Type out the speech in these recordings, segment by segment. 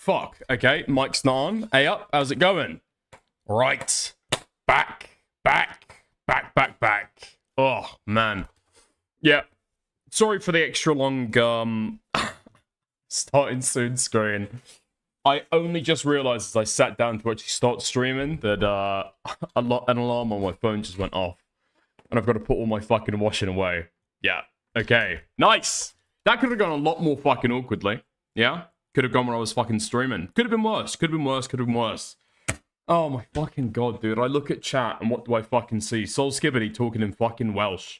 fuck. Okay, mic's not on. Hey up, how's it going? Right. Back. Oh, man. Yeah. Sorry for the extra long, starting soon screen. I only just realized as I sat down to actually start streaming that, an alarm on my phone just went off. And I've got to put all my fucking washing away. Yeah. Okay. Nice! That could have gone a lot more fucking awkwardly. Yeah? Could have gone when I was fucking streaming. Could have been worse. Could have been worse. Oh my fucking god, dude. I look at chat and what do I fucking see? Soul Skibbity talking in fucking Welsh.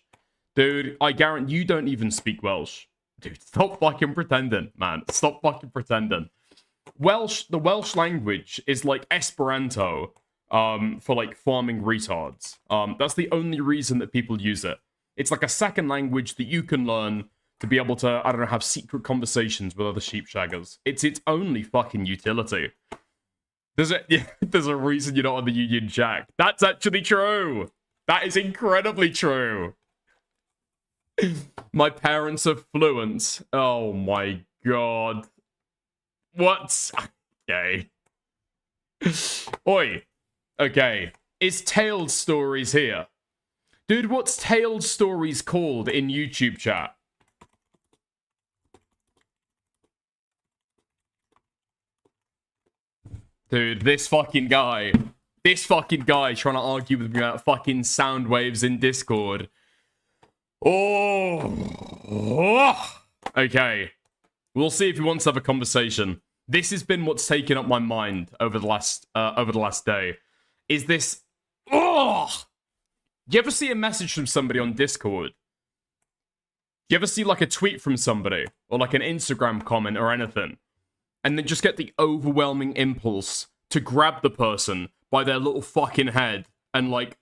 Dude, I guarantee you don't even speak Welsh. Dude, stop fucking pretending, man. Stop fucking pretending. The Welsh language is like Esperanto for like farming retards. That's the only reason that people use it. It's like a second language that you can learn to be able to, I don't know, have secret conversations with other sheep shaggers. It's its only fucking utility. There's a reason you're not on the Union Jack. That's actually true. That is incredibly true. My parents are fluent. Oh my god. What? Okay. Oi. Okay. Is Tailed Stories here? Dude, what's Tailed Stories called in YouTube chat? Dude, this fucking guy trying to argue with me about fucking sound waves in Discord. Oh. Okay. We'll see if he wants to have a conversation. This has been what's taken up my mind over the last day. Is this... Oh! You ever see a message from somebody on Discord? You ever see like a tweet from somebody? Or like an Instagram comment or anything? And then just get the overwhelming impulse to grab the person by their little fucking head and like,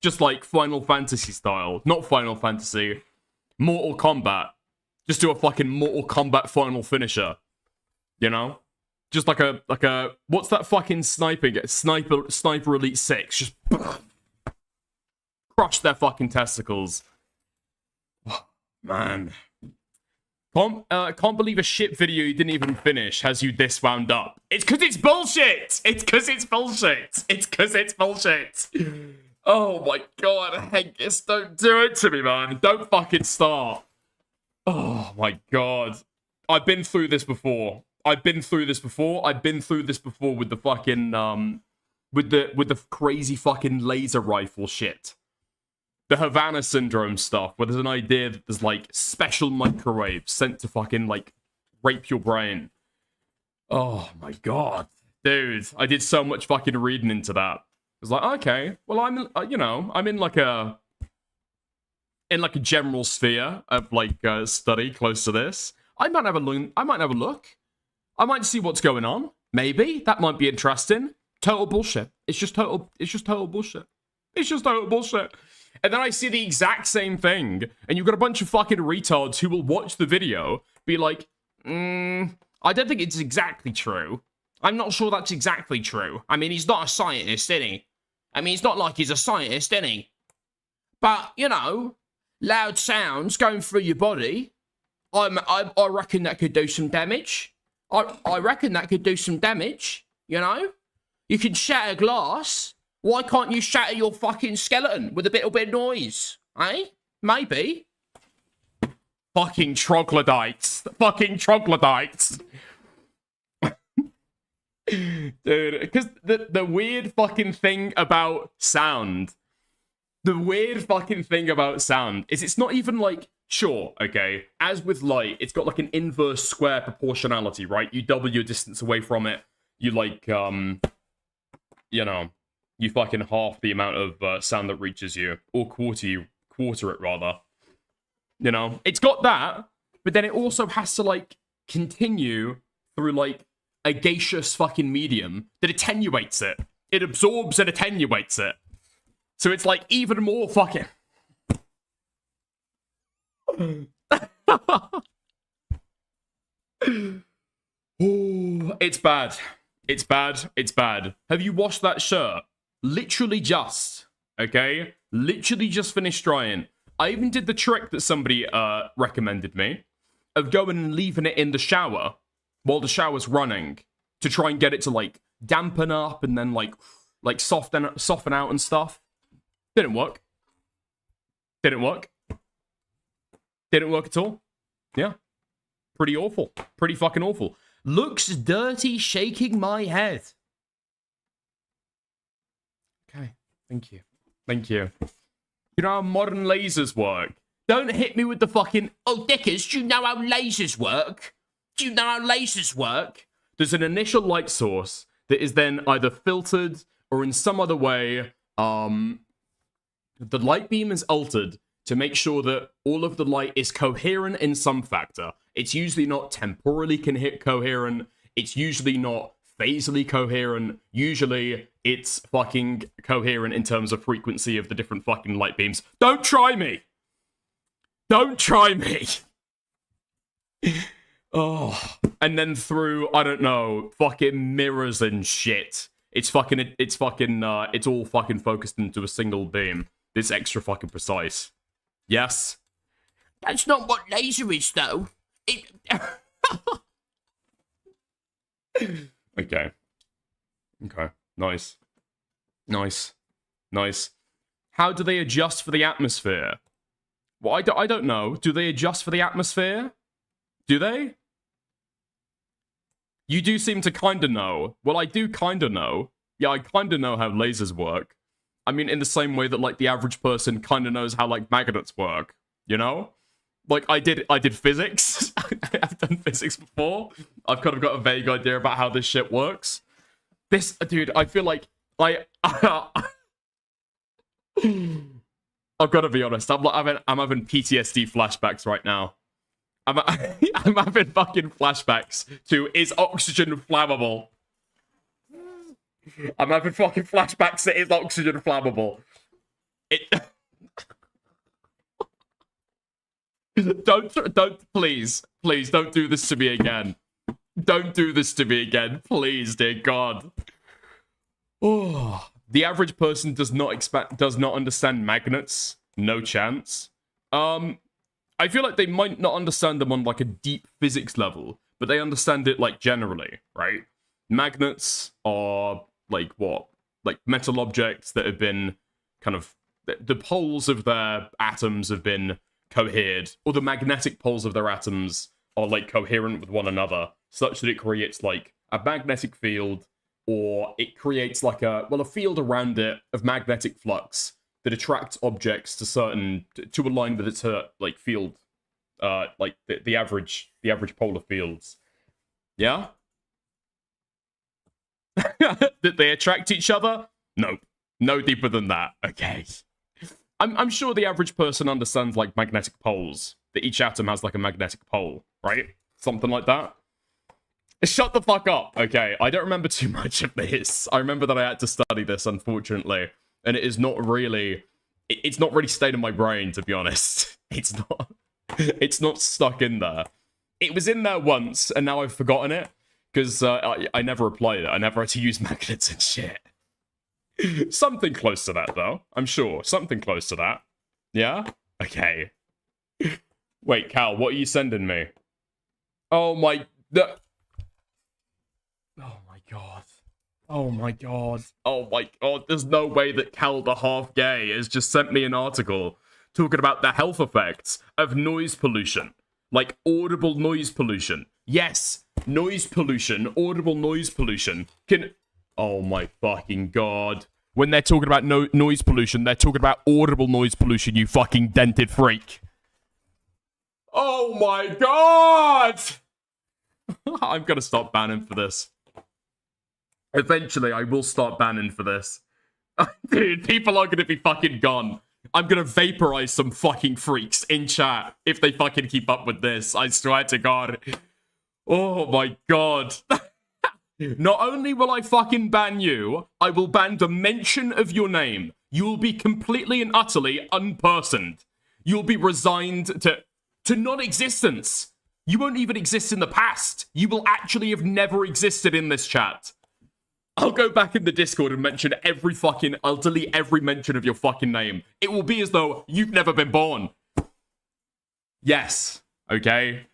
just like Final Fantasy style. Not Final Fantasy. Mortal Kombat. Just do a fucking Mortal Kombat final finisher. You know? Just like a, what's that fucking Sniper Elite 6? Just crush their fucking testicles. Oh, man. Can't believe a shit video you didn't even finish has you this wound up. It's because it's bullshit! It's because it's bullshit! It's because it's bullshit! Oh my god, Hankis, don't do it to me, man. Don't fucking start. Oh my god. I've been through this before. I've been through this before with the fucking, with the crazy fucking laser rifle shit. The Havana Syndrome stuff, where there's an idea that there's, like, special microwaves sent to fucking, like, rape your brain. Oh, my God. Dude, I did so much fucking reading into that. I was like, okay, well, I'm, you know, I'm in, like, a general sphere of, like, study close to this. I might have a look. I might see what's going on. Maybe. That might be interesting. Total bullshit. It's just total bullshit. It's just total bullshit. And then I see the exact same thing, and you've got a bunch of fucking retards who will watch the video, be like, I don't think it's exactly true. I'm not sure that's exactly true. I mean, he's not a scientist, is he? I mean, it's not like he's a scientist, is he? But, you know, loud sounds going through your body, I reckon that could do some damage. I reckon that could do some damage, you know? You can shatter glass. Why can't you shatter your fucking skeleton with a little bit of noise? Eh? Maybe. Fucking troglodytes. Fucking troglodytes. Dude, because the weird fucking thing about sound. The weird fucking thing about sound is it's not even like, sure, okay, as with light, it's got like an inverse square proportionality, right? You double your distance away from it. You like, you know... You fucking half the amount of sound that reaches you. Or quarter it, rather. You know? It's got that, but then it also has to, like, continue through, like, a gaseous fucking medium that attenuates it. It absorbs and attenuates it. So it's, like, even more fucking... Ooh, it's bad. It's bad. It's bad. Have you washed that shirt? Literally just, okay? Literally just finished drying. I even did the trick that somebody recommended me of going and leaving it in the shower while the shower's running. to try and get it to, like, dampen up and then, like soften out and stuff. Didn't work. Didn't work. Didn't work at all. Yeah. Pretty awful. Pretty fucking awful. Looks dirty, shaking my head. Okay. Thank you. Thank you. You know how modern lasers work? Don't hit me with the fucking, oh, Dickers, do you know how lasers work? Do you know how lasers work? There's an initial light source that is then either filtered or in some other way, the light beam is altered to make sure that all of the light is coherent in some factor. It's usually not temporally coherent. It's usually not phasally coherent. Usually, it's fucking coherent in terms of frequency of the different fucking light beams. Don't try me! Don't try me! Oh. And then through, I don't know, fucking mirrors and shit. It's all fucking focused into a single beam. It's extra fucking precise. Yes? That's not what laser is, though. Okay. Okay. Nice. Nice. Nice. How do they adjust for the atmosphere? Well, I don't know. Do they adjust for the atmosphere? Do they? You do seem to kind of know. Well, I do kind of know. Yeah, I kind of know how lasers work. I mean, in the same way that, like, the average person kind of knows how, like, magnets work. You know? Like, I did physics. I've done physics before. I've kind of got a vague idea about how this shit works. This, dude, I feel like I've got to be honest. I'm having PTSD flashbacks right now. I'm having fucking flashbacks to, is oxygen flammable? I'm having fucking flashbacks to, is oxygen flammable? Don't, please, don't do this to me again. Don't do this to me again, please, dear God. Oh, the average person does not understand magnets. No chance. I feel like they might not understand them on, like, a deep physics level, but they understand it, like, generally, right? Magnets are, like, what? Like, metal objects that have been kind of, the poles of their atoms have been cohered, or the magnetic poles of their atoms are, like, coherent with one another, such that it creates, like, a magnetic field, or it creates, like, a field around it of magnetic flux that attracts objects to align with its, like, field, like, the average polar fields. Yeah? That they attract each other? Nope. No deeper than that. Okay. I'm sure the average person understands, like, magnetic poles. That each atom has, like, a magnetic pole, right? Something like that. Shut the fuck up, okay? I don't remember too much of this. I remember that I had to study this, unfortunately. And it is not really... It's not really stayed in my brain, to be honest. It's not... It's not stuck in there. It was in there once, and now I've forgotten it. Because I never applied it. I never had to use magnets and shit. Something close to that, though. I'm sure. Something close to that. Yeah? Okay. Wait, Cal, what are you sending me? Oh my... Oh my god. Oh my god. Oh my god. There's no way that Cal the half gay has just sent me an article talking about the health effects of noise pollution. Like audible noise pollution. Yes, noise pollution, audible noise pollution can... Oh my fucking god. When they're talking about noise pollution, they're talking about audible noise pollution, you fucking dented freak. Oh my god! I'm gonna start banning for this. Eventually, I will start banning for this. Dude, people are gonna be fucking gone. I'm gonna vaporize some fucking freaks in chat if they fucking keep up with this. I swear to God. Oh my god. Not only will I fucking ban you, I will ban the mention of your name. You will be completely and utterly unpersoned. You'll be resigned to non-existence. You won't even exist in the past. You will actually have never existed in this chat. I'll go back in the Discord and mention I'll delete every mention of your fucking name. It will be as though you've never been born. Yes. Okay.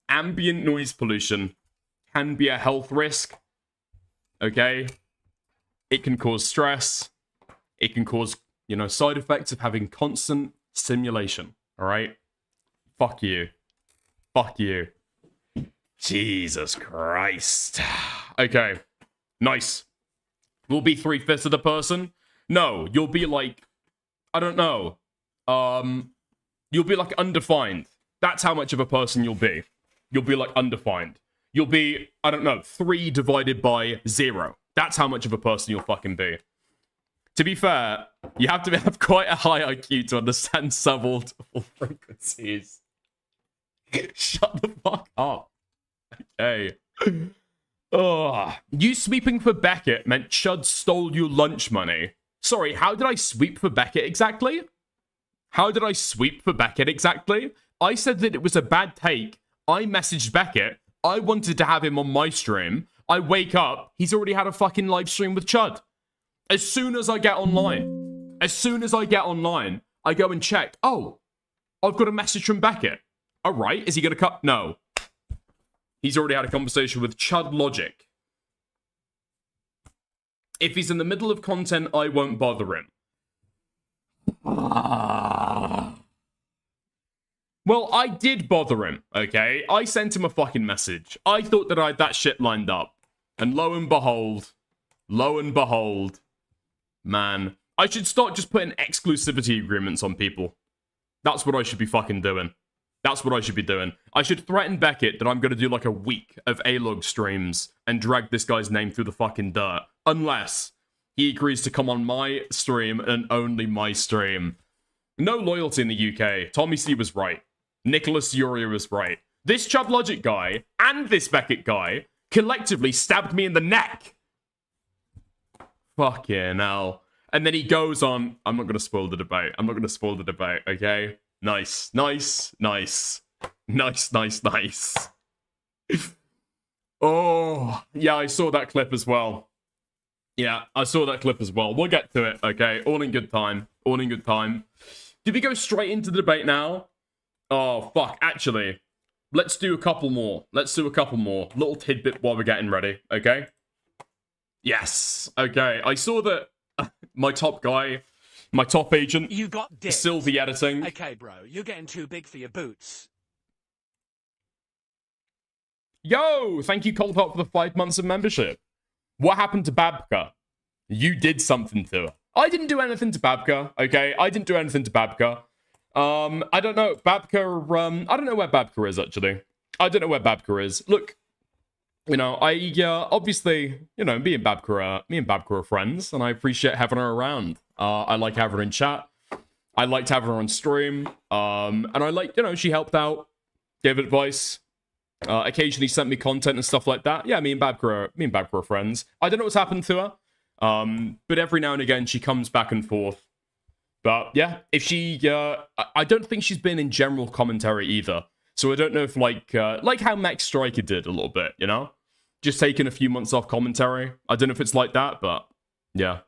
Ambient noise pollution can be a health risk. okay? It can cause stress. It can cause, you know, side effects of having constant stimulation, all right? Fuck you. Fuck you. Jesus Christ. Okay, nice. We'll be 3/5 of the person? No, you'll be like, I don't know. You'll be like undefined. That's how much of a person you'll be. You'll be like undefined. You'll be, I don't know, 3 divided by 0. That's how much of a person you'll fucking be. To be fair, you have to have quite a high IQ to understand subaudible frequencies. Shut the fuck up. Okay. Oh, you sweeping for Beckett meant Chud stole your lunch money. Sorry, how did I sweep for Beckett exactly? How did I sweep for Beckett exactly? I said that it was a bad take. I messaged Beckett. I wanted to have him on my stream. I wake up. He's already had a fucking live stream with Chud. As soon as I get online, I go and check. Oh, I've got a message from Beckett. All right, is he going to cut? No. He's already had a conversation with Chud Logic. If he's in the middle of content, I won't bother him. Well, I did bother him, okay? I sent him a fucking message. I thought that I had that shit lined up. And lo and behold, man, I should start just putting exclusivity agreements on people. That's what I should be fucking doing. That's what I should be doing. I should threaten Beckett that I'm going to do like a week of A-log streams and drag this guy's name through the fucking dirt. Unless he agrees to come on my stream and only my stream. No loyalty in the UK. Tommy C was right. Nicholas Diorio was right. This Chud Logic guy and this Beckett guy collectively stabbed me in the neck. Fucking hell. And then he goes on. I'm not going to spoil the debate. Okay? Nice. Oh, yeah, I saw that clip as well. We'll get to it, okay? All in good time. Did we go straight into the debate now? Oh, fuck. Actually, let's do a couple more. Little tidbit while we're getting ready, okay? Yes. Okay, I saw that my top guy... My top agent, you got dipped. Sylvie editing. Okay, bro, you're getting too big for your boots. Yo, thank you, Cold Heart, for the 5 months of membership. What happened to Babka? You did something to her. I didn't do anything to Babka, okay? I don't know, Babka, I don't know where Babka is, actually. Look, you know, obviously, you know, me and Babka are friends, and I appreciate having her around. I like having her in chat. I liked having her on stream. And I like, you know, she helped out, gave advice, occasionally sent me content and stuff like that. Yeah, me and Babka are friends. I don't know what's happened to her. But every now and again, she comes back and forth. But yeah, if she, I don't think she's been in general commentary either. So I don't know if like how Max Striker did a little bit, you know? Just taking a few months off commentary. I don't know if it's like that, but yeah.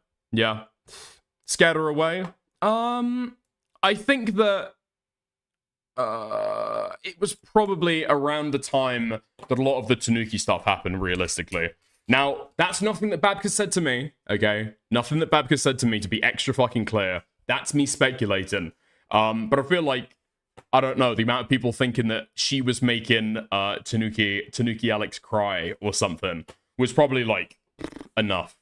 Scared her away. I think that it was probably around the time that a lot of the Tanuki stuff happened, realistically. Now, that's nothing that Babka said to me, okay? Nothing that Babka said to me, to be extra fucking clear. That's me speculating. But I feel like, I don't know, the amount of people thinking that she was making Tanuki Alex cry or something was probably, like, enough.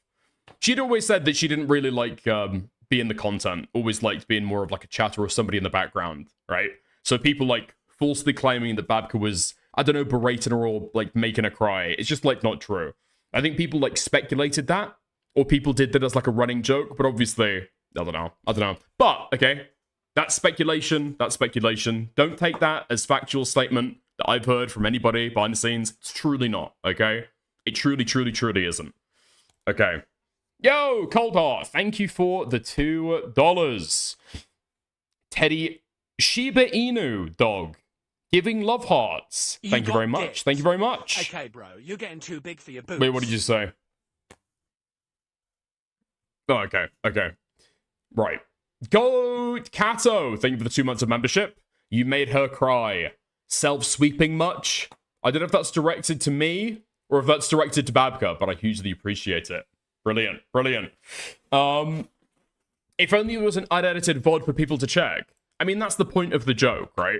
She'd always said that she didn't really like be in the content, always liked being more of like a chatter or somebody in the background, right? So people like falsely claiming that Babka was, I don't know, berating her or like making her cry. It's just like not true. I think people like speculated that, or people did that as like a running joke, but obviously, I don't know. But, okay, that's speculation. Don't take that as factual statement that I've heard from anybody behind the scenes. It's truly not, okay? It truly isn't. Okay. Yo, Cold Heart, thank you for the $2. Teddy Shiba Inu, dog. Giving love hearts. Thank you very much. Okay, bro, you're getting too big for your boots. Wait, what did you say? Oh, okay. Right. Goat Kato, thank you for the 2 months of membership. You made her cry. Self-sweeping much? I don't know if that's directed to me, or if that's directed to Babka, but I hugely appreciate it. Brilliant, brilliant. If only it was an unedited VOD for people to check. I mean, that's the point of the joke, right?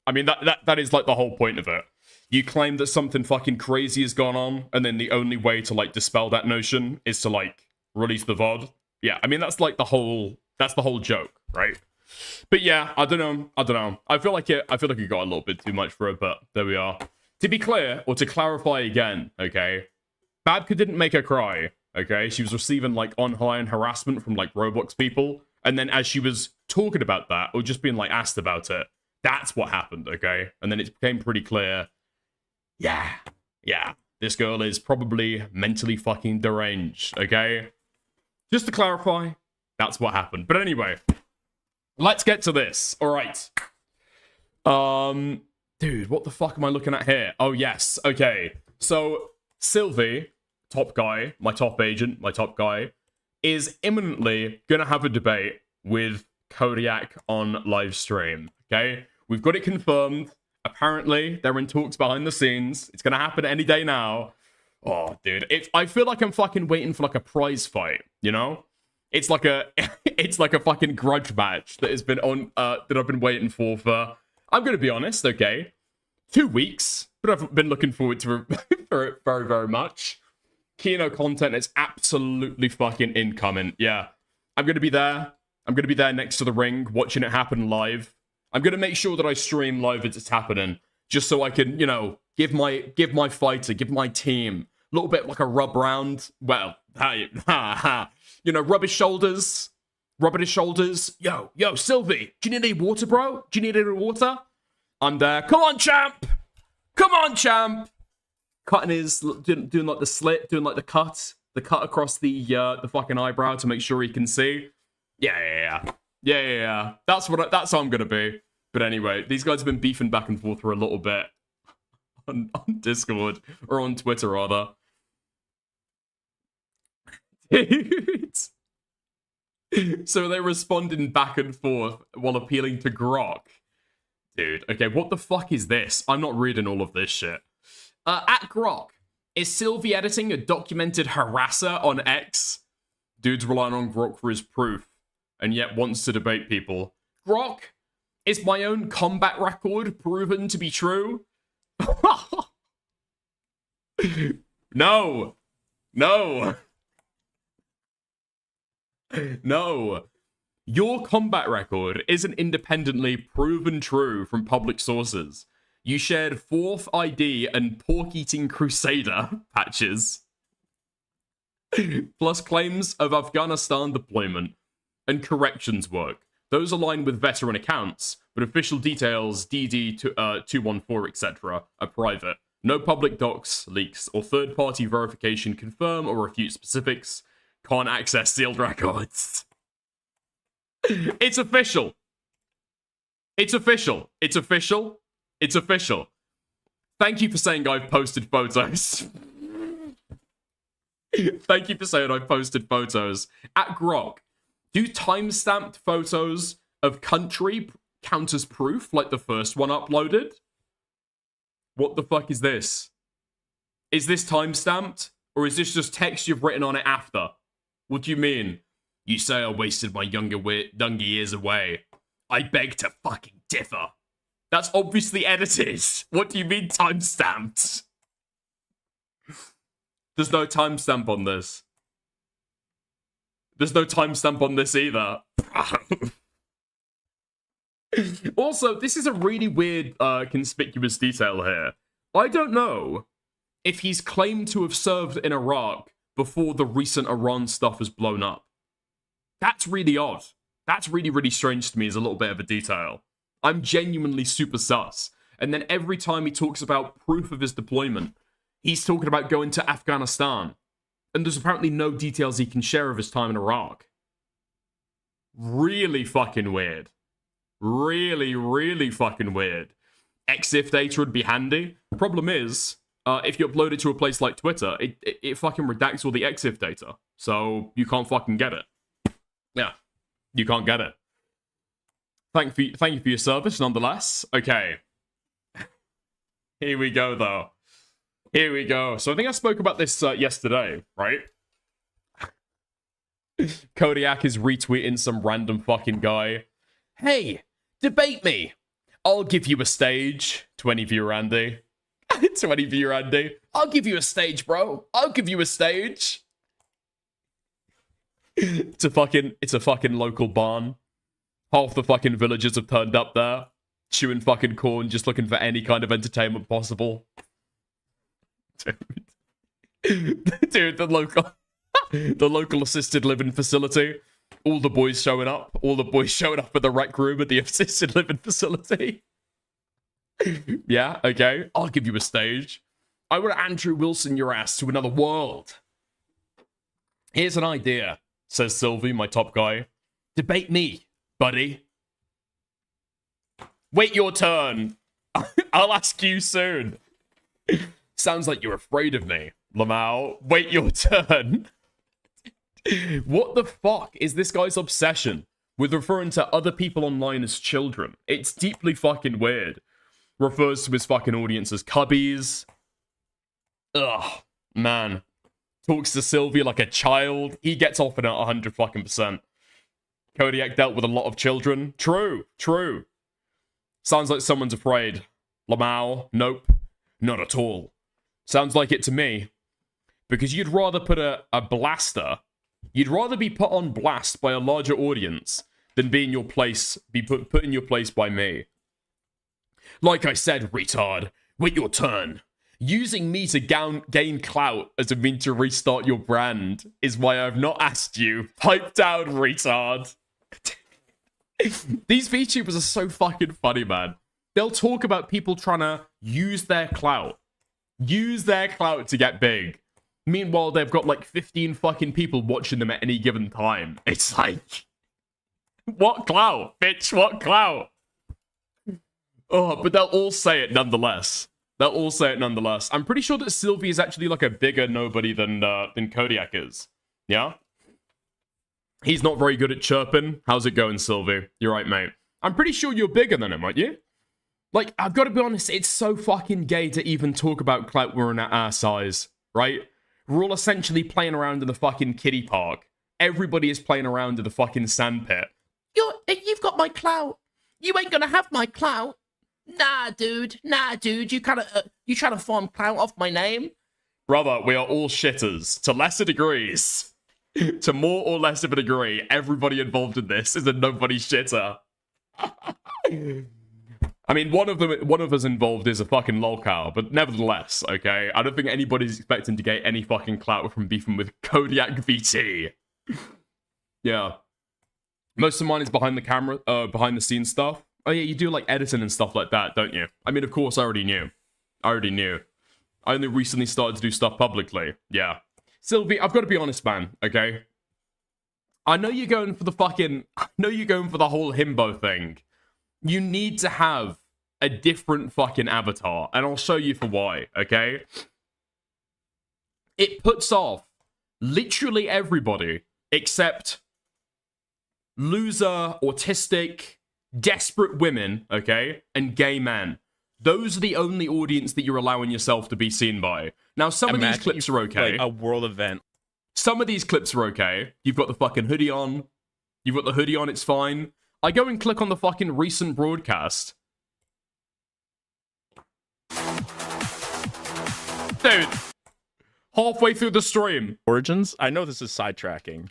I mean, that is like the whole point of it. You claim that something fucking crazy has gone on, and then the only way to like dispel that notion is to like release the VOD. Yeah, I mean that's like the whole joke, right? But yeah, I don't know. I feel like it got a little bit too much for it, but there we are. To be clear, or to clarify again, okay, Babka didn't make her cry, okay? She was receiving like online harassment from like Roblox people, and then as she was talking about that, or just being like asked about it, that's what happened, okay? And then it became pretty clear, yeah, this girl is probably mentally fucking deranged, okay? Just to clarify, that's what happened. But anyway, let's get to this. All right. Dude, what the fuck am I looking at here? Oh, yes. Okay. So, Sylvie, top guy, my top agent, my top guy, is imminently going to have a debate with Kodiak on live stream. Okay? We've got it confirmed. Apparently, they're in talks behind the scenes. It's going to happen any day now. Oh, dude. I feel like I'm fucking waiting for like a prize fight, you know? It's like a fucking grudge match that has been on that I've been waiting for I'm gonna be honest, okay, 2 weeks, but I've been looking forward to for it very, very much. Kino content is absolutely fucking incoming. Yeah, I'm gonna be there. I'm gonna be there next to the ring, watching it happen live. I'm gonna make sure that I stream live as it's happening, just so I can, you know, give my fighter, give my team a little bit like a rub round. Well, you know, rub his shoulders. Yo, Sylvie, do you need any water, bro? Do you need any water? I'm there. Come on, champ. Cutting his, doing like the slit, doing like the cut across the fucking eyebrow to make sure he can see. Yeah. That's how I'm gonna be. But anyway, these guys have been beefing back and forth for a little bit on Discord, or on Twitter rather. Dude. So they're responding back and forth while appealing to Grok. Dude, okay, what the fuck is this? I'm not reading all of this shit. At Grok, is Sylvie editing a documented harasser on X? Dude's relying on Grok for his proof, and yet wants to debate people. Grok, is my own combat record proven to be true? No. Your combat record isn't independently proven true from public sources. You shared 4th ID and pork-eating crusader patches, plus claims of Afghanistan deployment and corrections work. Those align with veteran accounts, but official details, DD 214, etc., are private. No public docs, leaks, or third-party verification confirm or refute specifics. Can't access sealed records. It's official. Thank you for saying I've posted photos. At Grok, do timestamped photos of country count as proof like the first one uploaded? What the fuck is this? Is this timestamped? Or is this just text you've written on it after? What do you mean? You say I wasted my younger years away. I beg to fucking differ. That's obviously edited. What do you mean timestamped? There's no timestamp on this. There's no timestamp on this either. Also, this is a really weird, conspicuous detail here. I don't know if he's claimed to have served in Iraq before the recent Iran stuff was blown up. That's really odd. That's really, really strange to me as a little bit of a detail. I'm genuinely super sus. And then every time he talks about proof of his deployment, he's talking about going to Afghanistan. And there's apparently no details he can share of his time in Iraq. Really fucking weird. Really, really fucking weird. EXIF data would be handy. The problem is, if you upload it to a place like Twitter, it fucking redacts all the EXIF data. So you can't fucking get it. Yeah, you can't get it. Thank you for your service, nonetheless. Okay. Here we go, though. Here we go. So I think I spoke about this yesterday, right? Kodiak is retweeting some random fucking guy. Hey, debate me. I'll give you a stage. 20 viewer Andy. 20 viewer Andy. I'll give you a stage, bro. I'll give you a stage. It's a fucking local barn. Half the fucking villagers have turned up there, chewing fucking corn, just looking for any kind of entertainment possible. Dude, the local assisted living facility. All the boys showing up. All the boys showing up at the rec room at the assisted living facility. Yeah, okay. I'll give you a stage. I want Andrew Wilson your ass to another world. Here's an idea, says Sylvie, my top guy. Debate me, buddy. Wait your turn. I'll ask you soon. Sounds like you're afraid of me, Lamau. Wait your turn. What the fuck is this guy's obsession with referring to other people online as children? It's deeply fucking weird. Refers to his fucking audience as cubbies. Ugh, man. Talks to Sylvie like a child. He gets off in 100 fucking %. Kodiak dealt with a lot of children. True, true. Sounds like someone's afraid. Lamau, nope, not at all. Sounds like it to me. Because you'd rather put a blaster... You'd rather be put on blast by a larger audience than be put in your place by me. Like I said, retard, wait your turn. Using me to gain clout as a mean to restart your brand is why I've not asked you. Pipe down, retard. These VTubers are so fucking funny, man. They'll talk about people trying to use their clout. Use their clout to get big. Meanwhile, they've got like 15 fucking people watching them at any given time. It's like, what clout, bitch? What clout? Oh, but they'll all say it nonetheless. They'll all say it nonetheless. I'm pretty sure that Sylvie is actually like a bigger nobody than Kodiak is. Yeah? He's not very good at chirping. How's it going, Sylvie? You're right, mate. I'm pretty sure you're bigger than him, aren't you? Like, I've got to be honest, it's so fucking gay to even talk about clout we're at our size, right? We're all essentially playing around in the fucking kiddie park. Everybody is playing around in the fucking sandpit. You've got my clout. You ain't gonna have my clout. Nah, dude. You trying to farm clout off my name? Brother, we are all shitters, to lesser degrees. To more or less of a degree, everybody involved in this is a nobody shitter. I mean, one of us involved is a fucking lolcow, but nevertheless, okay? I don't think anybody's expecting to get any fucking clout from beefing with Kodiak VT. Yeah. Most of mine is behind the camera, behind the scenes stuff. Oh yeah, you do like editing and stuff like that, don't you? I mean, of course, I already knew. I only recently started to do stuff publicly. Yeah. Sylvie, I've got to be honest, man, okay? I know you're going for the whole himbo thing. You need to have a different fucking avatar, and I'll show you for why, okay? It puts off literally everybody except loser, autistic, desperate women, okay, and gay men. Those are the only audience that you're allowing yourself to be seen by. Now, some of these clips are okay. Like a world event. Some of these clips are okay. You've got the fucking hoodie on. You've got the hoodie on, it's fine. I go and click on the fucking recent broadcast. Dude. Halfway through the stream. Origins? I know this is sidetracking.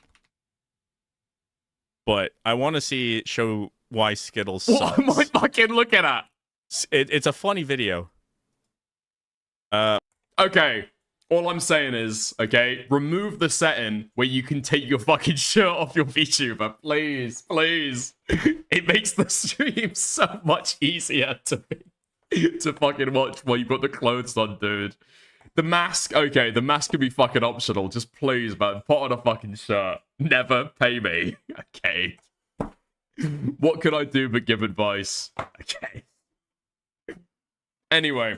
But I want to show why Skittles sucks. What am I fucking looking at? It's a funny video. Okay. All I'm saying is, okay, remove the setting where you can take your fucking shirt off your VTuber. Please, please. It makes the stream so much easier to fucking watch while you've got the clothes on, dude. The mask, okay, the mask can be fucking optional. Just please, man, put on a fucking shirt. Never pay me. Okay. What could I do but give advice? Okay. Anyway.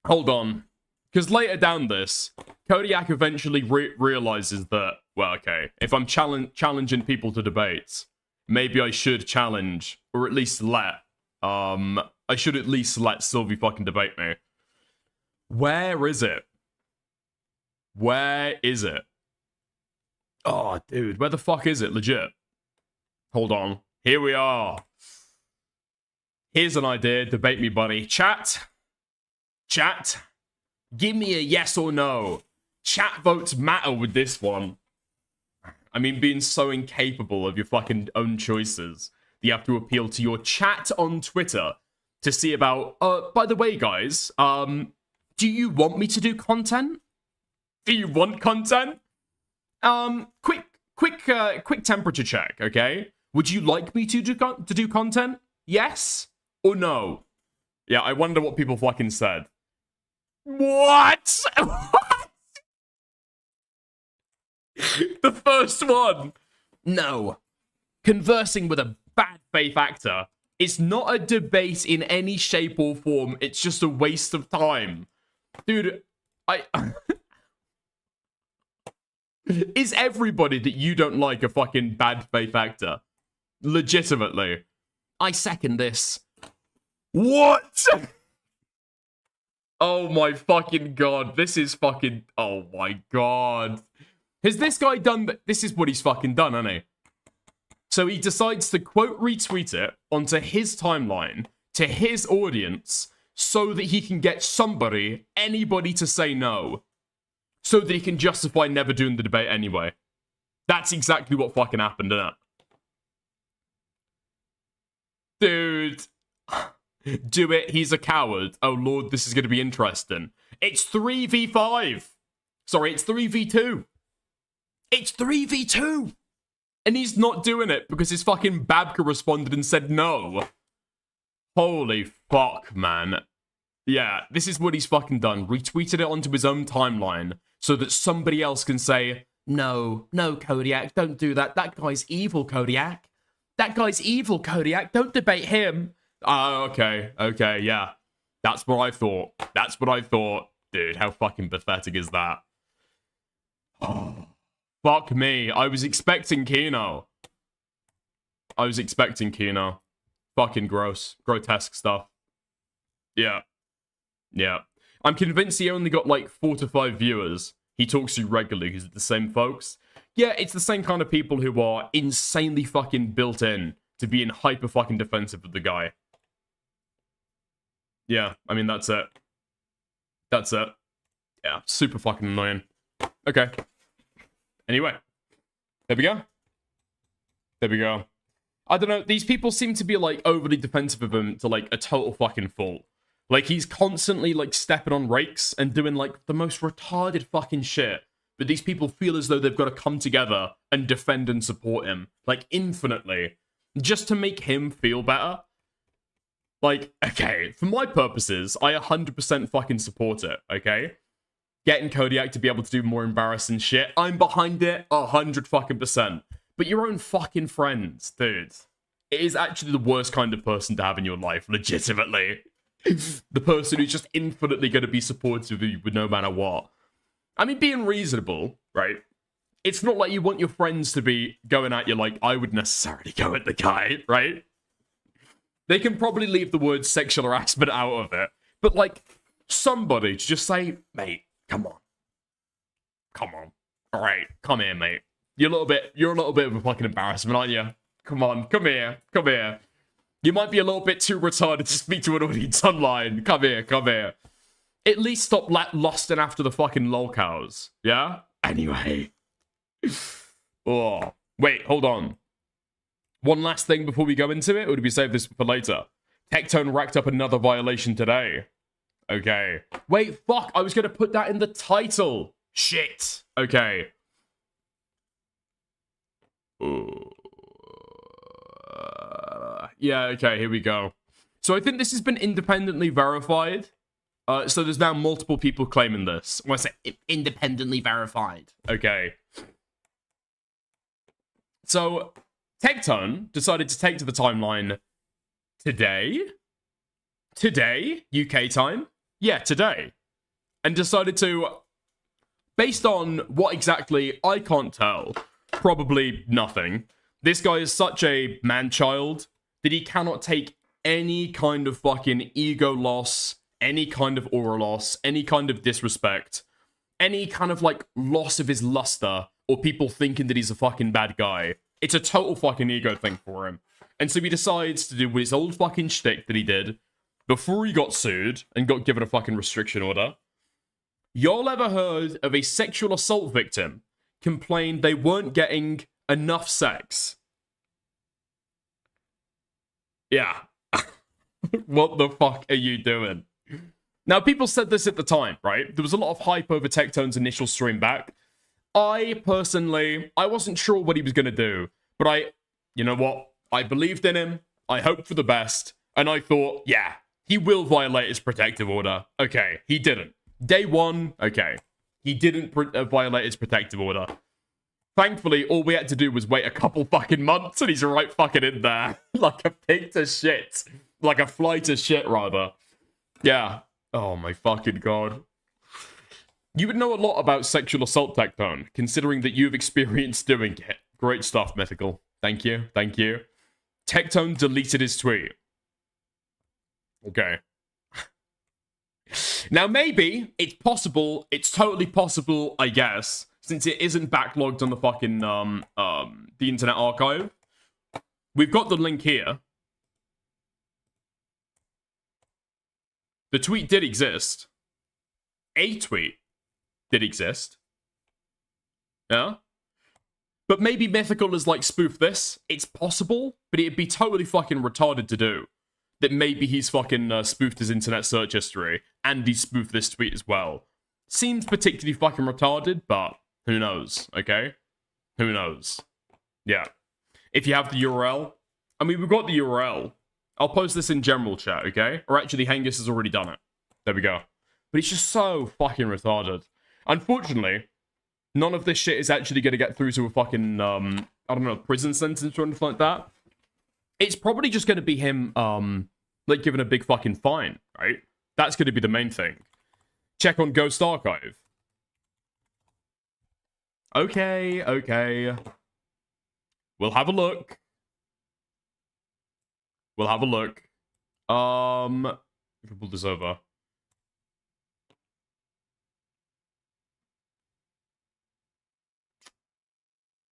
Hold on. Because later down this, Kodiak eventually realizes that, well, okay, if I'm challenging people to debates, maybe I should challenge, or at least let Sylvie fucking debate me. Where is it? Where is it? Oh, dude, where the fuck is it? Legit. Hold on. Here we are. Here's an idea. Debate me, buddy. Chat. Chat. Give me a yes or no. Chat votes matter with this one. I mean, being so incapable of your fucking own choices, you have to appeal to your chat on Twitter to see about, by the way, guys, do you want me to do content? Do you want content? Quick temperature check, okay? Would you like me to do content? Yes or no? Yeah, I wonder what people fucking said. What? What? The first one. No. Conversing with a bad faith actor is not a debate in any shape or form. It's just a waste of time. Dude, is everybody that you don't like a fucking bad faith actor? Legitimately. I second this. What? Oh my fucking god. This is fucking... Oh my god. Has this guy done... This is what he's fucking done, hasn't he? So he decides to quote retweet it onto his timeline to his audience so that he can get anybody to say no. So that he can justify never doing the debate anyway. That's exactly what fucking happened, isn't it? Dude. Do it, he's a coward. Oh lord, this is going to be interesting. It's 3v5. Sorry, it's 3v2. It's 3v2. And he's not doing it because his fucking Babka responded and said no. Holy fuck, man. Yeah, this is what he's fucking done. Retweeted it onto his own timeline so that somebody else can say, no, Kodiak, don't do that. That guy's evil, Kodiak. That guy's evil, Kodiak. Don't debate him. Oh, okay, yeah. That's what I thought. That's what I thought. Dude, how fucking pathetic is that? Oh, fuck me. I was expecting Kino. Fucking gross. Grotesque stuff. Yeah. I'm convinced he only got like 4 to 5 viewers. He talks to regularly because it's the same folks. Yeah, it's the same kind of people who are insanely fucking built in to being hyper fucking defensive of the guy. Yeah, I mean, that's it. That's it. Yeah, super fucking annoying. Okay. Anyway. There we go. I don't know, these people seem to be, like, overly defensive of him to, like, a total fucking fault. Like, he's constantly, like, stepping on rakes and doing, like, the most retarded fucking shit. But these people feel as though they've got to come together and defend and support him. Like, infinitely. Just to make him feel better. Like, okay, for my purposes, I 100% fucking support it, okay? Getting Kodiak to be able to do more embarrassing shit, I'm behind it 100 fucking %. But your own fucking friends, dude. It is actually the worst kind of person to have in your life, legitimately. The person who's just infinitely going to be supportive of you no matter what. I mean, being reasonable, right? It's not like you want your friends to be going at you like I would necessarily go at the guy, right? They can probably leave the word sexual harassment out of it. But, like, somebody to just say, mate, come on. All right, come here, mate. You're a little bit of a fucking embarrassment, aren't you? Come on, come here. You might be a little bit too retarded to speak to an audience online. Come here. At least stop lusting after the fucking lolcows, yeah? Anyway. Oh, wait, hold on. One last thing before we go into it, or do we save this for later? Tectone racked up another violation today. Okay. Wait, fuck, I was going to put that in the title. Shit. Okay. Yeah, okay, here we go. So I think this has been independently verified. So there's now multiple people claiming this. When I say independently verified. Okay. So Tectone decided to take to the timeline today, UK time, yeah, today, and decided to, based on what exactly, I can't tell, probably nothing. This guy is such a man-child that he cannot take any kind of fucking ego loss, any kind of aura loss, any kind of disrespect, any kind of like loss of his luster, or people thinking that he's a fucking bad guy. It's a total fucking ego thing for him. And so he decides to do his old fucking shtick that he did before he got sued and got given a fucking restriction order. Y'all ever heard of a sexual assault victim complained they weren't getting enough sex? Yeah. What the fuck are you doing? Now, people said this at the time, right? There was a lot of hype over Tectone's initial stream back. I wasn't sure what he was going to do. But you know what? I believed in him. I hoped for the best. And I thought, yeah, he will violate his protective order. Okay, he didn't. Day one, okay. He didn't violate his protective order. Thankfully, all we had to do was wait a couple fucking months and he's right fucking in there. Like a pig to shit. Like a fly to shit, rather. Yeah. Oh my fucking god. You would know a lot about sexual assault, Tectone, considering that you've experienced doing it. Great stuff, Mythical. Thank you. Thank you. Tectone deleted his tweet. Okay. Now, maybe it's possible, it's totally possible, I guess, since it isn't backlogged on the fucking, the Internet Archive. We've got the link here. The tweet did exist. A tweet did exist. Yeah? But maybe Mythical has, like, spoofed this. It's possible, but it'd be totally fucking retarded to do. That maybe he's fucking spoofed his internet search history, and he spoofed this tweet as well. Seems particularly fucking retarded, but who knows, okay? Who knows? Yeah. If you have the URL, I mean, we've got the URL. I'll post this in general chat, okay? Or actually, Hengus has already done it. There we go. But it's just so fucking retarded. Unfortunately, none of this shit is actually going to get through to a fucking, I don't know, prison sentence or anything like that. It's probably just going to be him, like, given a big fucking fine, right? That's going to be the main thing. Check on Ghost Archive. Okay, okay. We'll have a look. We'll have a look. If I pull this over.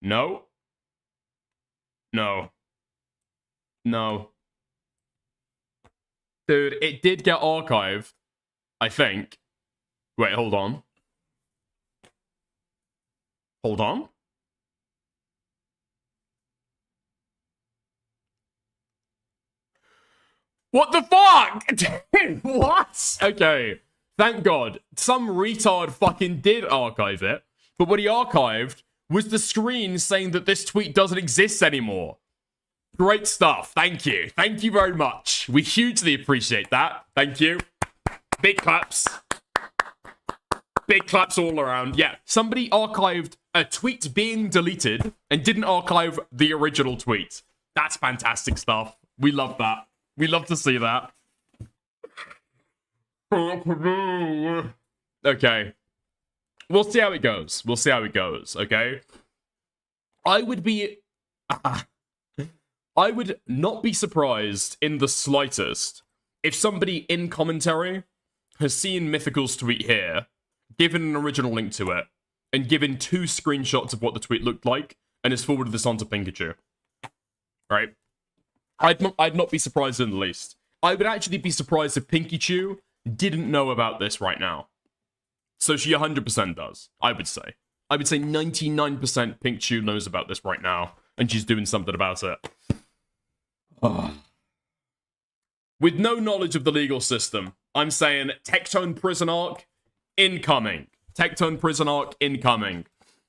No. No. No. Dude, it did get archived, I think. Wait, hold on. Hold on. What the fuck? Dude, what? Okay. Thank God. Some retard fucking did archive it. But what he archived was the screen saying that this tweet doesn't exist anymore. Great stuff. Thank you. Thank you very much. We hugely appreciate that. Thank you. Big claps. Big claps all around. Yeah, somebody archived a tweet being deleted and didn't archive the original tweet. That's fantastic stuff. We love that. We love to see that. Okay. We'll see how it goes. We'll see how it goes, okay? I would not be surprised in the slightest if somebody in commentary has seen Mythical's tweet here, given an original link to it, and given 2 screenshots of what the tweet looked like, and has forwarded this onto Pikachu. Right? I'd not be surprised in the least. I would actually be surprised if Pikachu didn't know about this right now. So she 100% does, I would say. I would say 99% Pikachu knows about this right now, and she's doing something about it. With no knowledge of the legal system, I'm saying Tectone prison arc, incoming. Tectone prison arc, incoming.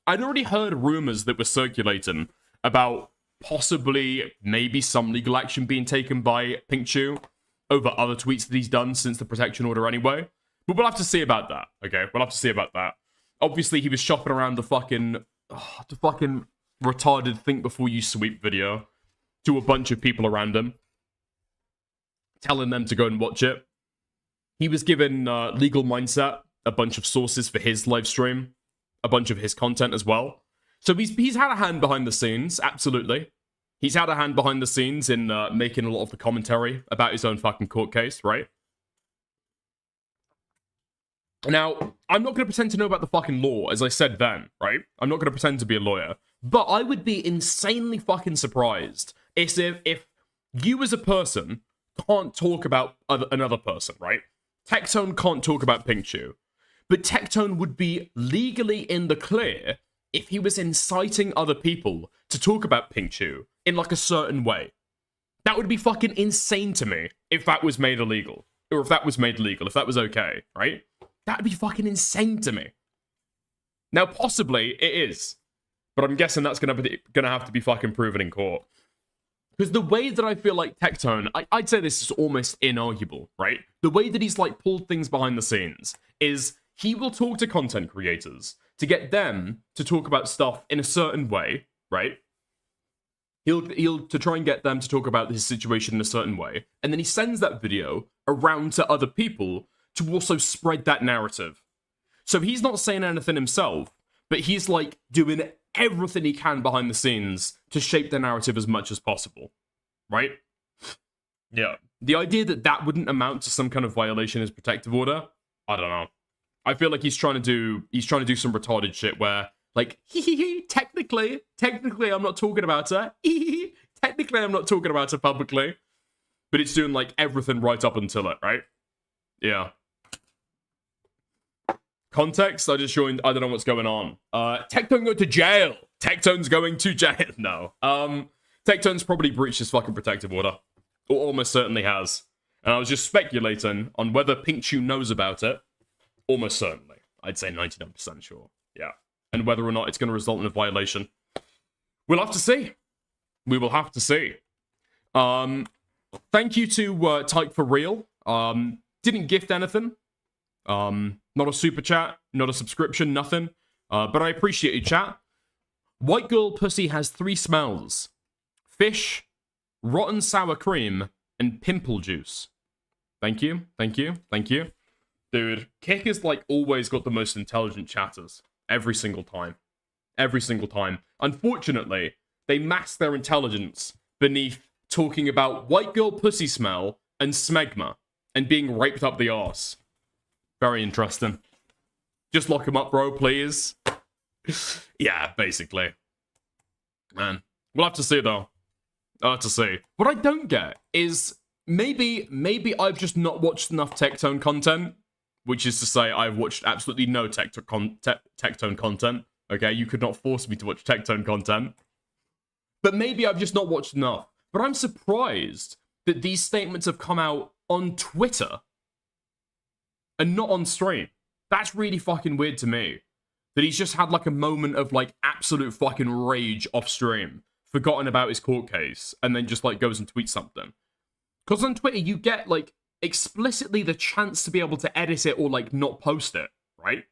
I'd already heard rumors that were circulating about possibly, maybe some legal action being taken by Pikachu over other tweets that he's done since the protection order anyway. But we'll have to see about that, okay? We'll have to see about that. Obviously, he was shopping around the fucking retarded think before you sweep video to a bunch of people around him, telling them to go and watch it. He was given Legal Mindset, a bunch of sources for his live stream, a bunch of his content as well. So he's had a hand behind the scenes, absolutely. He's had a hand behind the scenes in making a lot of the commentary about his own fucking court case, right? Now, I'm not going to pretend to know about the fucking law, as I said then, right? I'm not going to pretend to be a lawyer. But I would be insanely fucking surprised if you as a person can't talk about another person, right? Tectone can't talk about Pink Chew. But Tectone would be legally in the clear if he was inciting other people to talk about Pink Chew in like a certain way. That would be fucking insane to me if that was made illegal. Or if that was made legal, if that was okay, right? That'd be fucking insane to me. Now, possibly it is, but I'm guessing that's gonna have to be fucking proven in court. Because the way that I feel like Tectone, I'd say this is almost inarguable, right? The way that he's like pulled things behind the scenes is he will talk to content creators to get them to talk about stuff in a certain way, right? He'll to try and get them to talk about his situation in a certain way, and then he sends that video around to other people to also spread that narrative. So he's not saying anything himself, but he's like doing everything he can behind the scenes to shape the narrative as much as possible, right? Yeah. The idea that that wouldn't amount to some kind of violation of his protective order, I don't know. I feel like he's trying to do some retarded shit where, like, technically, I'm not talking about her. Technically, I'm not talking about her publicly. But it's doing, like, everything right up until it, right? Yeah. Context, I just joined, I don't know what's going on. Tectone go to jail. Tectone's going to jail. No. Tectone's probably breached his fucking protective order. Or almost certainly has. And I was just speculating on whether Pink Chew knows about it. Almost certainly. I'd say 99% sure. Yeah. And whether or not it's going to result in a violation. We'll have to see. We will have to see. Thank you to Type for Real. Didn't gift anything. Not a super chat, not a subscription, nothing. But I appreciate you, chat. White girl pussy has 3 smells. Fish, rotten sour cream, and pimple juice. Thank you, thank you, thank you. Dude, Kick has like always got the most intelligent chatters. Every single time. Every single time. Unfortunately, they mask their intelligence beneath talking about white girl pussy smell and smegma and being raped up the arse. Very interesting. Just lock him up, bro, please. Yeah, basically. Man, we'll have to see, though. I'll have to see. What I don't get is maybe I've just not watched enough Tectone content, which is to say I've watched absolutely no Tectone content. Okay, you could not force me to watch Tectone content. But maybe I've just not watched enough. But I'm surprised that these statements have come out on Twitter and not on stream. That's really fucking weird to me. That he's just had like a moment of like absolute fucking rage off stream, forgotten about his court case, and then just like goes and tweets something. Because on Twitter, you get like explicitly the chance to be able to edit it or like not post it, right?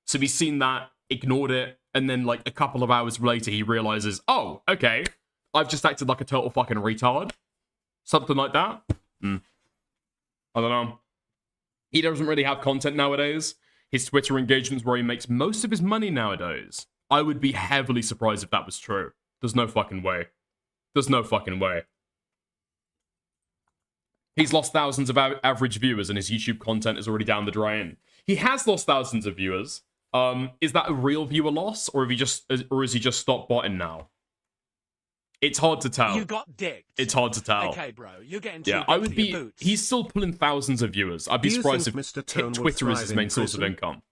So he's seen that, ignored it, and then like a couple of hours later, he realizes, oh, okay, I've just acted like a total fucking retard. Something like that. I don't know. He doesn't really have content nowadays. His Twitter engagement's where he makes most of his money nowadays. I would be heavily surprised if that was true. There's no fucking way. There's no fucking way. He's lost thousands of average viewers and his YouTube content is already down the drain. He has lost thousands of viewers. Is that a real viewer loss, or has he just stopped botting now? It's hard to tell. You got dicked. It's hard to tell. Okay, bro, you're getting too Yeah, big I would for your be. boots. He's still pulling thousands of viewers. I'd be Do you surprised think if Mr. Tone will Twitter is his thrive main in source of prison? income.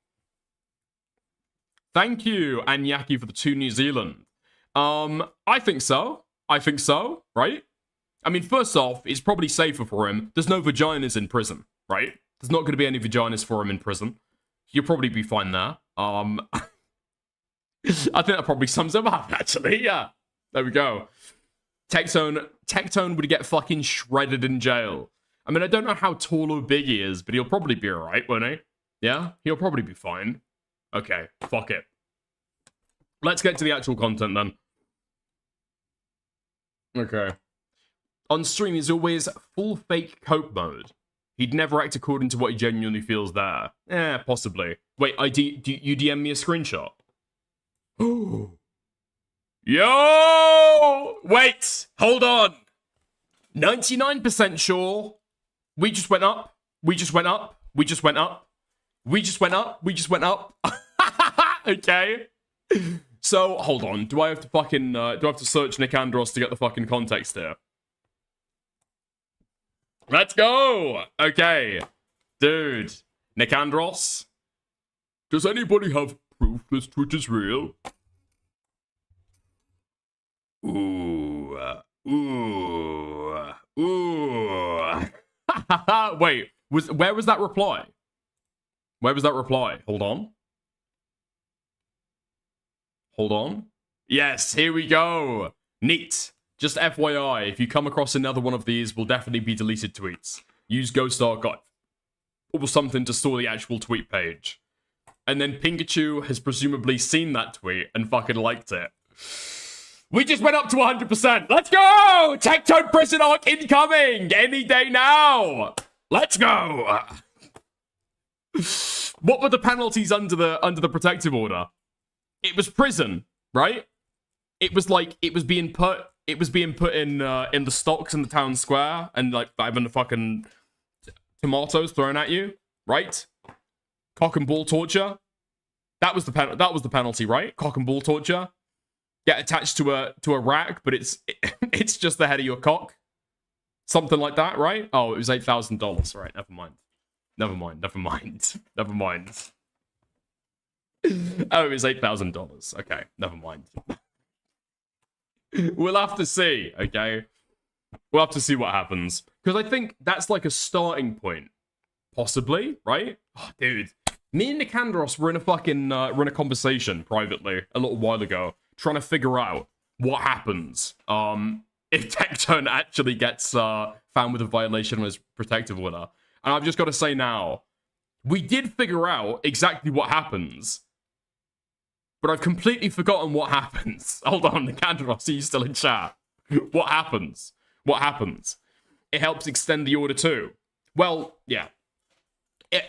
Thank you, Anyaki, for the 2 New Zealand. I think so. I think so, right? I mean, first off, it's probably safer for him. There's no vaginas in prison, right? There's not going to be any vaginas for him in prison. You'll probably be fine there. I think that probably sums him up, actually. Yeah. There we go. Tectone would get fucking shredded in jail. I mean, I don't know how tall or big he is, but he'll probably be alright, won't he? Yeah? He'll probably be fine. Okay, fuck it. Let's get to the actual content then. Okay. On stream, he's always full fake cope mode. He'd never act according to what he genuinely feels there. Possibly. Wait, you DM me a screenshot? Yo! Wait! Hold on! 99% sure. We just went up. We just went up. We just went up. We just went up. We just went up. Okay. So, hold on. Do I have to fucking, do I have to search Nick Andros to get the fucking context here? Let's go! Okay. Dude. Nick Andros? Does anybody have proof this tweet is real? Ooh. Ooh. Ooh. Wait. Where was that reply? Where was that reply? Hold on. Hold on. Yes, here we go. Neat. Just FYI, if you come across another one of these, will definitely be deleted tweets. Use Ghost Archive or something to store the actual tweet page. And then Pikachu has presumably seen that tweet and fucking liked it. We just went up to 100%. Let's go! Tectone prison arc incoming! Any day now! Let's go! What were the penalties under the protective order? It was prison, right? It was like it was being put in the stocks in the town square and like having the fucking tomatoes thrown at you, right? Cock and ball torture. That was the penalty, right? Cock and ball torture. Get attached to a rack, but it's just the head of your cock. Something like that, right? Oh, it was $8,000. Right, never mind. Never mind. Oh, it was $8,000. Okay, never mind. We'll have to see, okay? We'll have to see what happens. Because I think that's like a starting point. Possibly, right? Oh, dude. Me and Nick Andros were in a conversation privately a little while ago, trying to figure out what happens if Tectone actually gets found with a violation of his protective order. And I've just got to say now, we did figure out exactly what happens, but I've completely forgotten what happens. Hold on, Nick Andros, are you still in chat? What happens? What happens? It helps extend the order too. Well, yeah.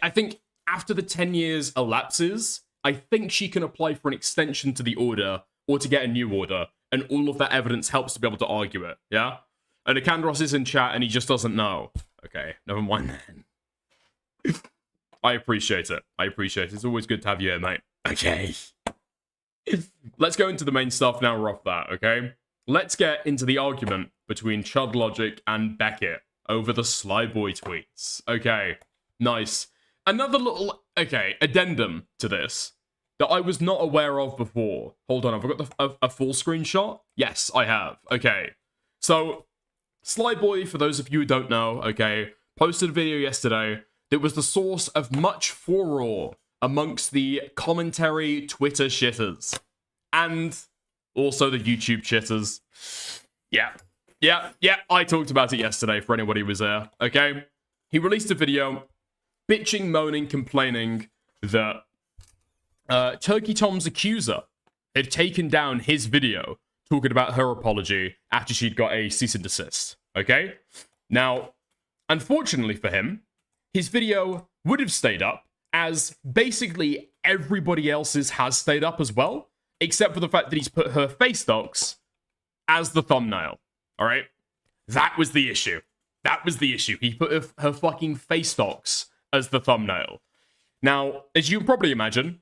I think after the 10 years elapses, I think she can apply for an extension to the order or to get a new order, and all of that evidence helps to be able to argue it, yeah? And Nick Andros is in chat and he just doesn't know. Okay, never mind then. I appreciate it. It's always good to have you here, mate. Okay. Let's go into the main stuff now we're off that, okay? Let's get into the argument between Chud Logic and Beckett over the Sly Boy tweets. Okay, nice. Another little, addendum to this that I was not aware of before. Hold on, have I got a full screenshot? Yes, I have. Okay. So, Sly Boy, for those of you who don't know, posted a video yesterday that was the source of much furore amongst the commentary Twitter shitters. And also the YouTube shitters. Yeah, I talked about it yesterday for anybody who was there, okay? He released a video bitching, moaning, complaining that Turkey Tom's accuser had taken down his video talking about her apology after she'd got a cease and desist, okay? Now, unfortunately for him, his video would have stayed up, as basically everybody else's has stayed up as well, except for the fact that he's put her face docs as the thumbnail, alright? That was the issue. He put her fucking face docs as the thumbnail. Now, as you can probably imagine,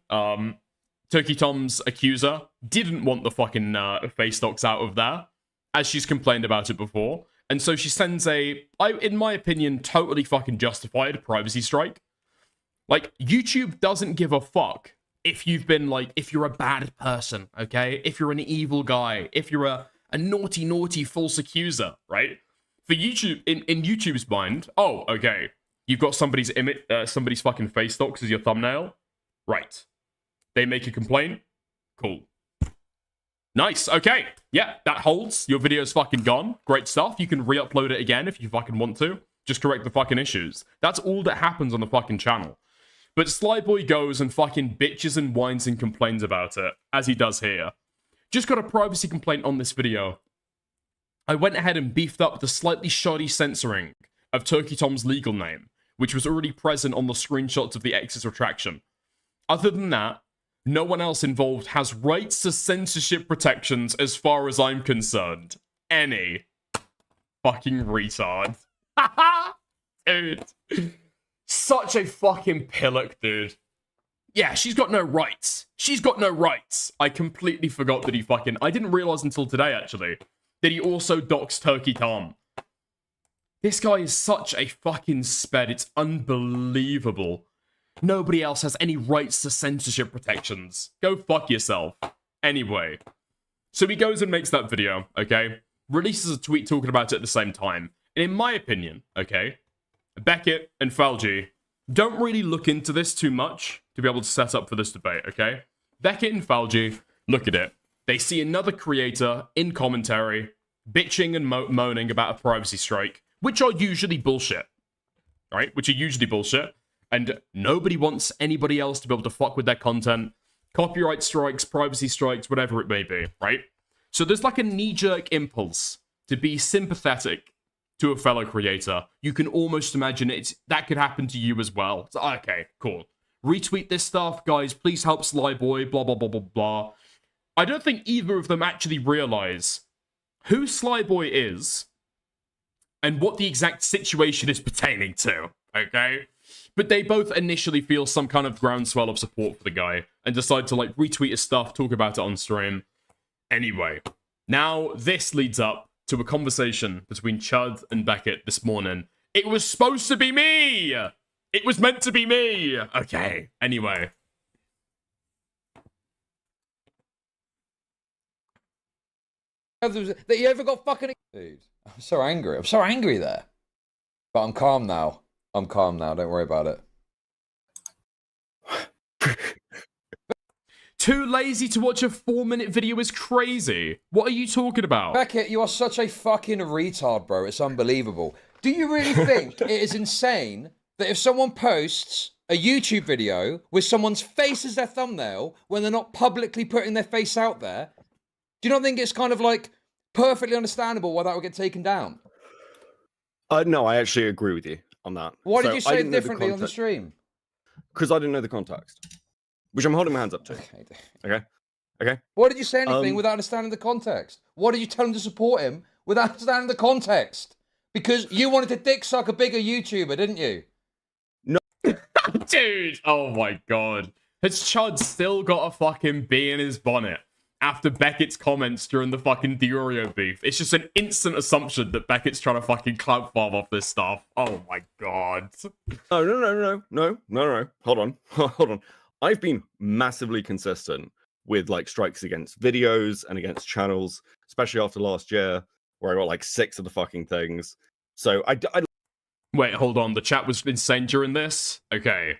Turkey Tom's accuser didn't want the fucking face docs out of there, as she's complained about it before. And so she sends in my opinion, totally fucking justified privacy strike. Like, YouTube doesn't give a fuck if you've been, if you're a bad person, okay? If you're an evil guy, if you're a naughty false accuser, right? For YouTube, in YouTube's mind, oh, okay, you've got somebody's fucking face docs as your thumbnail, right? They make a complaint, cool. Nice, okay, yeah, that holds. Your video's fucking gone, great stuff. You can re-upload it again if you fucking want to. Just correct the fucking issues. That's all that happens on the fucking channel. But Slyboy goes and fucking bitches and whines and complains about it, as he does here. Just got a privacy complaint on this video. I went ahead and beefed up the slightly shoddy censoring of Turkey Tom's legal name, which was already present on the screenshots of the X's retraction. Other than that, no one else involved has rights to censorship protections as far as I'm concerned. Any fucking retard. Dude. Such a fucking pillock, dude. Yeah, she's got no rights. She's got no rights. I completely forgot that he fucking... I didn't realize until today, actually, that he also doxed Turkey Tom. This guy is such a fucking sped. It's unbelievable. Nobody else has any rights to censorship protections. Go fuck yourself. Anyway. So he goes and makes that video, okay? Releases a tweet talking about it at the same time. And in my opinion, okay, Beckett and Falgi don't really look into this too much to be able to set up for this debate, okay? Beckett and Falgi look at it. They see another creator in commentary bitching and moaning about a privacy strike, which are usually bullshit, right? Which are usually bullshit. And nobody wants anybody else to be able to fuck with their content. Copyright strikes, privacy strikes, whatever it may be, right? So there's like a knee-jerk impulse to be sympathetic to a fellow creator. You can almost imagine that could happen to you as well. So, okay, cool. Retweet this stuff, guys. Please help Sly Boy, blah, blah, blah, blah, blah. I don't think either of them actually realize who Sly Boy is and what the exact situation is pertaining to, okay? But they both initially feel some kind of groundswell of support for the guy and decide to, like, retweet his stuff, talk about it on stream. Anyway, now this leads up to a conversation between Chud and Beckett this morning. It was supposed to be me! It was meant to be me! Okay, anyway. That you ever got fucking... Dude, I'm so angry. I'm so angry there. But I'm calm now. I'm calm now. Don't worry about it. Too lazy to watch a 4-minute video is crazy. What are you talking about? Beckett, you are such a fucking retard, bro. It's unbelievable. Do you really think it is insane that if someone posts a YouTube video with someone's face as their thumbnail when they're not publicly putting their face out there, do you not think it's kind of like perfectly understandable why that would get taken down? No, I actually agree with you on that. Why did you say it differently on the stream? Because I didn't know the context, which I'm holding my hands up to. Okay. Why did you say anything without understanding the context? Why did you tell him to support him without understanding the context? Because you wanted to dick suck a bigger YouTuber, didn't you? No. Dude, oh my god. Has Chud still got a fucking bee in his bonnet after Beckett's comments during the fucking Diorio beef? It's just an instant assumption that Beckett's trying to fucking clout farm off this stuff. Oh my god. No. Hold on. I've been massively consistent with like strikes against videos and against channels, especially after last year where I got like 6 of the fucking things. So I Wait, hold on. The chat was insane during this? Okay.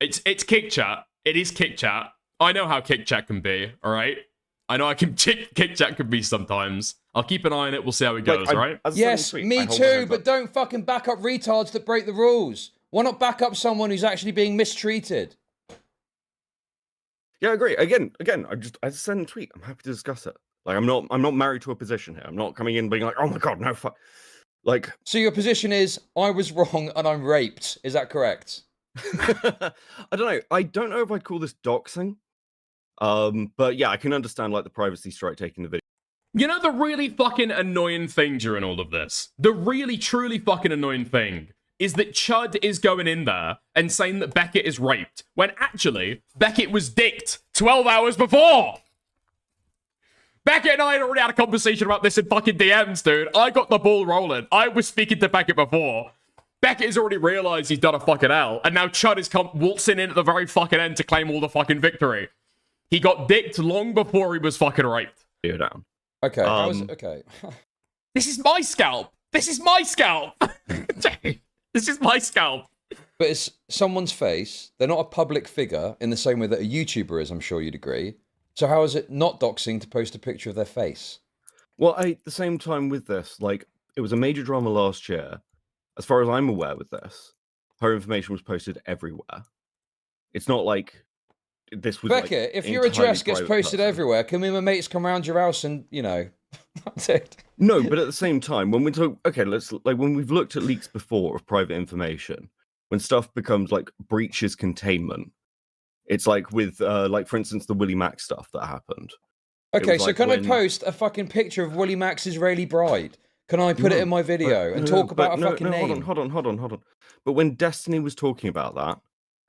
It's kick chat. It is kick chat. I know how kick chat can be, alright? I know I can kick chat can be sometimes. I'll keep an eye on it. We'll see how it goes, alright? Yes, me too, but don't fucking back up retards that break the rules. Why not back up someone who's actually being mistreated? Yeah, I agree. Again, I just send a tweet. I'm happy to discuss it. Like I'm not married to a position here. I'm not coming in being like, oh my god, no fuck. Like, so your position is I was wrong and I'm raped. Is that correct? I don't know. I don't know if I'd call this doxing. But yeah, I can understand like the privacy strike taking the video. You know the really fucking annoying thing during all of this? The really, truly fucking annoying thing is that Chud is going in there and saying that Beckett is raped, when actually, Beckett was dicked 12 hours before! Beckett and I had already had a conversation about this in fucking DMs, dude. I got the ball rolling. I was speaking to Beckett before. Beckett has already realized he's done a fucking L, and now Chud is waltzing in at the very fucking end to claim all the fucking victory. He got dicked long before he was fucking raped. Down. Okay, okay. This is my scalp. This is my scalp. This is my scalp. But it's someone's face. They're not a public figure in the same way that a YouTuber is, I'm sure you'd agree. So how is it not doxing to post a picture of their face? Well, at the same time with this, like, it was a major drama last year. As far as I'm aware with this, her information was posted everywhere. It's not like this was Beckett, like, if your address gets posted everywhere, can me and my mates come round your house and, you know, that's it. No, but at the same time, when we talk, okay, when we've looked at leaks before of private information, when stuff becomes like breaches containment, it's like with, like for instance, the Willie Max stuff that happened. Okay, so can I post a fucking picture of Willie Max's Israeli bride? Can I put it in my video and talk about a fucking name? Hold on. But when Destiny was talking about that,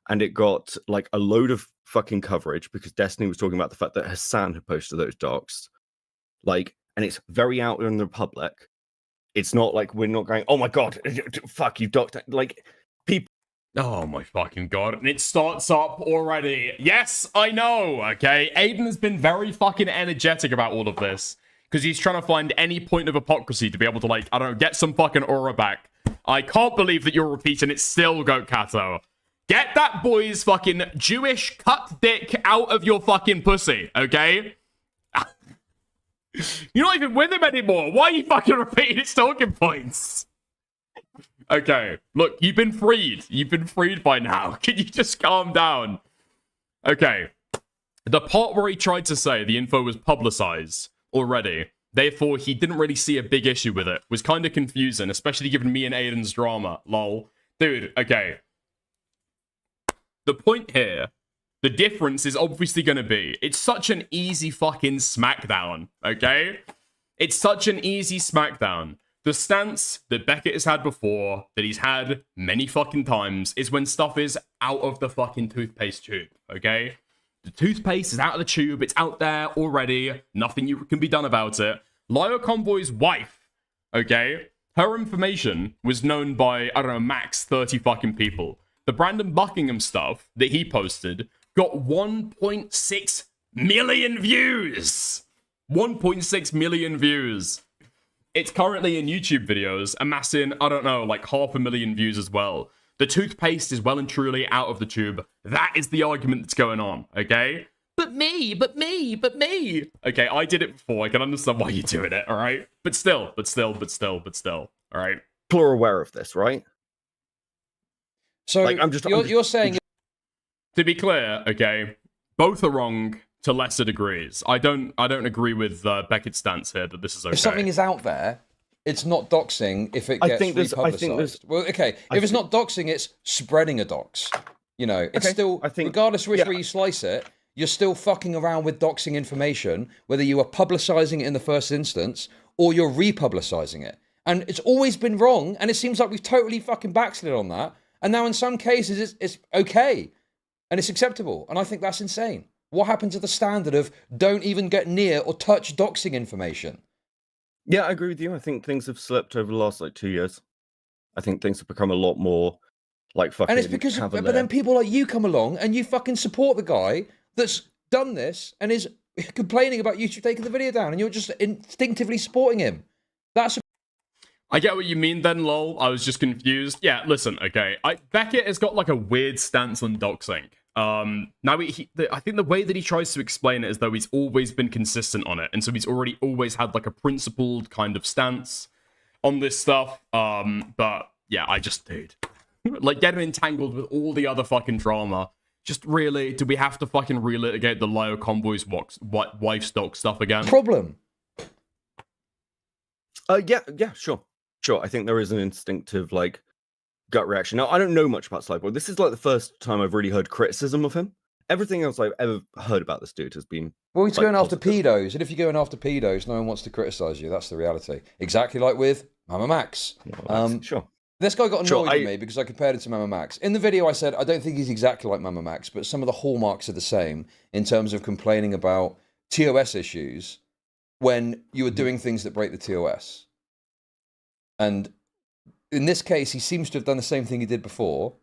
and it got like a load of fucking coverage because Destiny was talking about the fact that Hasan had posted those docs, like, and it's very out there in the public. It's not like we're not going, oh my god, fuck you, doctor. Like, people. Oh my fucking god. And it starts up already. Yes, I know, okay? Aiden has been very fucking energetic about all of this. Because he's trying to find any point of hypocrisy to be able to, like, I don't know, get some fucking aura back. I can't believe that you're repeating it still, Goat Kato. Get that boy's fucking Jewish cut dick out of your fucking pussy, okay? You're not even with him anymore. Why are you fucking repeating his talking points? Okay, look, you've been freed. You've been freed by now. Can you just calm down? Okay. The part where he tried to say the info was publicized already, therefore he didn't really see a big issue with it, was kind of confusing, especially given me and Aiden's drama. Lol. Dude, okay. The point here, the difference is obviously going to be, it's such an easy fucking smackdown, okay? It's such an easy smackdown. The stance that Beckett has had before, that he's had many fucking times, is when stuff is out of the fucking toothpaste tube, okay? The toothpaste is out of the tube, it's out there already, nothing can be done about it. Lyle Convoy's wife, okay? Her information was known by, I don't know, max 30 fucking people. The Brandon Buckingham stuff that he posted got 1.6 million views. 1.6 million views. It's currently in YouTube videos, amassing, I don't know, like 500,000 views as well. The toothpaste is well and truly out of the tube. That is the argument that's going on, okay? But me. Okay, I did it before. I can understand why you're doing it, all right? But still, all right? People are aware of this, right? So like, you're saying... To be clear, okay, both are wrong to lesser degrees. I don't agree with Beckett's stance here that this is okay. If something is out there, it's not doxing if it gets republicized. Well, okay, if it's not doxing, it's spreading a dox. You know, it's still, regardless of which way you slice it, you're still fucking around with doxing information, whether you are publicizing it in the first instance or you're republicizing it. And it's always been wrong, and it seems like we've totally fucking backslid on that. And now in some cases, it's okay, and it's acceptable. And I think that's insane. What happened to the standard of don't even get near or touch doxing information? Yeah, I agree with you. I think things have slipped over the last, 2 years. I think things have become a lot more, fucking... And it's because... But then people like you come along and you fucking support the guy that's done this and is complaining about YouTube taking the video down, and you're just instinctively supporting him. That's... I get what you mean then, lol. I was just confused. Yeah, listen, okay. Beckett has got, a weird stance on doxing. Now, I think the way that he tries to explain it is though he's always been consistent on it, and so he's always had a principled kind of stance on this stuff. But yeah, dude, getting entangled with all the other fucking drama. Just really, do we have to fucking relitigate the Lyle Convoy's wife's doc stuff again? Problem. Yeah, sure. I think there is an instinctive gut reaction. Now, I don't know much about Sly Boy. This is the first time I've really heard criticism of him. Everything else I've ever heard about this dude has been... Well, he's going after pedos, and if you're going after pedos, no one wants to criticize you. That's the reality. Exactly like with Mamamax. Sure. This guy got annoyed with me because I compared him to Mamamax. In the video, I said, I don't think he's exactly like Mamamax, but some of the hallmarks are the same in terms of complaining about TOS issues when you are doing things that break the TOS. And in this case, he seems to have done the same thing he did before,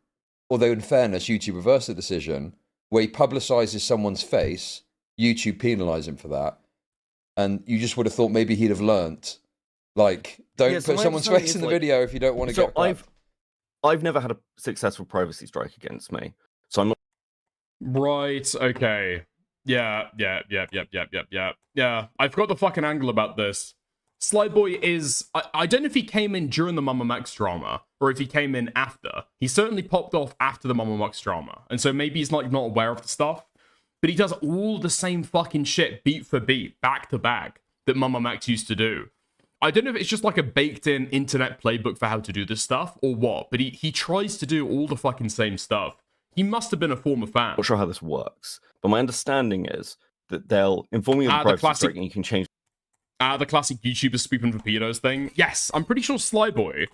although in fairness, YouTube reversed the decision, where he publicizes someone's face, YouTube penalize him for that, and you just would have thought maybe he'd have learnt, don't put someone's face in the video if you don't want to get clapped. I've never had a successful privacy strike against me, so I'm not... Right, okay. Yeah. I've got the fucking angle about this. Slyboy is... I don't know if he came in during the Mamamax drama, or if he came in after. He certainly popped off after the Mamamax drama, and so maybe he's not aware of the stuff, but he does all the same fucking shit, beat for beat, back to back, that Mamamax used to do. I don't know if it's just a baked-in internet playbook for how to do this stuff, or what, but he tries to do all the fucking same stuff. He must have been a former fan. I'm not sure how this works, but my understanding is that they'll inform you of the privacy strike and you can change... The classic YouTuber swooping for pedos thing. Yes, I'm pretty sure Sly Boy.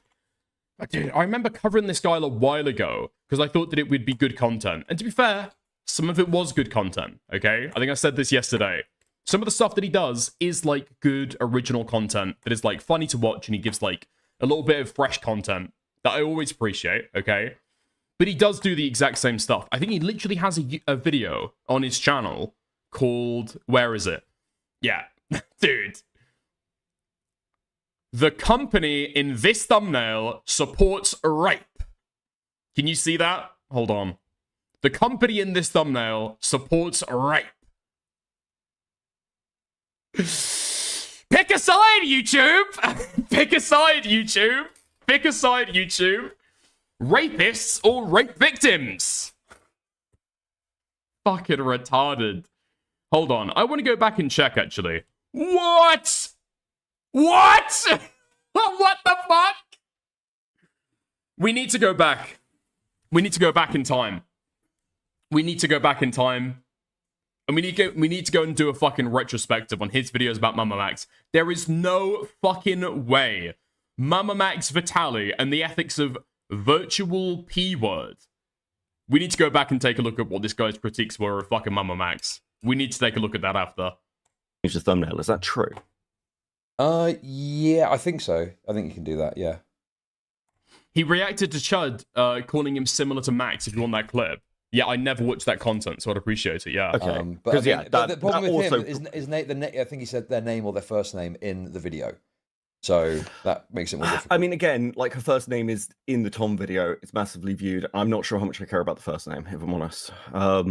But dude, I remember covering this guy a while ago because I thought that it would be good content. And to be fair, some of it was good content, okay? I think I said this yesterday. Some of the stuff that he does is like good original content that is like funny to watch, and he gives like a little bit of fresh content that I always appreciate, okay? But he does do the exact same stuff. I think he literally has a video on his channel called, where is it? Yeah, dude. The company in this thumbnail supports rape. Can you see that? Hold on. The company in this thumbnail supports rape. Pick a side, YouTube! Pick a side, YouTube! Pick a side, YouTube! Rapists or rape victims? Fucking retarded. Hold on, I want to go back and check, actually. What? What? What the fuck? We need to go back. We need to go back in time. We need to go back in time. And we need to go and do a fucking retrospective on his videos about Mamamax. There is no fucking way Mamamax Vitali and the ethics of virtual P-word. We need to go back and take a look at what this guy's critiques were of fucking Mamamax. We need to take a look at that after. Change the thumbnail. Is that true? Yeah, I think so. I think you can do that, yeah. He reacted to Chud, calling him similar to Max, if you want that clip. Yeah, I never watched that content, so I'd appreciate it, yeah. Okay. But, I mean, but the problem with also... him is I think he said their name or their first name in the video. So that makes it more difficult. I mean, again, like her first name is in the Tom video. It's massively viewed. I'm not sure how much I care about the first name, if I'm honest. But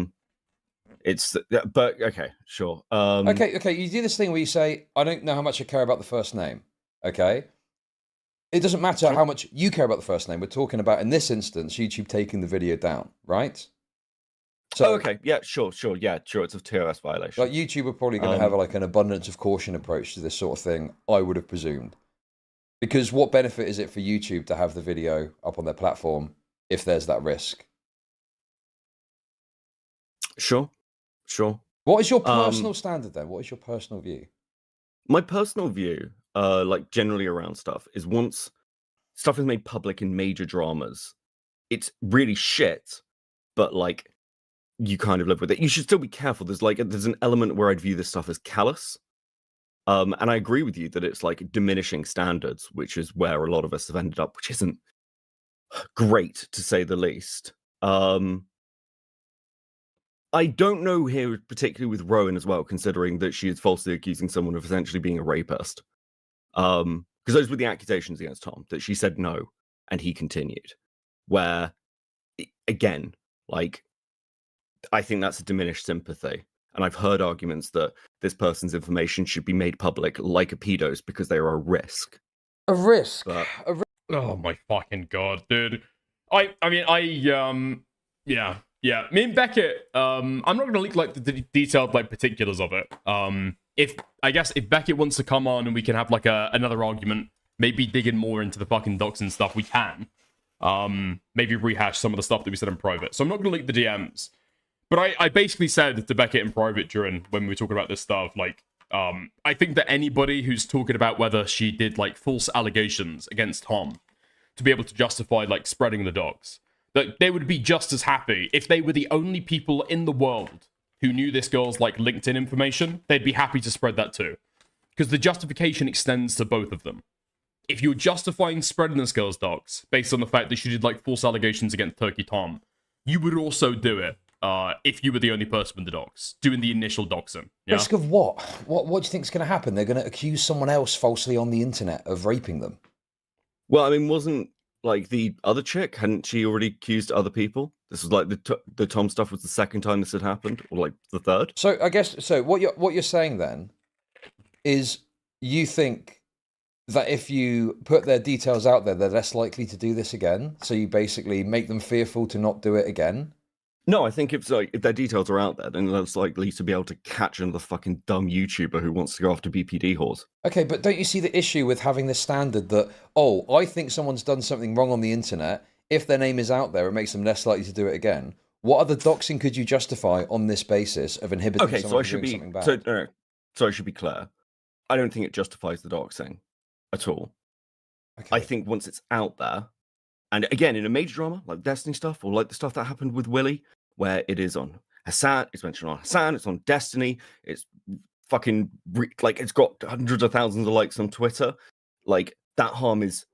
okay, sure. Okay. You do this thing where you say, I don't know how much I care about the first name. Okay. It doesn't matter how much you care about the first name. We're talking about, in this instance, YouTube taking the video down, right? So, okay, yeah, sure. Yeah, sure. It's a TOS violation. Like YouTube are probably going to have like an abundance of caution approach to this sort of thing, I would have presumed. Because what benefit is it for YouTube to have the video up on their platform if there's that risk? Sure. What is your personal standard then? What is your personal view? My personal view, like generally around stuff, is once stuff is made public in major dramas, it's really shit, but like you kind of live with it. You should still be careful. There's an element where I'd view this stuff as callous. And I agree with you that it's like diminishing standards, which is where a lot of us have ended up, which isn't great to say the least. I don't know here, particularly with Rowan as well, considering that she is falsely accusing someone of essentially being a rapist. Because those were the accusations against Tom, that she said no, and he continued. Where, again, like, I think that's a diminished sympathy. And I've heard arguments that this person's information should be made public like a pedo's because they are a risk. A risk? But... Oh my fucking god, dude. Yeah. Me and Beckett, I'm not gonna leak like the detailed like particulars of it. If Beckett wants to come on and we can have like another argument, maybe dig in more into the fucking docs and stuff, we can. Maybe rehash some of the stuff that we said in private. So I'm not gonna leak the DMs. But I basically said to Beckett in private when we were talking about this stuff, like, I think that anybody who's talking about whether she did like false allegations against Tom to be able to justify like spreading the docs, that they would be just as happy if they were the only people in the world who knew this girl's like LinkedIn information. They'd be happy to spread that too, because the justification extends to both of them. If you're justifying spreading this girl's docs based on the fact that she did like false allegations against Turkey Tom, you would also do it if you were the only person with the docs doing the initial doxing. Yeah? Risk of what? What do you think is going to happen? They're going to accuse someone else falsely on the internet of raping them. Well, I mean, wasn't like the other chick, hadn't she already accused other people? This was like the Tom stuff was the second time this had happened, or like the third. So I guess what you're saying then is you think that if you put their details out there, they're less likely to do this again. So you basically make them fearful to not do it again. No, I think if their details are out there, then that's likely to be able to catch another fucking dumb YouTuber who wants to go after BPD whores. Okay, but don't you see the issue with having this standard that, I think someone's done something wrong on the internet. If their name is out there, it makes them less likely to do it again. What other doxing could you justify on this basis of inhibiting someone from doing something bad? So I should be clear. I don't think it justifies the doxing at all. Okay. I think once it's out there, and again, in a major drama like Destiny stuff, or like the stuff that happened with Willie, where it is on Hasan, it's mentioned on Hasan, it's on Destiny, it's fucking like it's got hundreds of thousands of likes on Twitter. Like that harm is,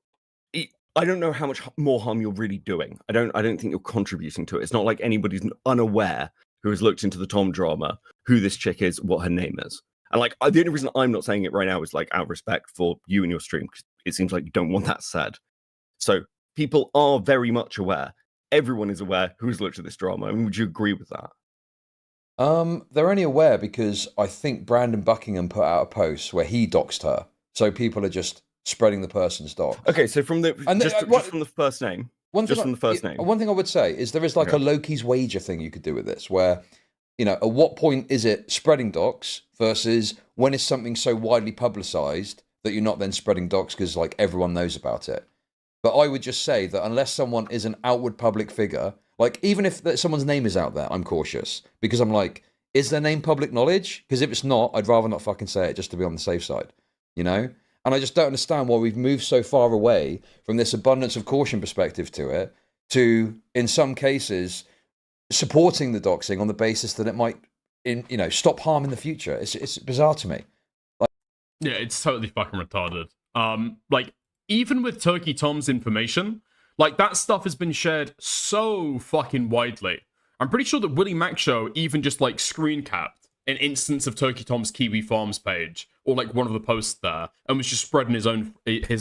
I don't know how much more harm you're really doing. I don't think you're contributing to it. It's not like anybody's unaware who has looked into the Tom drama, who this chick is, what her name is. And like the only reason I'm not saying it right now is like out of respect for you and your stream, because it seems like you don't want that said. So people are very much aware. Everyone is aware who's looked at this drama. I mean, would you agree with that? They're only aware because I think Brandon Buckingham put out a post where he doxed her. So people are just spreading the person's dox. Okay, so from the just from the first name. One thing I would say is there is like a Loki's wager thing you could do with this, where, you know, at what point is it spreading dox versus when is something so widely publicized that you're not then spreading dox because like everyone knows about it. But I would just say that unless someone is an outward public figure, like even if someone's name is out there, I'm cautious because I'm like, is their name public knowledge? Because if it's not, I'd rather not fucking say it just to be on the safe side, you know? And I just don't understand why we've moved so far away from this abundance of caution perspective to it, to, in some cases, supporting the doxing on the basis that it might, stop harm in the future. It's bizarre to me. Yeah, it's totally fucking retarded. Like, even with Turkey Tom's information, like, that stuff has been shared so fucking widely. I'm pretty sure that Willie Mac Show even just, like, screen capped an instance of Turkey Tom's Kiwi Farms page, or, like, one of the posts there, and was just spreading his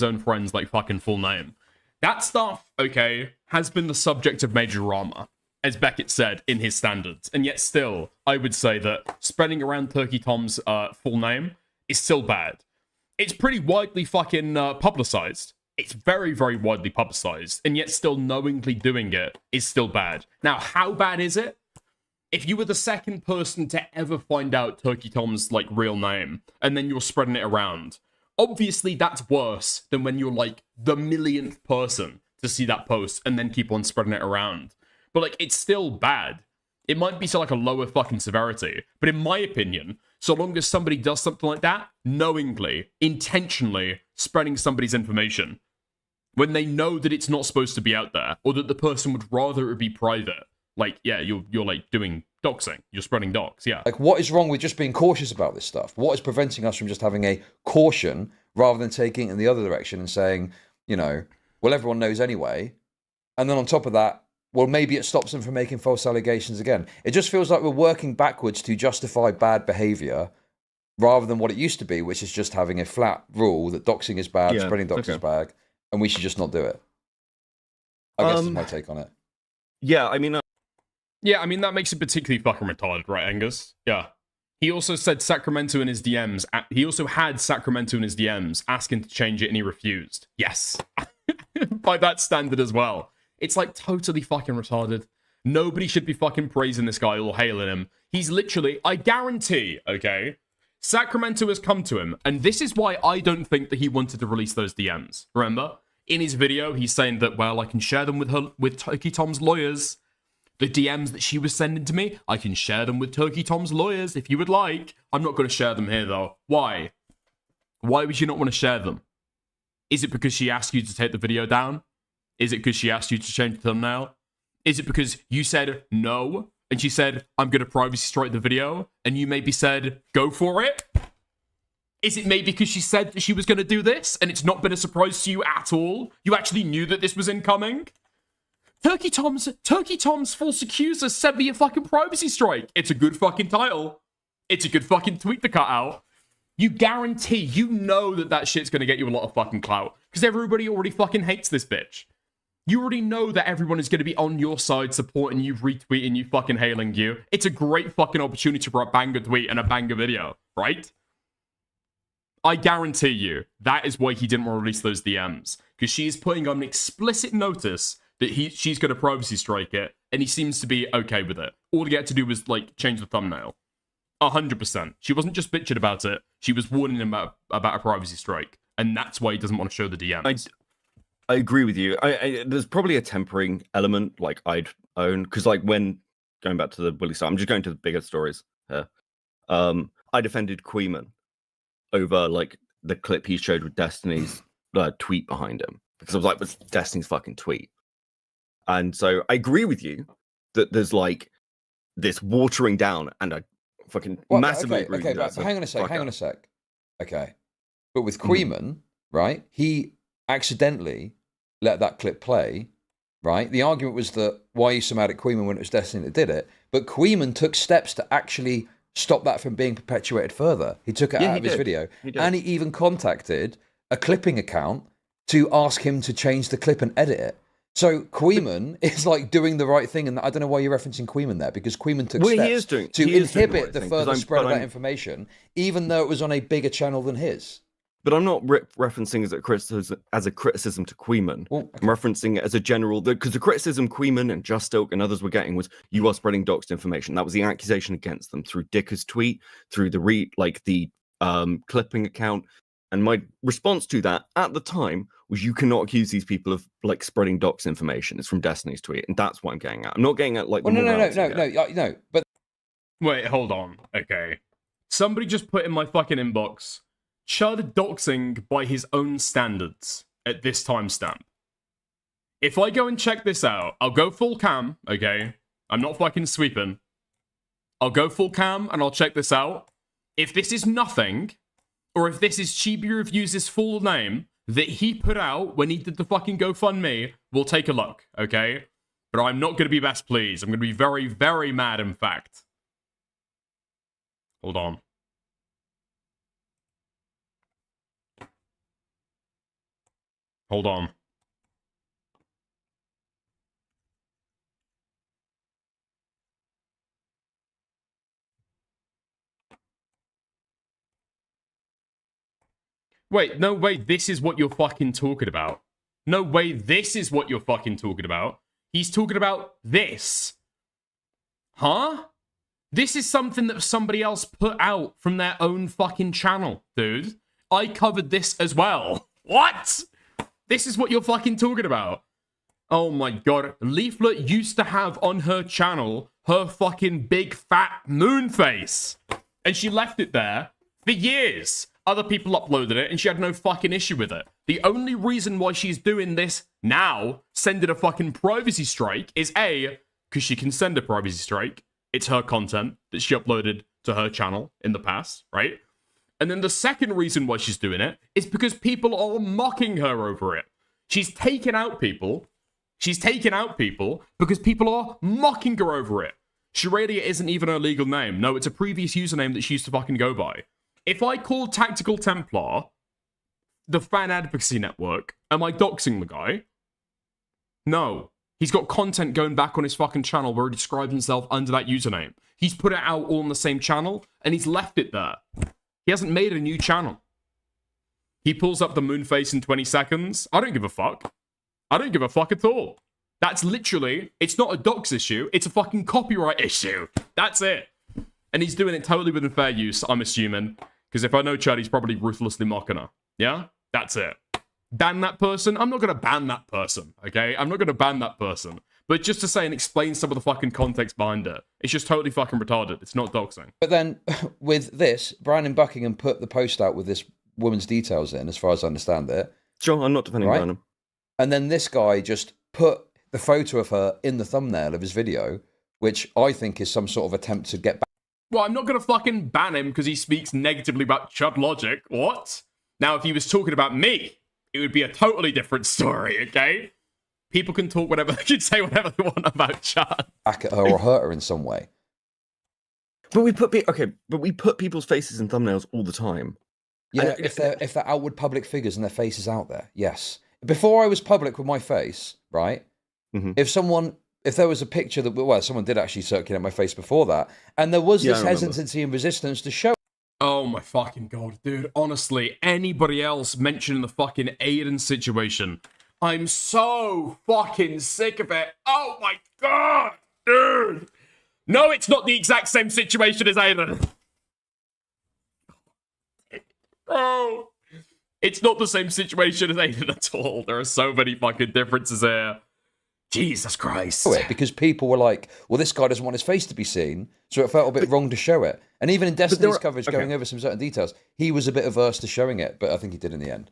own friends, like, fucking full name. That stuff, okay, has been the subject of major drama, as Beckett said in his standards. And yet still, I would say that spreading around Turkey Tom's full name is still bad. It's pretty widely fucking publicized. It's very, very widely publicized. And yet still knowingly doing it is still bad. Now, how bad is it? If you were the second person to ever find out Turkey Tom's, like, real name, and then you're spreading it around, obviously that's worse than when you're, like, the millionth person to see that post and then keep on spreading it around. But, like, it's still bad. It might be to, like, a lower fucking severity. But in my opinion, so long as somebody does something like that, knowingly, intentionally spreading somebody's information, when they know that it's not supposed to be out there, or that the person would rather it be private, like, yeah, you're like, doing doxing. You're spreading dox, yeah. Like, what is wrong with just being cautious about this stuff? What is preventing us from just having a caution rather than taking it in the other direction and saying, you know, well, everyone knows anyway. And then on top of that, well, maybe it stops them from making false allegations again. It just feels like we're working backwards to justify bad behavior rather than what it used to be, which is just having a flat rule that doxing is bad, spreading dox is bad, and we should just not do it. I guess that's my take on it. Yeah, I mean... Yeah, I mean, that makes it particularly fucking retarded, right, Angus? Yeah. He also said Sacramento in his DMs. He also had Sacramento in his DMs asking to change it, and he refused. Yes. By that standard as well. It's, like, totally fucking retarded. Nobody should be fucking praising this guy or hailing him. He's literally, I guarantee, okay, Sacramento has come to him, and this is why I don't think that he wanted to release those DMs. Remember? In his video, he's saying that, well, I can share them with Turkey Tom's lawyers. The DMs that she was sending to me, I can share them with Turkey Tom's lawyers if you would like. I'm not going to share them here, though. Why? Why would you not want to share them? Is it because she asked you to take the video down? Is it because she asked you to change the thumbnail? Is it because you said no, and she said, I'm going to privacy strike the video, and you maybe said, go for it? Is it maybe because she said that she was going to do this, and it's not been a surprise to you at all? You actually knew that this was incoming? Turkey Tom's false accuser sent me a fucking privacy strike. It's a good fucking title. It's a good fucking tweet to cut out. You guarantee, you know that shit's gonna get you a lot of fucking clout. Because everybody already fucking hates this bitch. You already know that everyone is gonna be on your side, supporting you, retweeting you, fucking hailing you. It's a great fucking opportunity for a banger tweet and a banger video, right? I guarantee you, that is why he didn't want to release those DMs. Because she's putting on an explicit notice that she's going to privacy strike it, and he seems to be okay with it. All he had to do was, like, change the thumbnail. 100%. She wasn't just bitching about it, she was warning him about a privacy strike, and that's why he doesn't want to show the DMs. I agree with you. There's probably a tempering element, like, I'd own, because, like, when, going back to the bully side, I'm just going to the bigger stories here. I defended Queeman over like the clip he showed with Destiny's tweet behind him, because I was like, "What's Destiny's fucking tweet?" And so I agree with you that there's like this watering down, and I fucking massively agree with you. But hang on a sec. Okay. But with Queeman, right, he accidentally let that clip play, right? The argument was that why are you so mad at Queeman when it was Destiny that did it? But Queeman took steps to actually stop that from being perpetuated further. He took it out of his video. And he even contacted a clipping account to ask him to change the clip and edit it. So Queeman is like doing the right thing, and I don't know why you're referencing Queeman there, because Queeman took steps to inhibit the further spread of that information, even though it was on a bigger channel than his. But I'm not referencing as a criticism to Queeman. Well, okay. I'm referencing it as a general, because the criticism Queeman and Just Ilk and others were getting was you are spreading doxed information. That was the accusation against them through Dicker's tweet, through the clipping account. And my response to that at the time was you cannot accuse these people of like spreading dox information. It's from Destiny's tweet, and that's what I'm getting at. I'm not getting at like. Well, no. But wait, hold on. Okay, somebody just put in my fucking inbox. Chud doxing by his own standards at this timestamp. If I go and check this out, I'll go full cam. Okay, I'm not fucking sweeping. I'll go full cam and I'll check this out. If this is nothing, or if this is Chibi Reviews' full name that he put out when he did the fucking GoFundMe, we'll take a look, okay? But I'm not going to be best pleased. I'm going to be very, very mad, in fact. Hold on. Hold on. Wait, no way, this is what you're fucking talking about. No way, this is what you're fucking talking about. He's talking about this. Huh? This is something that somebody else put out from their own fucking channel, dude. I covered this as well. What? This is what you're fucking talking about. Oh my god. Leaflet used to have on her channel her fucking big fat moon face. And she left it there for years. Other people uploaded it and she had no fucking issue with it. The only reason why she's doing this now, sending a fucking privacy strike, is A, because she can send a privacy strike. It's her content that she uploaded to her channel in the past, right? And then the second reason why she's doing it is because people are mocking her over it. She's taken out people. She's taken out people because people are mocking her over it. Sharadia isn't even her legal name. No, it's a previous username that she used to fucking go by. If I call Tactical Templar the fan advocacy network, am I doxing the guy? No. He's got content going back on his fucking channel where he describes himself under that username. He's put it out all on the same channel, and he's left it there. He hasn't made a new channel. He pulls up the moon face in 20 seconds. I don't give a fuck. I don't give a fuck at all. That's literally, it's not a dox issue, it's a fucking copyright issue. That's it. And he's doing it totally within fair use, I'm assuming. Because if I know Chad, he's probably ruthlessly mocking her. Yeah? That's it. Ban that person? I'm not going to ban that person, okay? I'm not going to ban that person. But just to say and explain some of the fucking context behind it, it's just totally fucking retarded. It's not doxing. But then, with this, Brandon Buckingham put the post out with this woman's details in, as far as I understand it. Sure, I'm not defending Brandon. And then this guy just put the photo of her in the thumbnail of his video, which I think is some sort of attempt to get back. Well, I'm not going to fucking ban him because he speaks negatively about Chud Logic. What? Now, if he was talking about me, it would be a totally different story, okay? People can talk whatever, they can say whatever they want about Chud. Back at her or hurt her in some way. But we put people's faces in thumbnails all the time. Yeah, if they're outward public figures and their face is out there, yes. Before I was public with my face, right? Mm-hmm. If there was a picture that, well, someone did actually circulate my face before that, and there was this hesitancy and resistance to show. Oh my fucking god, dude. Honestly, anybody else mentioning the fucking Aiden situation, I'm so fucking sick of it. Oh my god, dude. No, it's not the exact same situation as Aiden. Bro, it's not the same situation as Aiden at all. There are so many fucking differences here. Jesus Christ. it because people were like, well, this guy doesn't want his face to be seen, so it felt a bit wrong to show it. And even in Destiny's coverage, going over some certain details, he was a bit averse to showing it, but I think he did in the end.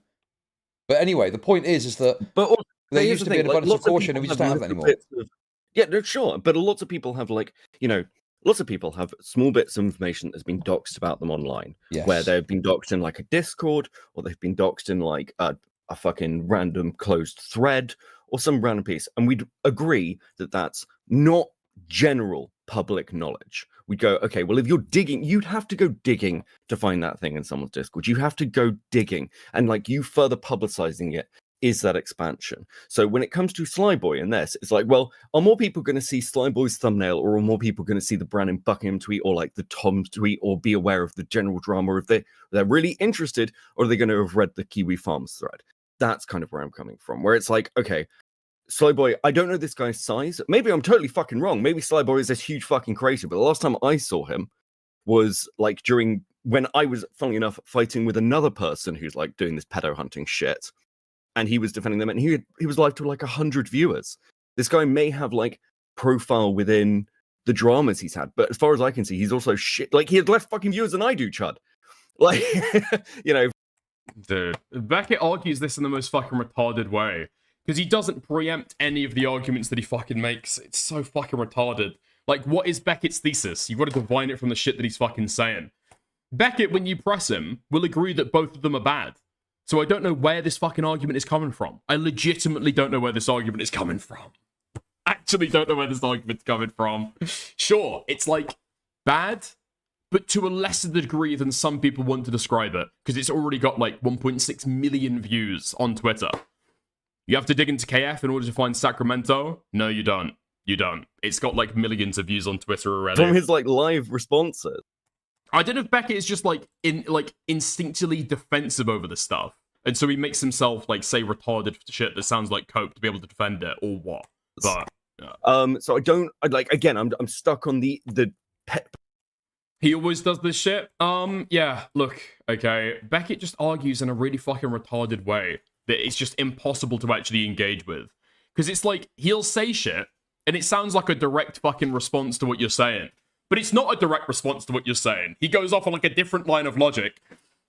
But anyway, the point is that But also, there here's used the to be an thing, like, abundance of lots of caution, and we people just don't have have that little anymore. bits of- Yeah, no, sure. But lots of people have, like, you know, lots of people have small bits of information that's been doxed about them online, Yes. where they've been doxed in like a Discord, or they've been doxed in like a fucking random closed thread, or some random piece. And we'd agree that that's not general public knowledge. We'd go, okay, well, if you're digging, you'd have to go digging to find that thing in someone's Discord. You have to go digging, and like you further publicizing it is that expansion. So when it comes to Sly Boy and this, it's like, well, are more people going to see Sly Boy's thumbnail, or are more people going to see the Brandon Buckingham tweet, or like the Tom tweet, or be aware of the general drama? Or if they're really interested, or are they going to have read the Kiwi Farms thread? That's kind of where I'm coming from, where it's like, okay, Sly Boy, I don't know this guy's size. Maybe I'm totally fucking wrong. Maybe Sly Boy is this huge fucking creator, but the last time I saw him was like during when I was, funnily enough, fighting with another person who's like doing this pedo hunting shit. And he was defending them, and he was live to like 100 viewers. This guy may have like profile within the dramas he's had, but as far as I can see, he's also shit. Like, he had less fucking viewers than I do, Chud. Like, you know. Dude, Beckett argues this in the most fucking retarded way. Because he doesn't preempt any of the arguments that he fucking makes. It's so fucking retarded. Like, what is Beckett's thesis? You've got to divine it from the shit that he's fucking saying. Beckett, when you press him, will agree that both of them are bad. So I don't know where this fucking argument is coming from. I legitimately don't know where this argument is coming from. Actually don't know where this argument's coming from. Sure, it's like bad, but to a lesser degree than some people want to describe it, because it's already got like 1.6 million views on Twitter. You have to dig into KF in order to find Sacramento? No, you don't. You don't. It's got like millions of views on Twitter already. From his like live responses. I don't know if Beckett is just like instinctively defensive over this stuff, and so he makes himself like say retarded shit that sounds like coke to be able to defend it, or what. But so I'm stuck on the pet. He always does this shit. Yeah, look, okay. Beckett just argues in a really fucking retarded way that it's just impossible to actually engage with. Because it's like, he'll say shit, and it sounds like a direct fucking response to what you're saying. But it's not a direct response to what you're saying. He goes off on like a different line of logic,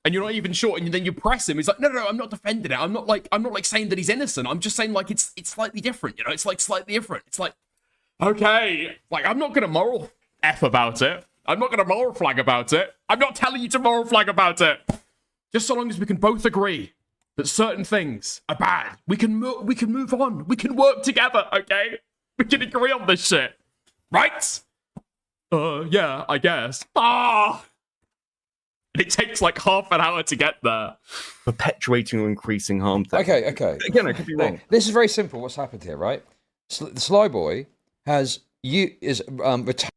and you're not even sure, and then you press him. He's like, no, I'm not defending it. I'm not like saying that he's innocent. I'm just saying like it's slightly different, you know? It's like slightly different. It's like, okay, like I'm not gonna moral F about it. I'm not gonna moral flag about it. I'm not telling you to moral flag about it. Just so long as we can both agree that certain things are bad, we can move on. We can work together, okay? We can agree on this shit, right? Yeah, I guess. And it takes like half an hour to get there. Perpetuating or increasing harm thing. Okay. Again, I could be wrong. This is very simple. What's happened here, right? The Sly Boy is retired.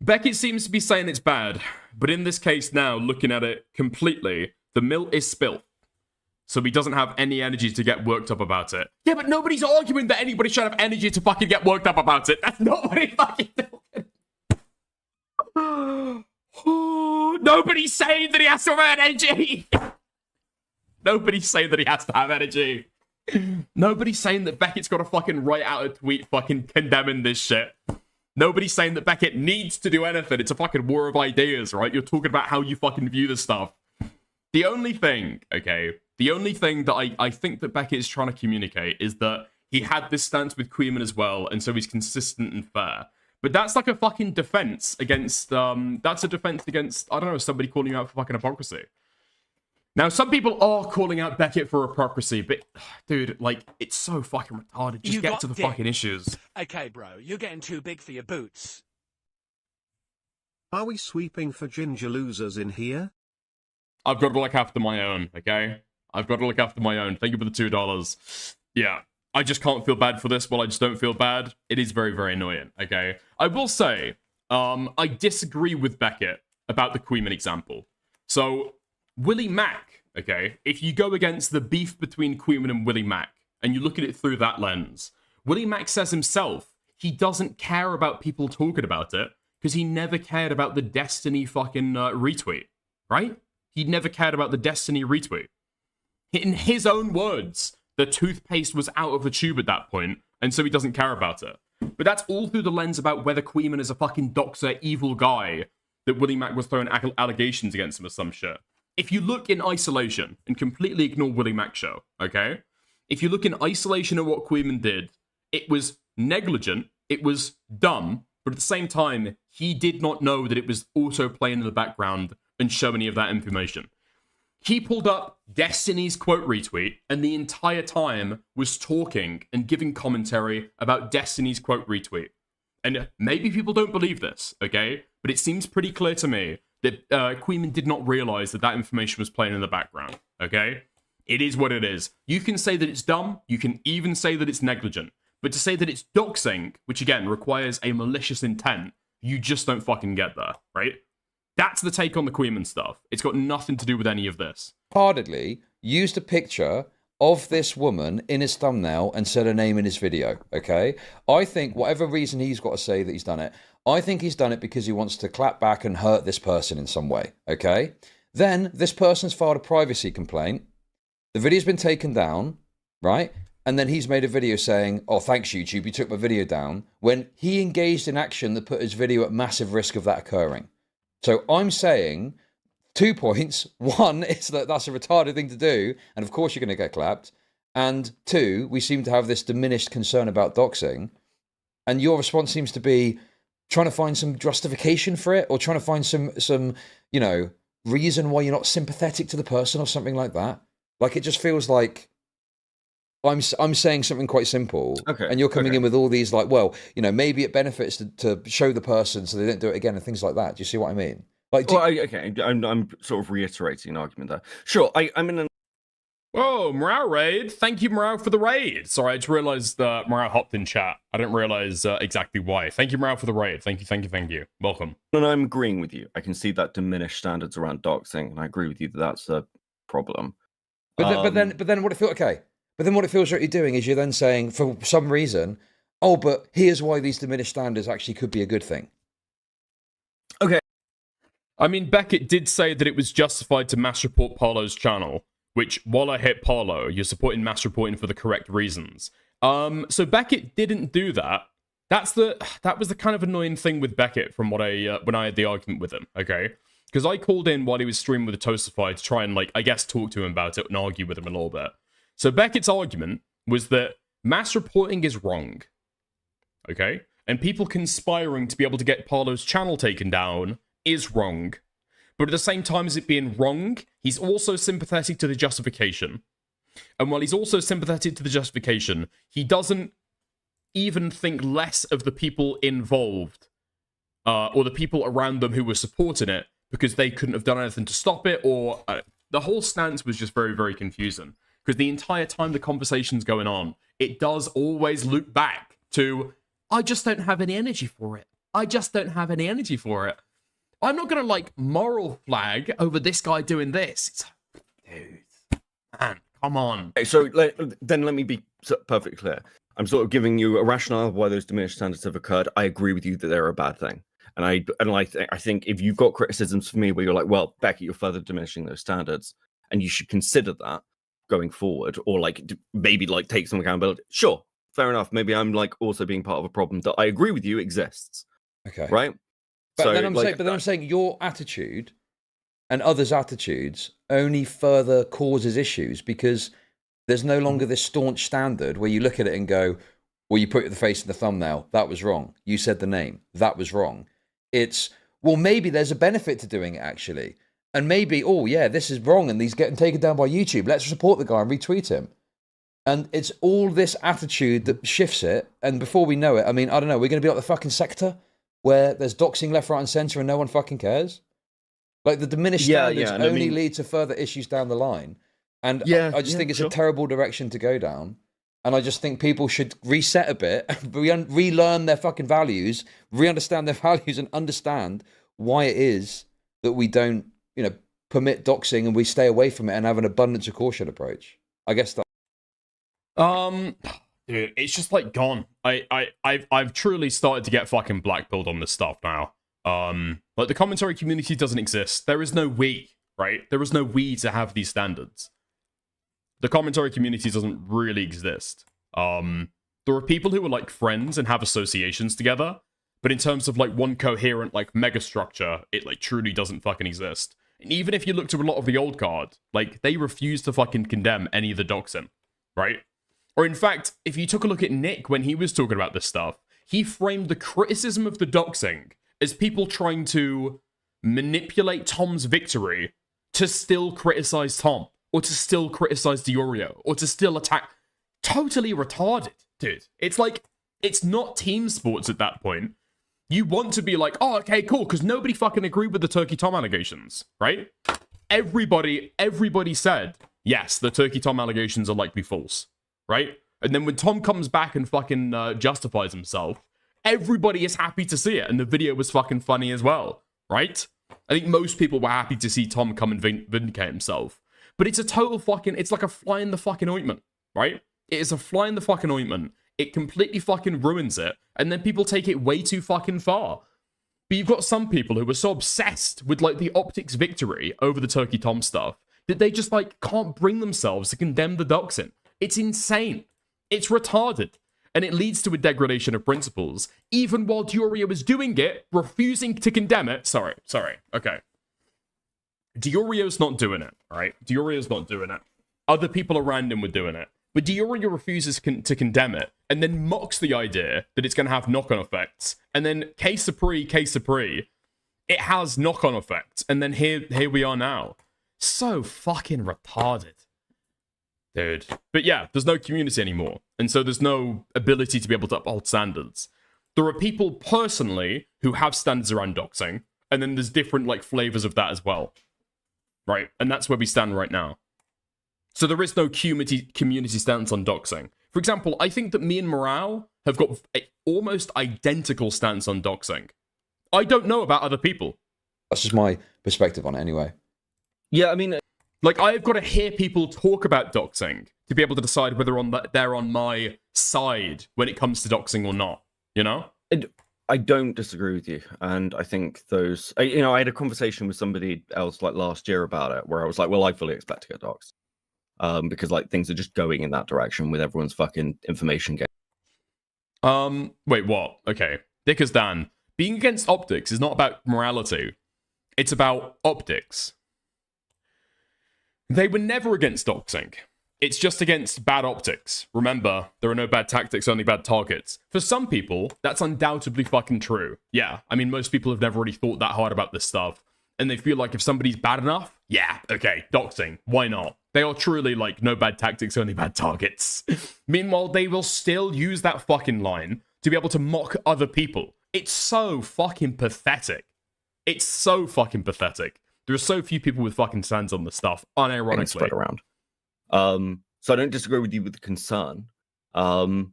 Beckett seems to be saying it's bad, but in this case now, looking at it completely, the milk is spilt. So he doesn't have any energy to get worked up about it. Yeah, but nobody's arguing that anybody should have energy to fucking get worked up about it. That's not what he fucking doing. Nobody's saying that he has to have energy. Nobody's saying that he has to have energy. Nobody's saying that Beckett's got to fucking write out a tweet fucking condemning this shit. Nobody's saying that Beckett needs to do anything. It's a fucking war of ideas, right? You're talking about how you fucking view this stuff. The only thing that I think that Beckett is trying to communicate is that he had this stance with Queeman as well, and so he's consistent and fair. But that's like a fucking defense against, that's a defense against, I don't know, somebody calling you out for fucking hypocrisy. Now, some people are calling out Beckett for hypocrisy, but, dude, like, it's so fucking retarded. Just get to the fucking issues. Okay, bro, you're getting too big for your boots. Are we sweeping for ginger losers in here? I've got to look after my own, okay? I've got to look after my own. Thank you for the $2. Yeah, I just can't feel bad for this. Well, I just don't feel bad. It is very, very annoying, okay? I will say, I disagree with Beckett about the Queeman example. So, Willie Mack, okay? If you go against the beef between Queeman and Willie Mack, and you look at it through that lens, Willie Mack says himself he doesn't care about people talking about it because he never cared about the Destiny fucking retweet, right? He never cared about the Destiny retweet. In his own words, the toothpaste was out of the tube at that point, and so he doesn't care about it. But that's all through the lens about whether Queeman is a fucking doxer, evil guy that Willie Mac was throwing allegations against him or some shit. If you look in isolation and completely ignore Willie Mac's show, okay? If you look in isolation at what Queeman did, it was negligent, it was dumb, but at the same time, he did not know that it was also playing in the background and show any of that information. He pulled up Destiny's quote retweet and the entire time was talking and giving commentary about Destiny's quote retweet. And maybe people don't believe this, okay? But it seems pretty clear to me that Queeman did not realize that that information was playing in the background, okay? It is what it is. You can say that it's dumb, you can even say that it's negligent, but to say that it's doxing, which again requires a malicious intent, you just don't fucking get there, right? That's the take on the Queeman stuff. It's got nothing to do with any of this. Heartedly used a picture of this woman in his thumbnail and said her name in his video, okay? I think whatever reason he's got to say that he's done it, I think he's done it because he wants to clap back and hurt this person in some way, okay? Then this person's filed a privacy complaint. The video's been taken down, right? And then he's made a video saying, oh, thanks, YouTube, you took my video down, when he engaged in action that put his video at massive risk of that occurring. So I'm saying 2 points. One is that that's a retarded thing to do, and of course you're going to get clapped. And 2, we seem to have this diminished concern about doxing, and your response seems to be trying to find some justification for it, or trying to find some you know, reason why you're not sympathetic to the person or something like that. Like, it just feels like I'm saying something quite simple, Okay, and you're coming okay. in with all these like, well, you know, maybe it benefits to show the person so they don't do it again and things like that. Do you see what I mean? Like, Well, okay, I'm sort of reiterating an argument there. Sure, I'm in an Whoa, Morale raid. Thank you, Morale, for the raid. Sorry, I just realized Morale hopped in chat. I didn't realize exactly why. Thank you, Morale, for the raid. Thank you. Welcome. and I'm agreeing with you. I can see that diminished standards around doxing, and I agree with you that that's a problem. but then what it feels okay. But then what it feels like you're doing is you're then saying, for some reason, oh, but here's why these diminished standards actually could be a good thing. I mean, Beckett did say that it was justified to mass report Parlo's channel, which, while I hit Parlo, you're supporting mass reporting for the correct reasons. So Beckett didn't do that. That was the kind of annoying thing with Beckett from what when I had the argument with him, okay? Because I called in while he was streaming with the Toastify to try and, like, I guess talk to him about it and argue with him a little bit. So Beckett's argument was that mass reporting is wrong, okay? And people conspiring to be able to get Parlo's channel taken down is wrong. But at the same time as it being wrong, he's also sympathetic to the justification. And while he's also sympathetic to the justification, he doesn't even think less of the people involved or the people around them who were supporting it because they couldn't have done anything to stop it, or the whole stance was just very, very confusing. Because the entire time the conversation's going on, it does always loop back to, I just don't have any energy for it. I'm not going to, like, moral flag over this guy doing this. It's like, dude, man, come on. Okay, so then let me be perfectly clear. I'm sort of giving you a rationale of why those diminished standards have occurred. I agree with you that they're a bad thing. And I think if you've got criticisms for me where you're like, well, Becky, you're further diminishing those standards, and you should consider that going forward, or like maybe like take some accountability. Sure, fair enough. Maybe I'm like also being part of a problem that I agree with you exists. Okay. Right? But So, then I'm saying your attitude and others' attitudes only further causes issues because there's no longer this staunch standard where you look at it and go, well, you put the face in the thumbnail. That was wrong. You said the name. That was wrong. It's, well, maybe there's a benefit to doing it actually. And maybe, oh yeah, this is wrong and he's getting taken down by YouTube. Let's support the guy and retweet him. And it's all this attitude that shifts it. And before we know it, I mean, I don't know, we're going to be like the fucking sector where there's doxing left, right, and centre, and no one fucking cares. Like the diminished standards only lead to further issues down the line, and I just think it's a terrible direction to go down. And I just think people should reset a bit, relearn their fucking values, re-understand their values, and understand why it is that we don't, you know, permit doxing and we stay away from it and have an abundance of caution approach. I guess that. Dude, it's just like gone. I've truly started to get fucking blackpilled on this stuff now. Like the commentary community doesn't exist. There is no we, right? There is no we to have these standards. The commentary community doesn't really exist. There are people who are like friends and have associations together, but in terms of like one coherent like mega structure, it like truly doesn't fucking exist. And even if you look to a lot of the old guard, like they refuse to fucking condemn any of the doxing, right? Or in fact, if you took a look at Nick when he was talking about this stuff, he framed the criticism of the doxing as people trying to manipulate Tom's victory to still criticize Tom, or to still criticize Diorio, or to still attack. Totally retarded, dude. It's like, it's not team sports at that point. You want to be like, oh, okay, cool, because nobody fucking agreed with the Turkey Tom allegations, right? Everybody said, yes, the Turkey Tom allegations are likely false, right? And then when Tom comes back and fucking justifies himself, everybody is happy to see it, and the video was fucking funny as well, right? I think most people were happy to see Tom come and vindicate himself. But it's a total fucking, it's like a fly in the fucking ointment, right? It is a fly in the fucking ointment. It completely fucking ruins it, and then people take it way too fucking far. But you've got some people who are so obsessed with, like, the optics victory over the Turkey Tom stuff that they just, like, can't bring themselves to condemn the doxing. It's insane. It's retarded. And it leads to a degradation of principles, even while Diorio is doing it, refusing to condemn it. Sorry, okay. Diorio's not doing it, alright? Diorio's not doing it. Other people around him were doing it. But Diorio refuses to condemn it, and then mocks the idea that it's going to have knock-on effects. And then, case Capri, it has knock-on effects. And then here we are now. So fucking retarded. Dude. But yeah, there's no community anymore. And so there's no ability to be able to uphold standards. There are people, personally, who have standards around doxing. And then there's different, like, flavors of that as well. Right? And that's where we stand right now. So there is no community stance on doxing. For example, I think that me and Morale have got an almost identical stance on doxing. I don't know about other people. That's just my perspective on it anyway. Yeah, I mean... Like, I've got to hear people talk about doxing to be able to decide whether they're on my side when it comes to doxing or not, you know? I don't disagree with you, and I think those... I had a conversation with somebody else, like, last year about it, where I was like, well, I fully expect to get doxed. Because like things are just going in that direction with everyone's fucking information game. Wait, what? Okay. Dickers Dan. Being against optics is not about morality. It's about optics. They were never against doxing. It's just against bad optics. Remember, there are no bad tactics, only bad targets. For some people, that's undoubtedly fucking true. Yeah, I mean, most people have never really thought that hard about this stuff. And they feel like if somebody's bad enough, yeah, okay, doxing, why not? They are truly like, no bad tactics, only bad targets. Meanwhile, they will still use that fucking line to be able to mock other people. It's so fucking pathetic. It's so fucking pathetic. There are so few people with fucking stands on this stuff, unironically. Spread around. So I don't disagree with you with the concern. And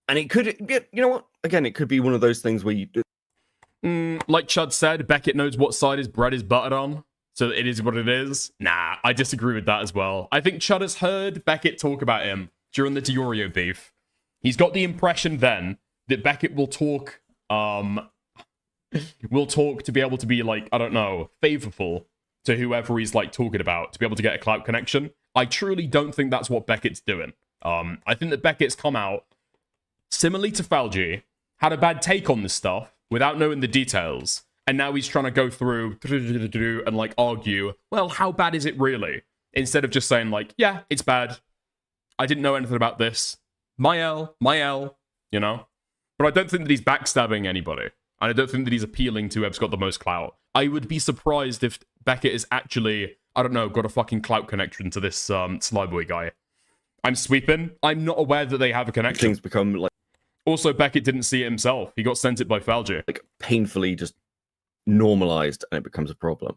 it could, you know what? Again, it could be one of those things where you... Like Chud said, Beckett knows what side his bread is buttered on. So it is what it is. Nah, I disagree with that as well. I think Chud has heard Beckett talk about him during the Diorio beef. He's got the impression then that Beckett will talk to be able to be like, I don't know, favorable to whoever he's like talking about, to be able to get a clout connection. I truly don't think that's what Beckett's doing. I think that Beckett's come out, similarly to Falgi, had a bad take on this stuff without knowing the details. And now he's trying to go through and like argue, well, how bad is it really? Instead of just saying like, yeah, it's bad. I didn't know anything about this. My L, you know? But I don't think that he's backstabbing anybody. And I don't think that he's appealing to whoever's got the most clout. I would be surprised if Beckett is actually, I don't know, got a fucking clout connection to this Sly Boy guy. I'm sweeping. I'm not aware that they have a connection. Things become like... Also, Beckett didn't see it himself. He got sent it by Falgi. Like, painfully just normalized, and it becomes a problem.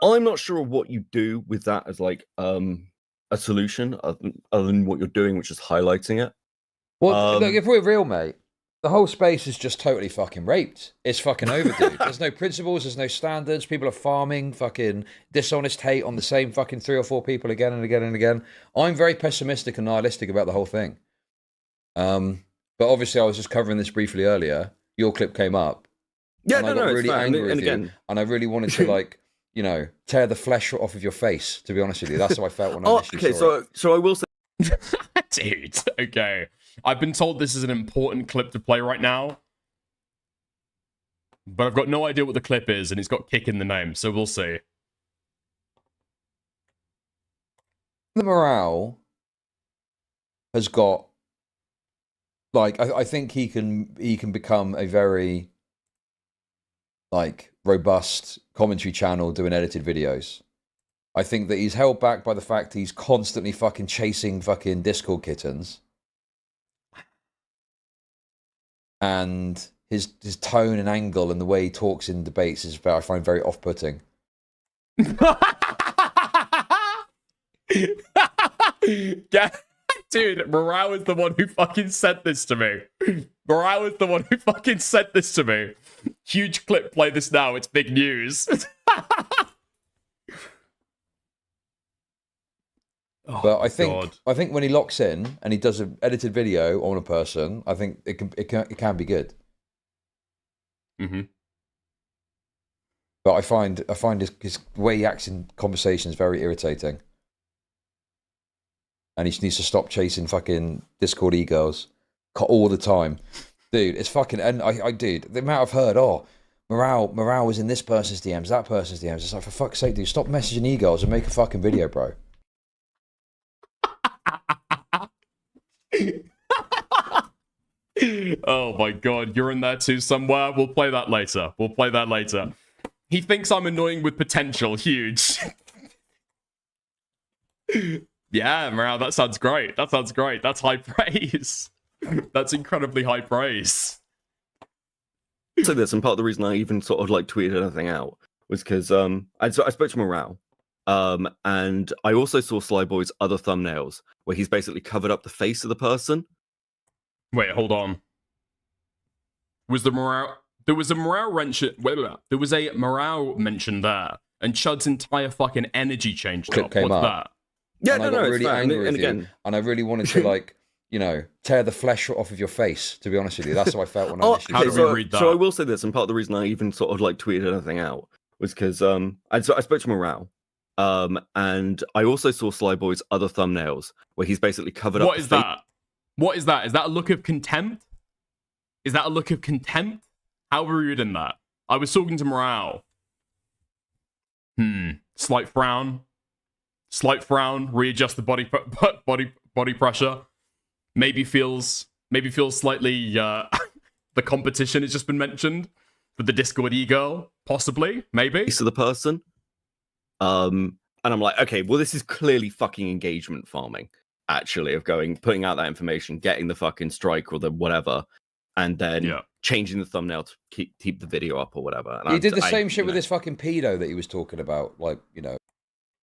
I'm not sure what you do with that as like a solution other than what you're doing, which is highlighting it. Well, look, if we're real, mate, the whole space is just totally fucking raped. It's fucking over, dude. There's no principles, there's no standards. People are farming fucking dishonest hate on the same fucking 3 or 4 people again and again and again. I'm very pessimistic and nihilistic about the whole thing. But obviously I was just covering this briefly earlier. Your clip came up. Yeah, and I got really angry with you, and I really wanted to, like, you know, tear the flesh off of your face, to be honest with you. That's how I felt when I initially saw it. So I will say... Dude, okay. I've been told this is an important clip to play right now. But I've got no idea what the clip is, and it's got kick in the name, so we'll see. The morale has got, like, I think he can become a very, like, robust commentary channel doing edited videos. I think that he's held back by the fact he's constantly fucking chasing fucking Discord kittens. And his tone and angle and the way he talks in debates is, I find, very off-putting. Yeah, dude, Morale is the one who fucking sent this to me. Morale is the one who fucking sent this to me. Huge clip, play this now, it's big news. But I think when he locks in and he does an edited video on a person, I think it can be good. Mm-hmm. But I find his way he acts in conversations very irritating. And he needs to stop chasing fucking Discord e-girls all the time. Dude, it's fucking... And dude, the amount I've heard, Morale was in this person's DMs, that person's DMs. It's like, for fuck's sake, dude, stop messaging e-girls and make a fucking video, bro. Oh my god, you're in there too somewhere? We'll play that later. He thinks I'm annoying with potential. Huge. Yeah, Morale, that sounds great. That's high praise. That's incredibly high praise. So this, and part of the reason I even sort of like tweeted anything out was because I spoke to Morale, and I also saw Sly Boy's other thumbnails where he's basically covered up the face of the person. Wait, hold on. There was a morale mention there, and Chud's entire fucking energy changed up. What's that? Yeah, and I got really angry with you, and I really wanted to, like, you know, tear the flesh off of your face, to be honest with you. That's how I felt when I initially... How do we read that? So I will say this, and part of the reason I even sort of like tweeted anything out was because I spoke to Morale, and I also saw Sly Boy's other thumbnails where he's basically covered up... What is that? What is that? Is that a look of contempt? How are we reading that? I was talking to Morale. Slight frown, readjust the body pressure. Maybe feels slightly the competition has just been mentioned for the Discord e-girl, possibly, maybe. Face of the person. And I'm like, okay, well, this is clearly fucking engagement farming, actually, of putting out that information, getting the fucking strike or the whatever, and then changing the thumbnail to keep the video up or whatever. And he did the same shit with this fucking pedo that he was talking about, like, you know.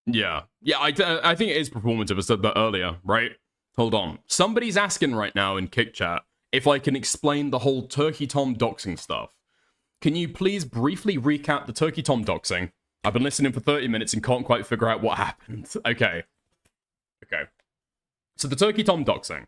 Yeah, I think it is performative. I said that earlier, right? Hold on. Somebody's asking right now in Kick Chat if I can explain the whole Turkey Tom doxing stuff. Can you please briefly recap the Turkey Tom doxing? I've been listening for 30 minutes and can't quite figure out what happened. Okay. So the Turkey Tom doxing.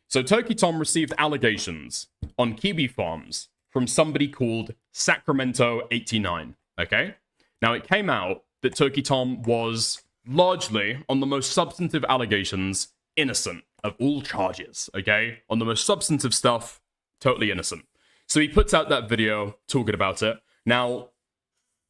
So Turkey Tom received allegations on kiwi farms from somebody called Sacramento89, okay? Now, it came out that Turkey Tom was largely, on the most substantive allegations, innocent of all charges, okay? On the most substantive stuff, totally innocent. So he puts out that video talking about it. Now,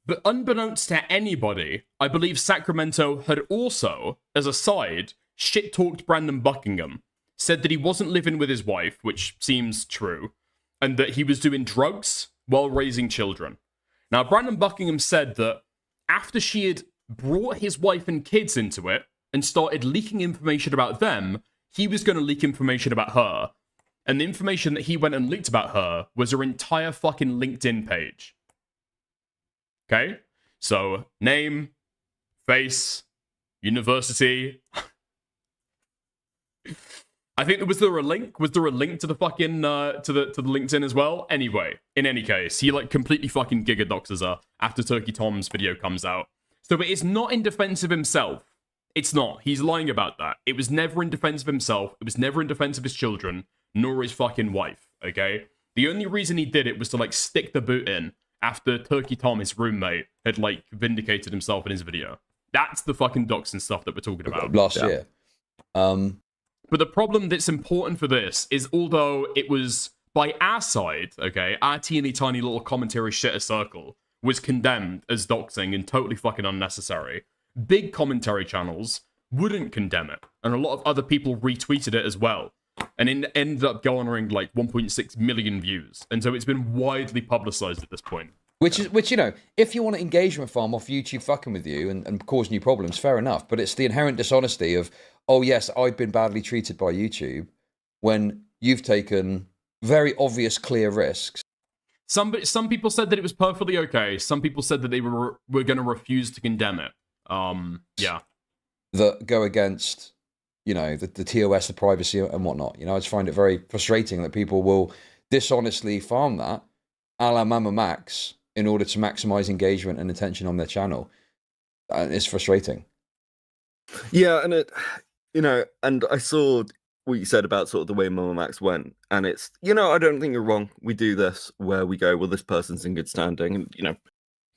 but unbeknownst to anybody, I believe Sacramento had also, as a side, shit-talked Brandon Buckingham, said that he wasn't living with his wife, which seems true, and that he was doing drugs while raising children. Now, Brandon Buckingham said that after she had brought his wife and kids into it and started leaking information about them, he was going to leak information about her. And the information that he went and leaked about her was her entire fucking LinkedIn page. Okay? So, name, face, university. I think was there a link? Was there a link to the fucking to the LinkedIn as well? Anyway, in any case, he like completely fucking gigadoxes her after Turkey Tom's video comes out. So it is not in defense of himself. It's not. He's lying about that. It was never in defense of himself. It was never in defense of his children, nor his fucking wife. Okay? The only reason he did it was to like stick the boot in after Turkey Tom, his roommate, had like vindicated himself in his video. That's the fucking doxing stuff that we're talking about. Last year. But the problem that's important for this is, although it was by our side, okay, our teeny tiny little commentary shitter circle was condemned as doxing and totally fucking unnecessary, big commentary channels wouldn't condemn it. And a lot of other people retweeted it as well. And it ended up garnering like 1.6 million views. And so it's been widely publicized at this point. Which, you know, if you want an engagement farm off YouTube fucking with you and causing you problems, fair enough. But it's the inherent dishonesty of, oh, yes, I've been badly treated by YouTube when you've taken very obvious, clear risks. Some people said that it was perfectly okay. Some people said that they were going to refuse to condemn it. Yeah. That go against, you know, the TOS, the privacy and whatnot. You know, I just find it very frustrating that people will dishonestly farm that, a la Mamamax, in order to maximize engagement and attention on their channel. It's frustrating. Yeah, and it, you know, and I saw what you said about sort of the way Mamamax went, and it's, you know, I don't think you're wrong. We do this where we go, well, this person's in good standing, and, you know,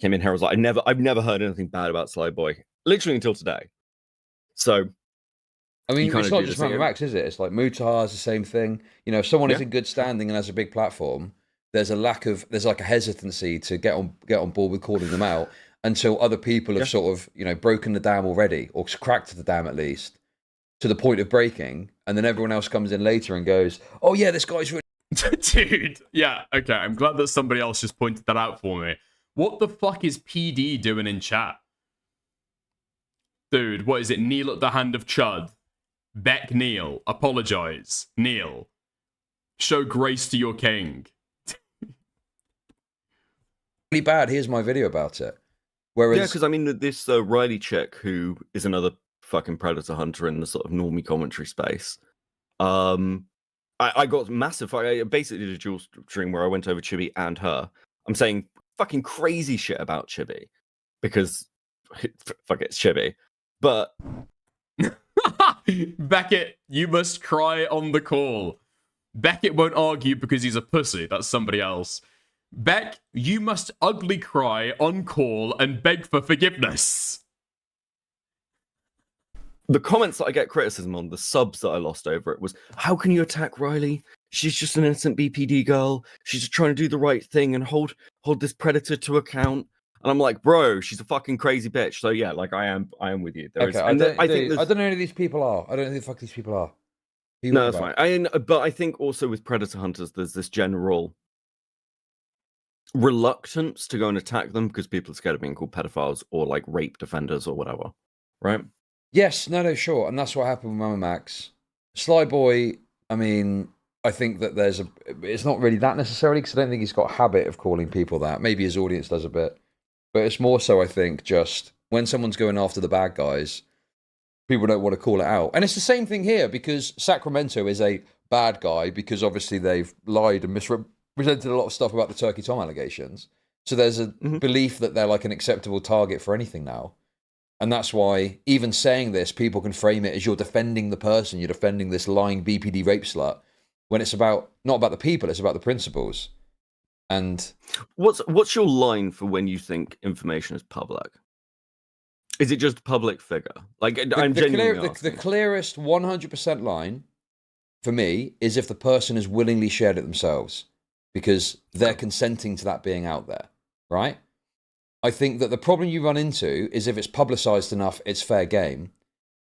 came in here, I was like, I've never heard anything bad about Sly Boy, literally until today. So, I mean, it's not just Mamamax, is it? It's like Mutar is the same thing. You know, if someone is in good standing and has a big platform, there's like a hesitancy to get on board with calling them out until other people have sort of, you know, broken the dam already, or cracked the dam at least, to the point of breaking, and then everyone else comes in later and goes, oh yeah, this guy's really... Dude, yeah, okay, I'm glad that somebody else just pointed that out for me. What the fuck is PD doing in chat? Dude, what is it? Kneel at the hand of Chud. Beck kneel. Apologize. Kneel. Show grace to your king. Really bad. Here's my video about it. Whereas, yeah, because I mean, this Riley chick, who is another fucking predator hunter in the sort of normie commentary space, I got massive. I basically did a dual stream where I went over Chibi and her. I'm saying fucking crazy shit about Chibi because fuck it, it's Chibi. But Beckett, you must cry on the call. Beckett won't argue because he's a pussy. That's somebody else. Beck, you must ugly cry on call and beg for forgiveness. The comments that I get criticism on, the subs that I lost over it was, how can you attack Riley? She's just an innocent BPD girl. She's just trying to do the right thing and hold this predator to account. And I'm like, bro, she's a fucking crazy bitch. So yeah, like I am with you. I don't know who these people are. I don't know who the fuck these people are. No, that's fine. But I think also with predator hunters, there's this general reluctance to go and attack them because people are scared of being called pedophiles or like rape defenders or whatever, right? Yes, no, sure. And that's what happened with Mamamax. Sly Boy, I mean, I think that it's not really that necessarily, because I don't think he's got a habit of calling people that. Maybe his audience does a bit. But it's more so, I think, just when someone's going after the bad guys, people don't want to call it out. And it's the same thing here, because Sacramento is a bad guy because obviously they've lied and misrepresented a lot of stuff about the Turkey Tom allegations. So there's a belief that they're like an acceptable target for anything now. And that's why, even saying this, people can frame it as you're defending the person, you're defending this lying BPD rape slut, when it's not about the people, it's about the principles. And what's your line for when you think information is public? Is it just public figure? Like, I'm genuinely asking. The clearest 100% line for me is if the person has willingly shared it themselves, because they're consenting to that being out there, right? I think that the problem you run into is if it's publicized enough, it's fair game,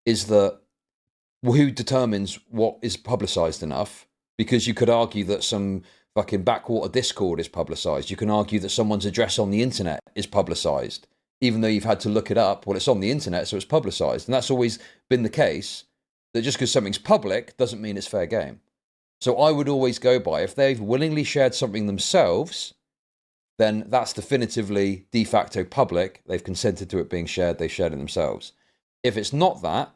is that who determines what is publicized enough? Because you could argue that some fucking backwater Discord is publicized. You can argue that someone's address on the internet is publicized, even though you've had to look it up. Well, it's on the internet, so it's publicized. And that's always been the case, that just because something's public doesn't mean it's fair game. So I would always go by, if they've willingly shared something themselves, then that's definitively de facto public. They've consented to it being shared. They shared it themselves. If it's not that,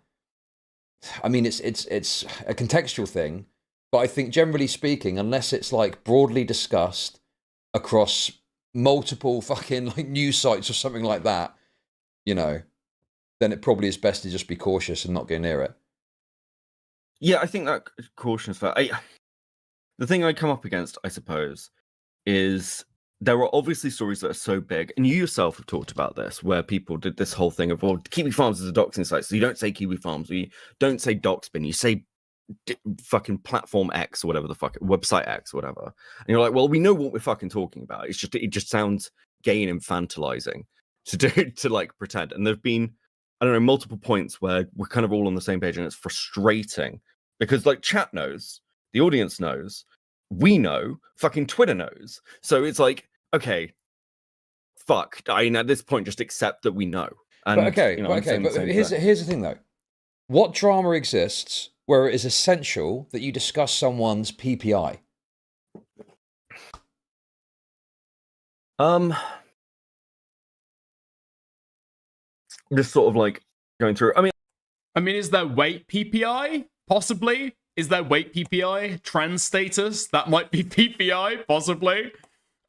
I mean, it's a contextual thing. But I think generally speaking, unless it's like broadly discussed across multiple fucking like news sites or something like that, you know, then it probably is best to just be cautious and not go near it. Yeah, I think that caution is fair. The thing I come up against, I suppose, is there are obviously stories that are so big, and you yourself have talked about this, where people did this whole thing of, well, Kiwi Farms is a doxing site, so you don't say Kiwi Farms, or you don't say Doxbin, you say fucking platform X or whatever the fuck, website X or whatever. And you're like, well, we know what we're fucking talking about. It just sounds gay and infantilizing to like pretend. And there've been, I don't know, multiple points where we're kind of all on the same page, and it's frustrating because like chat knows, the audience knows, we know, fucking Twitter knows. So it's like, okay, fuck. I mean, at this point, just accept that we know. And, But okay, you know, but here's the thing though. What drama exists where it is essential that you discuss someone's PPI? Just sort of like going through. I mean, is there weight PPI? Possibly. Is there weight PPI? Trans status? That might be PPI, possibly.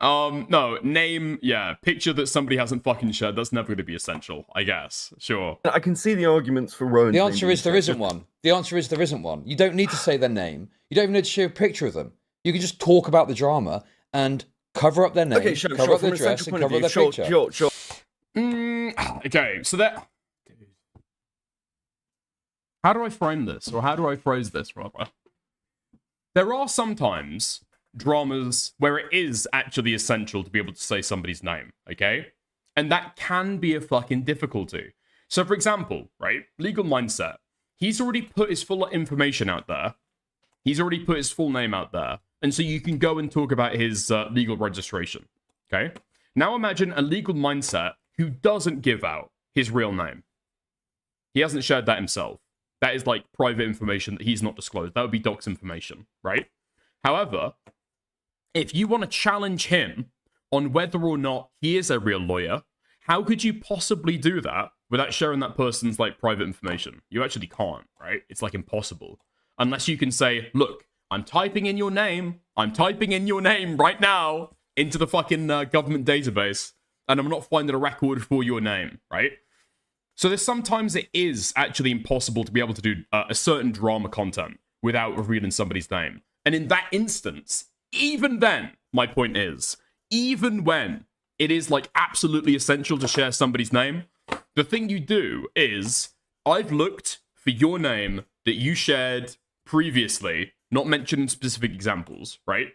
No, name, yeah, picture that somebody hasn't fucking shared. That's never going to be essential, I guess. Sure. I can see the arguments for Rowan. The answer is there isn't one. The answer is there isn't one. You don't need to say their name. You don't even need to show a picture of them. You can just talk about the drama and cover up their name, Okay, sure, cover up from their a dress, central and point of cover view, up their picture. Sure. Okay, so that... How do I frame this? Or how do I phrase this, rather? There are sometimes dramas where it is actually essential to be able to say somebody's name, okay? And that can be a fucking difficulty. So, for example, right, legal mindset. He's already put his full information out there. He's already put his full name out there. And so you can go and talk about his legal registration, okay? Now imagine a legal mindset who doesn't give out his real name. He hasn't shared that himself. That is like private information that he's not disclosed. That would be docs information, right? However, if you want to challenge him on whether or not he is a real lawyer, how could you possibly do that without sharing that person's like private information? You actually can't, right? It's like impossible. Unless you can say, look, I'm typing in your name. I'm typing in your name right now into the fucking government database, and I'm not finding a record for your name, right? So there's sometimes it is actually impossible to be able to do a certain drama content without revealing somebody's name. And in that instance, even then, my point is, even when it is like absolutely essential to share somebody's name, the thing you do is, I've looked for your name that you shared previously, not mentioning specific examples, right?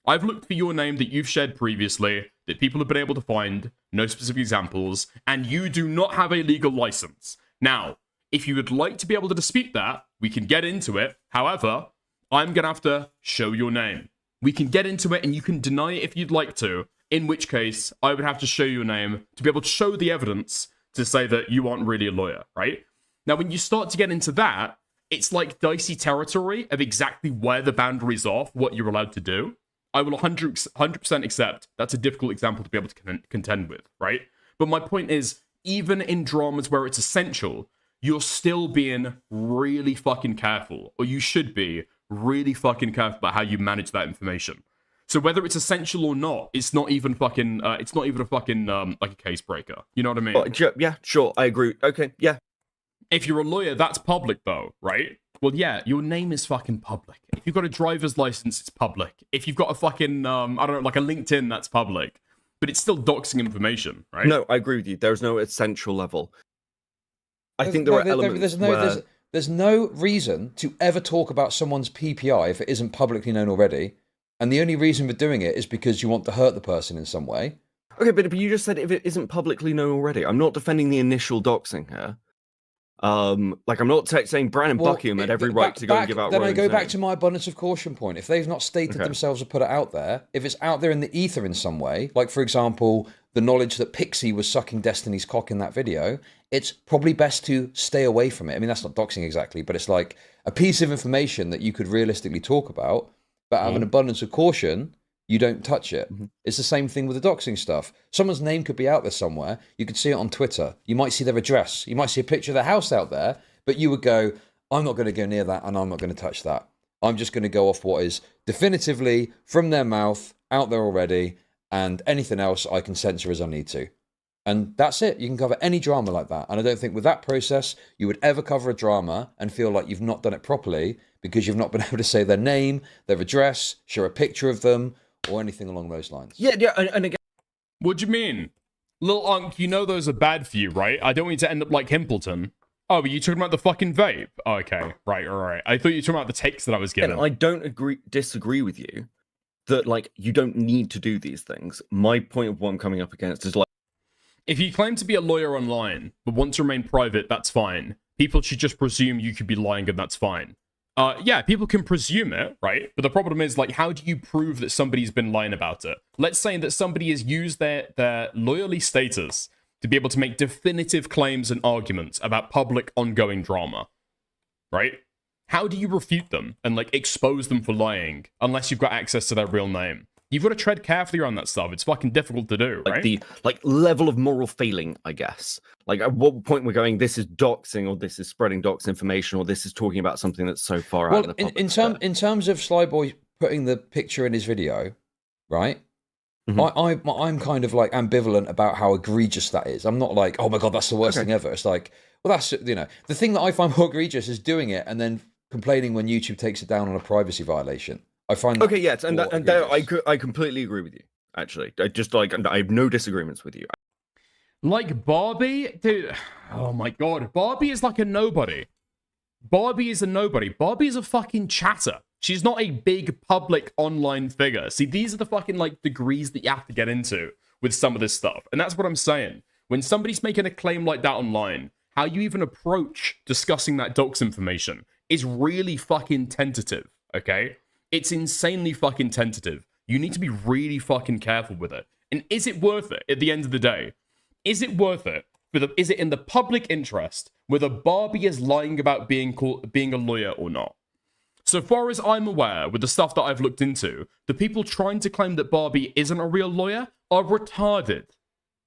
I've looked for your name that you've shared previously, that people have been able to find, no specific examples, and you do not have a legal license. Now, if you would like to be able to dispute that, we can get into it. However, I'm going to have to show your name. We can get into it and you can deny it if you'd like to, in which case I would have to show your name to be able to show the evidence to say that you aren't really a lawyer, right? Now, when you start to get into that, it's like dicey territory of exactly where the boundaries are for what you're allowed to do. I will 100% accept that's a difficult example to be able to contend with, right? But my point is, even in dramas where it's essential, you're still being really fucking careful, or you should be really fucking careful about how you manage that information. So whether it's essential or not, it's not even fucking, it's not even a fucking, like a case breaker. You know what I mean? Well, yeah, sure, I agree. Okay, yeah. If you're a lawyer, that's public though, right? Well, yeah, your name is fucking public. If you've got a driver's license, it's public. If you've got a fucking, I don't know, like a LinkedIn, that's public. But it's still doxing information, right? No, I agree with you. There's no essential level. I think there are elements where... There's no reason to ever talk about someone's PPI if it isn't publicly known already. And the only reason for doing it is because you want to hurt the person in some way. Okay, but you just said if it isn't publicly known already. I'm not defending the initial doxing here. Like, I'm not saying Brandon Buckingham had every right to go and give out Then I go back name. to my abundance of caution point. If they've not stated themselves or put it out there, if it's out there in the ether in some way, like, for example, the knowledge that Pixie was sucking Destiny's cock in that video, it's probably best to stay away from it. I mean, that's not doxing exactly, but it's like a piece of information that you could realistically talk about, but have an abundance of caution, you don't touch it. It's the same thing with the doxing stuff. Someone's name could be out there somewhere. You could see it on Twitter. You might see their address. You might see a picture of their house out there, but you would go, I'm not going to go near that and I'm not going to touch that. I'm just going to go off what is definitively from their mouth out there already, and anything else I can censor as I need to. And that's it. You can cover any drama like that. And I don't think with that process, you would ever cover a drama and feel like you've not done it properly because you've not been able to say their name, their address, show a picture of them, or anything along those lines. Yeah, and again... What do you mean? Lil Unk, you know those are bad for you, right? I don't want you to end up like Himpleton. Oh, were you talking about the fucking vape? Oh, okay, right. I thought you were talking about the takes that I was And getting. I don't disagree with you that like you don't need to do these things. My point of what I'm coming up against is like, If you claim to be a lawyer online, but want to remain private, that's fine. People should just presume you could be lying, and that's fine. Yeah, people can presume it, right? But the problem is, like, how do you prove that somebody's been lying about it? Let's say that somebody has used their lawyerly status to be able to make definitive claims and arguments about public ongoing drama, right? How do you refute them and, like, expose them for lying unless you've got access to their real name? You've got to tread carefully around that stuff. It's fucking difficult to do, like right? the like level of moral failing, I guess. Like at what point we're going, this is doxing, or this is spreading dox information, or this is talking about something that's so far out of the public sphere. in terms of Sly Boy putting the picture in his video, right? I'm kind of like ambivalent about how egregious that is. I'm not like, oh my god, that's the worst thing ever. It's like, well, that's, you know, the thing that I find more egregious is doing it and then complaining when YouTube takes it down on a privacy violation. I find that Okay, yes, and I completely agree with you. Actually, I just like I have no disagreements with you. Like Barbie, dude. Oh my god, Barbie is like a nobody. Barbie is a nobody. Barbie is a fucking chatter. She's not a big public online figure. See, these are the fucking like degrees that you have to get into with some of this stuff. And that's what I'm saying. When somebody's making a claim like that online, how you even approach discussing that dox information is really fucking tentative, okay? It's insanely fucking tentative. You need to be really fucking careful with it. And is it worth it at the end of the day? Is it worth it? Is it in the public interest whether Barbie is lying about being a lawyer or not? So far as I'm aware, with the stuff that I've looked into, the people trying to claim that Barbie isn't a real lawyer are retarded.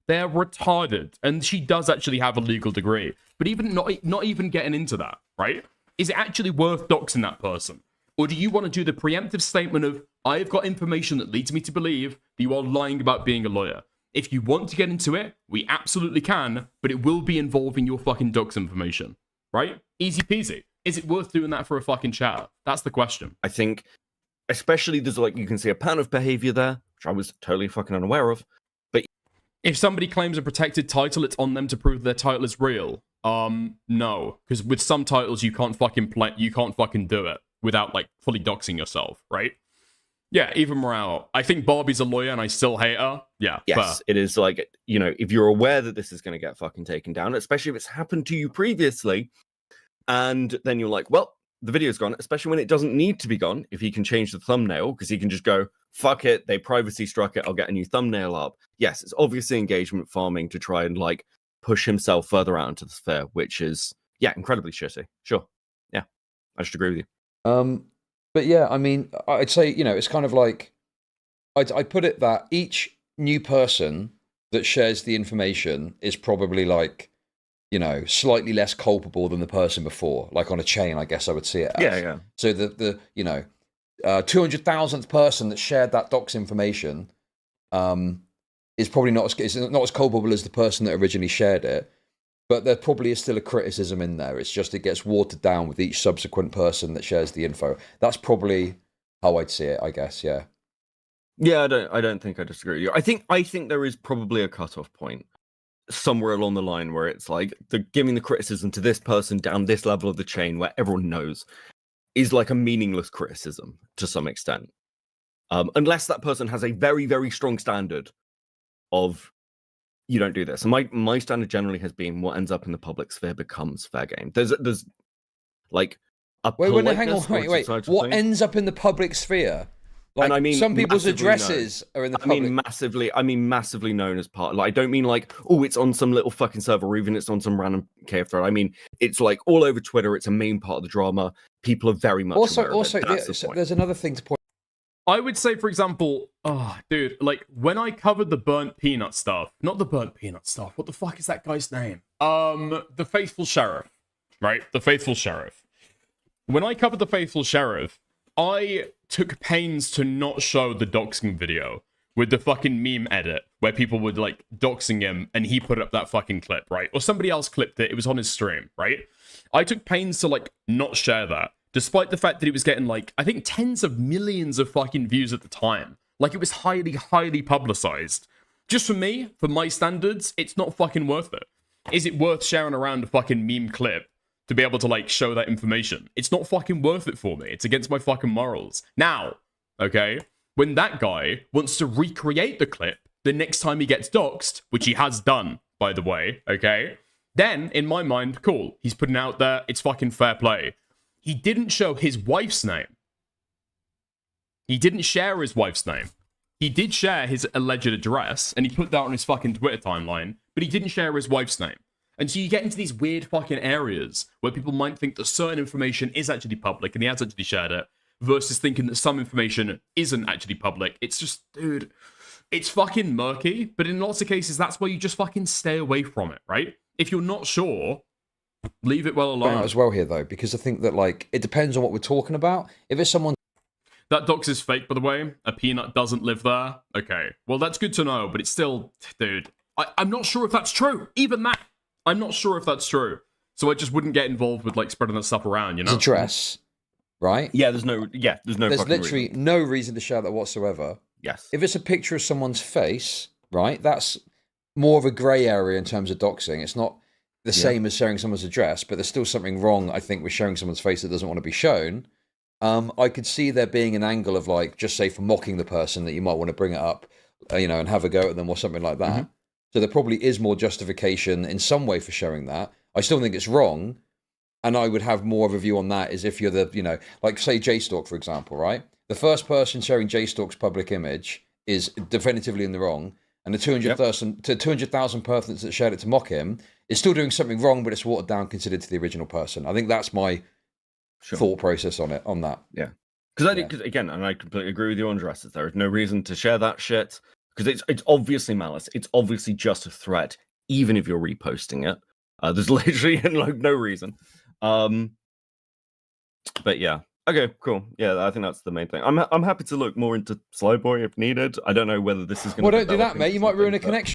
They're retarded. And she does actually have a legal degree. But even not even getting into that, right? Is it actually worth doxing that person? Or do you want to do the preemptive statement of, I've got information that leads me to believe that you are lying about being a lawyer? If you want to get into it, we absolutely can, but it will be involving your fucking dox information, right? Easy peasy. Is it worth doing that for a fucking chat? That's the question. I think, especially there's like you can see a pattern of behavior there, which I was totally fucking unaware of. But if somebody claims a protected title, it's on them to prove their title is real. No, because with some titles you can't fucking do it without like fully doxing yourself, right? Yeah, even morale. I think Barbie's a lawyer and I still hate her. Yeah, yes, fair. it is like, you know, if you're aware that this is going to get fucking taken down, especially if it's happened to you previously, and then you're like, well, the video's gone, especially when it doesn't need to be gone, if he can change the thumbnail, because he can just go, fuck it, they privacy struck it, I'll get a new thumbnail up. Yes, it's obviously engagement farming to try and like push himself further out into the sphere, which is, yeah, incredibly shitty. Sure. Yeah, I just agree with you. But yeah, I mean, I'd say, you know, it's kind of like, I put it that each new person that shares the information is probably like, you know, slightly less culpable than the person before, like on a chain, I guess I would see it as. Yeah. So the you know, 200,000th person that shared that docs information is probably not as culpable as the person that originally shared it. But there probably is still a criticism in there. It's just it gets watered down with each subsequent person that shares the info. That's probably how I'd see it, I guess. Yeah. Yeah, I don't think I disagree with you. I think there is probably a cutoff point somewhere along the line where it's like giving the criticism to this person down this level of the chain where everyone knows is like a meaningless criticism to some extent, unless that person has a very, very strong standard of, you don't do this. And my standard generally has been what ends up in the public sphere becomes fair game. There's like a wait, hang on, wait. What What ends up in the public sphere? Like, and I mean, some people's massively addresses are in the public. I mean massively known as part. Like, I don't mean like, oh, it's on some little fucking server, or even it's on some random cave thread. I mean, it's like all over Twitter. It's a main part of the drama. People are very much aware of it. That's the point. There's another thing to point. I would say, for example, oh, dude, like when I covered the burnt peanut stuff, not the burnt peanut stuff. What the fuck is that guy's name? The Faithful Sheriff, right? The Faithful Sheriff. When I covered the Faithful Sheriff, I took pains to not show the doxing video with the fucking meme edit where people would like doxing him and he put up that fucking clip, right? Or somebody else clipped it. It was on his stream, right? I took pains to like not share that, despite the fact that it was getting like, I think tens of millions of fucking views at the time. Like it was highly, highly publicized. Just for me, for my standards, it's not fucking worth it. Is it worth sharing around a fucking meme clip to be able to like show that information. It's not fucking worth it for me. It's against my fucking morals. Now, okay, when that guy wants to recreate the clip the next time he gets doxxed, which he has done, by the way, okay, then in my mind, cool. He's putting out there, it's fucking fair play. He didn't show his wife's name. He didn't share his wife's name. He did share his alleged address, and he put that on his fucking Twitter timeline, but he didn't share his wife's name. And so you get into these weird fucking areas where people might think that certain information is actually public, and he has actually shared it, versus thinking that some information isn't actually public. It's just, dude, it's fucking murky, but in lots of cases, that's where you just fucking stay away from it, right? If you're not sure, leave it well alone. As well here, though, because I think that, like, it depends on what we're talking about. If it's someone... That dox is fake, by the way. A peanut doesn't live there. Okay. Well, that's good to know, but it's still... Dude, I'm not sure if that's true. Even that. I'm not sure if that's true. So I just wouldn't get involved with, like, spreading that stuff around, you know? It's a dress, right? Yeah, there's no There's fucking literally reason. no reason to share that whatsoever. Yes. If it's a picture of someone's face, right, that's more of a grey area in terms of doxing. It's not the same as sharing someone's address, but there's still something wrong, I think, with showing someone's face that doesn't want to be shown. I could see there being an angle of, like, just say for mocking the person that you might want to bring it up, you know, and have a go at them or something like that. Mm-hmm. So there probably is more justification in some way for showing that. I still think it's wrong, and I would have more of a view on that is if you're the, you know, like say JStalk, for example, right? The first person sharing JStalk's public image is definitively in the wrong, and the 200,000 persons that shared it to mock him is still doing something wrong, but it's watered down considered to the original person. I think that's my thought process on it, on that. Yeah. Because again, and I completely agree with you on dresses, there is no reason to share that shit, because it's obviously malice. It's obviously just a threat, even if you're reposting it. There's literally like no reason. But yeah. Okay, cool. Yeah, I think that's the main thing. I'm happy to look more into Slyboy if needed. I don't know whether this is going to... Well, don't do that, mate. You might ruin a connection.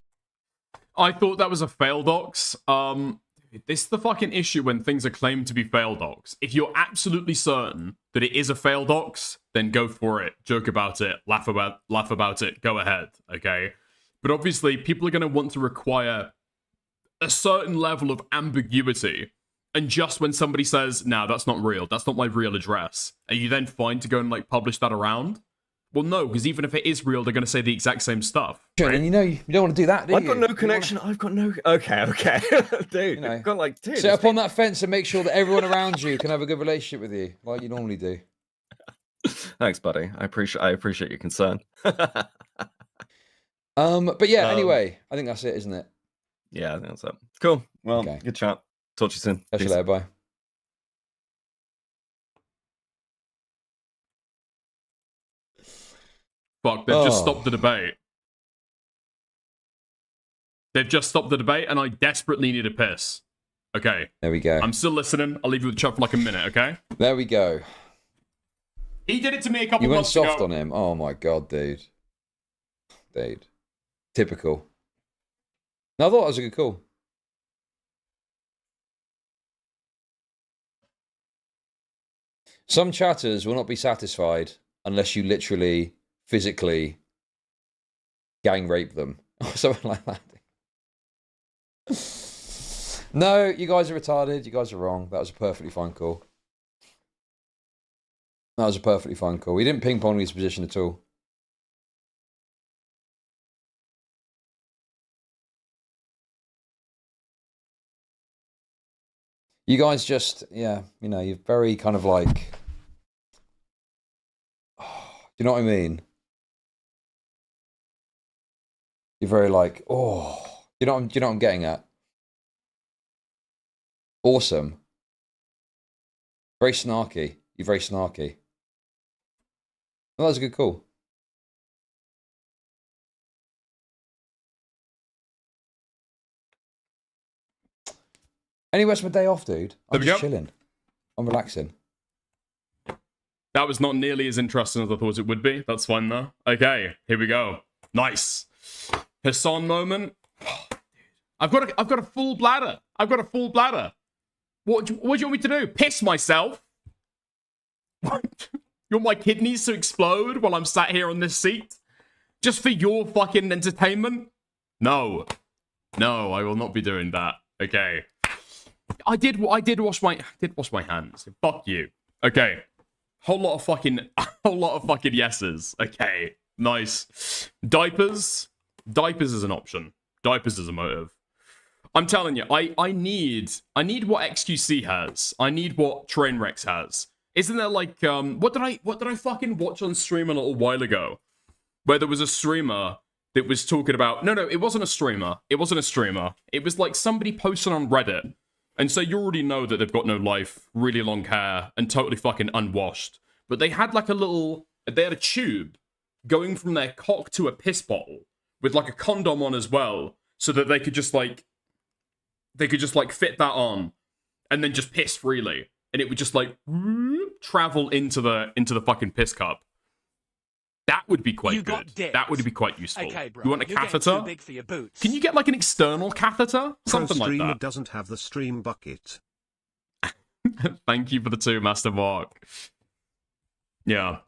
I thought that was a fail dox. This is the fucking issue when things are claimed to be fail dox. If you're absolutely certain that it is a fail dox, then go for it. Joke about it. Laugh about it. Go ahead, okay? But obviously, people are going to want to require a certain level of ambiguity. And just when somebody says, no, that's not real, that's not my real address, are you then fine to go and, like, publish that around? Well, no, because even if it is real, they're going to say the exact same stuff. Right? And you know, you don't want to do that, do you? I've got no connection. I've got no... Okay. Dude, you know, I've got, like, sit up on that fence and make sure that everyone around you can have a good relationship with you, like you normally do. Thanks, buddy. I appreciate your concern. But yeah, anyway, I think that's it, isn't it? Yeah, I think that's it. Cool. Well, good chat. Talk to you soon. Catch you later, bye. Fuck, they've just stopped the debate. They've just stopped the debate, and I desperately need a piss. Okay. There we go. I'm still listening. I'll leave you with the chat for like a minute, okay? There we go. He did it to me a couple You went months ago. soft on him. Oh my god, dude. Dude. Typical. No, I thought that was a good call. Some chatters will not be satisfied unless you literally, physically gang rape them or something like that. No, you guys are retarded. You guys are wrong. That was a perfectly fine call. That was a perfectly fine call. He didn't ping pong his position at all. You guys just, yeah, you know, you're very kind of like, do you know what I mean? You're very like, oh, do you know what I'm getting at? Awesome. Very snarky. You're very snarky. Well, that was a good call. Anyway, it's my day off, dude. I'm just chilling. I'm relaxing. That was not nearly as interesting as I thought it would be. That's fine, though. Okay, here we go. Nice. Hasan moment. I've got a full bladder. I've got a full bladder. What do you want me to do? Piss myself? What? You want my kidneys to explode while I'm sat here on this seat? Just for your fucking entertainment? No. No, I will not be doing that. Okay. I did wash my hands. Fuck you. Okay. Whole lot of fucking yeses. Okay. Nice. Diapers is an option. Diapers is a motive. I'm telling you, I need what XQC has. I need what Trainwrecks has. Isn't there like what did I fucking watch on stream a little while ago? Where there was a streamer that was talking about no, it wasn't a streamer. It was like somebody posted on Reddit. And so you already know that they've got no life, really long hair, and totally fucking unwashed. But they had like they had a tube going from their cock to a piss bottle with like a condom on as well, so that they could just like fit that on and then just piss freely. And it would just like travel into the fucking piss cup. That would be quite good. That would be quite useful. Okay, bro. You want a catheter? Too big for your boots. Can you get like an external catheter? Something like Streamer that. doesn't have the stream bucket. Thank you for the 2, Master Mark. Yeah.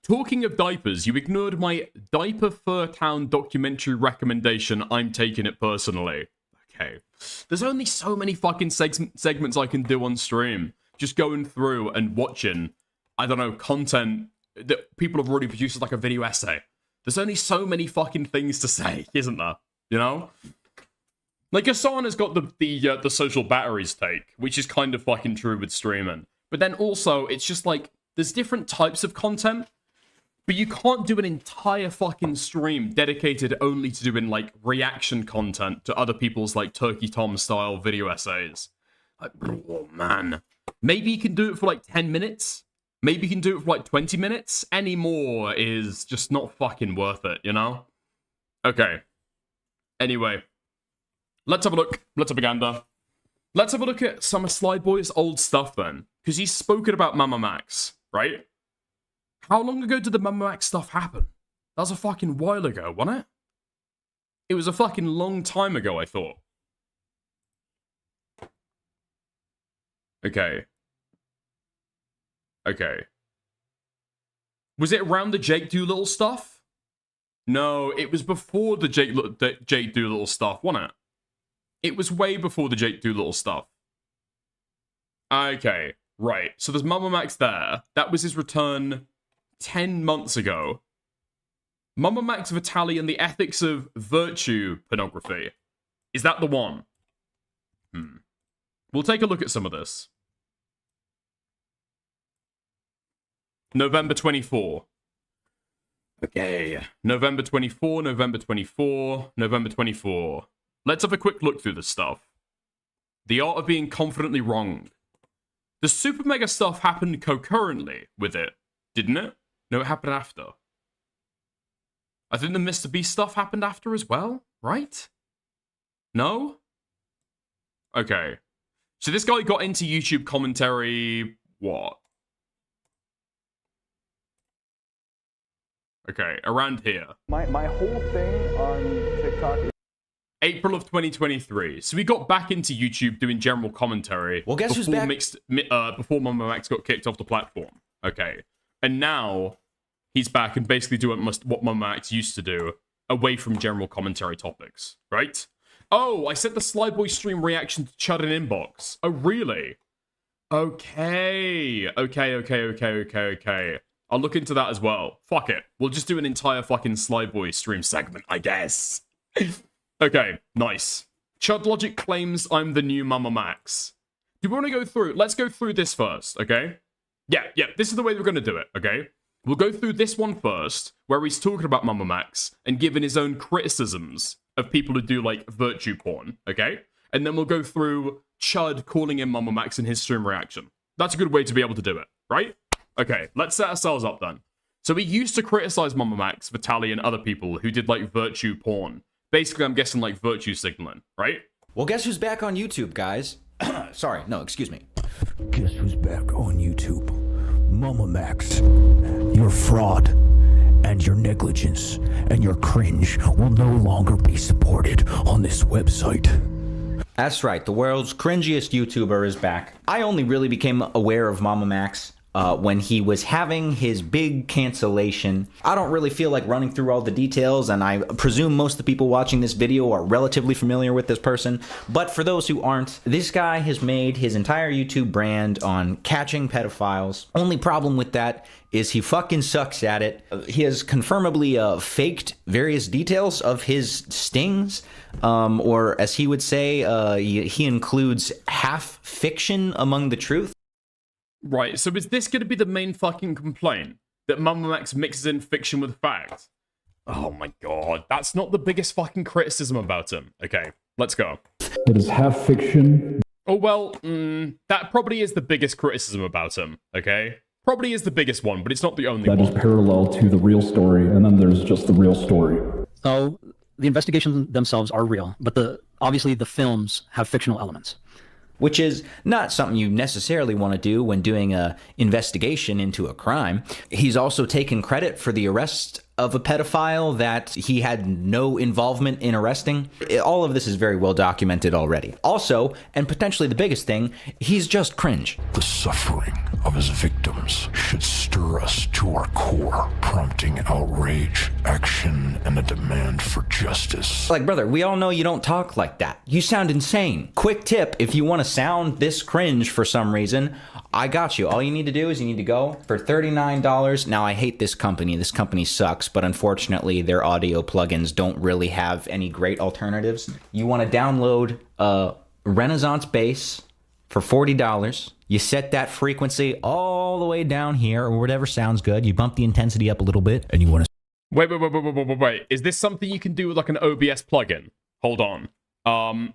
Talking of diapers, you ignored my Diaper Fur Town documentary recommendation. I'm taking it personally. Okay. There's only so many fucking segments I can do on stream. Just going through and watching, I don't know, content that people have already produced as like a video essay. There's only so many fucking things to say, isn't there? You know? Like, Hasan has got the social batteries take, which is kind of fucking true with streaming. But then also, it's just like, there's different types of content, but you can't do an entire fucking stream dedicated only to doing, like, reaction content to other people's, like, Turkey Tom-style video essays. Like, oh, man. Maybe you can do it for, like, 10 minutes? Maybe you can do it for, like, 20 minutes? Any more is just not fucking worth it, you know? Okay. Anyway. Let's have a look. Let's have a gander. Let's have a look at some of Sly Boy's old stuff, then. Because he's spoken about Mamamax, right? How long ago did the Mamamax stuff happen? That was a fucking while ago, wasn't it? It was a fucking long time ago, I thought. Okay. Was it around the Jake Doolittle stuff? No, it was before the Jake Doolittle stuff, wasn't it? It was way before the Jake Doolittle stuff. Okay, right. So there's Mamamax there. That was his return 10 months ago. Mamamax Vitali and the Ethics of Virtue Pornography. Is that the one? We'll take a look at some of this. November 24. Okay. November 24, November 24, November 24. Let's have a quick look through this stuff. The Art of Being Confidently Wronged. The Super Mega stuff happened concurrently with it, didn't it? No, it happened after. I think the Mr. Beast stuff happened after as well, right? No? Okay. So this guy got into YouTube commentary, what? Okay, around here. My whole thing on TikTok is April of 2023. So we got back into YouTube doing general commentary. Well, guess who's back? Before Mamamax got kicked off the platform. Okay. And now he's back and basically doing what Mamamax used to do away from general commentary topics, right? Oh, I sent the Sly Boy stream reaction to Chud in inbox. Oh, really? Okay. I'll look into that as well. Fuck it. We'll just do an entire fucking Sly Boy stream segment, I guess. Okay, nice. Chud Logic claims I'm the new Mamamax. Do we want to go through? Let's go through this first, okay? Yeah, this is the way we're going to do it, okay? We'll go through this one first, where he's talking about Mamamax and giving his own criticisms of people who do, like, virtue porn, okay? And then we'll go through Chud calling him Mamamax in his stream reaction. That's a good way to be able to do it, right? Okay, let's set ourselves up then. So we used to criticize Mamamax, Vitali, and other people who did, like, virtue porn. Basically, I'm guessing, like, virtue signaling, right? Well, guess who's back on YouTube, guys? Sorry, no, excuse me. Guess who's back on YouTube? Mamamax. Your fraud and your negligence and your cringe will no longer be supported on this website. That's right, the world's cringiest YouTuber is back. I only really became aware of Mamamax when he was having his big cancellation. I don't really feel like running through all the details, and I presume most of the people watching this video are relatively familiar with this person. But for those who aren't, this guy has made his entire YouTube brand on catching pedophiles. Only problem with that is he fucking sucks at it. He has confirmably faked various details of his stings, or as he would say, he includes half fiction among the truth. Right, so is this going to be the main fucking complaint? That Mamamax mixes in fiction with fact? Oh my god, that's not the biggest fucking criticism about him. Okay, let's go. It is half fiction. Oh well, that probably is the biggest criticism about him, okay? Probably is the biggest one, but it's not the only one. That is parallel to the real story, and then there's just the real story. So the investigations themselves are real, but obviously the films have fictional elements. Which is not something you necessarily want to do when doing an investigation into a crime. He's also taken credit for the arrest of a pedophile that he had no involvement in arresting. All of this is very well documented already. Also, and potentially the biggest thing, he's just cringe. The suffering of his victims should stir us to our core, prompting outrage, action, and a demand for justice. Like, brother, we all know you don't talk like that. You sound insane. Quick tip, if you want to sound this cringe for some reason, I got you. All you need to do is you need to go for $39. Now, I hate this company. This company sucks, but unfortunately, their audio plugins don't really have any great alternatives. You want to download Renaissance Bass for $40. You set that frequency all the way down here, or whatever sounds good. You bump the intensity up a little bit, and you want to... Wait. Is this something you can do with like an OBS plugin? Hold on.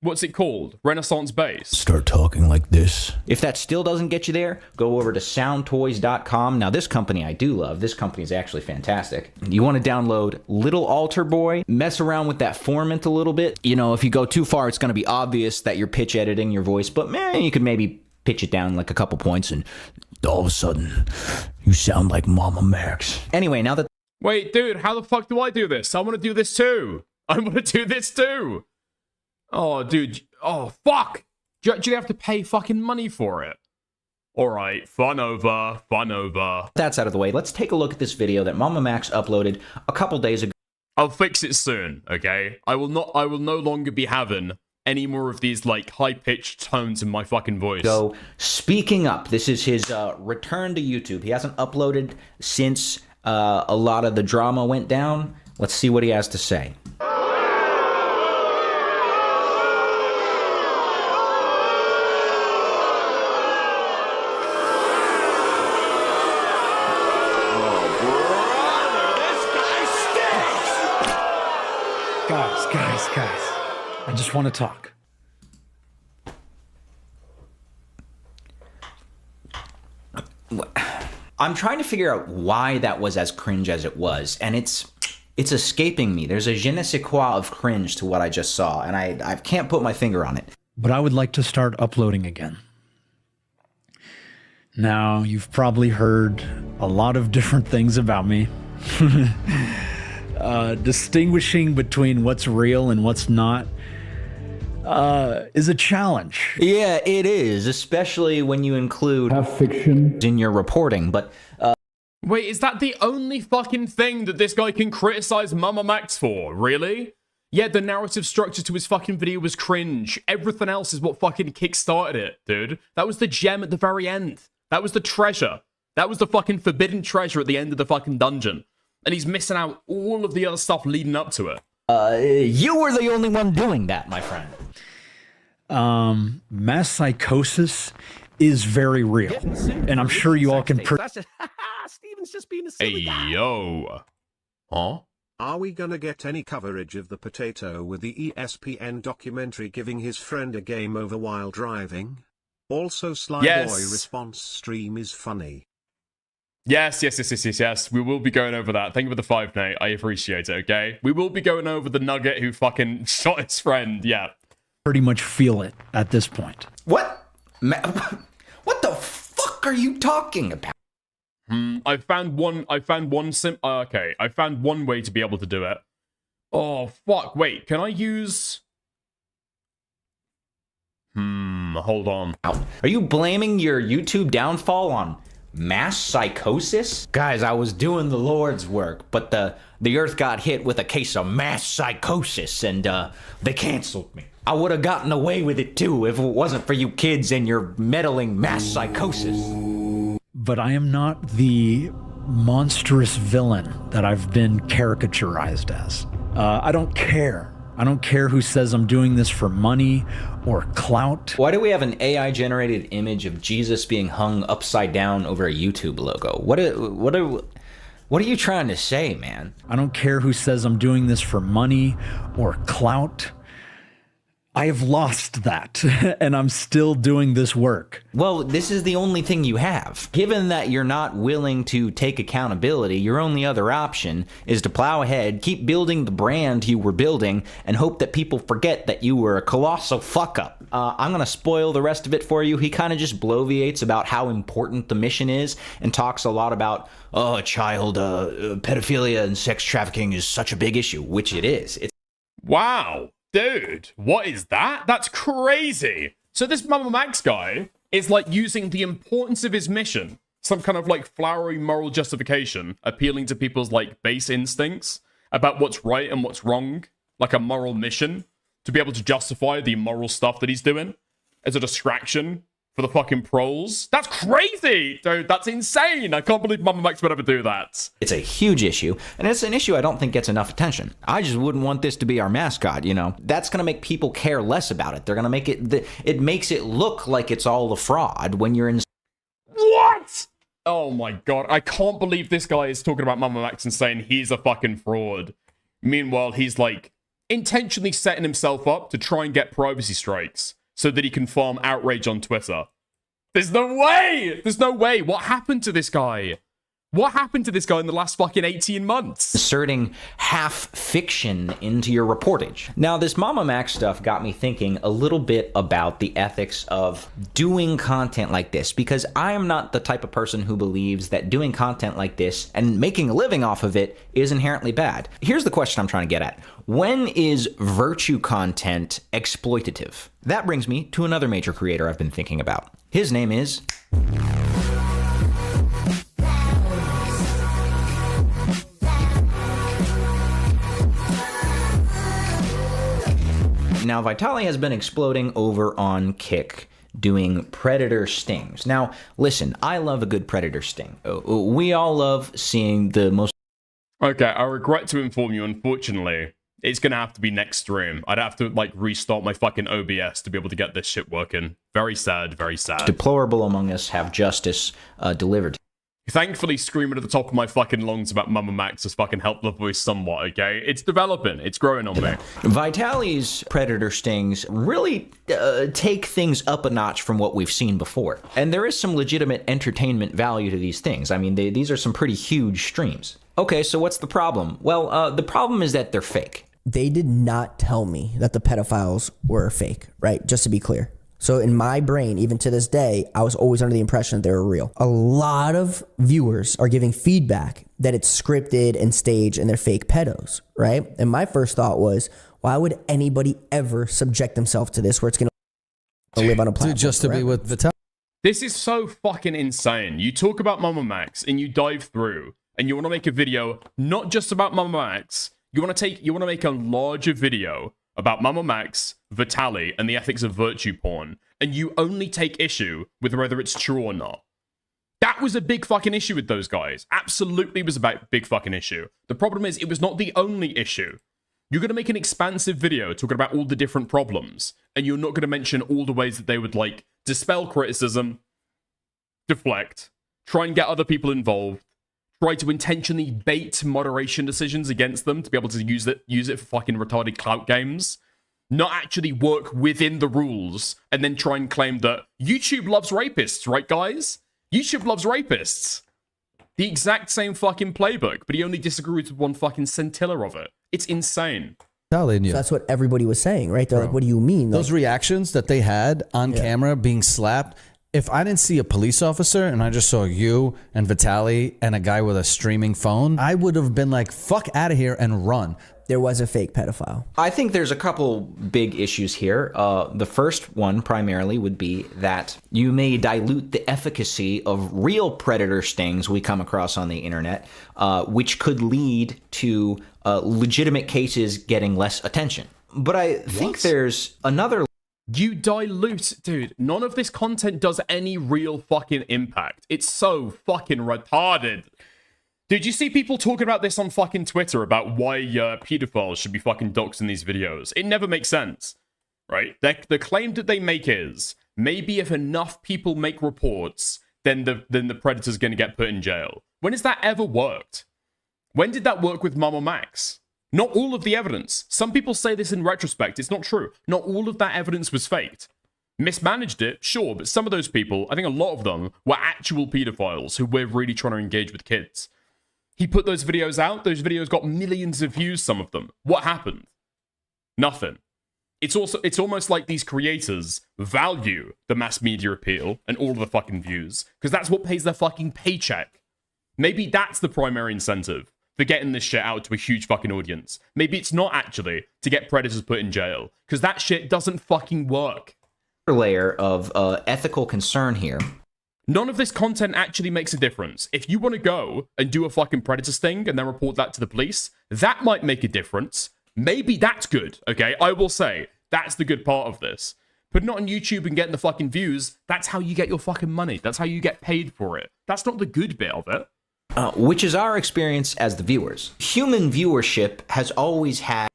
What's it called? Renaissance Bass. Start talking like this. If that still doesn't get you there, go over to soundtoys.com. Now, this company I do love. This company is actually fantastic. You want to download Little Altar Boy, mess around with that formant a little bit. You know, if you go too far, it's going to be obvious that you're pitch editing your voice, but man, you could maybe pitch it down like a couple points and all of a sudden, you sound like Mamamax. Anyway, now that... Wait, dude, how the fuck do I do this? I want to do this too. I want to do this too. Oh, dude. Oh, fuck. Do you actually have to pay fucking money for it? Alright, fun over. That's out of the way. Let's take a look at this video that Mamamax uploaded a couple days ago. I'll fix it soon, okay? I will no longer be having any more of these, like, high-pitched tones in my fucking voice. So, speaking up, this is his return to YouTube. He hasn't uploaded since a lot of the drama went down. Let's see what he has to say. Guys, I just want to talk. I'm trying to figure out why that was as cringe as it was, and it's escaping me. There's a je ne sais quoi of cringe to what I just saw, and I can't put my finger on it. But I would like to start uploading again. Now, you've probably heard a lot of different things about me. Distinguishing between what's real and what's not is a challenge. Yeah, it is, especially when you include half fiction in your reporting, but... Wait, is that the only fucking thing that this guy can criticize Mamamax for? Really? Yeah, the narrative structure to his fucking video was cringe. Everything else is what fucking kickstarted it, dude. That was the gem at the very end. That was the treasure. That was the fucking forbidden treasure at the end of the fucking dungeon. And he's missing out all of the other stuff leading up to it. You were the only one doing that, my friend. Mass psychosis is very real. And I'm sure you all can... Steven's just being a silly guy. Hey, yo. Huh? Are we gonna get any coverage of the potato with the ESPN documentary giving his friend a game over while driving? Also, Sly Boy response stream is funny. Yes. We will be going over that. Thank you for the 5, Nate. I appreciate it, okay? We will be going over the nugget who fucking shot his friend, yeah. Pretty much feel it at this point. What? What the fuck are you talking about? I found one way to be able to do it. Oh, fuck. Wait, can I use... Hold on. Are you blaming your YouTube downfall on mass psychosis? Guys, I was doing the Lord's work, but the earth got hit with a case of mass psychosis, and they canceled me. I would have gotten away with it too if it wasn't for you kids and your meddling mass psychosis. But I am not the monstrous villain that I've been caricaturized as. I don't care. I don't care who says I'm doing this for money or clout. Why do we have an AI-generated image of Jesus being hung upside down over a YouTube logo? What are you trying to say, man? I don't care who says I'm doing this for money or clout. I have lost that, and I'm still doing this work. Well, this is the only thing you have. Given that you're not willing to take accountability, your only other option is to plow ahead, keep building the brand you were building, and hope that people forget that you were a colossal fuck-up. I'm gonna spoil the rest of it for you. He kind of just bloviates about how important the mission is and talks a lot about, child pedophilia and sex trafficking is such a big issue, which it is. Wow. Dude, what is that? That's crazy. So this Mamamax guy is like using the importance of his mission, some kind of like flowery moral justification, appealing to people's like base instincts about what's right and what's wrong, like a moral mission, to be able to justify the immoral stuff that he's doing as a distraction for the fucking proles. That's crazy, dude. That's insane. I can't believe Mamamax would ever do that. It's a huge issue, and it's an issue I don't think gets enough attention. I just wouldn't want this to be our mascot, you know? That's gonna make people care less about it. They're gonna make it, it makes it look like it's all a fraud when you're in... What? Oh my god, I can't believe this guy is talking about Mamamax and saying he's a fucking fraud. Meanwhile, he's like intentionally setting himself up to try and get privacy strikes so that he can farm outrage on Twitter. There's no way! There's no way! What happened to this guy? What happened to this guy in the last fucking 18 months? Inserting half fiction into your reportage. Now, this Mamamax stuff got me thinking a little bit about the ethics of doing content like this, because I am not the type of person who believes that doing content like this and making a living off of it is inherently bad. Here's the question I'm trying to get at. When is virtue content exploitative? That brings me to another major creator I've been thinking about. His name is... Now, Vitaly has been exploding over on Kick, doing predator stings. Now, listen, I love a good predator sting. We all love seeing the most... Okay, I regret to inform you, unfortunately, it's gonna have to be next stream. I'd have to, like, restart my fucking OBS to be able to get this shit working. Very sad, very sad. Deplorable among us have justice delivered. Thankfully, screaming at the top of my fucking lungs about Mamamax has fucking helped the voice somewhat, okay? It's developing. It's growing on me. Vitaly's predator stings really take things up a notch from what we've seen before. And there is some legitimate entertainment value to these things. I mean, these are some pretty huge streams. Okay, so what's the problem? Well, the problem is that they're fake. They did not tell me that the pedophiles were fake, right? Just to be clear. So in my brain, even to this day, I was always under the impression that they were real. A lot of viewers are giving feedback that it's scripted and staged and they're fake pedos, right? And my first thought was, why would anybody ever subject themselves to this where it's going to live on a platform just to be with Vitaly? This is so fucking insane. You talk about Mamamax and you dive through and you want to make a video not just about Mamamax. You want to make a larger video about Mamamax, Vitaly, and the ethics of virtue porn, and you only take issue with whether it's true or not. That was a big fucking issue with those guys. Absolutely was a big fucking issue. The problem is, it was not the only issue. You're going to make an expansive video talking about all the different problems, and you're not going to mention all the ways that they would, like, dispel criticism, deflect, try and get other people involved, try to intentionally bait moderation decisions against them to be able to use it for fucking retarded clout games, not actually work within the rules, and then try and claim that YouTube loves rapists, right, guys? YouTube loves rapists. The exact same fucking playbook, but he only disagrees with one fucking scintilla of it. It's insane. So that's what everybody was saying, right? They're like, what do you mean? Those reactions that they had on camera being slapped, if I didn't see a police officer and I just saw you and Vitaly and a guy with a streaming phone, I would have been like, fuck out of here and run. there was a fake pedophile. I think there's a couple big issues here. The first one primarily would be that you may dilute the efficacy of real predator stings we come across on the internet, which could lead to legitimate cases getting less attention. But I think there's another... You dilute, dude. None of this content does any real fucking impact. It's so fucking retarded. Did you see people talking about this on fucking Twitter about why pedophiles should be fucking doxed in these videos? It never makes sense, right? The claim that they make is, maybe if enough people make reports, then the predator's going to get put in jail. When has that ever worked? When did that work with Mamamax? Not all of the evidence. Some people say this in retrospect. It's not true. Not all of that evidence was faked. Mismanaged it, sure, but some of those people, I think a lot of them, were actual pedophiles who were really trying to engage with kids. He put those videos out. Those videos got millions of views, some of them. What happened? Nothing. It's almost like these creators value the mass media appeal and all of the fucking views, because that's what pays their fucking paycheck. Maybe that's the primary incentive for getting this shit out to a huge fucking audience. Maybe it's not actually to get predators put in jail, because that shit doesn't fucking work. Layer of ethical concern here. None of this content actually makes a difference. If you want to go and do a fucking predator sting and then report that to the police, that might make a difference. Maybe that's good, okay? I will say, that's the good part of this. But not on YouTube and getting the fucking views. That's how you get your fucking money. That's how you get paid for it. That's not the good bit of it. Which is our experience as the viewers. Human viewership has always had...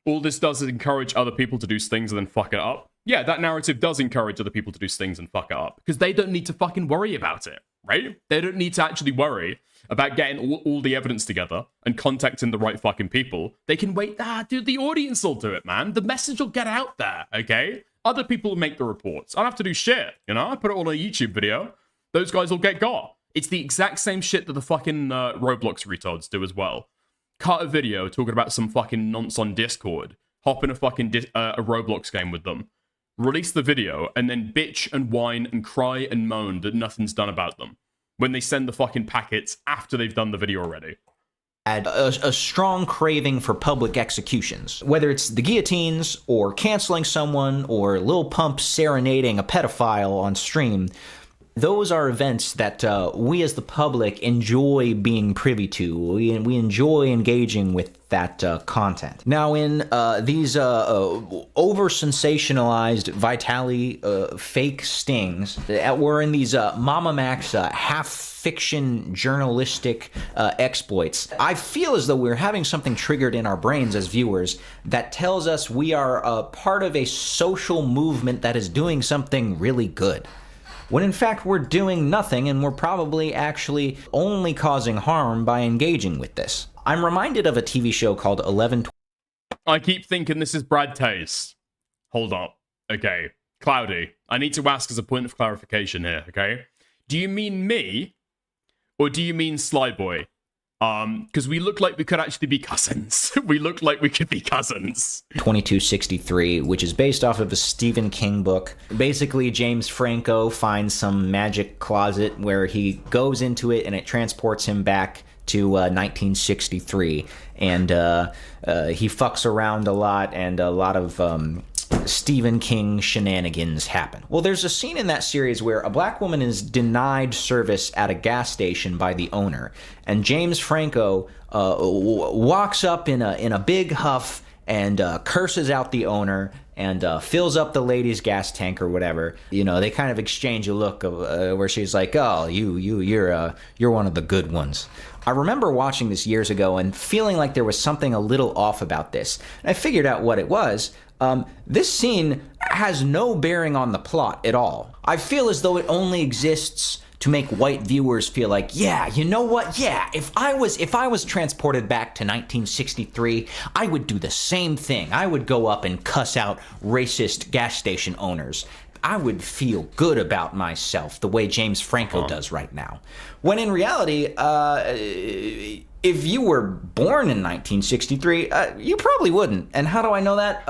All this does is encourage other people to do stings and then fuck it up. Yeah, that narrative does encourage other people to do stings and fuck it up, because they don't need to fucking worry about it, right? They don't need to actually worry about getting all the evidence together and contacting the right fucking people. They can wait. Dude, the audience will do it, man. The message will get out there, okay? Other people will make the reports. I don't have to do shit, you know? I put it on a YouTube video. Those guys will get got. It's the exact same shit that the fucking Roblox retards do as well. Cut a video talking about some fucking nonce on Discord. Hop in a fucking a Roblox game with them. Release the video, and then bitch and whine and cry and moan that nothing's done about them when they send the fucking packets after they've done the video already. Had a strong craving for public executions. Whether it's the guillotines, or canceling someone, or Lil Pump serenading a pedophile on stream, those are events that we as the public enjoy being privy to. We enjoy engaging with that content. Now, in these over-sensationalized Vitali fake stings, we're in these Mamamax half-fiction journalistic exploits. I feel as though we're having something triggered in our brains as viewers that tells us we are a part of a social movement that is doing something really good, when in fact we're doing nothing, and we're probably actually only causing harm by engaging with this. I'm reminded of a TV show called 11. I keep thinking this is Brad Taste. Hold up. Okay. Cloudy, I need to ask as a point of clarification here, okay? Do you mean me, or do you mean Sly Boy? Because we look like we could actually be cousins. We look like we could be cousins. 2263, which is based off of a Stephen King book. Basically, James Franco finds some magic closet where he goes into it and it transports him back to 1963. And he fucks around a lot, and a lot of Stephen King shenanigans happen. Well, there's a scene in that series where a black woman is denied service at a gas station by the owner, and James Franco walks up in a big huff and curses out the owner and fills up the lady's gas tank or whatever. You know, they kind of exchange a look of, where she's like, "Oh, you're one of the good ones." I remember watching this years ago and feeling like there was something a little off about this. And I figured out what it was. This scene has no bearing on the plot at all. I feel as though it only exists to make white viewers feel like, yeah, you know what? Yeah, if I was transported back to 1963, I would do the same thing. I would go up and cuss out racist gas station owners. I would feel good about myself the way James Franco does right now. When in reality, if you were born in 1963, you probably wouldn't. And how do I know that?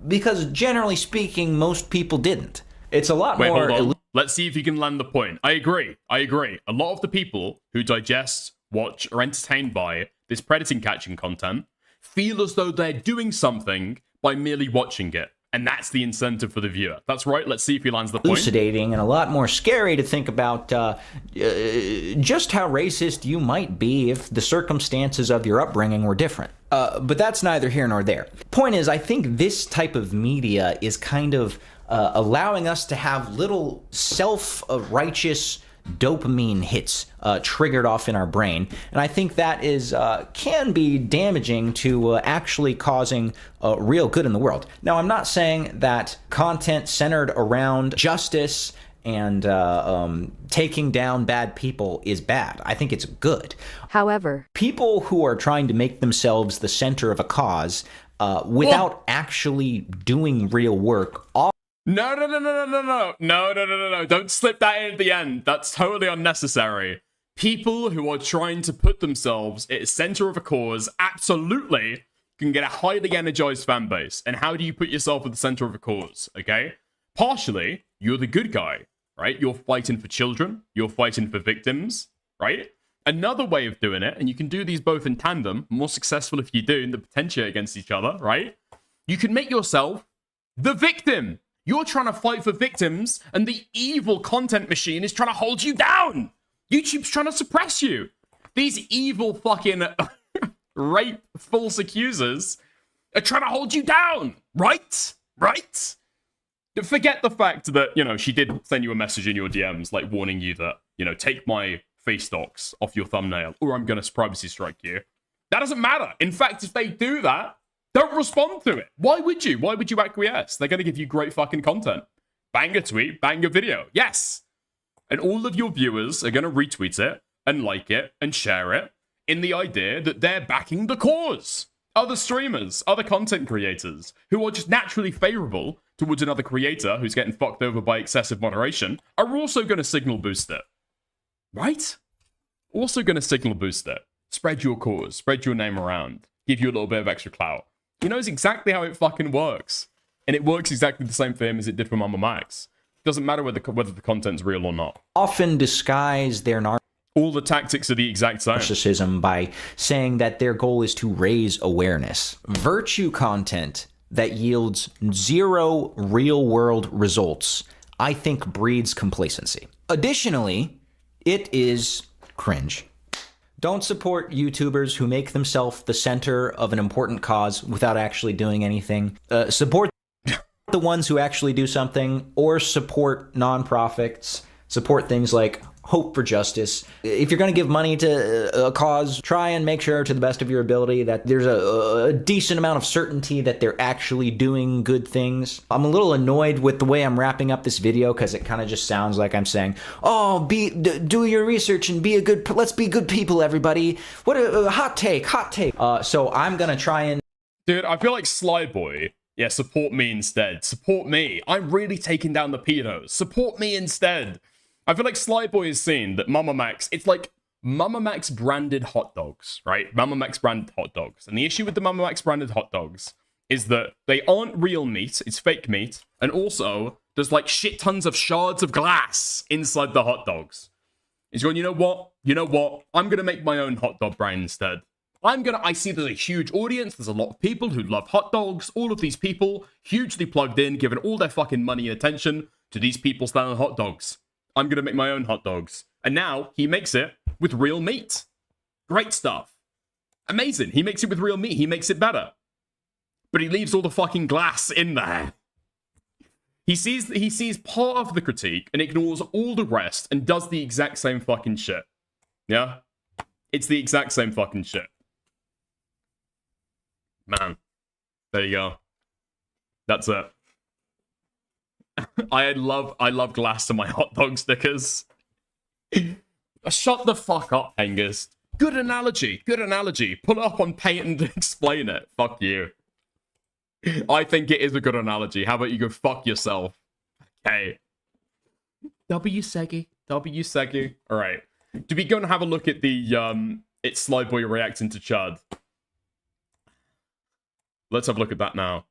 Because generally speaking, most people didn't. It's a lot more... Wait, hold on. Let's see if you can land the point. I agree. A lot of the people who digest, watch, or entertained by this predating catching content feel as though they're doing something by merely watching it. And that's the incentive for the viewer. That's right. Let's see if he lands the point. Elucidating and a lot more scary to think about just how racist you might be if the circumstances of your upbringing were different. But that's neither here nor there. Point is, I think this type of media is kind of allowing us to have little self-righteous dopamine hits triggered off in our brain, and I think that is can be damaging to actually causing real good in the world. Now, I'm not saying that content centered around justice and taking down bad people is bad. I think it's good. However, people who are trying to make themselves the center of a cause without actually doing real work. No. Don't slip that in at the end. That's totally unnecessary. People who are trying to put themselves at the center of a cause absolutely can get a highly energized fan base. And how do you put yourself at the center of a cause? Okay? Partially, you're the good guy, right? You're fighting for children. You're fighting for victims, right? Another way of doing it, and you can do these both in tandem, more successful if you do, and the potentiate against each other, right? You can make yourself the victim. You're trying to fight for victims, and the evil content machine is trying to hold you down. YouTube's trying to suppress you. These evil fucking rape false accusers are trying to hold you down, right? Right? Forget the fact that, you know, she did send you a message in your DMs, like, warning you that, you know, take my face docs off your thumbnail, or I'm going to privacy strike you. That doesn't matter. In fact, if they do that, don't respond to it. Why would you? Why would you acquiesce? They're going to give you great fucking content. Bang a tweet, bang a video. Yes. And all of your viewers are going to retweet it and like it and share it in the idea that they're backing the cause. Other streamers, other content creators who are just naturally favorable towards another creator who's getting fucked over by excessive moderation are also going to signal boost it. Right? Also going to signal boost it. Spread your cause. Spread your name around. Give you a little bit of extra clout. He knows exactly how it fucking works. And it works exactly the same for him as it did for Mamamax. Doesn't matter whether the content's real or not. Often disguise their all the tactics are the exact same. Narcissism by saying that their goal is to raise awareness. Virtue content that yields zero real-world results, I think, breeds complacency. Additionally, it is cringe. Don't support YouTubers who make themselves the center of an important cause without actually doing anything. Support the ones who actually do something, or support nonprofits. Support things like Hope for Justice. If you're going to give money to a cause, try and make sure to the best of your ability that there's a decent amount of certainty that they're actually doing good things. I'm a little annoyed with the way I'm wrapping up this video because it kind of just sounds like I'm saying, oh, do your research and let's be good people, everybody. What a hot take. So I'm going to try and... Dude, I feel like Sly Boy. Yeah, support me instead. Support me. I'm really taking down the pedos. Support me instead. I feel like Sly Boy has seen that Mamamax, it's like Mamamax branded hot dogs, right? Mamamax branded hot dogs. And the issue with the Mamamax branded hot dogs is that they aren't real meat, it's fake meat. And also, there's like shit tons of shards of glass inside the hot dogs. He's going, you know what? I'm going to make my own hot dog brand instead. I see there's a huge audience, there's a lot of people who love hot dogs, all of these people hugely plugged in, giving all their fucking money and attention to these people selling hot dogs. I'm gonna make my own hot dogs. And now, he makes it with real meat. Great stuff. Amazing, he makes it with real meat, he makes it better. But he leaves all the fucking glass in there. He sees part of the critique and ignores all the rest and does the exact same fucking shit. Yeah? It's the exact same fucking shit. Man, there you go. That's it. I love glass to my hot dog stickers. Shut the fuck up, Angus. Good analogy. Pull it up on Paint and explain it. Fuck you. I think it is a good analogy. How about you go fuck yourself? Okay. W Seggy. Alright. Do we go and have a look at the it's Sly Boy reacting to Chud? Let's have a look at that now.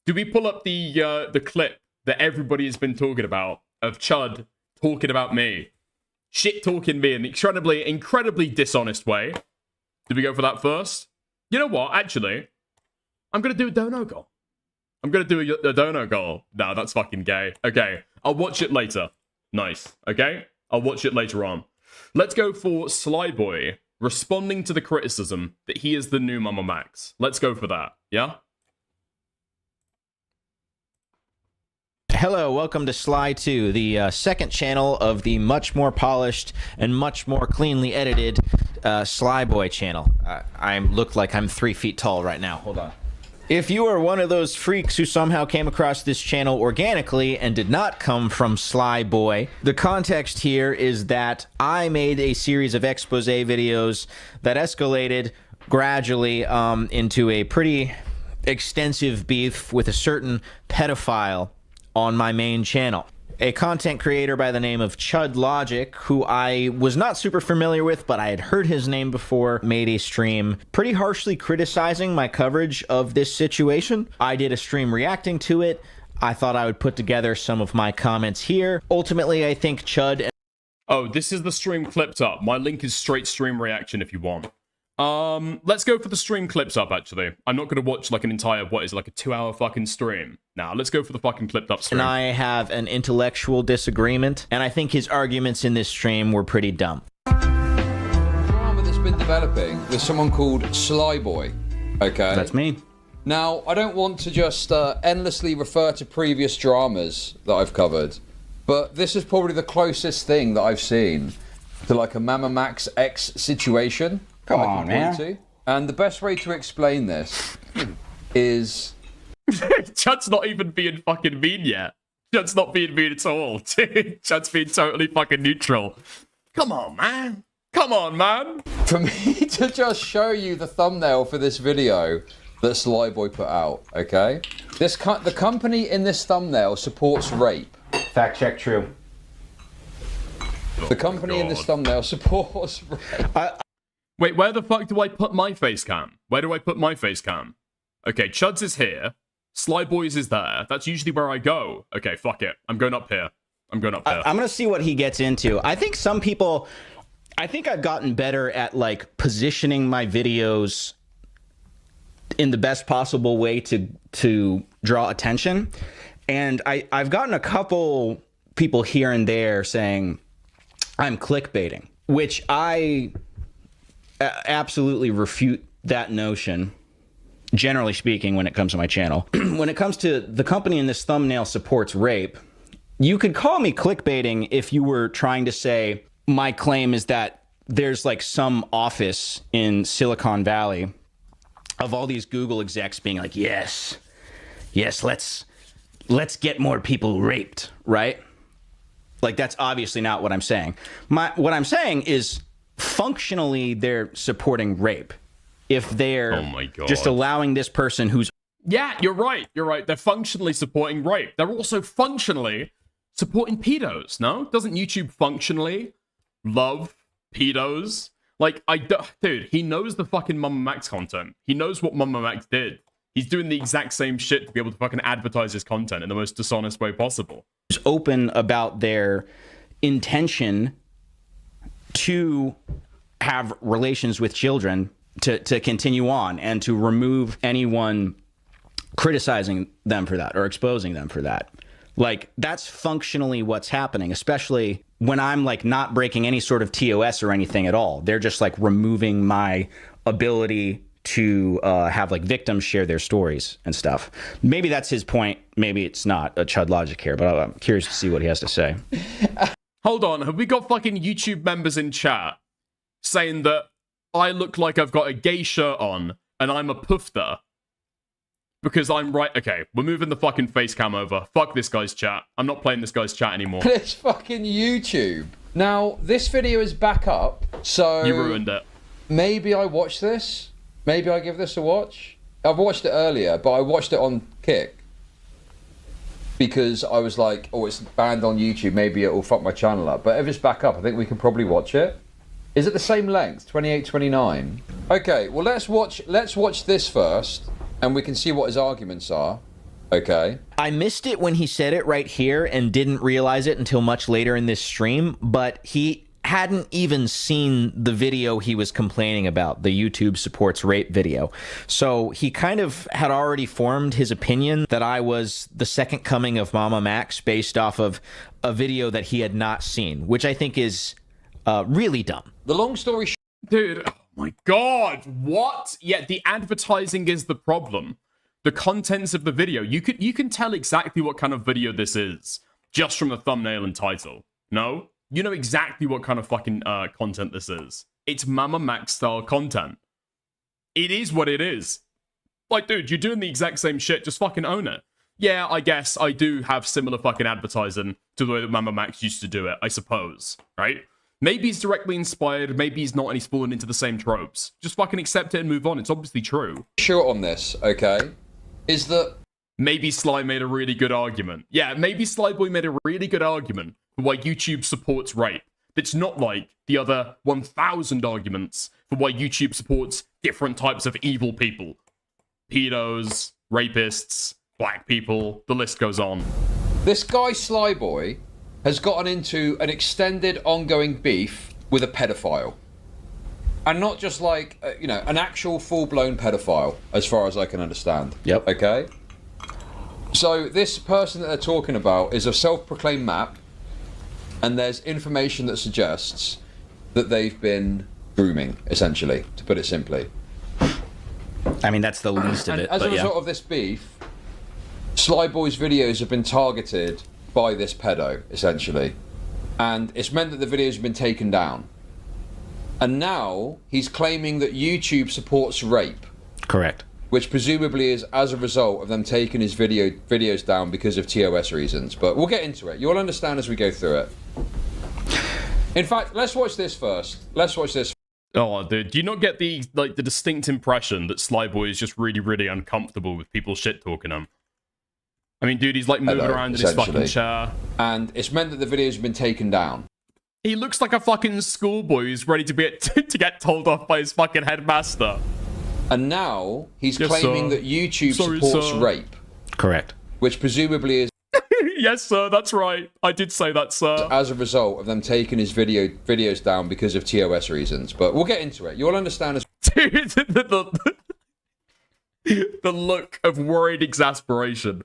Do we pull up the clip that everybody has been talking about of Chud talking about me? Shit talking me in an incredibly dishonest way. Do we go for that first? You know what? Actually, I'm gonna do a dono goal. I'm gonna do a dono goal. No, that's fucking gay. Okay, I'll watch it later. Nice. Okay, I'll watch it later on. Let's go for Sly Boy responding to the criticism that he is the new Mamamax. Let's go for that. Yeah. Hello, welcome to Sly 2, the second channel of the much more polished and much more cleanly edited Sly Boy channel. I look like I'm 3 feet tall right now. Hold on. If you are one of those freaks who somehow came across this channel organically and did not come from Sly Boy, the context here is that I made a series of expose videos that escalated gradually into a pretty extensive beef with a certain pedophile on my main channel. A content creator by the name of Chud Logic, who I was not super familiar with, but I had heard his name before, made a stream pretty harshly criticizing my coverage of this situation. I did a stream reacting to it. I thought I would put together some of my comments here. Ultimately, I think Chud... Oh, this is the stream clipped up. My link is straight stream reaction if you want. Let's go for the stream clips up, actually. I'm not going to watch, like, an entire, what is it, like a 2-hour fucking stream. Nah, let's go for the fucking clipped up stream. And I have an intellectual disagreement, and I think his arguments in this stream were pretty dumb. Drama that's been developing with someone called Sly Boy, okay? That's me. Now, I don't want to just endlessly refer to previous dramas that I've covered, but this is probably the closest thing that I've seen to, like, a Mamamax X situation. Come on, man. And the best way to explain this is... Chud's not even being fucking mean yet. Chud's not being mean at all. Chud's being totally fucking neutral. Come on, man. Come on, man. For me to just show you the thumbnail for this video that Sly Boy put out, okay? The company in this thumbnail supports rape. Fact check true. The company in this thumbnail supports rape. Wait, where the fuck do I put my face cam? Where do I put my face cam? Okay, Chud's is here. Sly Boy's is there. That's usually where I go. Okay, fuck it. I'm going up here. I'm going up here. I'm going to see what he gets into. I think some people... I think I've gotten better at, like, positioning my videos in the best possible way to draw attention. And I've gotten a couple people here and there saying I'm clickbaiting, which I... absolutely refute that notion, generally speaking, when it comes to my channel. When it comes to the company in this thumbnail supports rape, you could call me clickbaiting if you were trying to say my claim is that there's like some office in Silicon Valley of all these Google execs being like, yes, let's get more people raped, right? Like, that's obviously not what I'm saying. What I'm saying is, functionally, they're supporting rape. If they're just allowing this person who's... Yeah, you're right. You're right. They're functionally supporting rape. They're also functionally supporting pedos, no? Doesn't YouTube functionally love pedos? Like, dude, he knows the fucking Mamamax content. He knows what Mamamax did. He's doing the exact same shit to be able to fucking advertise his content in the most dishonest way possible. Open about their intention to have relations with children to continue on and to remove anyone criticizing them for that or exposing them for that. Like, that's functionally what's happening, especially when I'm like not breaking any sort of TOS or anything at all. They're just like removing my ability to have like victims share their stories and stuff. Maybe that's his point. Maybe it's not a Chud Logic here, but I'm curious to see what he has to say. Hold on, have we got fucking YouTube members in chat saying that I look like I've got a gay shirt on and I'm a pufter? Because I'm right. Okay, we're moving the fucking face cam over. Fuck this guy's chat. I'm not playing this guy's chat anymore. It's fucking YouTube. Now, this video is back up, so... You ruined it. Maybe I watch this. Maybe I give this a watch. I've watched it earlier, but I watched it on Kick. Because I was like, oh, it's banned on YouTube. Maybe it will fuck my channel up. But if it's back up, I think we can probably watch it. Is it the same length? 28, 29? Okay, well, let's watch this first. And we can see what his arguments are. Okay. I missed it when he said it right here and didn't realize it until much later in this stream, but he hadn't even seen the video he was complaining about, the YouTube supports rape video. So he kind of had already formed his opinion that I was the second coming of Mamamax based off of a video that he had not seen, which I think is really dumb. The long story short... Dude, oh my god, what? Yeah, the advertising is the problem. The contents of the video, you can tell exactly what kind of video this is just from the thumbnail and title. No? You know exactly what kind of fucking content this is. It's Mamamax style content. It is what it is. Like, dude, you're doing the exact same shit, just fucking own it. Yeah, I guess I do have similar fucking advertising to the way that Mamamax used to do it, I suppose, right? Maybe he's directly inspired, maybe he's not, and he's fallen into the same tropes. Just fucking accept it and move on, it's obviously true. Short on this, okay, is that... Maybe Sly made a really good argument. Yeah, maybe Slyboy made a really good argument for why YouTube supports rape. It's not like the other 1,000 arguments for why YouTube supports different types of evil people. Pedos, rapists, black people, the list goes on. This guy, Sly Boy, has gotten into an extended, ongoing beef with a pedophile. And not just like, you know, an actual full-blown pedophile, as far as I can understand. Yep. Okay? So this person that they're talking about is a self-proclaimed map, and there's information that suggests that they've been grooming, essentially, to put it simply. I mean, that's the least of it. As a result of this beef, Sly Boy's videos have been targeted by this pedo, essentially. And it's meant that the videos have been taken down. And now he's claiming that YouTube supports rape. Correct. Which presumably is as a result of them taking his videos down because of TOS reasons. But we'll get into it. You'll understand as we go through it. In fact, let's watch this first. Let's watch this. Oh, dude, do you not get the distinct impression that Slyboy is just really, really uncomfortable with people shit-talking him? I mean, dude, he's like moving around in his fucking chair. And it's meant that the videos have been taken down. He looks like a fucking schoolboy who's ready to to get told off by his fucking headmaster. And now he's claiming that YouTube supports rape. Correct. Which presumably is... Yes, sir, that's right. I did say that, sir. As a result of them taking his videos down because of TOS reasons. But we'll get into it. You'll understand as... Dude, the look of worried exasperation.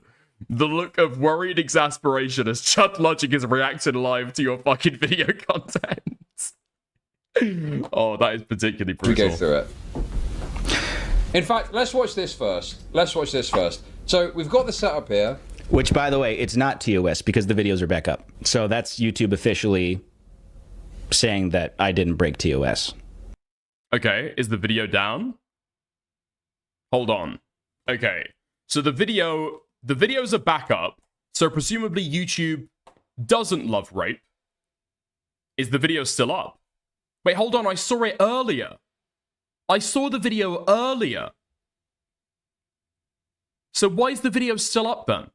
The look of worried exasperation as Chud Logic is reacting live to your fucking video content. Oh, that is particularly brutal. We go through it. In fact, let's watch this first. Let's watch this first. So we've got the setup here. Which, by the way, it's not TOS because the videos are back up. So that's YouTube officially saying that I didn't break TOS. Okay, is the video down? Hold on. Okay, so the videos are back up. So presumably YouTube doesn't love rape. Is the video still up? Wait, hold on, I saw it earlier. I saw the video earlier. So why is the video still up then?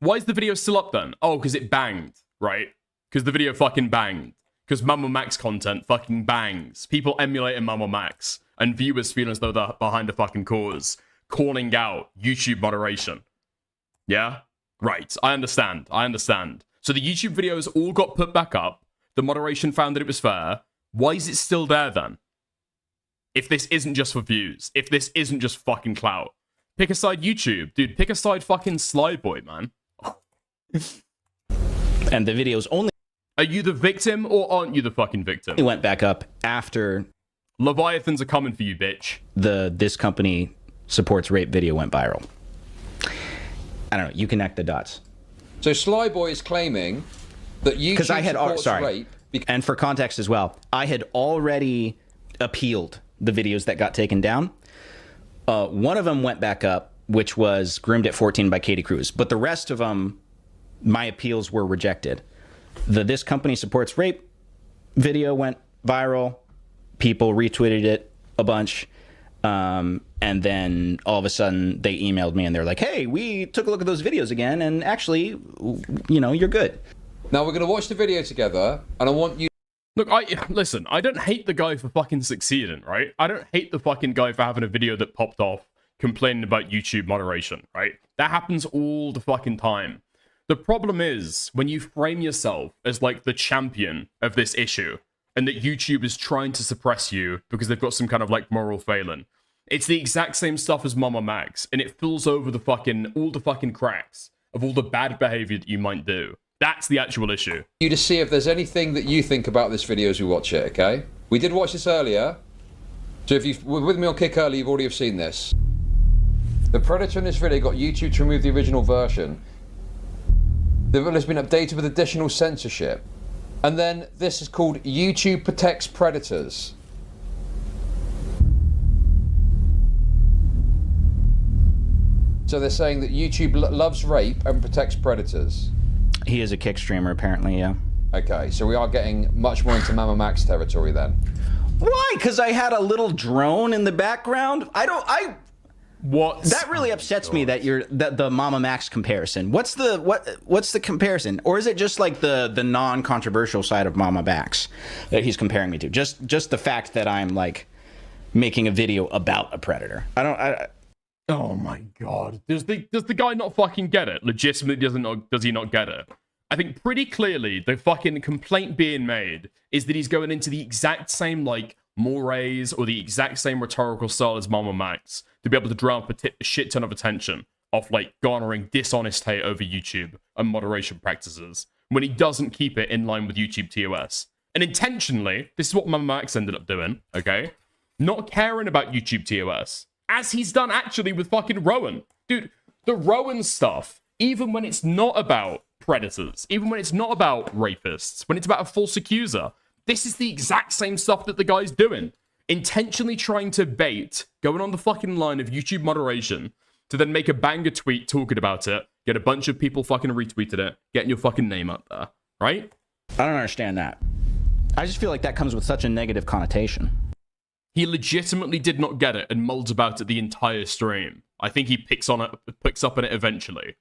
Why is the video still up then? Oh, because it banged, right? Because the video fucking banged. Because Mamamax content fucking bangs. People emulating Mamamax. And viewers feeling as though they're behind a fucking cause. Calling out YouTube moderation. Yeah? Right. I understand. So the YouTube videos all got put back up. The moderation found that it was fair. Why is it still there then? If this isn't just for views. If this isn't just fucking clout. Pick a side YouTube. Dude, pick a side fucking Slyboy, man. And the videos only... Are you the victim or aren't you the fucking victim? It went back up after... Leviathans are coming for you, bitch. This company supports rape video went viral. I don't know. You connect the dots. So Slyboy is claiming that YouTube supports rape... And for context as well, I had already appealed the videos that got taken down. One of them went back up, which was Groomed at 14 by Katie Cruz. But the rest of them, my appeals were rejected. This company supports rape video went viral. People retweeted it a bunch. And then all of a sudden they emailed me and they're like, hey, we took a look at those videos again. And actually, you know, you're good. Now we're going to watch the video together. And I want you... Look, listen, I don't hate the guy for fucking succeeding, right? I don't hate the fucking guy for having a video that popped off complaining about YouTube moderation, right? That happens all the fucking time. The problem is when you frame yourself as like the champion of this issue and that YouTube is trying to suppress you because they've got some kind of like moral failing. It's the exact same stuff as Mamamax, and it fills over the fucking all the fucking cracks of all the bad behavior that you might do. That's the actual issue. You to see if there's anything that you think about this video as we watch it, okay? We did watch this earlier. So if you were with me on Kick early, you've already have seen this. The Predator in this video got YouTube to remove the original version. The video has been updated with additional censorship. And then this is called YouTube Protects Predators. So they're saying that YouTube loves rape and protects predators. He is a Kick streamer, apparently, yeah. Okay, so we are getting much more into Mamamax territory then. Why? Because I had a little drone in the background? What? That really upsets me that the Mamamax comparison. What's the comparison? Or is it just like the non-controversial side of Mamamax that he's comparing me to? Just the fact that I'm like making a video about a predator. Oh my god. Does the guy not fucking get it? Legitimately does he not get it? I think pretty clearly the fucking complaint being made is that he's going into the exact same like mores or the exact same rhetorical style as Mamamax to be able to draw up a shit ton of attention off like garnering dishonest hate over YouTube and moderation practices when he doesn't keep it in line with YouTube TOS. And intentionally, this is what Mamamax ended up doing, okay? Not caring about YouTube TOS. As he's done actually with fucking Rowan. Dude, the Rowan stuff, even when it's not about predators, even when it's not about rapists, when it's about a false accuser, this is the exact same stuff that the guy's doing. Intentionally trying to bait, going on the fucking line of YouTube moderation, to then make a banger tweet talking about it, get a bunch of people fucking retweeted it, getting your fucking name up there, right? I don't understand that. I just feel like that comes with such a negative connotation. He legitimately did not get it and molds about it the entire stream. I think he picks up on it eventually.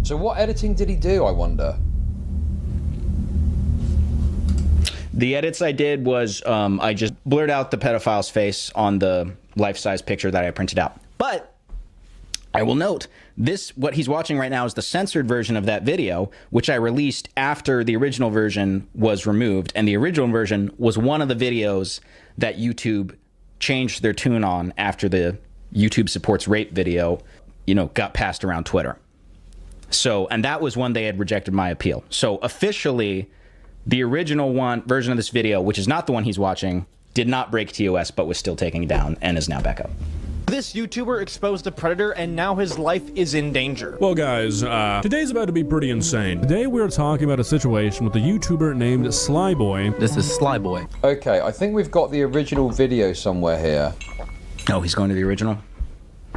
So what editing did he do, I wonder? The edits I did was I just blurred out the pedophile's face on the life-size picture that I printed out. But I will note, what he's watching right now is the censored version of that video, which I released after the original version was removed. And the original version was one of the videos that YouTube changed their tune on after the YouTube supports rape video, got passed around Twitter. So, and that was when they had rejected my appeal. So officially, the original version of this video, which is not the one he's watching, did not break TOS, but was still taken down and is now back up. This YouTuber exposed a predator and now his life is in danger. Well guys, today's about to be pretty insane. Today we're talking about a situation with a YouTuber named Sly Boy. This is Sly Boy. Okay, I think we've got the original video somewhere here. Oh, he's going to the original?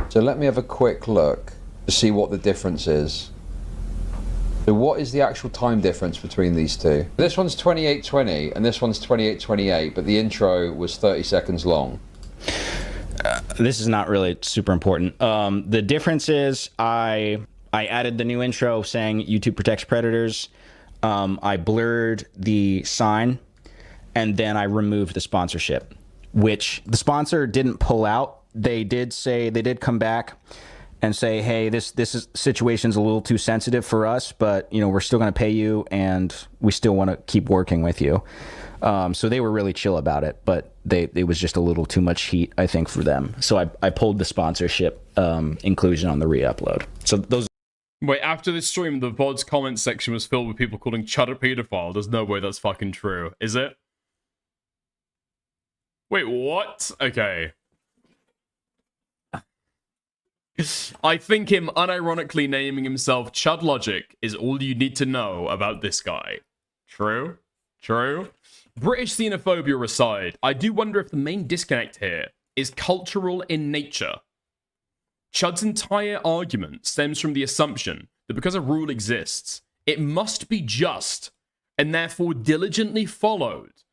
So let me have a quick look to see what the difference is. So what is the actual time difference between these two? This one's 28:20 and this one's 28:28, but the intro was 30 seconds long. This is not really super important. The difference is I added the new intro saying YouTube protects predators. I blurred the sign, and then I removed the sponsorship, which the sponsor didn't pull out. They did come back and say, hey, this situation's a little too sensitive for us, but we're still going to pay you, and we still want to keep working with you. So they were really chill about it, but it was just a little too much heat, I think, for them. So I pulled the sponsorship inclusion on the re-upload. So those. Wait, after this stream, the VOD's comment section was filled with people calling Chud a pedophile. There's no way that's fucking true, is it? Wait, what? Okay. I think him unironically naming himself Chud Logic is all you need to know about this guy. True? True? British xenophobia aside, I do wonder if the main disconnect here is cultural in nature. Chud's entire argument stems from the assumption that because a rule exists, it must be just, and therefore diligently followed.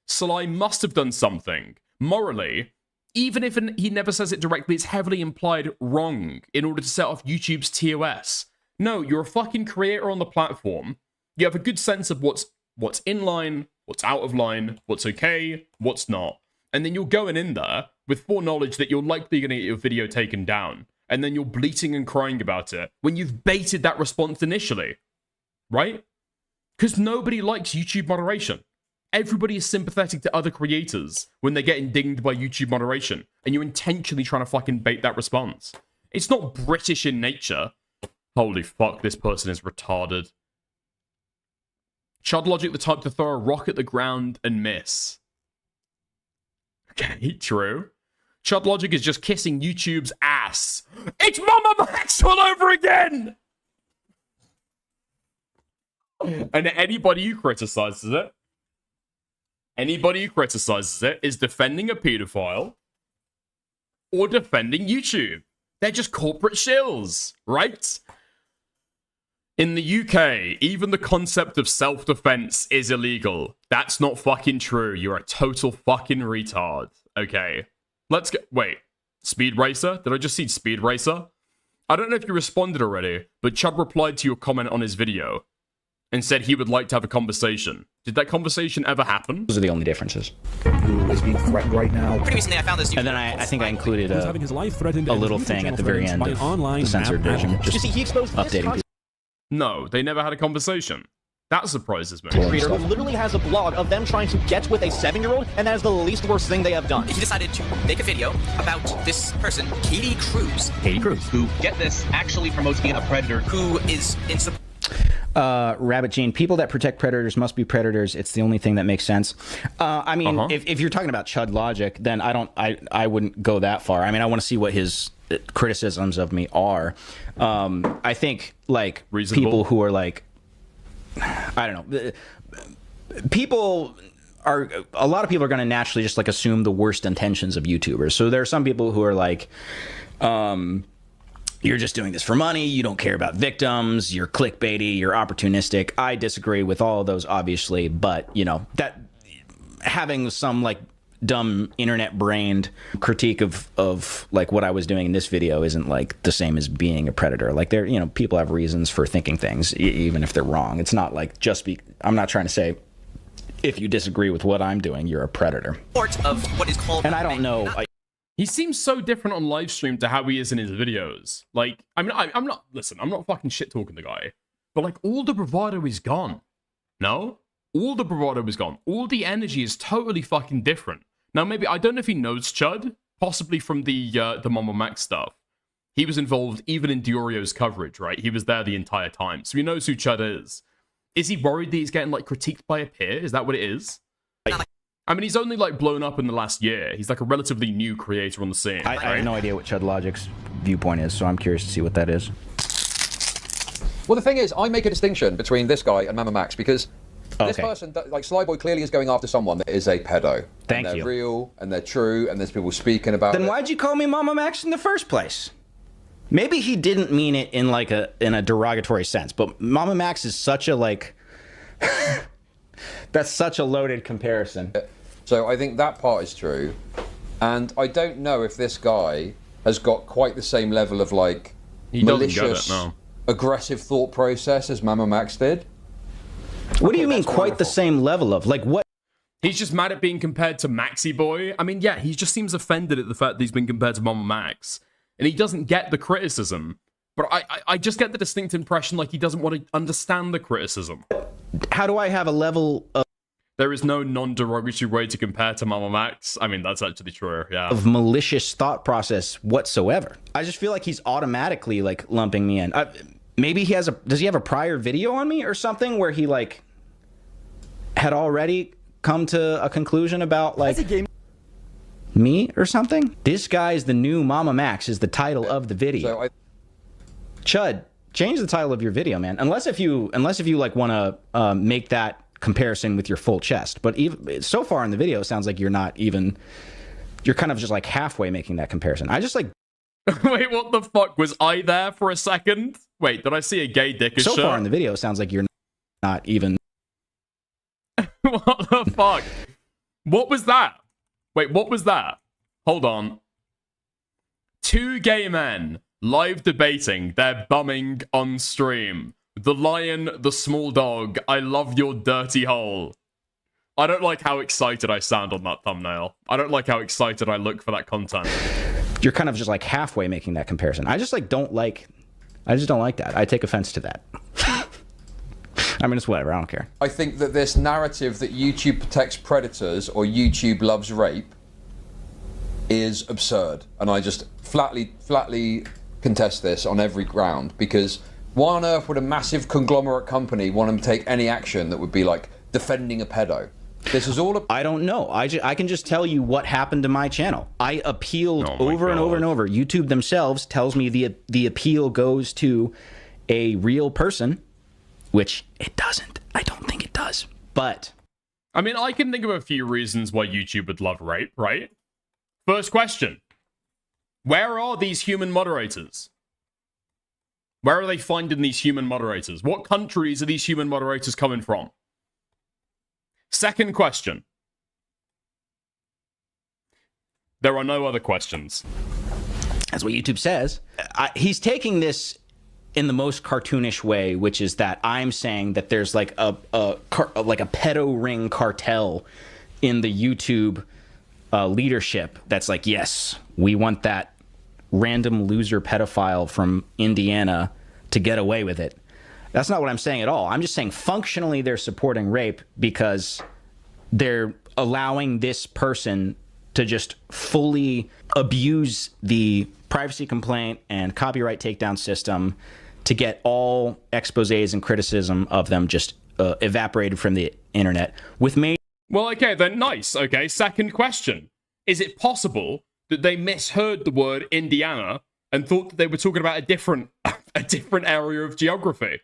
Sly must have done something, morally, even if he never says it directly, it's heavily implied wrong in order to set off YouTube's TOS. No, you're a fucking creator on the platform. You have a good sense of what's in line, what's out of line, what's okay, what's not. And then you're going in there with foreknowledge that you're likely going to get your video taken down. and then you're bleating and crying about it when you've baited that response initially, right? Because nobody likes YouTube moderation. Everybody is sympathetic to other creators when they're getting dinged by YouTube moderation, and you're intentionally trying to fucking bait that response. It's not British in nature. Holy fuck, this person is retarded. Chud Logic, the type to throw a rock at the ground and miss. Okay, true. Chud Logic is just kissing YouTube's ass. It's Mamamax all over again! And anybody who criticizes it, is defending a pedophile or defending YouTube. They're just corporate shills, right? In the UK, even the concept of self-defense is illegal. That's not fucking true. You're a total fucking retard. Okay. Let's go. Wait. Speed Racer? Did I just see Speed Racer? I don't know if you responded already, but Chud replied to your comment on his video and said he would like to have a conversation. Did that conversation ever happen? Those are the only differences. Who is being threatened right now? Pretty recently, I found this. And then I think I included Who's having his life threatened a and little his thing YouTube at the channel very threatened end by of online the censored map version. advocates. Just You see, he exposed this updating people. No, they never had a conversation. That surprises me. Creator who literally has a blog of them trying to get with a 7-year-old, and that is the least worst thing they have done. He decided to make a video about this person, Katie Cruz. Katie Cruz. Who, get this, actually promotes being a predator. Who is in support. Rabbit Gene, people that protect predators must be predators. It's the only thing that makes sense. I mean, if you're talking about Chud Logic, then I wouldn't go that far. I mean, I want to see what his criticisms of me are. I think, like, reasonable. People who are like, I don't know, a lot of people are going to naturally just like assume the worst intentions of YouTubers. So there are some people who are like, you're just doing this for money, you don't care about victims, you're clickbaity, you're opportunistic. I disagree with all of those, obviously, but, you know, that having some, like, dumb internet-brained critique of like what I was doing in this video isn't, like, the same as being a predator. Like, there, you know, people have reasons for thinking things, even if they're wrong. It's not like I'm not trying to say, if you disagree with what I'm doing, you're a predator. Of what is called. And I don't know. He seems so different on live stream to how he is in his videos. Like, I mean, I'm not fucking shit talking the guy, but like all the bravado is gone. No? All the bravado is gone. All the energy is totally fucking different. Now, maybe, I don't know if he knows Chud, possibly from the Mamamax stuff. He was involved even in Diorio's coverage, right? He was there the entire time, so he knows who Chud is. Is he worried that he's getting, like, critiqued by a peer? Is that what it is? I mean, he's only, like, blown up in the last year. He's, like, a relatively new creator on the scene. I have no idea what Chud Logic's viewpoint is, so I'm curious to see what that is. Well, the thing is, I make a distinction between this guy and Mamamax because this person, like Sly Boy, clearly is going after someone that is a pedo. Thank you. They're real and they're true, and there's people speaking about it. Then why'd you call me Mamamax in the first place? Maybe he didn't mean it in like a derogatory sense, but Mamamax is such a like that's such a loaded comparison. So I think that part is true, and I don't know if this guy has got quite the same level of like malicious, aggressive thought process as Mamamax did. What do you mean quite the same level of? Like what? He's just mad at being compared to Maxi Boy. I mean, yeah, he just seems offended at the fact that he's been compared to Mamamax. And he doesn't get the criticism. But I just get the distinct impression like he doesn't want to understand the criticism. How do I have a level of... There is no non-derogatory way to compare to Mamamax. I mean, that's actually true, yeah. ...of malicious thought process whatsoever. I just feel like he's automatically, like, lumping me in. Maybe he has a... Does he have a prior video on me or something where he, like, had already come to a conclusion about, like, me or something? This guy's the new Mamamax is the title of the video. Chud, change the title of your video, man. Unless if you like want to make that comparison with your full chest. But even so far in the video, it sounds like you're not even... You're kind of just like halfway making that comparison. I just like... Wait, what the fuck? Was I there for a second? Wait, did I see a gay dick? So far in the video, it sounds like you're not even... What the fuck? What was that? Wait, what was that? Hold on. Two gay men live debating their bumming on stream. The lion, the small dog, I love your dirty hole. I don't like how excited I sound on that thumbnail. I don't like how excited I look for that content. you're kind of just like halfway making that comparison. I just don't like that. I take offense to that. I mean, it's whatever. I don't care. I think that this narrative that YouTube protects predators or YouTube loves rape is absurd, and I just flatly contest this on every ground, because why on earth would a massive conglomerate company want to take any action that would be like defending a pedo? This is all I don't know. I can just tell you what happened to my channel. I appealed over and over and over. YouTube themselves tells me the appeal goes to a real person, which it doesn't. I don't think it does. But I mean, I can think of a few reasons why YouTube would love rape, right? First question. Where are these human moderators? Where are they finding these human moderators? What countries are these human moderators coming from? Second question. There are no other questions. That's what YouTube says. He's taking this in the most cartoonish way, which is that I'm saying that there's like a pedo ring cartel in the YouTube leadership that's like, yes, we want that random loser pedophile from Indiana to get away with it. That's not what I'm saying at all. I'm just saying functionally they're supporting rape because they're allowing this person to just fully abuse the privacy complaint and copyright takedown system to get all exposés and criticism of them just evaporated from the internet with Well, okay, then nice. Okay, second question. Is it possible that they misheard the word Indiana and thought that they were talking about a different area of geography?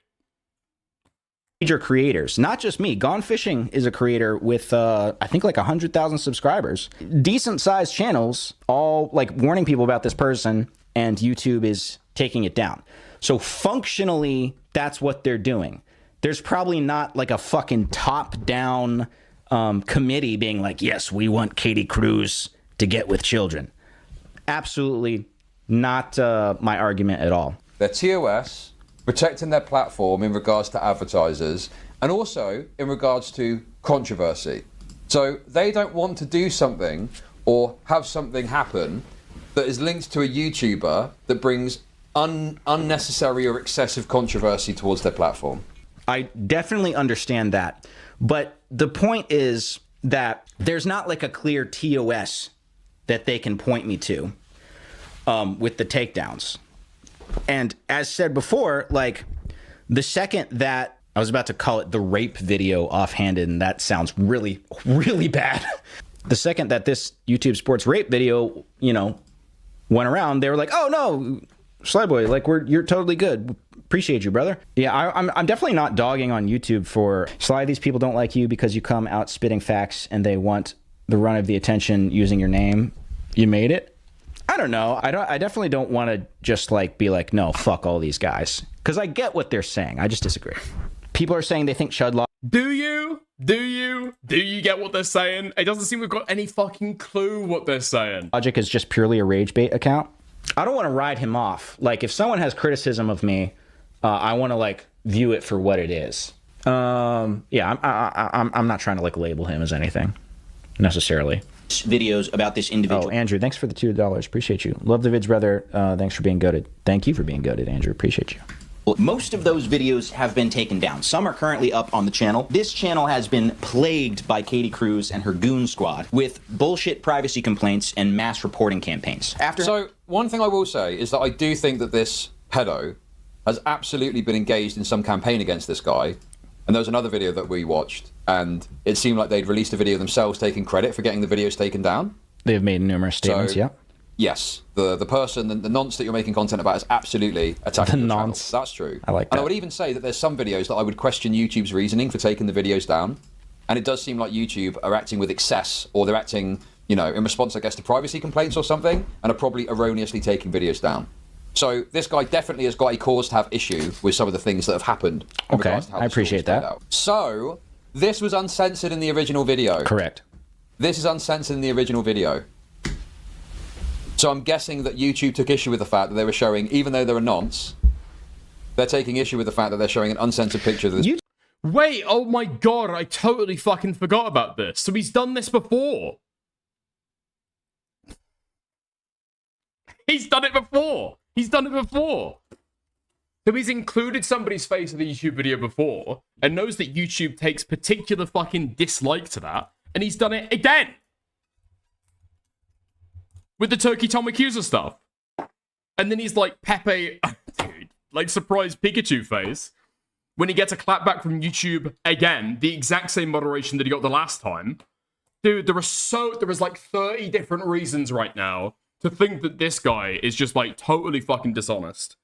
Major creators, not just me. Gone Fishing is a creator with I think like 100,000 subscribers. Decent sized channels, all like warning people about this person, and YouTube is taking it down. So functionally, that's what they're doing. There's probably not like a fucking top-down committee being like, yes, we want Katie Cruz to get with children. Absolutely not my argument at all. Their TOS, protecting their platform in regards to advertisers, and also in regards to controversy. So they don't want to do something or have something happen that is linked to a YouTuber that brings unnecessary or excessive controversy towards their platform. I definitely understand that. But the point is that there's not like a clear TOS that they can point me to with the takedowns. And as said before, like the second that I was about to call it the rape video offhanded, and that sounds really, really bad. The second that this YouTube sports rape video, went around, they were like, oh no, Slyboy, like you're totally good. Appreciate you, brother. Yeah, I'm definitely not dogging on YouTube for Sly. These people don't like you because you come out spitting facts and they want the run of the attention using your name. You made it. I don't know. I definitely don't want to just like be like, no, fuck all these guys, because I get what they're saying. I just disagree. People are saying they think Chud Law. Do you get what they're saying? It doesn't seem we've got any fucking clue what they're saying. Logic is just purely a rage bait account. I don't want to ride him off. Like if someone has criticism of me, I want to like view it for what it is. Yeah, I'm not trying to like label him as anything necessarily. Videos about this individual. Oh, Andrew, thanks for the $2. Appreciate you. Love the vids, brother. Thanks for being goated. Thank you for being goated, Andrew. Appreciate you. Well, most of those videos have been taken down. Some are currently up on the channel. This channel has been plagued by Katie Cruz and her goon squad with bullshit privacy complaints and mass reporting campaigns. So one thing I will say is that I do think that this pedo has absolutely been engaged in some campaign against this guy. And there was another video that we watched, and it seemed like they'd released a video themselves taking credit for getting the videos taken down. They've made numerous statements, yeah. Yes, the person, the nonce that you're making content about is absolutely attacking the nonce. That's true. I like that. And I would even say that there's some videos that I would question YouTube's reasoning for taking the videos down. And it does seem like YouTube are acting with excess, or they're acting, in response, I guess, to privacy complaints or something, and are probably erroneously taking videos down. So this guy definitely has got a cause to have issue with some of the things that have happened. Okay, I appreciate that. So this was uncensored in the original video. Correct. This is uncensored in the original video. So I'm guessing that YouTube took issue with the fact that they were showing, even though they're a nonce, they're taking issue with the fact that they're showing an uncensored picture of this. Wait, oh my god, I totally fucking forgot about this. So he's done this before. He's done it before. He's done it before. So he's included somebody's face in a YouTube video before and knows that YouTube takes particular fucking dislike to that. And he's done it again. With the Turkey Tom Accuser stuff. And then he's like Pepe, dude, like surprise Pikachu face. When he gets a clapback from YouTube again, the exact same moderation that he got the last time. Dude, there is like 30 different reasons right now to think that this guy is just like totally fucking dishonest.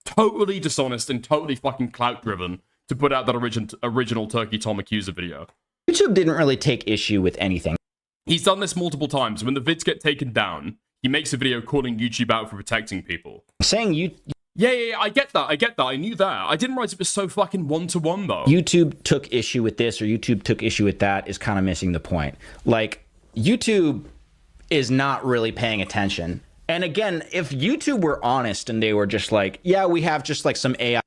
Totally dishonest and totally fucking clout driven to put out that original Turkey Tom Accuser video. YouTube didn't really take issue with anything. He's done this multiple times. When the vids get taken down, he makes a video calling YouTube out for protecting people. Saying you... Yeah, I get that. I knew that. I didn't realize it was so fucking one-to-one, though. YouTube took issue with this or YouTube took issue with that is kind of missing the point. Like, YouTube is not really paying attention. And again, if YouTube were honest and they were just like, yeah, we have just like some AI.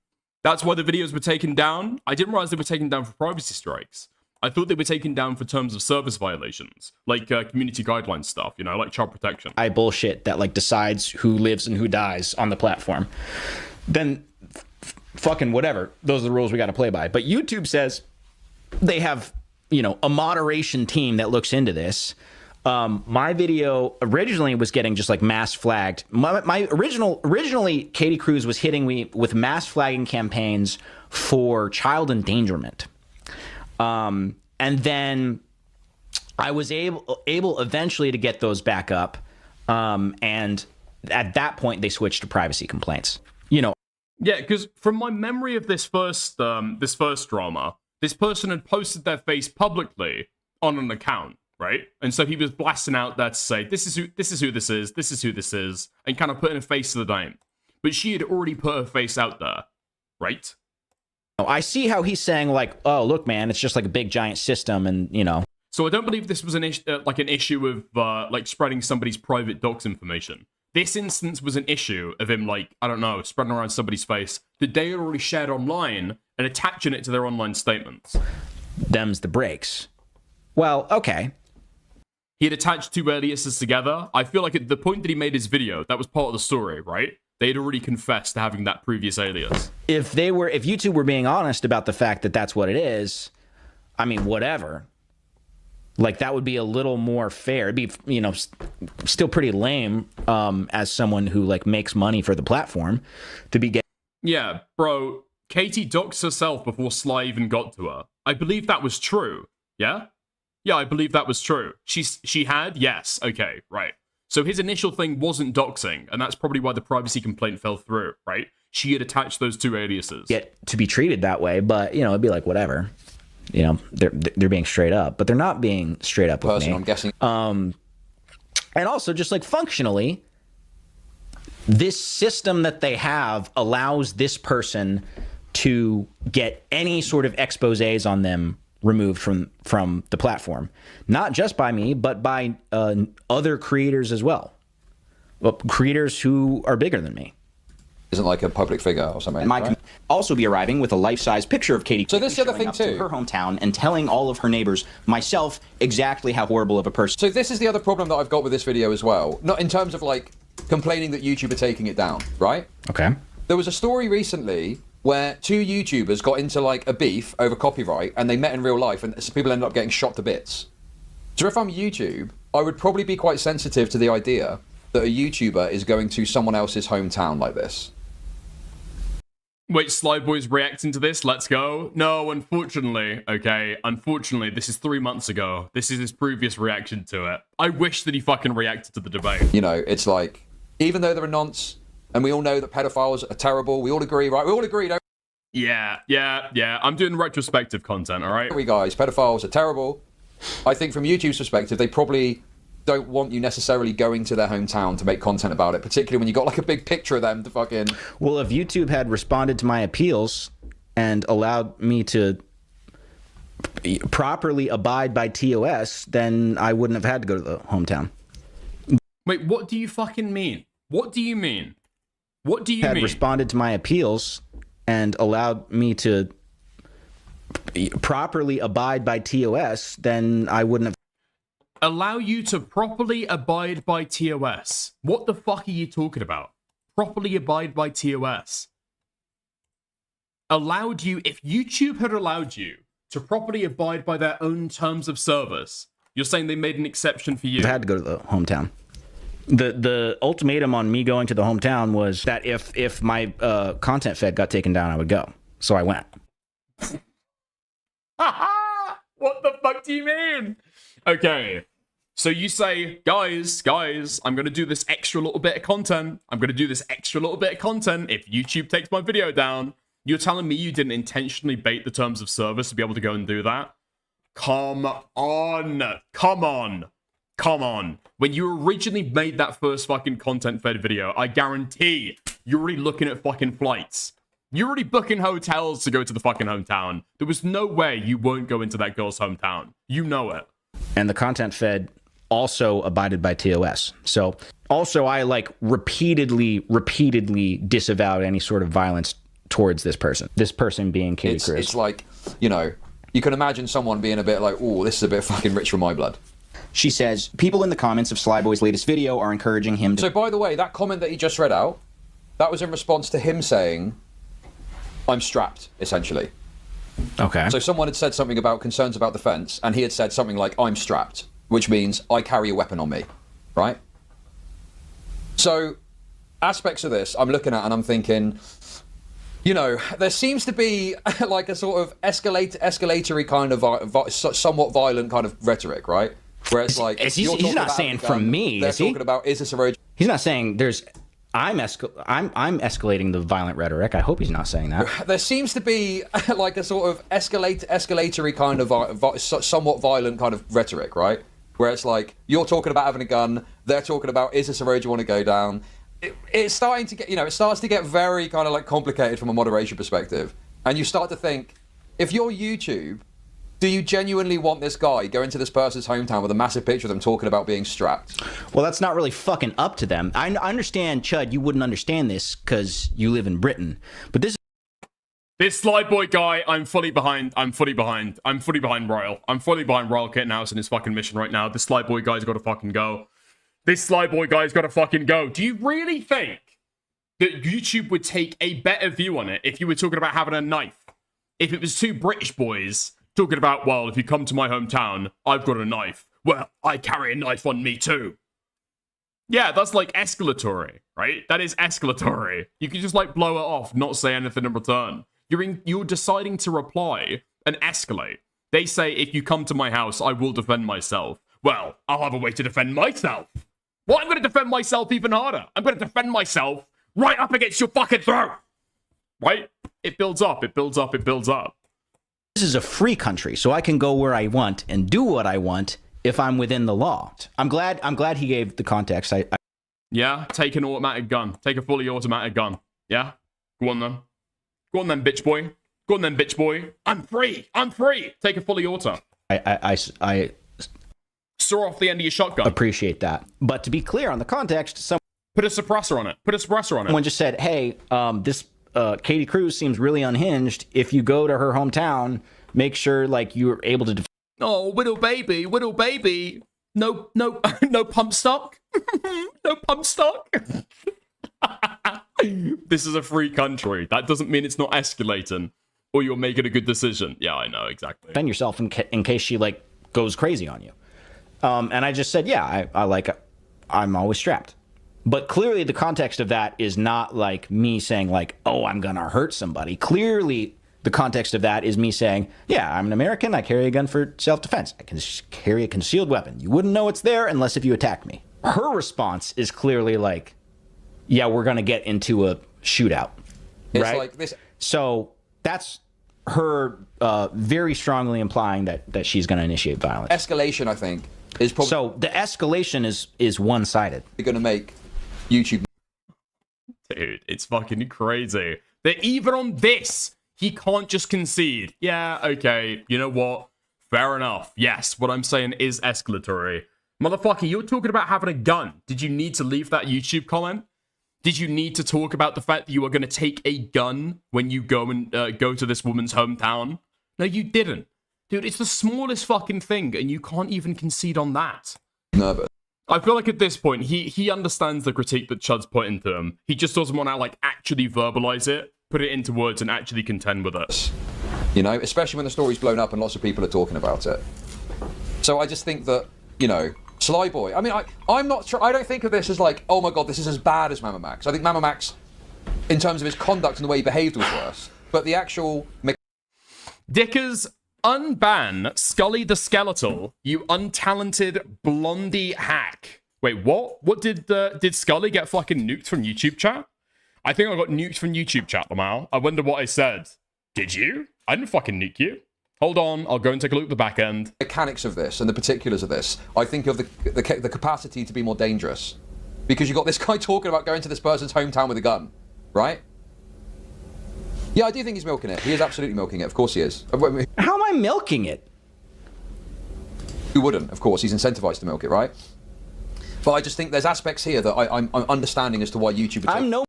That's why the videos were taken down. I didn't realize they were taken down for privacy strikes. I thought they were taken down for terms of service violations, like community guidelines stuff, you know, like child protection. I bullshit that like decides who lives and who dies on the platform. Then fucking whatever. Those are the rules we got to play by. But YouTube says they have, you know, a moderation team that looks into this. My video originally was getting just like mass flagged. Originally Katie Cruz was hitting me with mass flagging campaigns for child endangerment. And then I was able eventually to get those back up. And at that point they switched to privacy complaints. You know. Yeah, because from my memory of this first drama, this person had posted their face publicly on an account. Right? And so he was blasting out there to say, this is who this is, and kind of putting a face to the name. But she had already put her face out there, right? I see how he's saying, like, oh, look, man, it's just like a big giant system, and, you know. So I don't believe this was an issue of, like, spreading somebody's private docs information. This instance was an issue of him, like, I don't know, spreading around somebody's face that they had already shared online and attaching it to their online statements. Them's the breaks. Well, okay. He had attached two aliases together. I feel like at the point that he made his video, that was part of the story, right? They had already confessed to having that previous alias. If YouTube were being honest about the fact that that's what it is, I mean, whatever. Like, that would be a little more fair. It'd be, you know, still pretty lame as someone who, like, makes money for the platform to be getting... Yeah, bro, Katie doxed herself before Sly even got to her. I believe that was true, yeah? Yeah, I believe that was true. She had? Yes. Okay, right. So his initial thing wasn't doxing, and that's probably why the privacy complaint fell through, right? She had attached those two aliases. Get to be treated that way, but, you know, it'd be like, whatever. You know, they're being straight up, but they're not being straight up with me. I'm guessing. And also, just like functionally, this system that they have allows this person to get any sort of exposés on them removed from the platform, not just by me, but by other creators as well. Well, creators who are bigger than me. Isn't like a public figure or something. And I can also be arriving with a life-size picture of Katie. So this is the other thing too. To her hometown and telling all of her neighbors, myself, exactly how horrible of a person. So this is the other problem that I've got with this video as well. Not in terms of like complaining that YouTube are taking it down, right? Okay. There was a story recently where two YouTubers got into like a beef over copyright and they met in real life and people ended up getting shot to bits. So if I'm YouTube, I would probably be quite sensitive to the idea that a YouTuber is going to someone else's hometown like this. Wait, Slyboy's reacting to this? Let's go. No, unfortunately, okay, unfortunately, this is 3 months ago. This is his previous reaction to it. I wish that he fucking reacted to the debate. You know, it's like, even though they're a nonce, and we all know that pedophiles are terrible, we all agree, right? We all agree, don't we? Yeah. I'm doing retrospective content, all right? We guys, pedophiles are terrible. I think from YouTube's perspective, they probably don't want you necessarily going to their hometown to make content about it, particularly when you got like a big picture of them to fucking... Well, if YouTube had responded to my appeals and allowed me to properly abide by TOS, then I wouldn't have had to go to the hometown. Wait, what do you fucking mean? What do you mean? What do you mean? Had responded to my appeals and allowed me to properly abide by TOS, then I wouldn't have... Allow you to properly abide by TOS. What the fuck are you talking about? Properly abide by TOS. Allowed you, if YouTube had allowed you to properly abide by their own terms of service, you're saying they made an exception for you? I had to go to the hometown. The ultimatum on me going to the hometown was that if my content fed got taken down, I would go. So I went. What the fuck do you mean? Okay, so you say, guys, I'm going to do this extra little bit of content. I'm going to do this extra little bit of content. If YouTube takes my video down, you're telling me you didn't intentionally bait the terms of service to be able to go and do that? Come on. When you originally made that first fucking content-fed video, I guarantee you're already looking at fucking flights. You're already booking hotels to go to the fucking hometown. There was no way you won't go into that girl's hometown. You know it. And the content fed also abided by TOS. So also I like repeatedly disavowed any sort of violence towards this person. This person being Katie Cruz. It's like, you know, you can imagine someone being a bit like, oh, this is a bit fucking rich for my blood. She says, people in the comments of Slyboy's latest video are encouraging him to... So by the way, that comment that he just read out, that was in response to him saying, I'm strapped, essentially. Okay. So someone had said something about concerns about the fence, and he had said something like, I'm strapped, which means I carry a weapon on me, right? So aspects of this I'm looking at and I'm thinking, you know, there seems to be like a sort of escalatory kind of somewhat violent kind of rhetoric, right? Where it's like... He's not saying from me, they're is he? talking about, is this a road... He's not saying there's... I'm escalating the violent rhetoric. I hope he's not saying that. There seems to be like a sort of escalatory kind of somewhat violent kind of rhetoric, right? Where it's like, you're talking about having a gun, they're talking about, is this a road you want to go down? It's starting to get, you know, it starts to get very kind of like complicated from a moderation perspective. And you start to think, if you're YouTube, do you genuinely want this guy going to this person's hometown with a massive picture of them talking about being strapped? Well, that's not really fucking up to them. I understand, Chud, you wouldn't understand this because you live in Britain. But this Sly Boy guy, I'm fully behind Royal. I'm fully behind Royal Kittenhouse in his fucking mission right now. This Sly Boy guy's got to fucking go. This Sly Boy guy's got to fucking go. Do you really think that YouTube would take a better view on it if you were talking about having a knife? If it was two British boys... talking about, well, if you come to my hometown, I've got a knife. Well, I carry a knife on me too. Yeah, that's like escalatory, right? That is escalatory. You can just like blow it off, not say anything in return. You're deciding to reply and escalate. They say, if you come to my house, I will defend myself. Well, I'll have a way to defend myself. Well, I'm going to defend myself even harder. I'm going to defend myself right up against your fucking throat. Right? It builds up, it builds up, it builds up. This is a free country, so I can go where I want and do what I want if I'm within the law. I'm glad he gave the context. Yeah, take an automatic gun. Take a fully automatic gun. Yeah? Go on then. Go on then, bitch boy. Go on then, bitch boy. I'm free. Take a fully auto. I saw off the end of your shotgun. Appreciate that. But to be clear on the context, put a suppressor on it. Someone just said, hey, this Katie Cruz seems really unhinged. If you go to her hometown, make sure like you're able to. Oh, little baby. No pump stock. No pump stock. This is a free country. That doesn't mean it's not escalating or you're making a good decision. Yeah, I know exactly. Defend yourself in case she like goes crazy on you. And I just said, yeah, I'm always strapped. But clearly the context of that is not like me saying like, oh, I'm going to hurt somebody. Clearly the context of that is me saying, yeah, I'm an American. I carry a gun for self-defense. I can carry a concealed weapon. You wouldn't know it's there unless if you attacked me. Her response is clearly like, yeah, we're going to get into a shootout. It's right? like this. So that's her very strongly implying that she's going to initiate violence. Escalation, I think, is probably... So the escalation is one-sided. You're going to make YouTube... Dude, it's fucking crazy. That even on this, he can't just concede. Yeah, okay, you know what? Fair enough. Yes, what I'm saying is escalatory. Motherfucker, you're talking about having a gun. Did you need to leave that YouTube comment? Did you need to talk about the fact that you are going to take a gun when you go and go to this woman's hometown? No, you didn't. Dude, it's the smallest fucking thing, and you can't even concede on that. No, but I feel like at this point, he understands the critique that Chud's putting to him. He just doesn't want to, like, actually verbalize it, put it into words, and actually contend with it. You know, especially when the story's blown up and lots of people are talking about it. So I just think that, you know, Sly Boy. I mean, I'm not sure. I don't think of this as like, oh my god, this is as bad as Mamamax. I think Mamamax, in terms of his conduct and the way he behaved, was worse. But the actual Dickers, unban Scully the Skeletal, you untalented blondie hack. Wait, what? What did Scully get fucking nuked from YouTube chat? I think I got nuked from YouTube chat, Lamau. I wonder what I said. Did you? I didn't fucking nuke you. Hold on, I'll go and take a look at the back end. Mechanics of this and the particulars of this, I think of the capacity to be more dangerous. Because you've got this guy talking about going to this person's hometown with a gun, right? Yeah, I do think he's milking it. He is absolutely milking it. Of course he is. How am I milking it? Who wouldn't? Of course, he's incentivized to milk it, right? But I just think there's aspects here that I'm understanding as to why YouTube...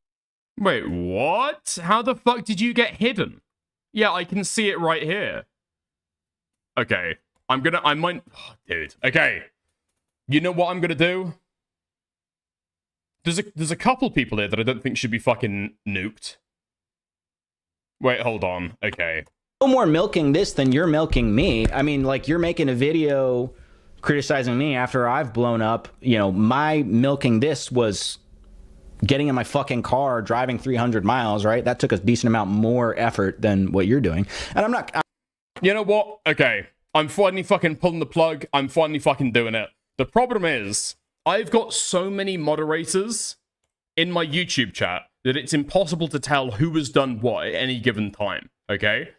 Wait, what? How the fuck did you get hidden? Yeah, I can see it right here. Okay, I might... Oh, dude, okay. You know what I'm gonna do? There's a couple people here that I don't think should be fucking nuked. Wait, hold on. Okay. No more milking this than you're milking me. I mean, like, you're making a video criticizing me after I've blown up. You know, my milking this was getting in my fucking car, driving 300 miles, right? That took a decent amount more effort than what you're doing. And I'm not... You know what? Okay. I'm finally fucking pulling the plug. I'm finally fucking doing it. The problem is, I've got so many moderators in my YouTube chat that it's impossible to tell who has done what at any given time, okay?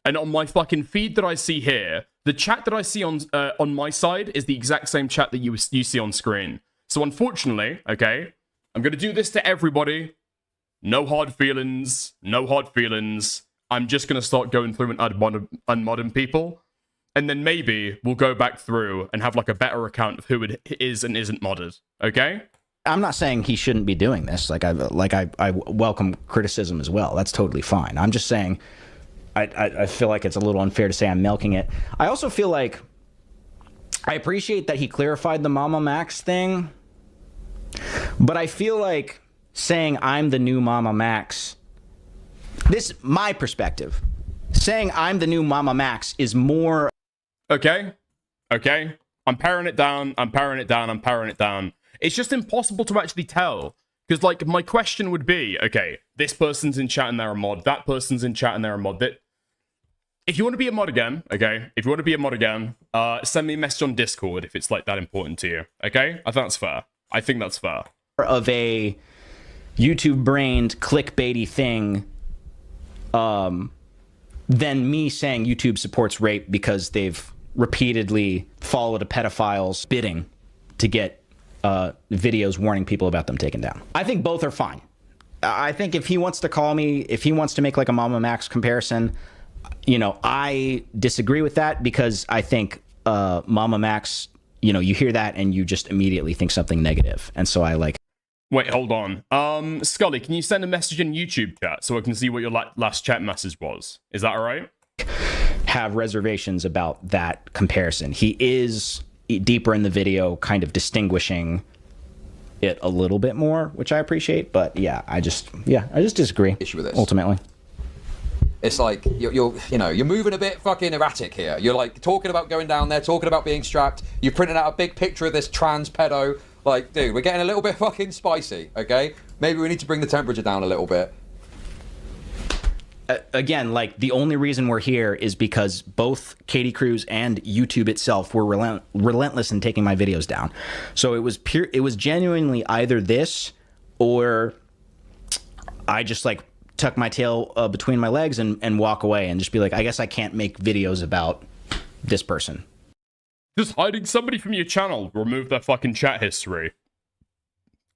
And on my fucking feed that I see here, the chat that I see on my side is the exact same chat that you see on screen. So unfortunately, okay, I'm going to do this to everybody. No hard feelings. No hard feelings. I'm just going to start going through and unmodding people. And then maybe we'll go back through and have like a better account of who it is and isn't modded. Okay? I'm not saying he shouldn't be doing this. Like I welcome criticism as well. That's totally fine. I'm just saying I feel like it's a little unfair to say I'm milking it. I also feel like I appreciate that he clarified the Mamamax thing, but I feel like saying I'm the new Mamamax, this my perspective. Saying I'm the new Mamamax is more... Okay. Okay. I'm paring it down. I'm paring it down. I'm paring it down. It's just impossible to actually tell. Because, like, my question would be, okay, this person's in chat and they're a mod. That person's in chat and they're a mod. If you want to be a mod again, okay? If you want to be a mod again, send me a message on Discord if it's, like, that important to you. Okay? I think that's fair. I think that's fair. Of a YouTube-brained, clickbaity thing, than me saying YouTube supports rape because they've repeatedly followed a pedophile's bidding to get videos warning people about them taken down. I think both are fine. I think if he wants to call me, if he wants to make like a Mamamax comparison, you know, I disagree with that because I think Mamamax, you know, you hear that and you just immediately think something negative. And so I like... Wait, hold on. Scully, can you send a message in YouTube chat so I can see what your last chat message was? Is that all right? Have reservations about that comparison. He is deeper in the video kind of distinguishing it a little bit more, which I appreciate, but yeah, I just disagree. Issue with this. Ultimately. It's like you're moving a bit fucking erratic here. You're like talking about going down there, talking about being strapped. You're printing out a big picture of this trans pedo. Like, dude, we're getting a little bit fucking spicy, okay? Maybe we need to bring the temperature down a little bit. Again, like, the only reason we're here is because both Katie Cruz and YouTube itself were relentless in taking my videos down. So it was genuinely either this or I just, like, tuck my tail between my legs and walk away and just be like, I guess I can't make videos about this person. Just hiding somebody from your channel, remove their fucking chat history.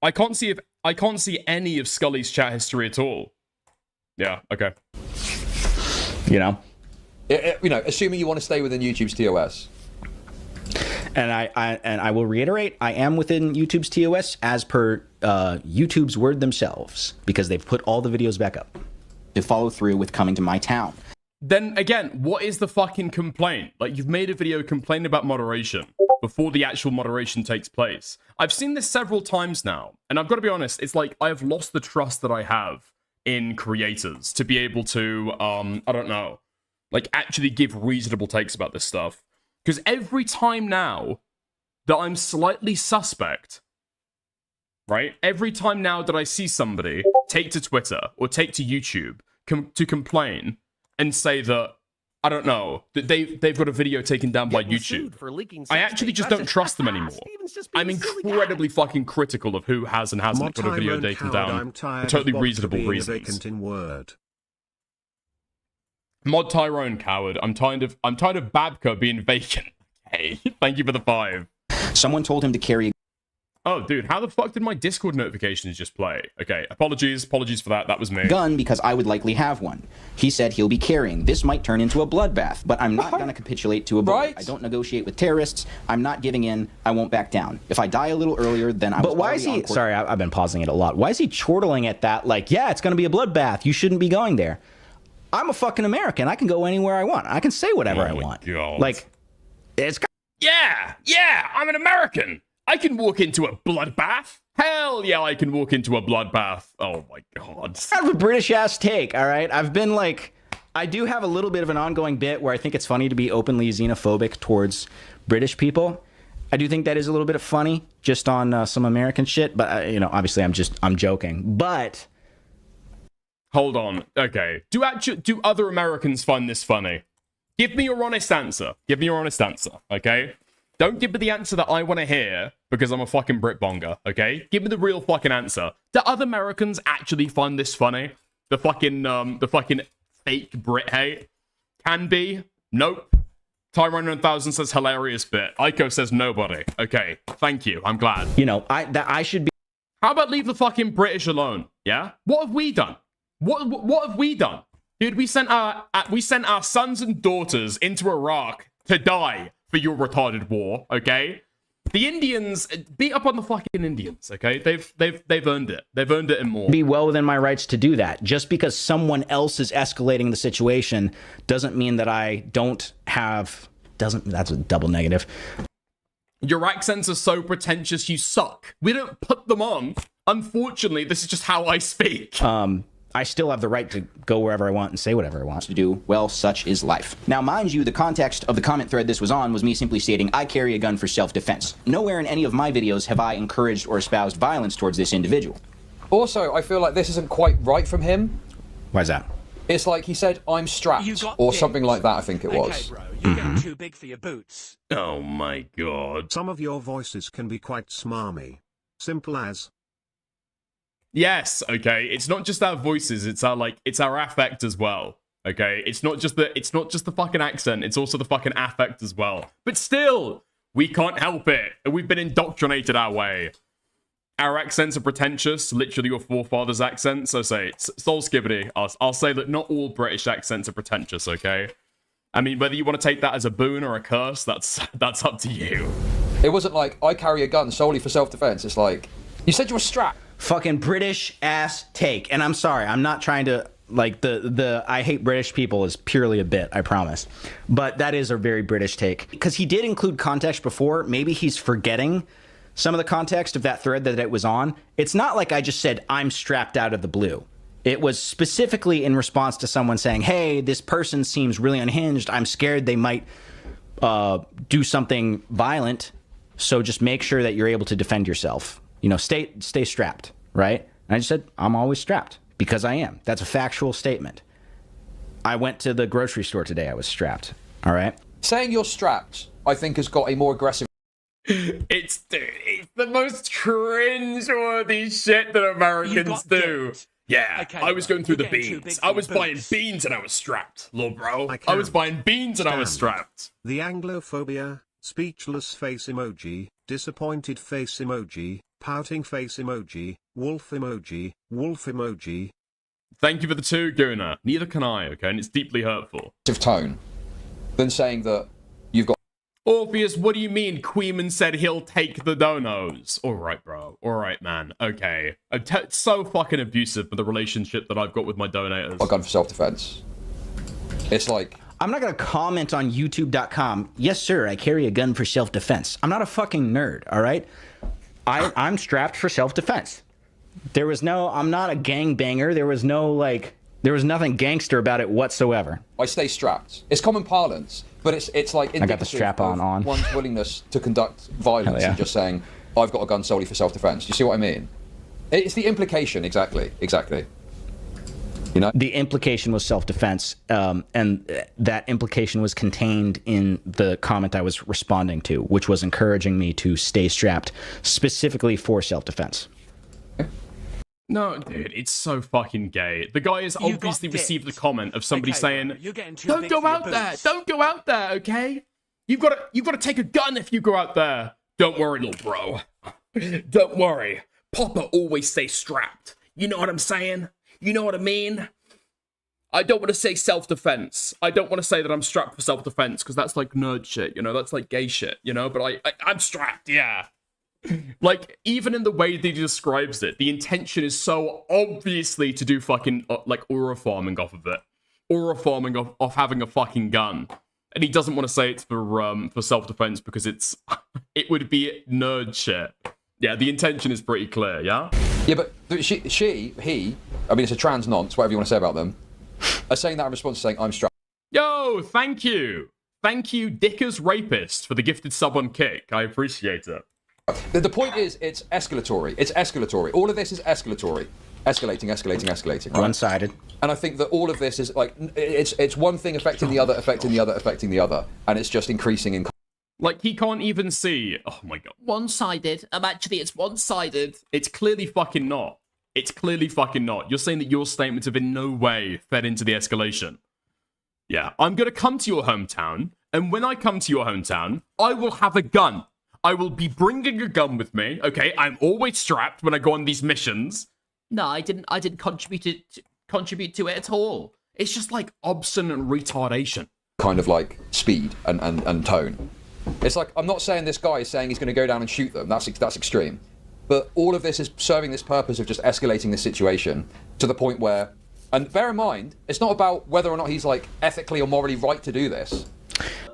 I can't see any of Scully's chat history at all. Yeah, okay. You know? Assuming you want to stay within YouTube's TOS. And I will reiterate, I am within YouTube's TOS as per YouTube's word themselves, because they've put all the videos back up. They follow through with coming to my town. then again, what is the fucking complaint? Like, you've made a video complaining about moderation before the actual moderation takes place. I've seen this several times now, and I've got to be honest, it's like I have lost the trust that I have in creators to be able to, I don't know, like actually give reasonable takes about this stuff. Because every time now that I'm slightly suspect, right? Every time now that I see somebody take to Twitter or take to YouTube to complain and say that, I don't know, that they've got a video taken down by YouTube, I actually just don't trust them anymore. I'm incredibly fucking critical of who has and hasn't got a video taken down for totally reasonable reasons. Mod Tyrone coward. I'm tired of Babka being vacant. Hey, thank you for the 5. Someone told him to carry. Oh, dude, how the fuck did my Discord notifications just play? Okay, apologies for that. That was me. Gun because I would likely have one. He said he'll be carrying. This might turn into a bloodbath, but I'm not going to capitulate to a bullet. Right. I don't negotiate with terrorists. I'm not giving in. I won't back down. If I die a little earlier, then I. But why is he? Sorry, I've been pausing it a lot. Why is he chortling at that? Like, yeah, it's going to be a bloodbath. You shouldn't be going there. I'm a fucking American. I can go anywhere I want. I can say whatever I want. God. Like, it's. Yeah, I'm an American. I can walk into a bloodbath. Hell yeah, I can walk into a bloodbath. Oh my god. Kind of a British-ass take, all right? I've been like... I do have a little bit of an ongoing bit where I think it's funny to be openly xenophobic towards British people. I do think that is a little bit of funny, just on some American shit. But, you know, obviously I'm joking. But... Hold on. Okay. Do other Americans find this funny? Give me your honest answer. Give me your honest answer, okay? Don't give me the answer that I want to hear because I'm a fucking Britbonger, okay? Give me the real fucking answer. Do other Americans actually find this funny? The fucking fake Brit hate? Can be. Nope. Tyrone 1000 says hilarious bit. Aiko says nobody. Okay, thank you. I'm glad. You know, I should be... How about leave the fucking British alone, yeah? What have we done? What have we done? Dude, we sent our sons and daughters into Iraq to die for your retarded war, okay? The Indians, beat up on the fucking Indians, okay? They've earned it. They've earned it and more. Be well within my rights to do that. Just because someone else is escalating the situation doesn't mean that I don't have... That's a double negative. Your accents are so pretentious, you suck. We don't put them on. Unfortunately, this is just how I speak. I still have the right to go wherever I want and say whatever I want. To do, well, such is life. Now, mind you, the context of the comment thread this was on was me simply stating, I carry a gun for self-defense. Nowhere in any of my videos have I encouraged or espoused violence towards this individual. Also, I feel like this isn't quite right from him. Why is that? It's like he said, I'm strapped, or something like that, I think it was. Bro, you're getting too big for your boots. Oh my god. Some of your voices can be quite smarmy. Simple as... Yes, okay. It's not just our voices, it's our affect as well. Okay? It's not just the fucking accent, it's also the fucking affect as well. But still, we can't help it. We've been indoctrinated our way. Our accents are pretentious, literally your forefathers' accents. So say Soul Skibbity. I'll say that not all British accents are pretentious, okay? I mean, whether you want to take that as a boon or a curse, that's up to you. It wasn't like, I carry a gun solely for self-defense. It's like, you said you were strapped. Fucking British ass take. And I'm sorry, I'm not trying to, like, the I hate British people is purely a bit, I promise. But that is a very British take. Because he did include context before, maybe he's forgetting some of the context of that thread that it was on. It's not like I just said, I'm strapped out of the blue. It was specifically in response to someone saying, hey, this person seems really unhinged. I'm scared they might do something violent. So just make sure that you're able to defend yourself. You know, stay strapped, right? And I just said, I'm always strapped because I am. That's a factual statement. I went to the grocery store today. I was strapped. All right. Saying you're strapped, I think, has got a more aggressive. It's the most cringe-worthy shit that Americans do. Yeah, okay, I was going through the beans. I was buying beans and I was strapped, little bro. I was buying beans and I was strapped. The Anglophobia, speechless face emoji, disappointed face emoji, pouting face emoji, wolf emoji, wolf emoji. Thank you for the 2, Guna. Neither can I, okay? And it's deeply hurtful. Tone than saying that you've got... Orpheus, what do you mean Queeman said he'll take the donos? Alright, bro. Alright, man. Okay. So fucking abusive for the relationship that I've got with my donators. A gun for self-defense. It's like, I'm not going to comment on YouTube.com. Yes, sir, I carry a gun for self-defense. I'm not a fucking nerd, all right? I'm strapped for self-defense. I'm not a gangbanger. There was nothing gangster about it whatsoever. I stay strapped. It's common parlance, but it's like I got the strap on. One's willingness to conduct violence and just saying, I've got a gun solely for self-defense. Do you see what I mean? It's the implication, exactly. You know? The implication was self-defense, and that implication was contained in the comment I was responding to, which was encouraging me to stay strapped specifically for self-defense. No, dude, it's so fucking gay. The guy has obviously received the comment of somebody saying, "Don't go out there. Don't go out there, okay? You've got to take a gun if you go out there. Don't worry, little bro. Don't worry. Papa always stays strapped. You know what I'm saying? You know what I mean? I don't want to say self-defense. I don't want to say that I'm strapped for self-defense because that's like nerd shit, you know? That's like gay shit, you know? But I'm strapped, yeah." Like, even in the way that he describes it, the intention is so obviously to do fucking, like, aura farming off of it. Aura farming off having a fucking gun. And he doesn't want to say it's for self-defense because it would be nerd shit. Yeah, the intention is pretty clear, yeah? Yeah, but he, I mean, it's a trans nonce, whatever you want to say about them, are saying that in response to saying, I'm strapped. Yo, thank you. Thank you, Dicker's Rapist, for the gifted sub on Kick. I appreciate it. The point is, it's escalatory. It's escalatory. All of this is escalatory. Escalating, right? One-sided. And I think that all of this is like, it's one thing affecting the other, affecting the other, affecting the other. And it's just increasing in... Like, he can't even see... Oh, my God. One-sided. It's one-sided. It's clearly fucking not. It's clearly fucking not. You're saying that your statements have in no way fed into the escalation. Yeah, I'm going to come to your hometown, and when I come to your hometown, I will have a gun. I will be bringing a gun with me, okay? I'm always strapped when I go on these missions. No, I didn't contribute to it at all. It's just like obstinate retardation. Kind of like speed and tone. It's like, I'm not saying this guy is saying he's going to go down and shoot them. That's extreme. But all of this is serving this purpose of just escalating the situation to the point where, and bear in mind, it's not about whether or not he's like ethically or morally right to do this.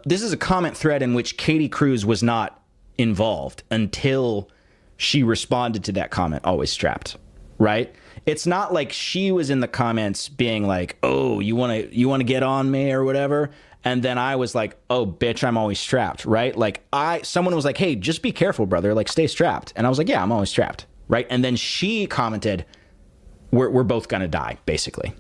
This is a comment thread in which Katie Cruz was not involved until she responded to that comment, always strapped, right? It's not like she was in the comments being like, oh, you want to get on me or whatever, and then I was like, oh, bitch, I'm always strapped, right? Like, someone was like, hey, just be careful, brother, like, stay strapped. And I was like, yeah, I'm always strapped, right? And then she commented, we're both gonna die, basically.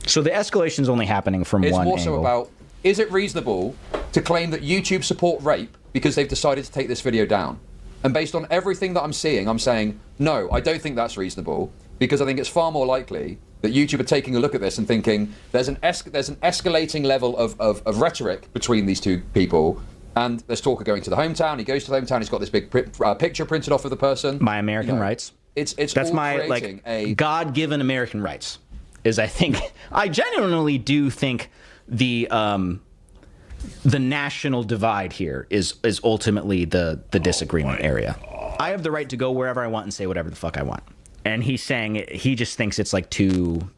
So the escalation is only happening from one angle. It's more so about, is it reasonable to claim that YouTube support rape because they've decided to take this video down? And based on everything that I'm seeing, I'm saying, no, I don't think that's reasonable, because I think it's far more likely that YouTube are taking a look at this and thinking there's an escalating level of rhetoric between these two people, and there's talk of going to the hometown. He goes to the hometown, he's got this big picture printed off of the person. My American rights. That's my, like, God-given American rights. I genuinely do think the national divide here is ultimately the disagreement area. I have the right to go wherever I want and say whatever the fuck I want. And he's saying he just thinks it's like too...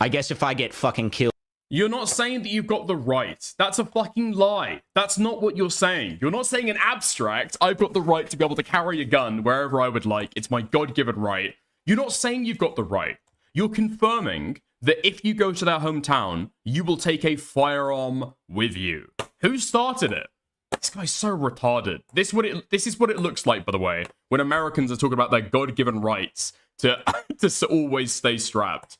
I guess if I get fucking killed... You're not saying that you've got the right. That's a fucking lie. That's not what you're saying. You're not saying in abstract, I've got the right to be able to carry a gun wherever I would like. It's my God-given right. You're not saying you've got the right. You're confirming that if you go to their hometown, you will take a firearm with you. Who started it? This guy's so retarded. This is what it looks like, by the way, when Americans are talking about their God-given rights to always stay strapped.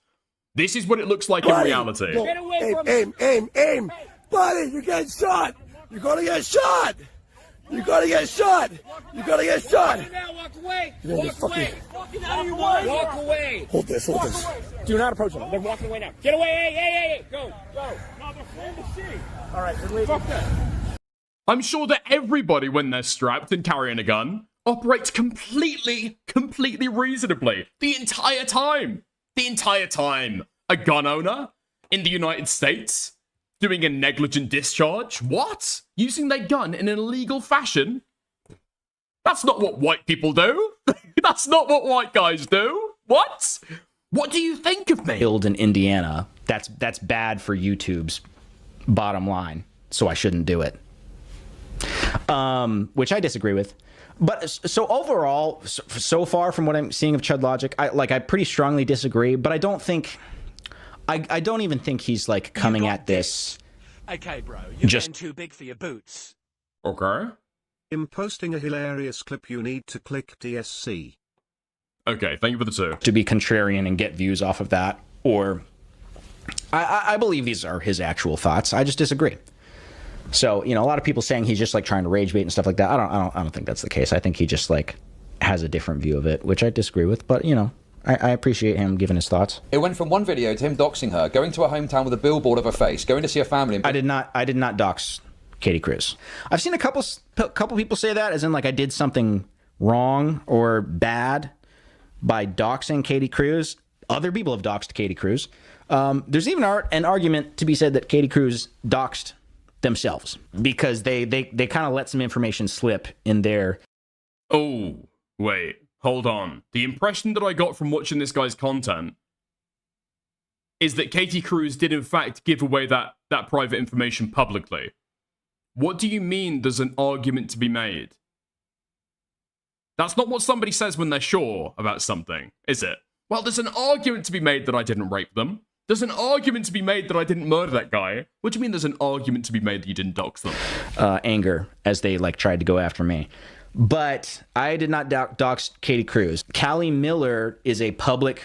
This is what it looks like in reality. Get away from me. Aim. Buddy, you're getting shot. You're going to get shot. You're going to get shot. You're going to get shot. Walk away. Walk away. Walk away. Hold this. Do not approach them. They're walking away now. Get away. Hey. Go. No, they're afraid to see. All right, then leave. Fuck that. I'm sure that everybody, when they're strapped and carrying a gun, operates completely reasonably. The entire time. A gun owner in the United States doing a negligent discharge? What? Using their gun in an illegal fashion? That's not what white people do. That's not what white guys do. What? What do you think of me? Killed in Indiana That's bad for YouTube's bottom line, so I shouldn't do it. Which I disagree with. But so overall, so far from what I'm seeing of Chud Logic, I pretty strongly disagree. But I don't think, I don't even think he's like coming at this. Okay, bro, you're just getting too big for your boots. Okay. In posting a hilarious clip, you need to click DSC. Okay, thank you for the 2. To be contrarian and get views off of that, or I believe these are his actual thoughts. I just disagree. So, you know, a lot of people saying he's just like trying to rage bait and stuff like that. I don't think that's the case. I think he just like has a different view of it, which I disagree with. But, you know, I appreciate him giving his thoughts. It went from one video to him doxing her, going to her hometown with a billboard of her face, going to see her family. And I did not dox Katie Cruz. I've seen a couple people say that, as in like I did something wrong or bad by doxing Katie Cruz. Other people have doxed Katie Cruz. There's even an argument to be said that Katie Cruz doxed themselves because they kind of let some information slip in their. Oh, wait, hold on. The impression that I got from watching this guy's content is that Katie Cruz did in fact give away that private information publicly. What do you mean there's an argument to be made? That's not what somebody says when they're sure about something, is it? Well, there's an argument to be made that I didn't rape them. There's an argument to be made that I didn't murder that guy. What do you mean there's an argument to be made that you didn't dox them? Anger, as they like tried to go after me. But I did not dox Katie Cruz. Callie Miller is a public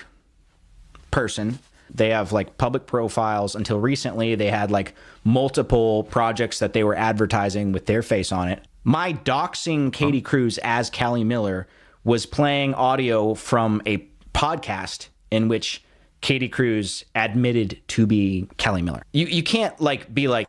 person. They have like public profiles. Until recently, they had like multiple projects that they were advertising with their face on it. My doxing Katie Cruz as Callie Miller was playing audio from a podcast in which Katie Cruz admitted to be Callie Miller. You can't like be like,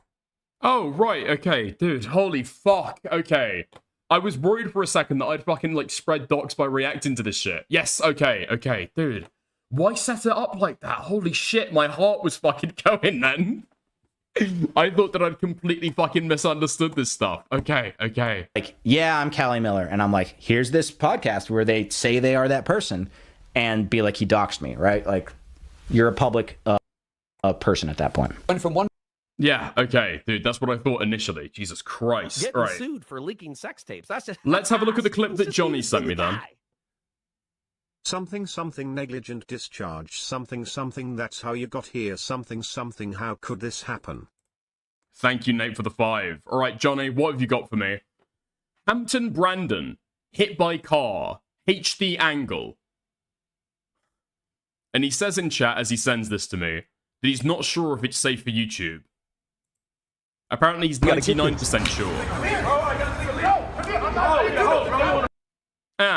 oh right, okay, dude, holy fuck, okay. I was worried for a second that I'd fucking like spread docs by reacting to this shit. Yes, okay, dude. Why set it up like that? Holy shit, my heart was fucking going then. I thought that I'd completely fucking misunderstood this stuff. Okay. Like, yeah, I'm Callie Miller, and I'm like, here's this podcast where they say they are that person, and be like, he doxed me, right? Like, you're a public person at that point. Went from one. Yeah, okay, dude, that's what I thought initially. Jesus Christ. Getting right. sued for leaking sex tapes. That's just. Let's have a look at the clip that Johnny sent me then. Something negligent discharge something that's how you got here something how could this happen? Thank you, Nate, for the 5. All right, Johnny, what have you got for me? Hampton Brandon, hit by car, HD angle. And he says in chat as he sends this to me that he's not sure if it's safe for YouTube. Apparently he's 99% sure.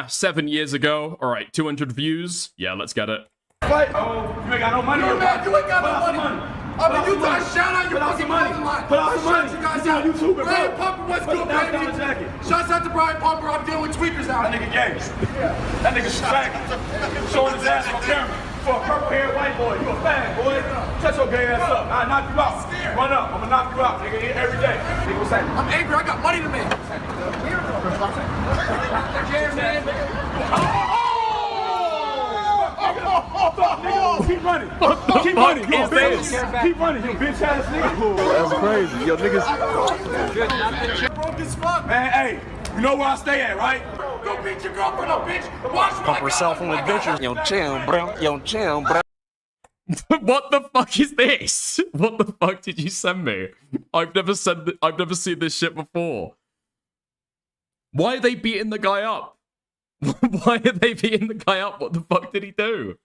7 years ago. All right, 200 views. Yeah, let's get it. Fight. Oh, you ain't got no money. You're mad. You ain't got no money. I mean, you guys shout out your fucking money. Put out some money. You guys out. YouTube, Brian Pumper, what's good, baby? Shouts out to Brian Pumper. I'm dealing with tweakers out. That nigga gay. That nigga's faggot. Showing his ass on camera. For a purple-haired white boy. You a fag, boy. Shut your gay ass up. I'll knock you out. Run up. I'm gonna knock you out, nigga, every day. Nigga, what's that? I'm angry. I got money to make. Keep running. Keep running. Keep running, you bitch ass nigga. That's crazy. Yo, niggas. Broke as fuck. Man, hey, you know where I stay at, right? Go beat your girlfriend up, bitch. Watch pump herself on the bitches. Yo, chill, bro. Yo, chill, bro. What the fuck is this? What the fuck did you send me? I've never seen this shit before. Why are they beating the guy up? Why are they beating the guy up? What the fuck did he do?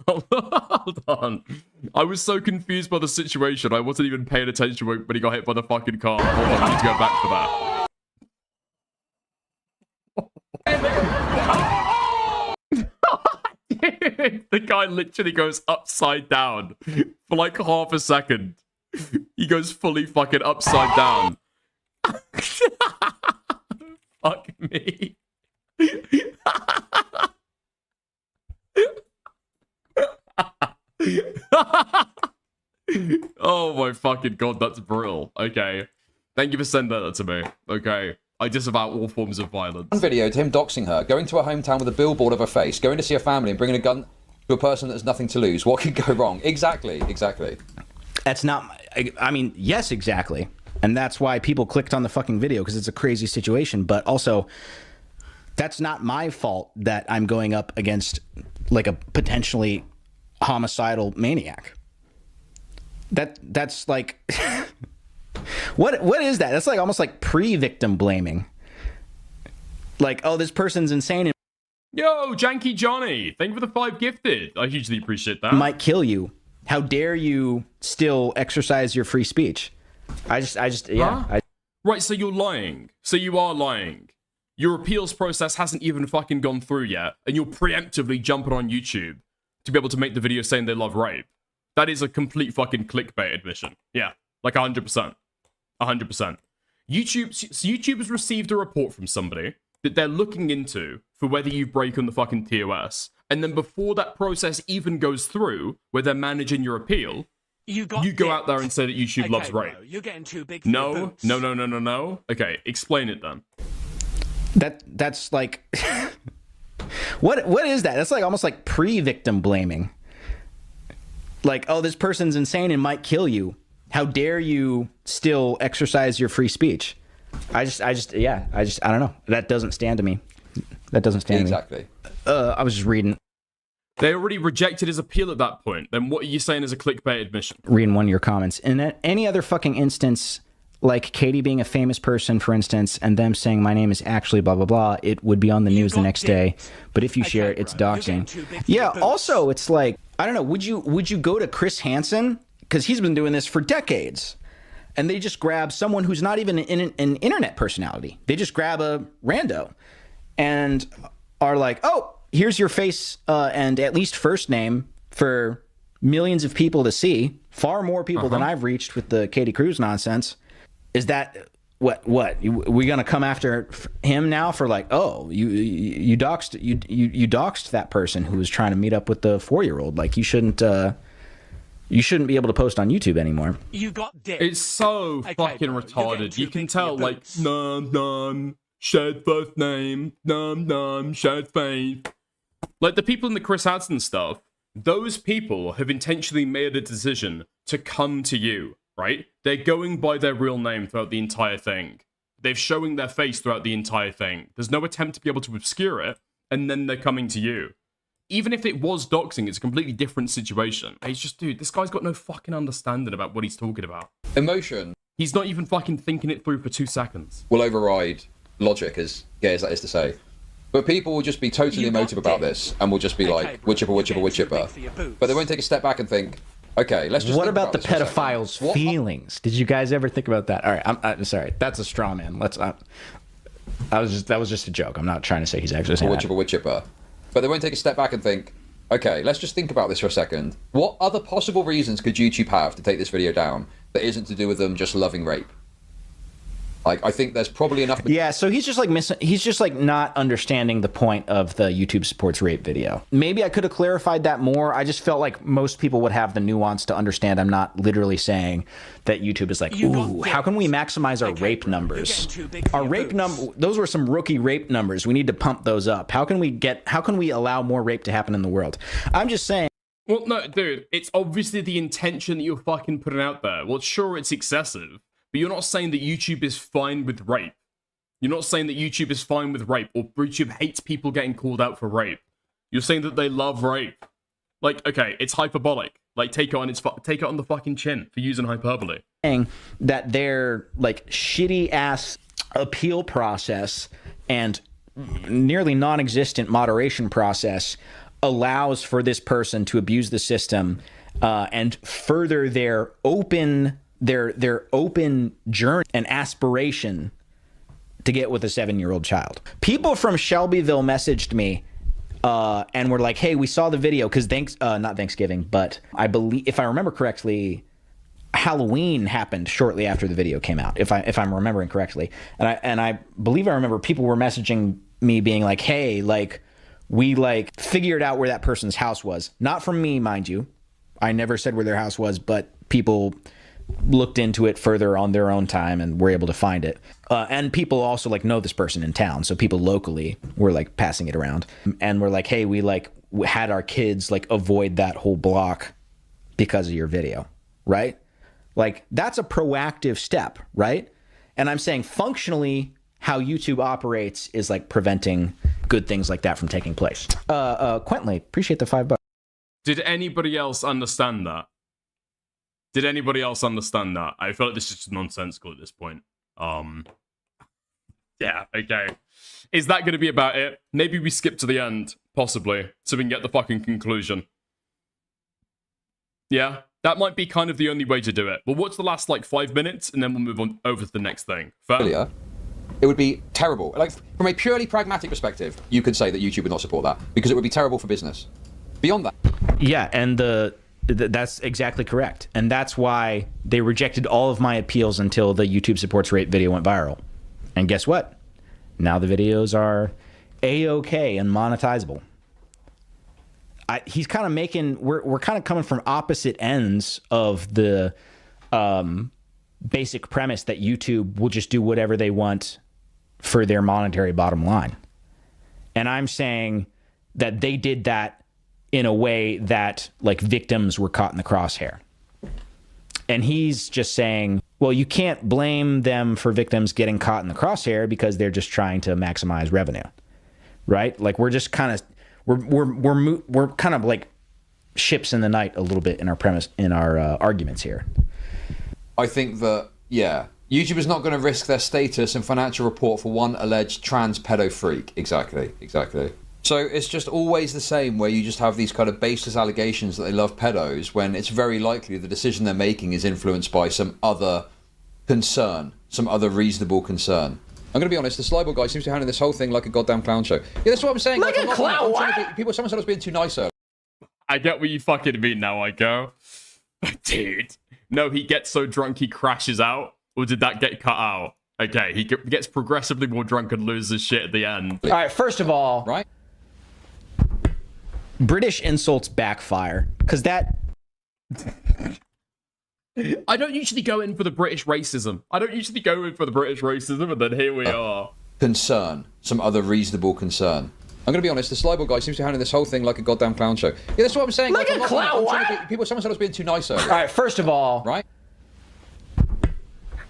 Hold on. I was so confused by the situation. I wasn't even paying attention when he got hit by the fucking car. Hold on, I need to go back for that. The guy literally goes upside down for like half a second. He goes fully fucking upside down. Fuck me. Oh my fucking god, that's brutal. Okay. Thank you for sending that to me. Okay. I disavow all forms of violence. One video to him doxing her, going to her hometown with a billboard of her face, going to see her family and bringing a gun. to a person that has nothing to lose. What could go wrong? Exactly. That's not, I mean, yes, exactly. And that's why people clicked on the fucking video, because it's a crazy situation. But also, that's not my fault that I'm going up against like a potentially homicidal maniac. That's like, what is that? That's like almost like pre-victim blaming. Like, oh, this person's insane. Yo, Janky Johnny, thank you for the 5 gifted. I hugely appreciate that. Might kill you. How dare you still exercise your free speech? Yeah. Right, so you're lying. So you are lying. Your appeals process hasn't even fucking gone through yet, and you're preemptively jumping on YouTube to be able to make the video saying they love rape. That is a complete fucking clickbait admission. Yeah, like 100%. 100%. YouTube has received a report from somebody that they're looking into for whether you break on the fucking TOS. And then before that process even goes through, where they're managing your appeal, you go out there and say that YouTube loves rape. Bro, you're getting too big for your No. boots. Okay, explain it then. That's like, what is that? That's like almost like pre-victim blaming. Like, oh, this person's insane and might kill you. How dare you still exercise your free speech? I don't know. That doesn't stand to me. That doesn't stand exactly. to me. I was just reading. They already rejected his appeal at that point. Then what are you saying is a clickbait admission? Reading one of your comments. In any other fucking instance, like Katie being a famous person, for instance, and them saying my name is actually blah, blah, blah, it would be on the news the next day. But if you share it, it's doxing. Yeah, also, it's like, I don't know, would you go to Chris Hansen? Because he's been doing this for decades. And they just grab someone who's not even an internet personality. They just grab a rando and are like, oh, here's your face and at least first name for millions of people to see. Far more people than I've reached with the Katie Cruz nonsense. Is that what? We gonna come after him now for like, oh, you doxed that person who was trying to meet up with the 4-year-old. Like you shouldn't be able to post on YouTube anymore. You got dick. It's so fucking retarded. You can tell, like, num, shared first name, num, shared face. Like, the people in the Chris Hansen stuff, those people have intentionally made a decision to come to you, right? They're going by their real name throughout the entire thing. They're showing their face throughout the entire thing. There's no attempt to be able to obscure it, and then they're coming to you. Even if it was doxing, it's a completely different situation. It's just, dude, this guy's got no fucking understanding about what he's talking about. Emotion. He's not even fucking thinking it through for 2 seconds. Will override logic, as gay as that is to say. But people will just be totally emotive about this, and will just be like, wood chipper. But they won't take a step back and think, okay, let's just. What about the pedophile's feelings? Did you guys ever think about that? All right, I'm sorry. That's a straw man. That was just a joke. I'm not trying to say he's actually saying that. Wood chipper. But they won't take a step back and think, okay, let's just think about this for a second. What other possible reasons could YouTube have to take this video down that isn't to do with them just loving rape? Like, I think there's probably enough. Yeah, so he's just like not understanding the point of the YouTube supports rape video. Maybe I could have clarified that more. I just felt like most people would have the nuance to understand I'm not literally saying that YouTube is like, ooh, how can we maximize our rape numbers? Our rape those were some rookie rape numbers. We need to pump those up. How can we allow more rape to happen in the world? I'm just saying. Well, no, dude, it's obviously the intention that you're fucking putting out there. Well, sure, it's excessive. But you're not saying that YouTube is fine with rape. You're not saying that YouTube is fine with rape, or YouTube hates people getting called out for rape. You're saying that they love rape. Like, okay, it's hyperbolic. Like, take it on the fucking chin for using hyperbole. That their like shitty ass appeal process and nearly non-existent moderation process allows for this person to abuse the system and further their open journey and aspiration to get with a 7-year-old child. People from Shelbyville messaged me and were like, hey, we saw the video because not Thanksgiving, but I believe, if I remember correctly, Halloween happened shortly after the video came out, if I'm remembering correctly. And I believe I remember people were messaging me being like, hey, like, we like figured out where that person's house was. Not from me, mind you. I never said where their house was, but people looked into it further on their own time and were able to find it. And people also like know this person in town. So people locally were like passing it around and were like, hey, we had our kids like avoid that whole block because of your video, right? Like that's a proactive step, right? And I'm saying functionally how YouTube operates is like preventing good things like that from taking place. Quentley, appreciate the $5. Did anybody else understand that? Did anybody else understand that? I feel like this is just nonsensical at this point. Yeah, okay. Is that going to be about it? Maybe we skip to the end, possibly, so we can get the fucking conclusion. Yeah, that might be kind of the only way to do it. We'll watch the last, like, 5 minutes, and then we'll move on over to the next thing. Fair? It would be terrible. Like, from a purely pragmatic perspective, you could say that YouTube would not support that, because it would be terrible for business. Beyond that. Yeah, and that's exactly correct. And that's why they rejected all of my appeals until the YouTube supports rape video went viral. And guess what? Now the videos are A-OK and monetizable. He's kind of making, we're kind of coming from opposite ends of the basic premise that YouTube will just do whatever they want for their monetary bottom line. And I'm saying that they did that in a way that like victims were caught in the crosshair. And he's just saying, well, you can't blame them for victims getting caught in the crosshair because they're just trying to maximize revenue, right? Like we're just kind of, we're kind of like ships in the night a little bit in our premise, in our arguments here. I think that, yeah, YouTube is not going to risk their status and financial report for one alleged trans pedo freak. Exactly. So it's just always the same where you just have these kind of baseless allegations that they love pedos when it's very likely the decision they're making is influenced by some other concern, some other reasonable concern. I'm going to be honest, the Sly Boy guy seems to be handling this whole thing like a goddamn clown show. Yeah, that's what I'm saying. Like a clown, someone said I was being too nice earlier. I get what you fucking mean now, I go. Dude. No, he gets so drunk he crashes out? Or did that get cut out? Okay, he gets progressively more drunk and loses shit at the end. All right, first of all, right? British insults backfire because that. I don't usually go in for the British racism. And then here we are. Concern, some other reasonable concern. I'm going to be honest, the Sly Boy guy seems to be handling this whole thing like a goddamn clown show. Yeah, that's what I'm saying. Like a clown, someone said I was being too nice earlier. All right, first of all, right?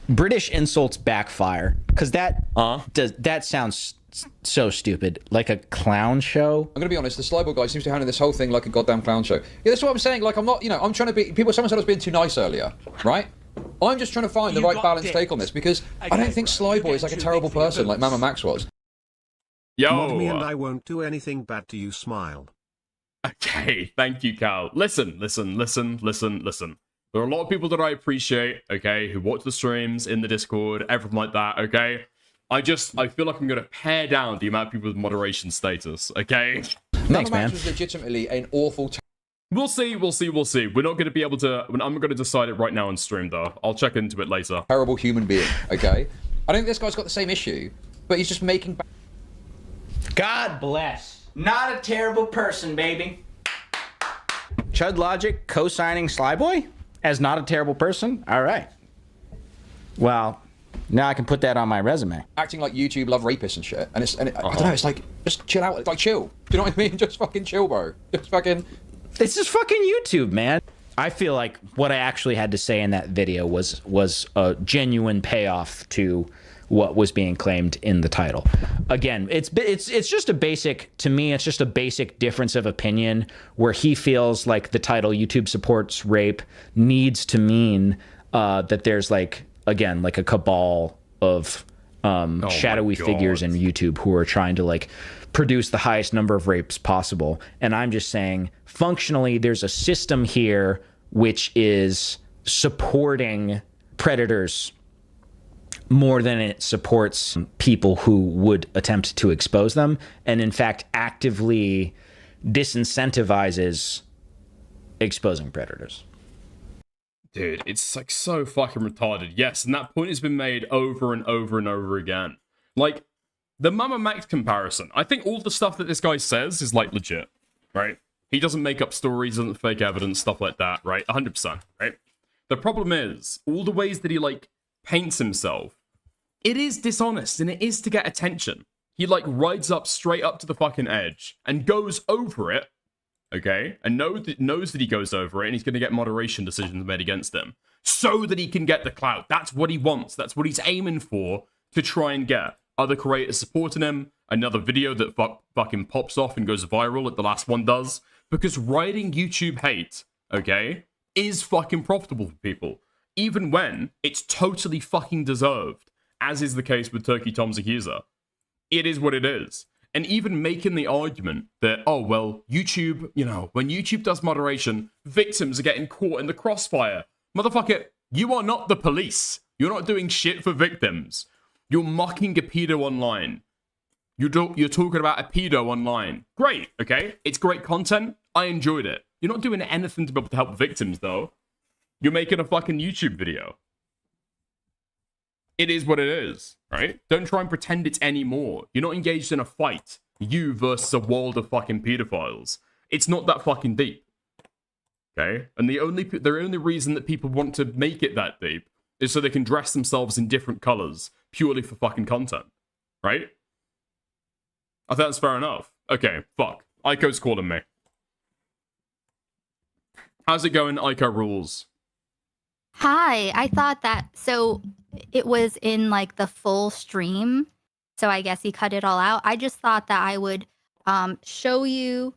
British insults backfire because that sounds so stupid, like a clown show. I'm gonna be honest, the Sly Boy guy seems to be handling this whole thing like a goddamn clown show. Yeah, that's what I'm saying. Like, I'm not, I'm trying to be. Someone said I was being too nice earlier, right? I'm just trying to find the right balanced take on this because I don't think Sly Boy is like a terrible person like Mamamax was. Yo, Mod me and I won't do anything bad to you. Smile. Okay, thank you, Cal. Listen. There are a lot of people that I appreciate, okay, who watch the streams in the Discord, everything like that, okay? I feel like I'm going to pare down the amount of people with moderation status, okay? Thanks, man. Was legitimately an awful... We'll see. We're not going to be able to... I'm going to decide it right now on stream, though. I'll check into it later. Terrible human being, okay? I don't think this guy's got the same issue, but he's just making... God bless. Not a terrible person, baby. Chud Logic co-signing Slyboy as not a terrible person? All right. Well... now I can put that on my resume. Acting like YouTube love rapists and shit. And I don't know, it's like, just chill out. Like, chill. Do you know what I mean? Just fucking chill, bro. Just fucking... This is fucking YouTube, man. I feel like what I actually had to say in that video was a genuine payoff to what was being claimed in the title. Again, it's just a basic, to me, it's just a basic difference of opinion where he feels like the title YouTube supports rape needs to mean that there's like, again, like a cabal of shadowy figures in YouTube who are trying to like produce the highest number of rapes possible. And I'm just saying, functionally, there's a system here which is supporting predators more than it supports people who would attempt to expose them, and in fact actively disincentivizes exposing predators. Dude, it's like so fucking retarded. Yes, and that point has been made over and over and over again. Like, the Mamamax comparison, I think all the stuff that this guy says is like legit, right? He doesn't make up stories, doesn't fake evidence, stuff like that, right? 100%, right? The problem is, all the ways that he like paints himself, it is dishonest and it is to get attention. He like rides up straight up to the fucking edge and goes over it okay, and knows that he goes over it, and he's going to get moderation decisions made against him, so that he can get the clout. That's what he wants. That's what he's aiming for to try and get other creators supporting him. Another video that fucking pops off and goes viral, like the last one does, because riding YouTube hate, okay, is fucking profitable for people, even when it's totally fucking deserved, as is the case with Turkey Tom's accuser. It is what it is. And even making the argument that, oh, well, YouTube, you know, when YouTube does moderation, victims are getting caught in the crossfire. Motherfucker, you are not the police. You're not doing shit for victims. You're mocking a pedo online. You're talking about a pedo online. Great, okay? It's great content. I enjoyed it. You're not doing anything to be able to help victims, though. You're making a fucking YouTube video. It is what it is, right? Don't try and pretend it's any more. You're not engaged in a fight. You versus a world of fucking pedophiles. It's not that fucking deep. Okay? And the only reason that people want to make it that deep is so they can dress themselves in different colors purely for fucking content. Right? I think that's fair enough. Okay, fuck. Ico's calling me. How's it going, Ico Rules? Hi, I thought that, so it was in like the full stream, so I guess he cut it all out. I just thought that I would show you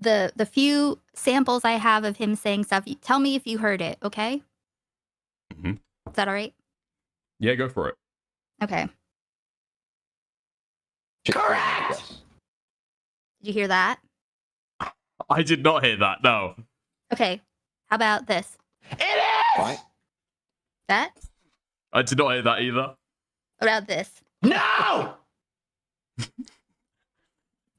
the few samples I have of him saying stuff. Tell me if you heard it, okay? Mm-hmm. Is that all right? Yeah, go for it. Okay. Correct! Did you hear that? I did not hear that, no. Okay, how about this? It is! Right. That? I did not hear that either. What about this? No!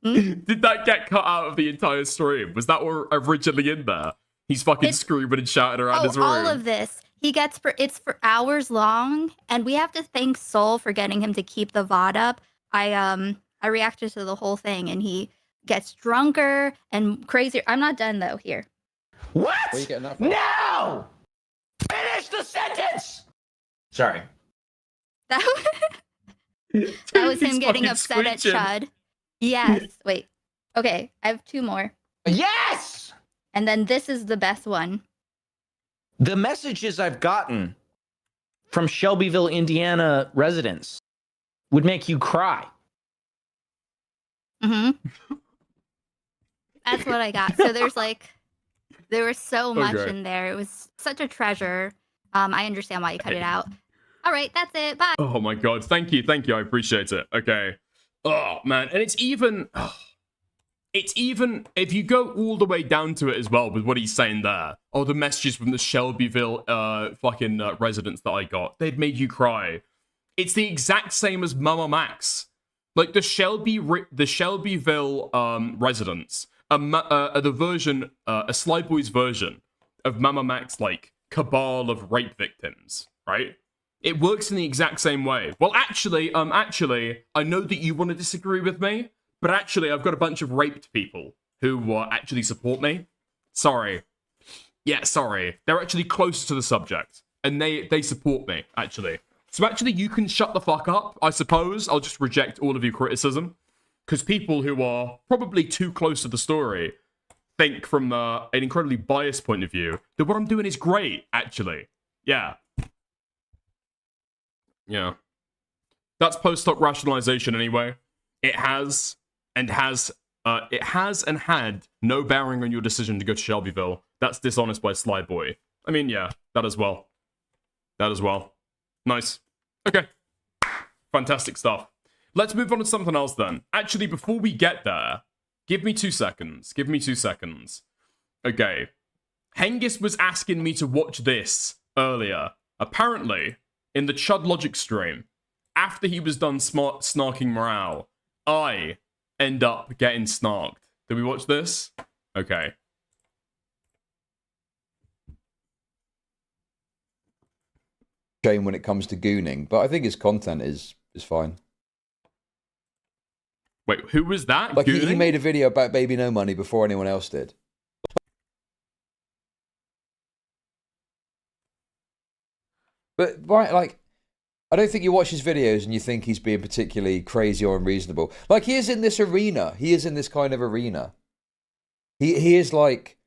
Did that get cut out of the entire stream? Was that originally in there? He's fucking screaming and shouting around his room. All of this. He gets it's for hours long, and we have to thank Soul for getting him to keep the VOD up. I reacted to the whole thing, and he gets drunker and crazier. I'm not done though here. What? Where are you getting that from? No! Finish the sentence! Sorry. That was him getting upset at Chud. Yes. Wait. Okay, I have two more. Yes! And then this is the best one. The messages I've gotten from Shelbyville, Indiana residents would make you cry. Mm-hmm. That's what I got. So there was so much in there. It was such a treasure. I understand why you cut it out. All right, that's it. Bye. Oh my god, thank you. I appreciate it. Okay. Oh man, and it's even if you go all the way down to it as well with what he's saying there. Oh, the messages from the Shelbyville residents that I got, they'd make you cry. It's the exact same as Mamamax. Like the Shelbyville residents are the version, a Sly Boy's version of Mamamax, like cabal of rape victims, right? It works in the exact same way. Well, actually, I know that you want to disagree with me, but actually, I've got a bunch of raped people who actually support me. Sorry. Yeah, sorry. They're actually closer to the subject, and they support me, actually. So actually, you can shut the fuck up, I suppose. I'll just reject all of your criticism. Because people who are probably too close to the story think from an incredibly biased point of view that what I'm doing is great, actually. Yeah. Yeah. That's post-hoc rationalization anyway. It has and had no bearing on your decision to go to Shelbyville. That's dishonest by Sly Boy. I mean, yeah, that as well. Nice. Okay. Fantastic stuff. Let's move on to something else then. Actually, before we get there, give me 2 seconds. Okay. Hengist was asking me to watch this earlier. Apparently, in the Chud Logic stream, after he was done snarking morale, I end up getting snarked. Did we watch this? Okay. Shame when it comes to gooning, but I think his content is fine. Wait, who was that? Like he made a video about Baby No Money before anyone else did. But right, like, I don't think you watch his videos and you think he's being particularly crazy or unreasonable. Like, he is in this arena. He is in this kind of arena. He is like,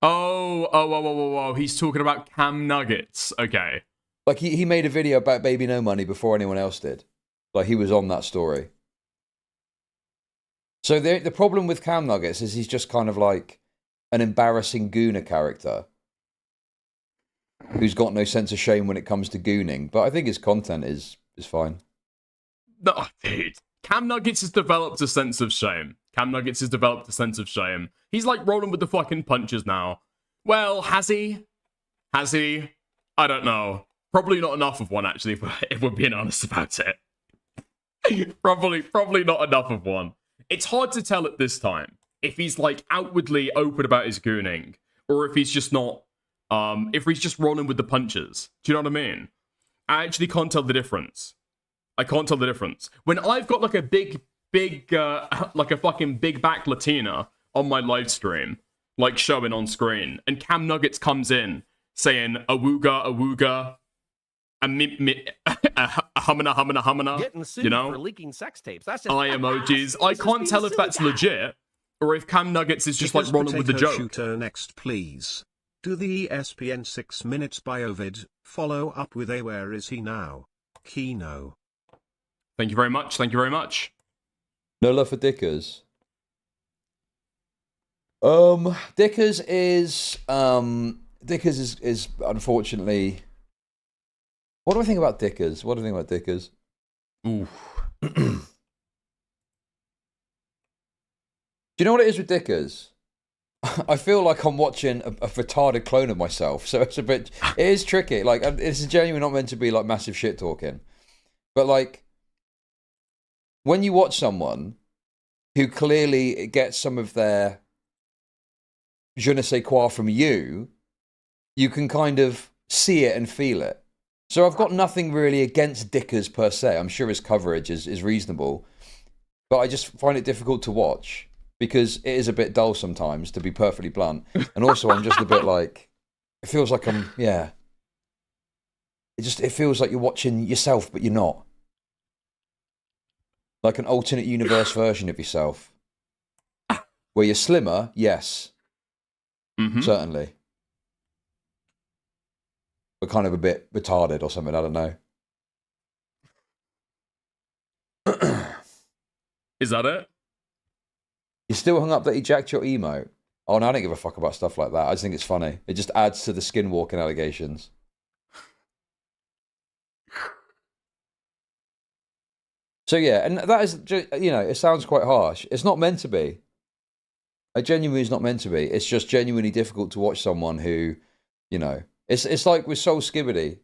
oh, he's talking about Cam Nuggets. Okay. like he made a video about Baby No Money before anyone else did. Like he was on that story. So the problem with Cam Nuggets is he's just kind of like an embarrassing gooner character who's got no sense of shame when it comes to gooning. But I think his content is fine. No, dude. Cam Nuggets has developed a sense of shame. He's like rolling with the fucking punches now. Well, has he? I don't know. Probably not enough of one, actually, if we're being honest about it. Probably not enough of one. It's hard to tell at this time if he's like outwardly open about his gooning or if he's just not, if he's just rolling with the punches. Do you know what I mean? I actually can't tell the difference. When I've got like a big, like a fucking big back Latina on my live stream, like showing on screen, and Cam Nuggets comes in saying awooga, and humana, Getting sued you know, for leaking sex tapes. That's eye emojis. I can't tell if that's legit or if Cam Nuggets is just like rolling with the joke. Shooter next, please. Do the ESPN 6 minutes by Ovid follow up with a where is he now? Kino. Thank you very much. No love for Dickers. Dickers is unfortunately. What do I think about Dickers? Ooh. Do you know what it is with Dickers? I feel like I'm watching a retarded clone of myself, so it is tricky. Like, it's genuinely not meant to be like massive shit talking, but like, when you watch someone who clearly gets some of their je ne sais quoi from you, you can kind of see it and feel it. So I've got nothing really against Dickers per se. I'm sure his coverage is reasonable, but I just find it difficult to watch because it is a bit dull sometimes, to be perfectly blunt. And also I'm just a bit like, it feels like it feels like you're watching yourself, but you're not. Like an alternate universe version of yourself. Where you're slimmer, yes. Certainly. But kind of a bit retarded or something, I don't know. Is that it? You still hung up that he jacked your emote? Oh no, I don't give a fuck about stuff like that. I just think it's funny. It just adds to the skinwalking allegations. So yeah, and that is, you know, it sounds quite harsh. It's not meant to be. It genuinely is not meant to be. It's just genuinely difficult to watch someone who, you know, it's like with Soul Skibbity.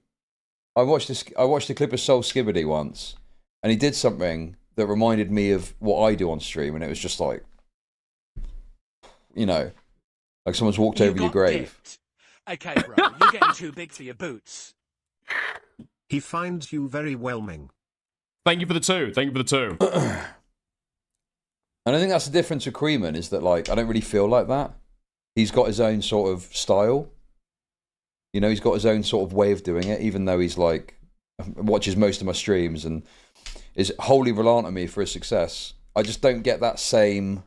I watched a clip of Soul Skibbity once, and he did something that reminded me of what I do on stream, and it was just like, you know, like someone's walked over your grave. Dipped. Okay, bro, you're getting too big for your boots. He finds you very whelming. Thank you for the two. And I think that's the difference with Creeman, is that, like, I don't really feel like that. He's got his own sort of style. You know, he's got his own sort of way of doing it, even though he's, like, watches most of my streams and is wholly reliant on me for his success. I just don't get that same,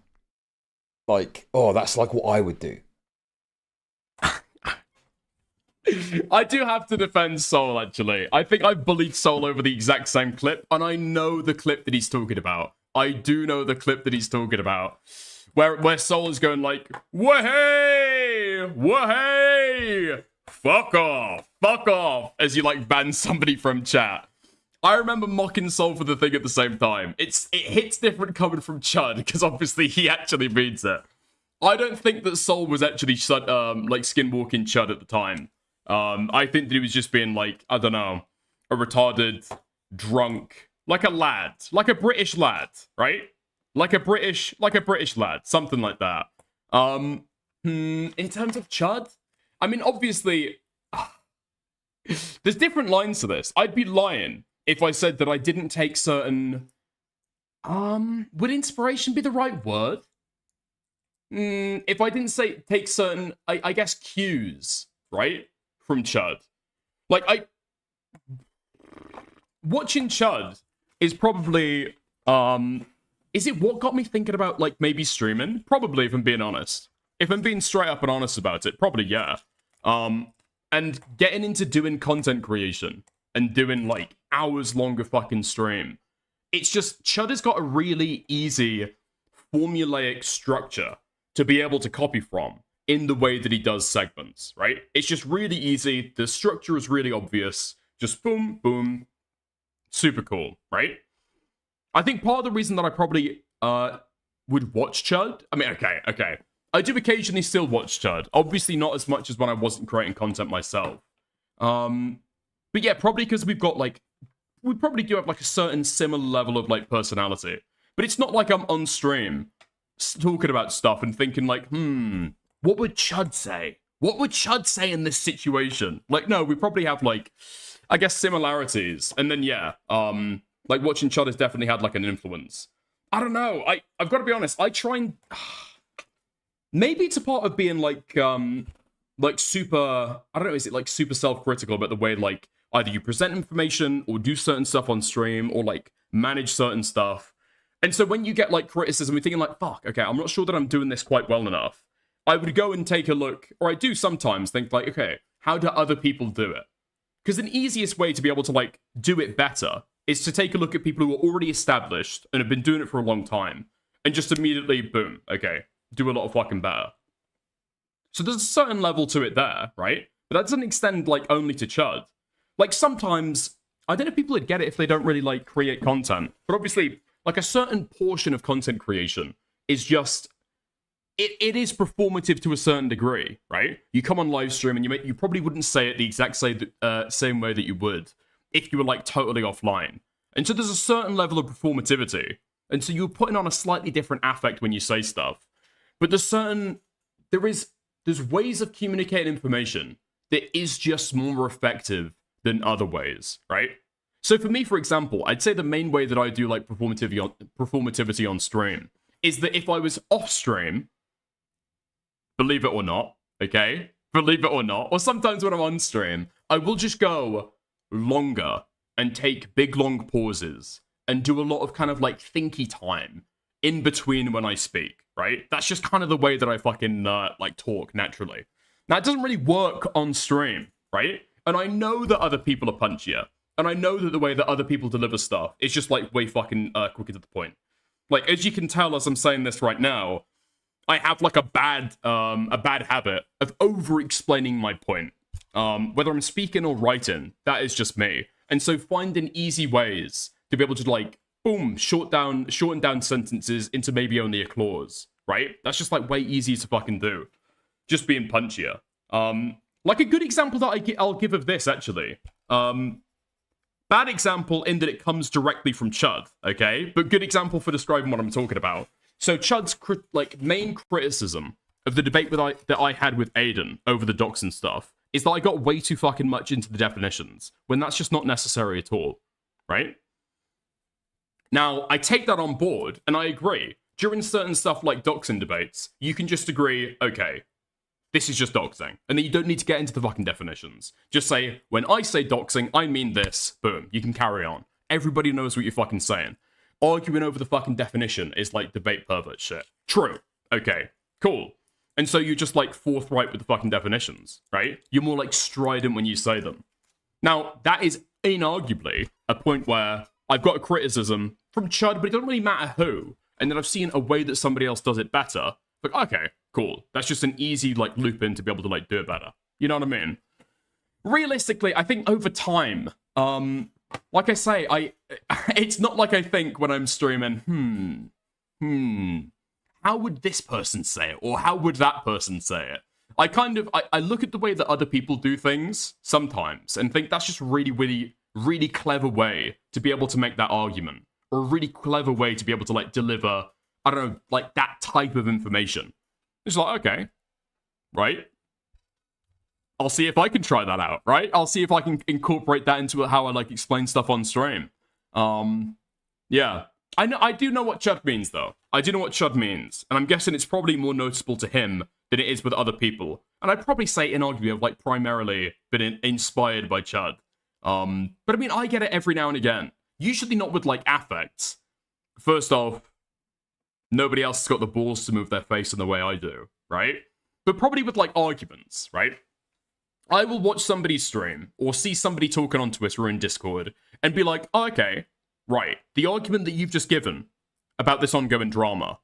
like, oh, that's like what I would do. I do have to defend Soul, actually. I think I bullied Soul over the exact same clip, and I know the clip that he's talking about. I do know the clip that he's talking about. Where Soul is going like, wah-hey, fuck off, as you, like, ban somebody from chat. I remember mocking Soul for the thing at the same time. It hits different coming from Chud, because obviously he actually means it. I don't think that Soul was actually, like, skinwalking Chud at the time. I think that he was just being, like, I don't know, a retarded, drunk, like a lad, like a British lad, right? Like a British lad, something like that. In terms of Chud, I mean, obviously, there's different lines to this. I'd be lying if I said that I didn't take certain, would inspiration be the right word? If I didn't take certain, I guess, cues, right? From Chud. Like, watching Chud is probably, is it what got me thinking about, like, maybe streaming? Probably, if I'm being honest. If I'm being straight up and honest about it, probably, yeah. And getting into doing content creation and doing, like, hours longer fucking stream. It's just, Chud has got a really easy formulaic structure to be able to copy from in the way that he does segments, right? It's just really easy. The structure is really obvious. Just boom, boom. Super cool, right? I think part of the reason that I probably would watch Chud, I mean, okay. I do occasionally still watch Chud. Obviously not as much as when I wasn't creating content myself. But yeah, probably because we probably do have like a certain similar level of like personality. But it's not like I'm on stream talking about stuff and thinking like, what would Chud say? What would Chud say in this situation? Like, no, we probably have like, I guess, similarities. And then yeah, like watching Chud has definitely had like an influence. I don't know. I've got to be honest. I try and maybe it's a part of being like super, I don't know, is it like super self-critical about the way like either you present information or do certain stuff on stream or like manage certain stuff. And so when you get like criticism, you're thinking like, fuck, okay, I'm not sure that I'm doing this quite well enough. I would go and take a look, or I do sometimes think like, okay, how do other people do it? Because an easiest way to be able to like do it better is to take a look at people who are already established and have been doing it for a long time and just immediately, boom, okay, do a lot of fucking better. So there's a certain level to it there, right? But that doesn't extend like only to Chud. Like sometimes, I don't know if people would get it if they don't really like create content, but obviously like a certain portion of content creation is just, it is performative to a certain degree, right? You come on live stream and you probably wouldn't say it the exact same way that you would if you were like totally offline. And so there's a certain level of performativity. And so you're putting on a slightly different affect when you say stuff. But there's ways of communicating information that is just more effective than other ways, right? So for me, for example, I'd say the main way that I do like performativity on stream is that if I was off stream, believe it or not, okay? Believe it or not, or sometimes when I'm on stream, I will just go longer and take big long pauses and do a lot of kind of like thinky time in between when I speak, right? That's just kind of the way that I fucking like talk naturally. Now it doesn't really work on stream, right? And I know that other people are punchier, and I know that the way that other people deliver stuff is just like way fucking quicker to the point. Like as you can tell as I'm saying this right now, I have like a bad habit of over-explaining my point. Whether I'm speaking or writing, that is just me. And so finding easy ways to be able to like, boom, shorten down sentences into maybe only a clause, right? That's just like way easier to fucking do. Just being punchier. Like a good example that I'll give of this actually. Bad example in that it comes directly from Chud, okay? But good example for describing what I'm talking about. So Chud's main criticism of the debate that I had with Aiden over the Doxer stuff is that I got way too fucking much into the definitions when that's just not necessary at all, right? Now, I take that on board, and I agree. During certain stuff like doxing debates, you can just agree, okay, this is just doxing. And then you don't need to get into the fucking definitions. Just say, when I say doxing, I mean this. Boom. You can carry on. Everybody knows what you're fucking saying. Arguing over the fucking definition is like debate pervert shit. True. Okay. Cool. And so you're just like forthright with the fucking definitions, right? You're more like strident when you say them. Now, that is inarguably a point where I've got a criticism from Chud, but it doesn't really matter who. And then I've seen a way that somebody else does it better. Like, okay, cool. That's just an easy like loop in to be able to like do it better. You know what I mean? Realistically, I think over time, like I say, it's not like I think when I'm streaming, how would this person say it? Or how would that person say it? I look at the way that other people do things sometimes and think that's just really clever way to be able to make that argument. Or a really clever way to be able to like deliver, I don't know, like that type of information. It's like, okay, right? I'll see if I can try that out, right? I'll see if I can incorporate that into how I like explain stuff on stream. Yeah. I do know what Chud means though. I do know what Chud means. And I'm guessing it's probably more noticeable to him than it is with other people. And I'd probably say inarguably I've like primarily been inspired by Chud. But I mean, I get it every now and again. Usually not with like affects. First off, Nobody else has got the balls to move their face in the way I do, right? But probably with, like, arguments, right? I will watch somebody's stream or see somebody talking on Twitter or in Discord and be like, oh, okay, right, the argument that you've just given about this ongoing drama,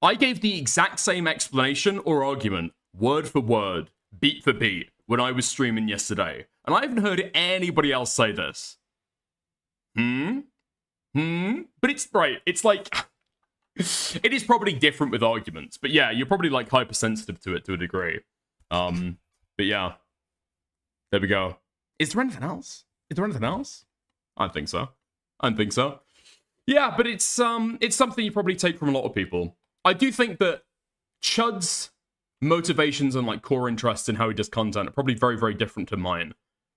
I gave the exact same explanation or argument, word for word, beat for beat, when I was streaming yesterday. And I haven't heard anybody else say this. But it's, right, it's like, it is probably different with arguments. But yeah, you're probably, like, hypersensitive to it to a degree. But yeah, there we go. Is there anything else? Is there anything else? I don't think so. I don't think so. Yeah, but it's something you probably take from a lot of people. I do think that Chud's motivations and, like, core interests in how he does content are probably very, very different to mine.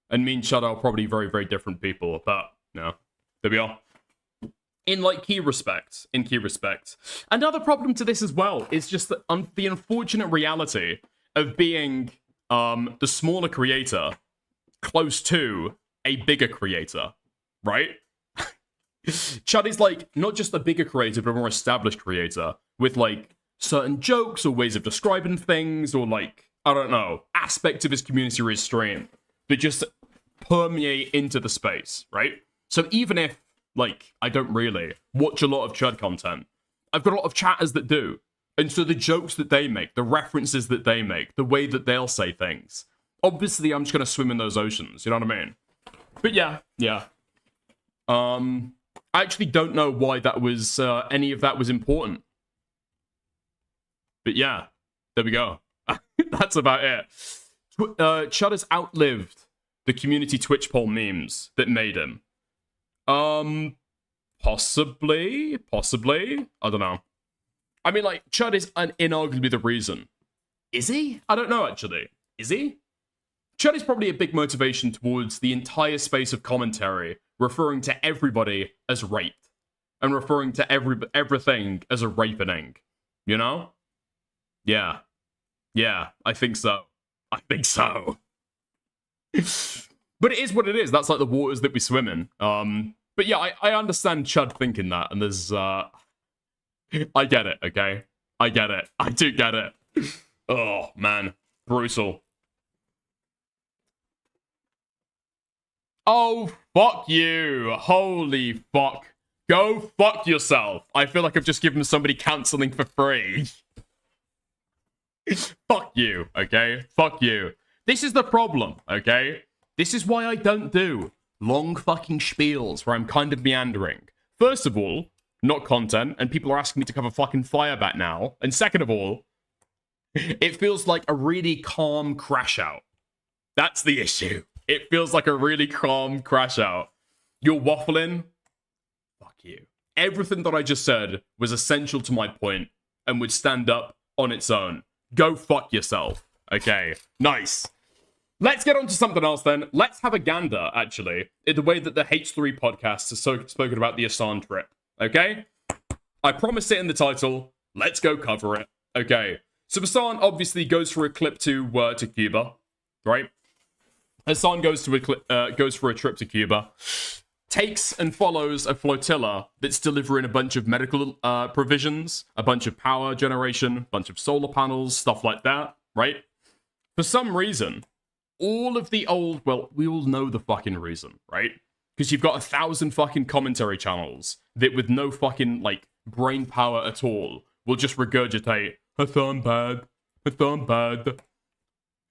And me and Chud are probably very, very different people. But, no, there we are. In, like, key respects. Another problem to this as well is just that the unfortunate reality of being the smaller creator close to a bigger creator, right? Chud is, like, not just a bigger creator, but a more established creator with, like, certain jokes or ways of describing things or, like, I don't know, aspects of his community or his stream that just permeate into the space, right? So even if, like, I don't really watch a lot of Chud content, I've got a lot of chatters that do. And so the jokes that they make, the references that they make, the way that they'll say things, obviously I'm just going to swim in those oceans, you know what I mean? But yeah. I actually don't know why that was, any of that was important. But yeah, there we go. That's about it. Chud has outlived the community Twitch poll memes that made him. Possibly. I don't know. I mean, like, Chud is inarguably the reason. Is he? I don't know, actually. Is he? Chud is probably a big motivation towards the entire space of commentary, referring to everybody as raped. And referring to everything as a rapening. You know? Yeah. Yeah, I think so. But it is what it is. That's like the waters that we swim in. But yeah, I understand Chud thinking that, and there's, I get it, okay? I get it. I do get it. Oh, man. Brutal. Oh, fuck you. Holy fuck. Go fuck yourself. I feel like I've just given somebody counseling for free. Fuck you, okay? Fuck you. This is the problem, okay? This is why I don't do long fucking spiels where I'm kind of meandering. First of all, not content, and people are asking me to cover fucking Firebat now. And second of all, it feels like a really calm crash out. That's the issue. It feels like a really calm crash out. You're waffling? Fuck you. Everything that I just said was essential to my point and would stand up on its own. Go fuck yourself. Okay, nice. Let's get on to something else then. Let's have a gander, actually, in the way that the H3 podcast has spoken about the Hasan trip. Okay? I promised it in the title. Let's go cover it. Okay. So Hasan obviously goes for a clip to Cuba, right? Hasan goes for a trip to Cuba, takes and follows a flotilla that's delivering a bunch of medical provisions, a bunch of power generation, a bunch of solar panels, stuff like that, right? For some reason, all of the old, well, we all know the fucking reason, right? Because you've got 1,000 fucking commentary channels that with no fucking, like, brain power at all will just regurgitate, Hasan bad, Hasan bad,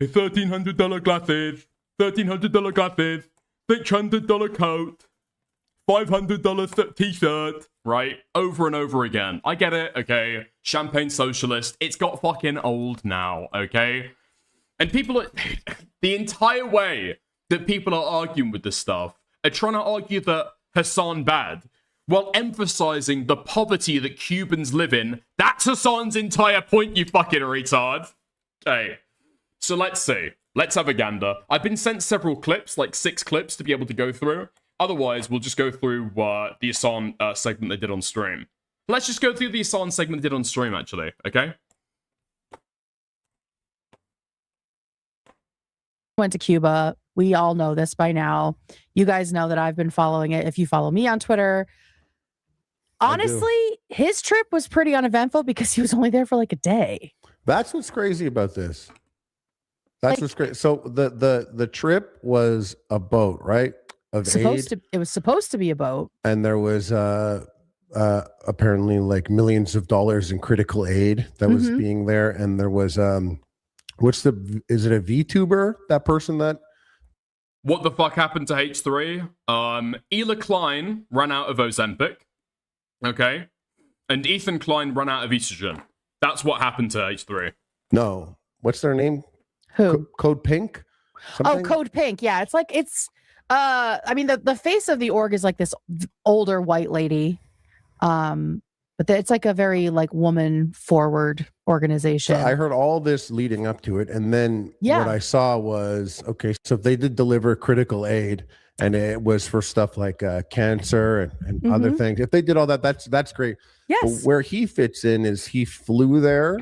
$1,300 glasses, $1,300 glasses, $600 coat, $500 t-shirt, right? Over and over again. I get it, okay? Champagne socialist. It's got fucking old now, okay? And people are... the entire way that people are arguing with this stuff are trying to argue that Hasan bad, while emphasizing the poverty that Cubans live in. That's Hasan's entire point, you fucking retard. Okay. So let's see. Let's have a gander. I've been sent several clips, like 6 clips, to be able to go through. Otherwise, we'll just go through the Hasan segment they did on stream. Let's just go through the Hasan segment they did on stream, actually, okay? Went to Cuba. We all know this by now. You guys know that I've been following it. If you follow me on Twitter, honestly, his trip was pretty uneventful because he was only there for like a day. That's what's crazy about this. That's what's great. So the trip was a boat, right? Of aid. It was supposed to be a boat. And there was apparently like millions of dollars in critical aid that was being there. And there was is it a VTuber, that person that What the fuck happened to H3? Ela Klein ran out of Ozempic. Okay. And Ethan Klein ran out of estrogen. That's what happened to H3. No. What's their name? Who? Code Pink? Something? Oh, Code Pink. Yeah. I mean, the face of the org is like this older white lady. But it's like a very like woman forward organization. So I heard all this leading up to it. And then what I saw was, okay, so they did deliver critical aid and it was for stuff like cancer and other things. If they did all that, that's great. Yes. But where he fits in is he flew there,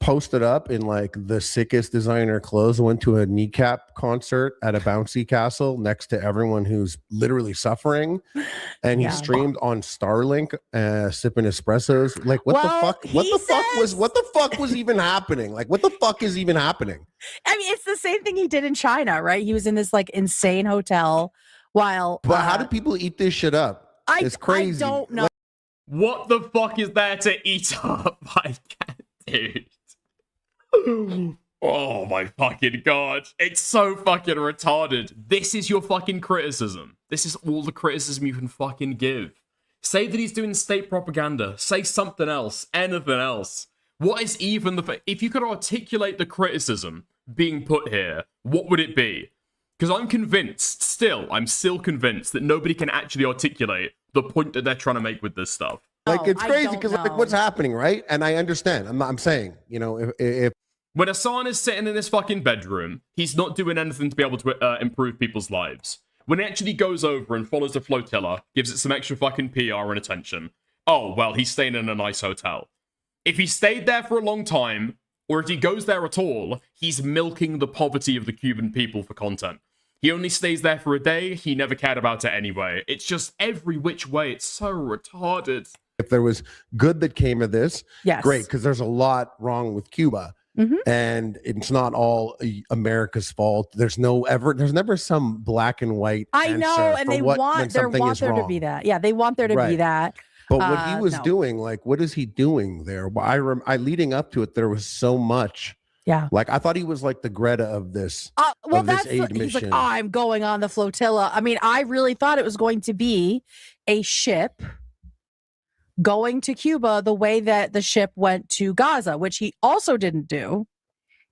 posted up in like the sickest designer clothes, went to a kneecap concert at a bouncy castle next to everyone who's literally suffering, and he streamed on Starlink, sipping espressos. Like, what the fuck? What the fuck was even happening? Like, what the fuck is even happening? I mean, it's the same thing he did in China, right? He was in this like insane hotel while. But how do people eat this shit up? It's crazy. I don't know. What the fuck is there to eat up? I can't, dude. Oh my fucking god. It's so fucking retarded. This is your fucking criticism. This is all the criticism you can fucking give. Say that he's doing state propaganda. Say something else. Anything else. What is even if you could articulate the criticism being put here, what would it be? Because I'm still convinced that nobody can actually articulate the point that they're trying to make with this stuff. Like, it's crazy because like what's happening, right? And I understand. I'm saying, you know, if when Hasan is sitting in his fucking bedroom, he's not doing anything to be able to improve people's lives. When he actually goes over and follows the flotilla, gives it some extra fucking PR and attention, oh, well, he's staying in a nice hotel. If he stayed there for a long time, or if he goes there at all, he's milking the poverty of the Cuban people for content. He only stays there for a day, he never cared about it anyway. It's just every which way, it's so retarded. If there was good that came of this, yes, great, because there's a lot wrong with Cuba. And it's not all America's fault. There's never some black and white. I know, and they want there to be that. Yeah, they want there to be that. But what he was doing, like, what is he doing there? I leading up to it, there was so much. Yeah, like I thought he was like the Greta of this. That's aid he's mission. like, I'm going on the flotilla. I mean, I really thought it was going to be a ship going to Cuba the way that the ship went to Gaza, which he also didn't do,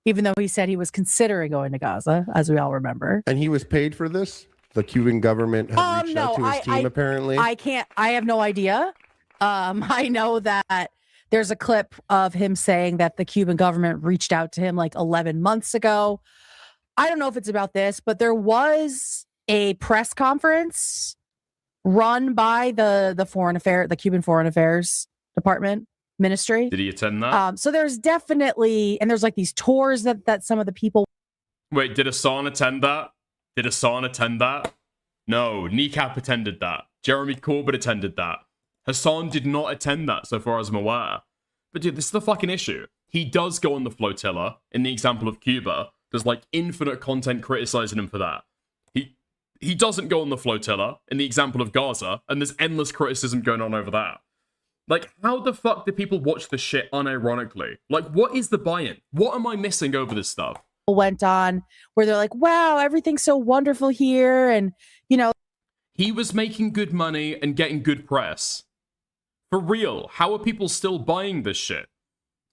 even though he said he was considering going to Gaza, as we all remember. And he was paid for this? The Cuban government had reached out to his team, apparently? I have no idea. I know that there's a clip of him saying that the Cuban government reached out to him like 11 months ago. I don't know if it's about this, but there was a press conference run by the Cuban Foreign Affairs Department ministry. Did he attend that? So there's definitely, and there's like these tours that some of the people. Wait, did Hasan attend that? No, Kneecap attended that. Jeremy Corbett attended that. Hasan did not attend that, so far as I'm aware. But dude, this is the fucking issue. He does go on the flotilla, in the example of Cuba. There's like infinite content criticizing him for that. He doesn't go on the flotilla, in the example of Gaza, and there's endless criticism going on over that. Like, how the fuck do people watch this shit unironically? Like, what is the buy-in? What am I missing over this stuff? Went on where they're like, wow, everything's so wonderful here, and, you know. He was making good money and getting good press. For real, how are people still buying this shit?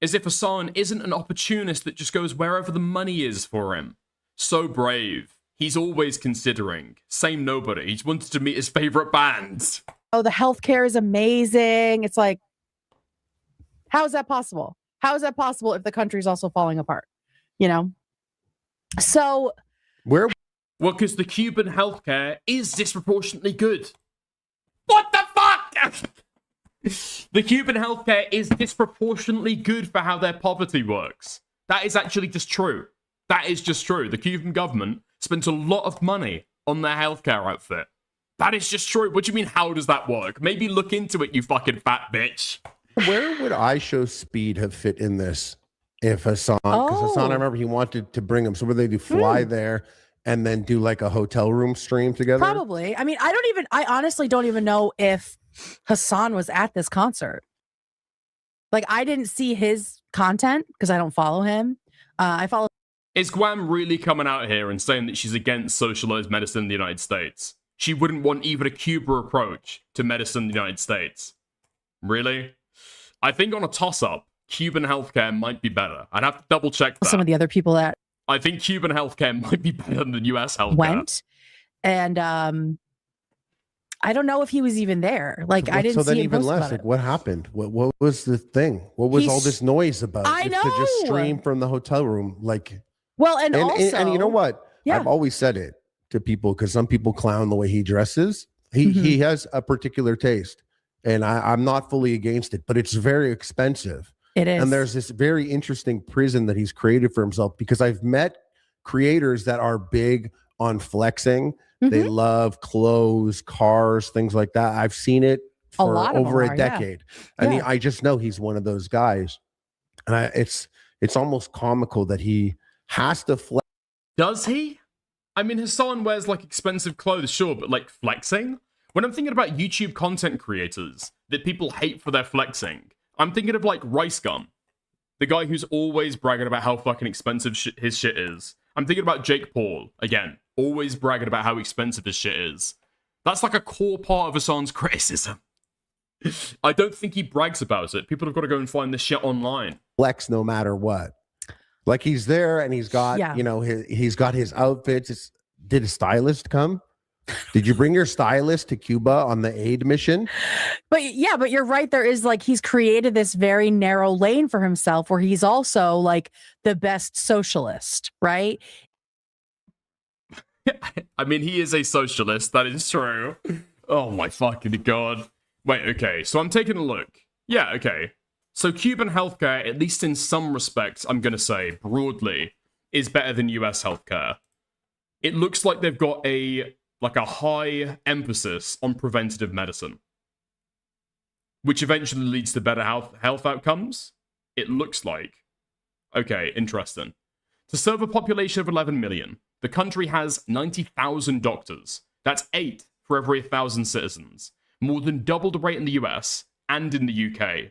As if Hasan isn't an opportunist that just goes wherever the money is for him. So brave. He's always considering. Same nobody. He's wanted to meet his favorite bands. Oh, the healthcare is amazing. It's like, how is that possible? How is that possible if the country's also falling apart? You know? So. Well, because the Cuban healthcare is disproportionately good. What the fuck? The Cuban healthcare is disproportionately good for how their poverty works. That is actually just true. That is just true. The Cuban government spent a lot of money on their healthcare outfit. That is just true. What do you mean, how does that work? Maybe look into it, you fucking fat bitch. Where would I Show Speed have fit in this if Hasan, because Hasan, I remember he wanted to bring him. So would they do fly there and then do like a hotel room stream together? Probably. I mean, I honestly don't even know if Hasan was at this concert. Like, I didn't see his content because I don't follow him. I follow. Is Guam really coming out here and saying that she's against socialized medicine in the United States? She wouldn't want even a Cuba approach to medicine in the United States. Really? I think on a toss-up, Cuban healthcare might be better. I'd have to double check that. Some of the other people that I think Cuban healthcare might be better than US healthcare. went, and I don't know if he was even there. Like, I didn't So see then him even post less. about Like, it. what happened? What was the thing? What was all this noise about? I It's to just know. stream from the hotel room. Like, Well, and also, and you know what? Yeah. I've always said it to people because some people clown the way he dresses. He has a particular taste, and I'm not fully against it, but it's very expensive. It is. And there's this very interesting prison that he's created for himself because I've met creators that are big on flexing. They love clothes, cars, things like that. I've seen it for lot of over them a are, yeah. decade. And I just know he's one of those guys. And it's almost comical that he has to flex. Does he? I mean, Hasan wears like expensive clothes, sure, but like flexing? When I'm thinking about YouTube content creators that people hate for their flexing, I'm thinking of like Rice Gum, the guy who's always bragging about how fucking expensive his shit is. I'm thinking about Jake Paul, again, always bragging about how expensive his shit is. That's like a core part of Hasan's criticism. I don't think he brags about it. People have got to go and find this shit online. Flex no matter what. Like he's there and he's got, you know, he's got his outfits. Did a stylist come? Did you bring your stylist to Cuba on the aid mission? But yeah, but you're right. There is like, he's created this very narrow lane for himself where he's also like the best socialist, right? I mean, he is a socialist. That is true. Oh my fucking god. Wait, okay. So I'm taking a look. Yeah, okay. So Cuban healthcare, at least in some respects, I'm going to say broadly, is better than US healthcare. It looks like they've got a high emphasis on preventative medicine, which eventually leads to better health outcomes. It looks like. Okay, interesting. To serve a population of 11 million, the country has 90,000 doctors. That's 8 for every 1,000 citizens. More than double the rate in the US and in the UK.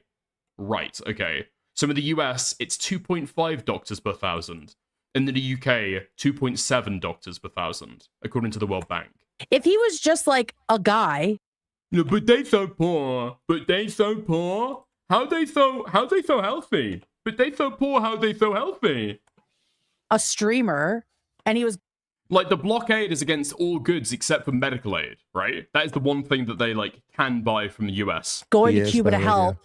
Right, okay. So in the US, it's 2.5 doctors per 1,000. And in the UK, 2.7 doctors per 1,000, according to the World Bank. If he was just like a guy. No, but they so poor. But they so poor. How they so healthy? But they so poor, how they so healthy? A streamer, and he was like, the blockade is against all goods except for medical aid, right? That is the one thing that they like can buy from the US. Going to Cuba to help.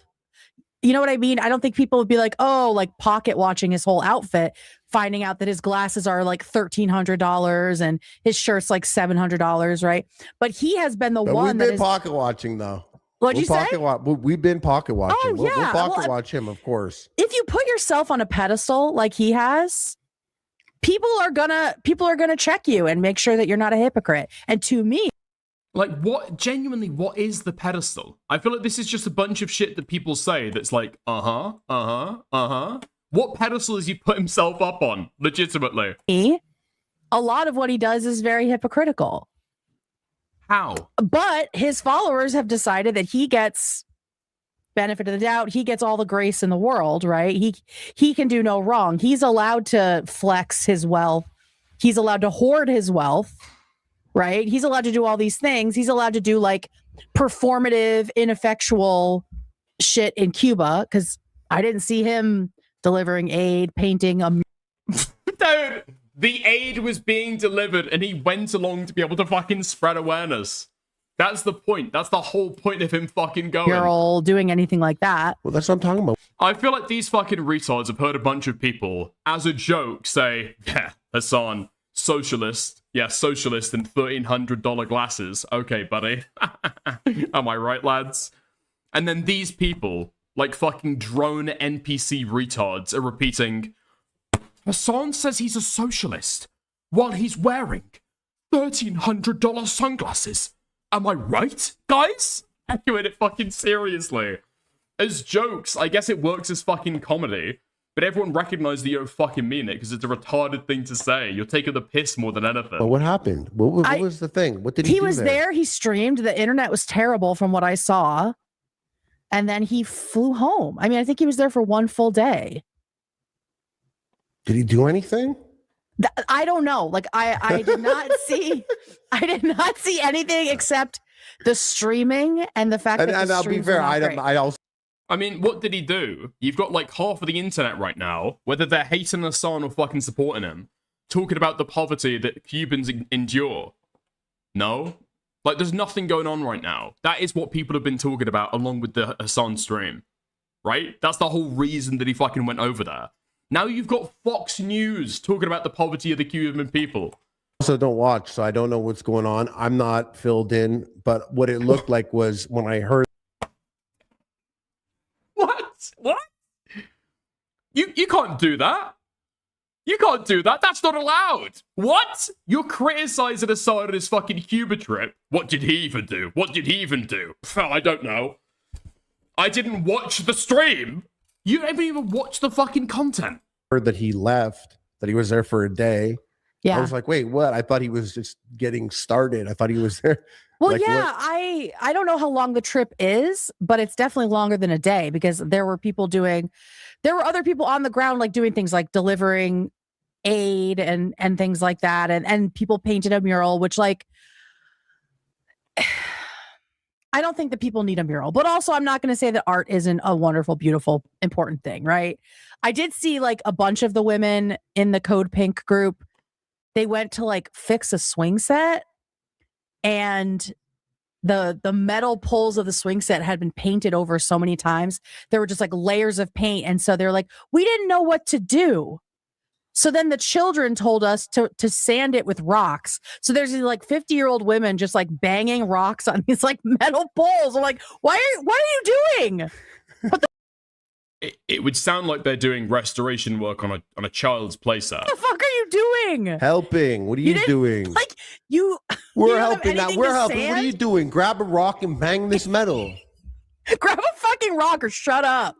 You know what I mean? I don't think people would be like, oh, like pocket watching his whole outfit, finding out that his glasses are like $1,300 and his shirt's like $700, right? But he has been the one that we've been pocket watching though. What'd you say? We've been pocket watching. Oh, We'll yeah. pocket watch him, of course. If you put yourself on a pedestal like he has, people are gonna check you and make sure that you're not a hypocrite. And to me, like, what is the pedestal? I feel like this is just a bunch of shit that people say that's like, What pedestal has he put himself up on, legitimately? A lot of what he does is very hypocritical. How? But his followers have decided that he gets benefit of the doubt. He gets all the grace in the world, right? He can do no wrong. He's allowed to flex his wealth. He's allowed to hoard his wealth. Right? He's allowed to do all these things. He's allowed to do like performative, ineffectual shit in Cuba because I didn't see him delivering aid, painting a. Dude, the aid was being delivered and he went along to be able to fucking spread awareness. That's the point. That's the whole point of him fucking going. Mural, doing anything like that. Well, that's what I'm talking about. I feel like these fucking retards have heard a bunch of people, as a joke, say, yeah, Hasan, socialist. Yeah, socialist in $1,300 glasses. Okay, buddy. Am I right, lads? And then these people, like fucking drone NPC retards, are repeating, Hasan says he's a socialist while he's wearing $1,300 sunglasses. Am I right, guys? I'm doing it fucking seriously. As jokes, I guess it works as fucking comedy, but everyone recognized that you don't fucking mean it because it's a retarded thing to say. You're taking the piss more than anything. But what happened? What was the thing? What did he do? He was there. He streamed. The internet was terrible from what I saw. And then he flew home. I mean, I think he was there for one full day. Did he do anything? I don't know. Like I did not see anything except the streaming and the fact that and I'll be fair, I mean, what did he do? You've got like half of the internet right now, whether they're hating Hasan or fucking supporting him, talking about the poverty that Cubans endure. No? Like, there's nothing going on right now. That is what people have been talking about along with the Hasan stream. Right? That's the whole reason that he fucking went over there. Now you've got Fox News talking about the poverty of the Cuban people. Also don't watch, so I don't know what's going on. I'm not filled in, but what it looked like was when I heard. What? You can't do that. You can't do that. That's not allowed. What? You're criticizing Hasan on his fucking Cuba trip. What did he even do? What did he even do? I don't know. I didn't watch the stream. You haven't even watched the fucking content. Heard that he left, that he was there for a day. Yeah. I was like, wait, what? I thought he was just getting started. I thought he was there. Well, like, yeah, what? I don't know how long the trip is, but it's definitely longer than a day because there were other people on the ground like doing things like delivering aid and things like that, and people painted a mural, which like I don't think that people need a mural, but also I'm not going to say that art isn't a wonderful, beautiful, important thing, right? I did see like a bunch of the women in the Code Pink group. They went to like fix a swing set, and the metal poles of the swing set had been painted over so many times. There were just like layers of paint. And so they're like, we didn't know what to do. So then the children told us to sand it with rocks. So there's these like 50-year-old women just like banging rocks on these like metal poles. I'm like, what are you doing? It would sound like they're doing restoration work on a child's playset. What the fuck are you doing? Helping. What are you doing? Like you. We're helping now. We're helping. What are you doing? Grab a rock and bang this metal. Grab a fucking rock or shut up.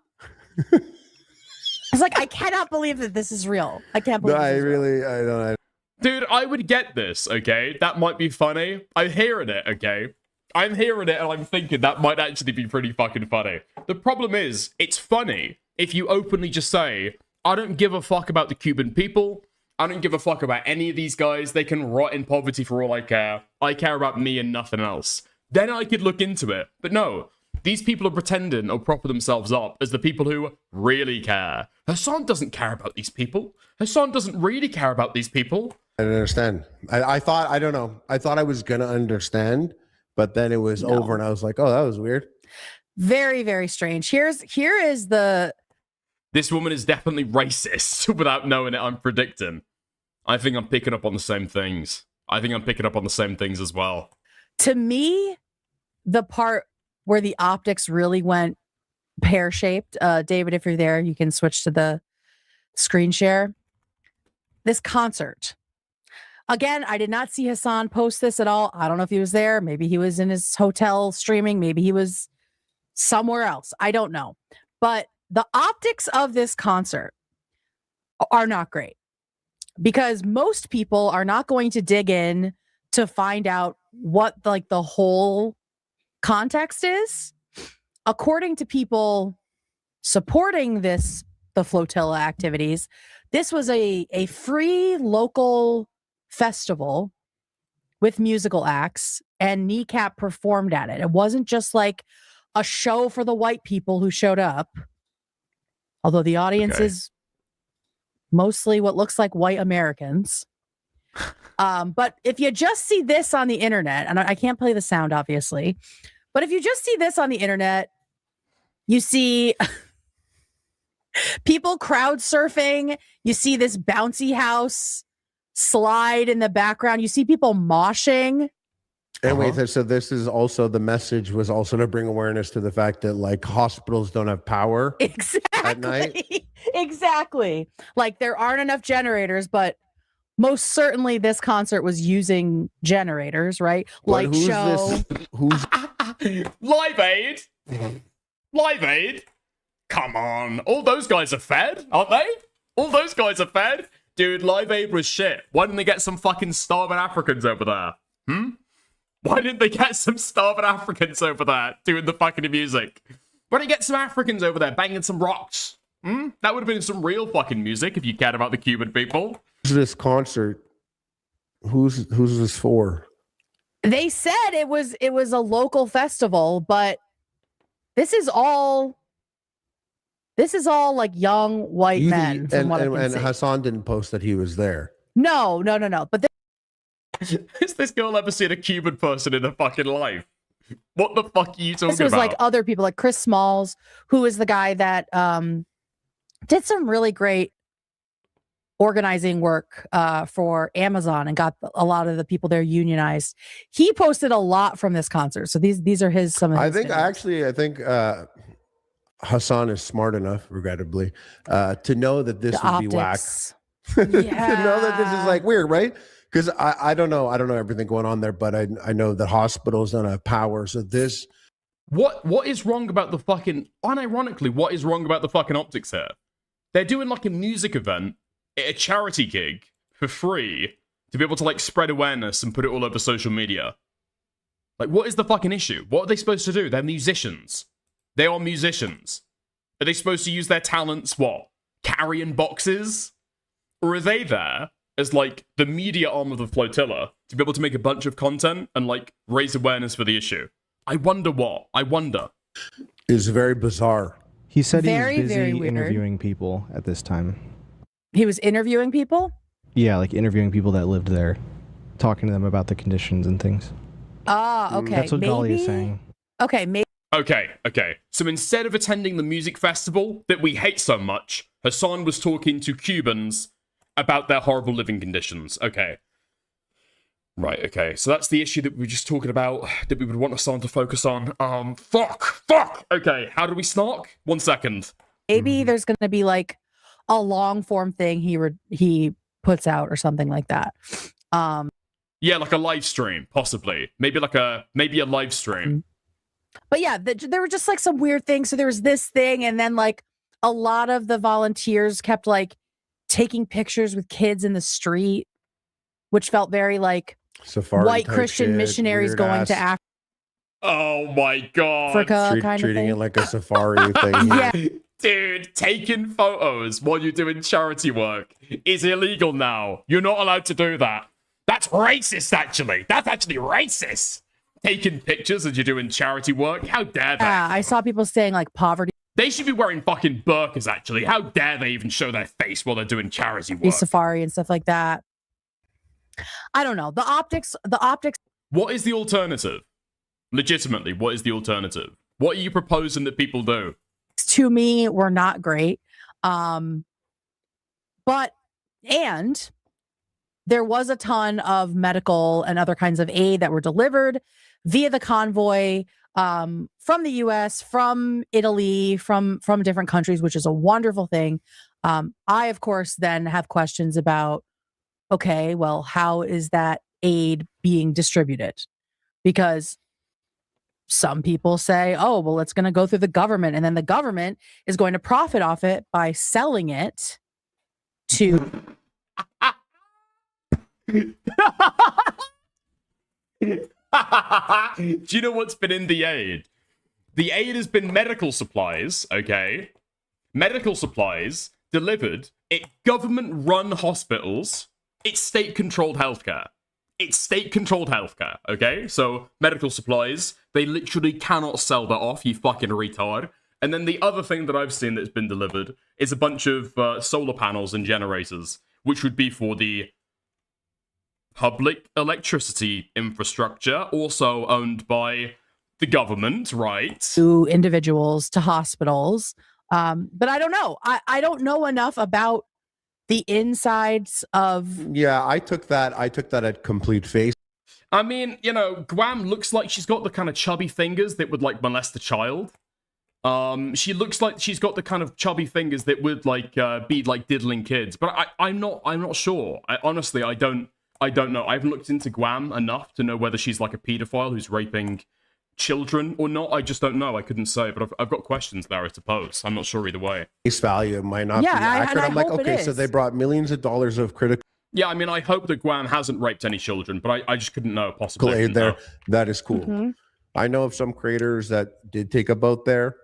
It's like, I cannot believe that this is real. I can't believe I don't. Dude, I would get this, okay? That might be funny. I'm hearing it, okay? I'm hearing it and I'm thinking that might actually be pretty fucking funny. The problem is, it's funny if you openly just say, I don't give a fuck about the Cuban people. I don't give a fuck about any of these guys. They can rot in poverty for all I care. I care about me and nothing else. Then I could look into it. But no, these people are pretending or propping themselves up as the people who really care. Hasan doesn't care about these people. Hasan doesn't really care about these people. I don't understand. I thought, I don't know. I thought I was going to understand, but then it was over and I was like, oh, that was weird. Very, very strange. Here is the... This woman is definitely racist without knowing it, I'm predicting. I think I'm picking up on the same things. I think I'm picking up on the same things as well. To me, the part where the optics really went pear-shaped, David, if you're there, you can switch to the screen share. This concert. Again, I did not see Hasan post this at all. I don't know if he was there. Maybe he was in his hotel streaming. Maybe he was somewhere else. I don't know. But the optics of this concert are not great because most people are not going to dig in to find out what like the whole context is. According to people supporting the flotilla activities, this was a free local festival with musical acts, and Kneecap performed at it. It wasn't just like a show for the white people who showed up, although the audience is mostly what looks like white Americans. But if you just see this on the internet, and I can't play the sound, obviously, but if you just see this on the internet, you see people crowd surfing. You see this bouncy house slide in the background. You see people moshing. And wait, so this is also, the message was also to bring awareness to the fact that like hospitals don't have power at night. Exactly. Like there aren't enough generators, but most certainly this concert was using generators, right? But Like who's show. this? Who's Live Aid? Live Aid? Come on. All those guys are fed, aren't they? All those guys are fed? Dude, Live Aid was shit. Why didn't they get some fucking starving Africans over there? Why didn't they get some starving Africans over there doing the fucking music? Why didn't they get some Africans over there banging some rocks? That would have been some real fucking music if you cared about the Cuban people. this concert? Who's this for? They said it was a local festival, but this is all like young white men. From what I can And see. Hasan didn't post that he was there. No. But Has this girl ever seen a Cuban person in her fucking life? What the fuck are you talking this was about? like other people, like Chris Smalls, who is the guy that did some really great organizing work for Amazon and got a lot of the people there unionized. He posted a lot from this concert, so these are some of his. I think Hasan is smart enough, regrettably, to know that this would be whack. To know that this is like weird, right? Because I don't know everything going on there, but I know that hospitals don't have power. So this, what is wrong about the fucking? Unironically, what is wrong about the fucking optics here? They're doing like a music event, a charity gig for free to be able to like spread awareness and put it all over social media. Like, what is the fucking issue? What are they supposed to do? They're musicians. They are musicians. Are they supposed to use their talents? What? Carrying boxes? Or are they there as like the media arm of the flotilla to be able to make a bunch of content and like raise awareness for the issue? I wonder what. I wonder. Is very bizarre. He said Very, he was very busy weird. interviewing people at this time. He was interviewing people. Yeah, like interviewing people that lived there, talking to them about the conditions and things. Ah, okay. That's what Dolly is maybe- saying. Okay, maybe. Okay. So instead of attending the music festival that we hate so much, Hasan was talking to Cubans about their horrible living conditions. Okay. Right, okay. So that's the issue that we were just talking about, that we would want Hasan to focus on. Fuck! Okay, how do we snark? 1 second. Maybe there's going to be like a long form thing he puts out or something like that. Yeah, like a live stream, possibly. Maybe a live stream. But yeah, there were just like some weird things. So there was this thing, and then like a lot of the volunteers kept like taking pictures with kids in the street, which felt very like Safari white type Christian shit, missionaries weird going ass. to Africa. Oh my god. Africa kind of treating thing. it like a safari thing. Yeah. Dude, taking photos while you're doing charity work is illegal now. You're not allowed to do that. That's racist, actually. That's actually racist. Taking pictures as you're doing charity work. How dare they? Yeah, I saw people saying like poverty They should be wearing fucking burqas, actually. How dare they even show their face while they're doing charity work? safari and stuff like that. I don't know. The optics. What is the alternative? Legitimately, what is the alternative? What are you proposing that people do? To me were not great. But there was a ton of medical and other kinds of aid that were delivered via the convoy from the US, from Italy, from different countries, which is a wonderful thing. I, of course, then have questions about, okay, well, how is that aid being distributed? Because some people say, oh, well, it's going to go through the government, and then the government is going to profit off it by selling it to. Do you know what's been in the aid? The aid has been medical supplies, okay? Medical supplies delivered at government-run hospitals. It's state-controlled healthcare. It's state-controlled healthcare, okay? So, medical supplies, they literally cannot sell that off, you fucking retard. And then the other thing that I've seen that's been delivered is a bunch of solar panels and generators, which would be for the public electricity infrastructure, also owned by the government, right? To individuals, to hospitals. But I don't know. I don't know enough about the insides of. Yeah, I took that at complete face. I mean, you know, Guam looks like she's got the kind of chubby fingers that would like molest a child. She looks like she's got the kind of chubby fingers that would like be like diddling kids, but I'm not sure. Honestly, I don't know. I haven't looked into Guam enough to know whether she's like a pedophile who's raping children or not. I just don't know. I couldn't say, but I've got questions there, I suppose. I'm not sure either way. Face value might not be accurate. I'm like, okay, so they brought millions of dollars of critical Yeah, I mean, I hope that Guam hasn't raped any children, but I just couldn't know. Possibly aid there. That is cool. Mm-hmm. I know of some creators that did take a boat there.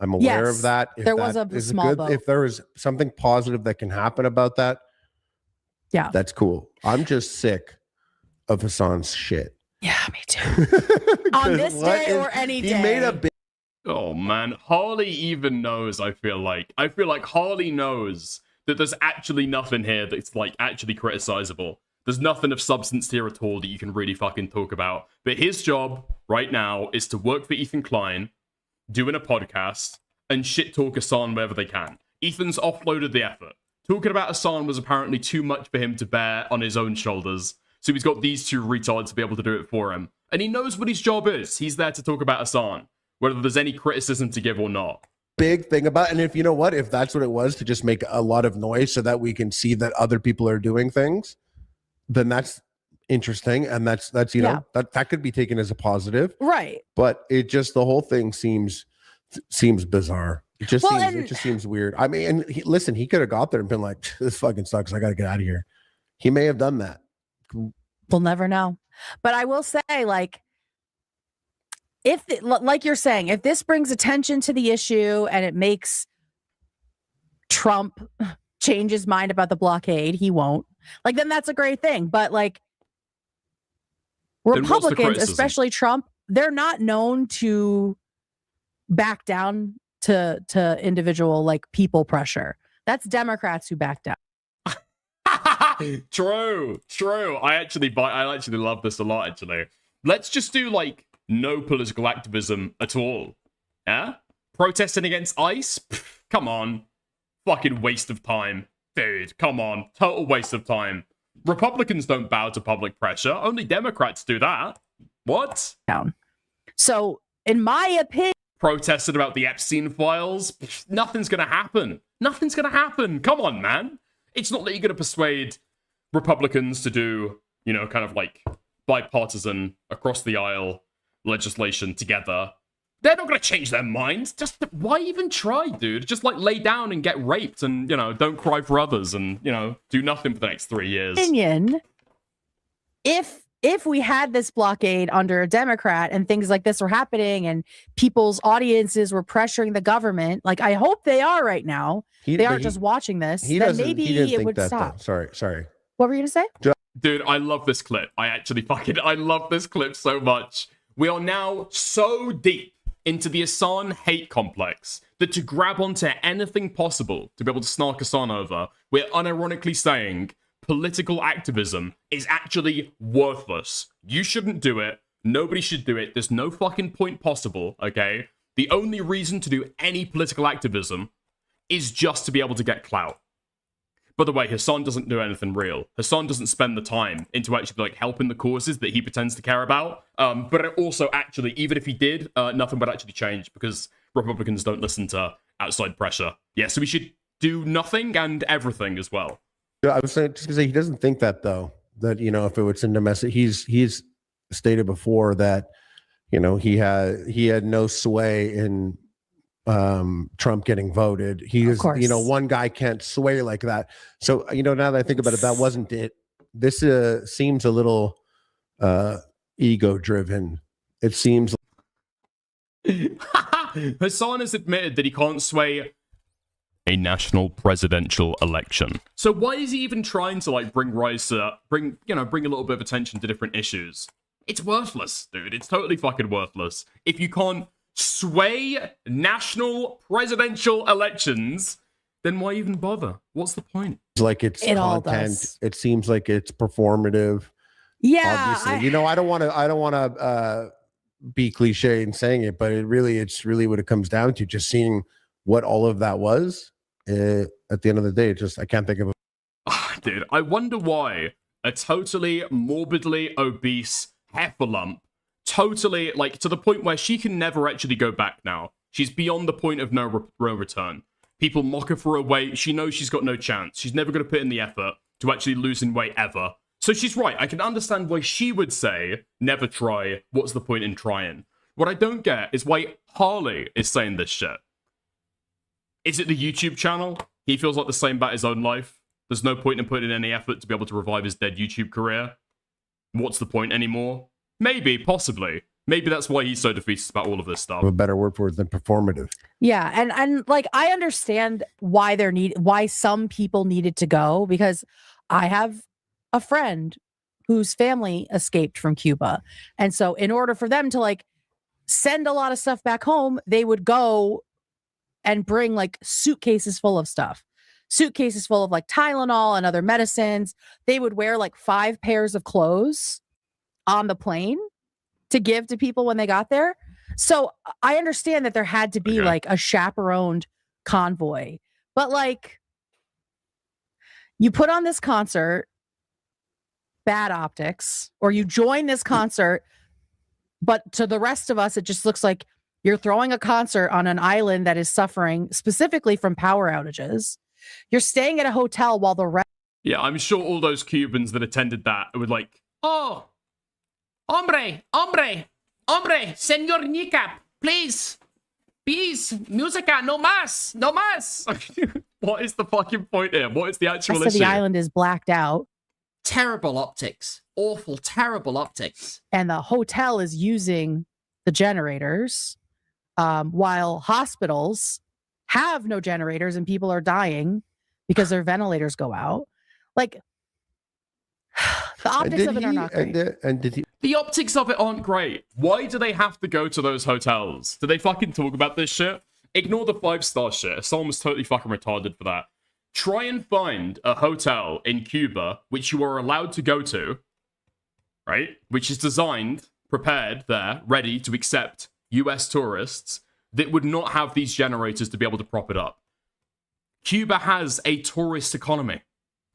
I'm aware Yes, of that. If there that was a is small boat. If there is something positive that can happen about that, yeah, that's cool. I'm just sick of Hasan's shit. Yeah, me too. On this day or any day. He made a big. Oh man, Harley even knows. I feel like Harley knows that there's actually nothing here that's like actually criticizable. There's nothing of substance here at all that you can really fucking talk about. But his job right now is to work for Ethan Klein, doing a podcast, and shit talk Hasan wherever they can. Ethan's offloaded the effort. Talking about Hasan was apparently too much for him to bear on his own shoulders. So he's got these two retards to be able to do it for him. And he knows what his job is. He's there to talk about Hasan, whether there's any criticism to give or not. Big thing about, and if you know what, if that's what it was, to just make a lot of noise so that we can see that other people are doing things, then that's interesting. And that's you know, that could be taken as a positive. Right. But it just, the whole thing seems bizarre. It just seems weird. I mean, and listen, he could have got there and been like, this fucking sucks. I got to get out of here. He may have done that. We'll never know. But I will say, like, like you're saying, if this brings attention to the issue and it makes Trump change his mind about the blockade, he won't. Like, then that's a great thing. But like, Republicans, especially Trump, they're not known to back down to individual like people pressure. That's Democrats who back down. True. I actually love this a lot, actually. Let's just do, like, no political activism at all. Yeah? Protesting against ICE? Pfft, come on. Fucking waste of time. Dude, come on. Total waste of time. Republicans don't bow to public pressure. Only Democrats do that. What? Down. So, in my opinion... Protested about the Epstein files? Pfft, nothing's gonna happen. Nothing's gonna happen. Come on, man. It's not that you're gonna persuade Republicans to do, you know, kind of like bipartisan, across the aisle legislation together. They're not going to change their minds. Just why even try, dude? Just like lay down and get raped and, you know, don't cry for others and, you know, do nothing for the next 3 years. Opinion, if we had this blockade under a Democrat and things like this were happening and people's audiences were pressuring the government, like I hope they are right now, they aren't just watching this, then maybe it would stop. Sorry. What were you going to say? Dude, I love this clip. I love this clip so much. We are now so deep into the Hasan hate complex that to grab onto anything possible to be able to snark Hasan over, we're unironically saying political activism is actually worthless. You shouldn't do it. Nobody should do it. There's no fucking point possible, okay? The only reason to do any political activism is just to be able to get clout. By the way, Hasan doesn't do anything real. Hasan doesn't spend the time into actually like helping the causes that he pretends to care about. But it also actually, even if he did, nothing would actually change because Republicans don't listen to outside pressure. Yeah, so we should do nothing and everything as well. Yeah, I was saying just to say he doesn't think that though. That, you know, if it was in domestic, he's stated before that, you know, he had no sway in Trump getting voted. He is, you know, one guy can't sway like that. So, you know, now that I think about it, that wasn't it. This seems a little ego driven. It seems Hasan has admitted that he can't sway a national presidential election. So why is he even trying to like bring a little bit of attention to different issues? It's worthless, dude. It's totally fucking worthless. If you can't sway national presidential elections, then why even bother? What's the point? Like it's content. It seems like it's performative. Yeah, obviously. You know, I don't want to be cliche in saying it, but it's really what it comes down to. Just seeing what all of that was at the end of the day. I can't think of it. Dude, I wonder why a totally morbidly obese heifer lump, totally like to the point where she can never actually go back now. She's beyond the point of no return. People mock her for her weight. She knows she's got no chance. She's never going to put in the effort to actually losing weight ever. So she's right. I can understand why she would say, never try. What's the point in trying? What I don't get is why Harley is saying this shit. Is it the YouTube channel? He feels like the same about his own life. There's no point in putting in any effort to be able to revive his dead YouTube career. What's the point anymore? Maybe, possibly. Maybe that's why he's so defeated about all of this stuff. A better word for it than performative. Yeah, and like I understand why some people needed to go, because I have a friend whose family escaped from Cuba. And so in order for them to like send a lot of stuff back home, they would go and bring like suitcases full of stuff. Suitcases full of like Tylenol and other medicines. They would wear like 5 pairs of clothes on the plane to give to people when they got there. So I understand that there had to be like a chaperoned convoy, but like you put on this concert, bad optics, or you join this concert, but to the rest of us, it just looks like you're throwing a concert on an island that is suffering specifically from power outages. You're staying at a hotel while the rest. Yeah, I'm sure all those Cubans that attended that would like, Oh, hombre, senor kneecap, please, musica, no más, no más. What is the fucking point here? What is the actual rest of issue? the island is blacked out. Terrible optics. Awful, terrible optics. And the hotel is using the generators, while hospitals have no generators and people are dying because their ventilators go out. Like, the optics of it are not great. The optics of it aren't great. Why do they have to go to those hotels? Do they fucking talk about this shit? Ignore the 5-star shit. Someone was totally fucking retarded for that. Try and find a hotel in Cuba which you are allowed to go to, right? Which is designed, prepared there, ready to accept US tourists that would not have these generators to be able to prop it up. Cuba has a tourist economy.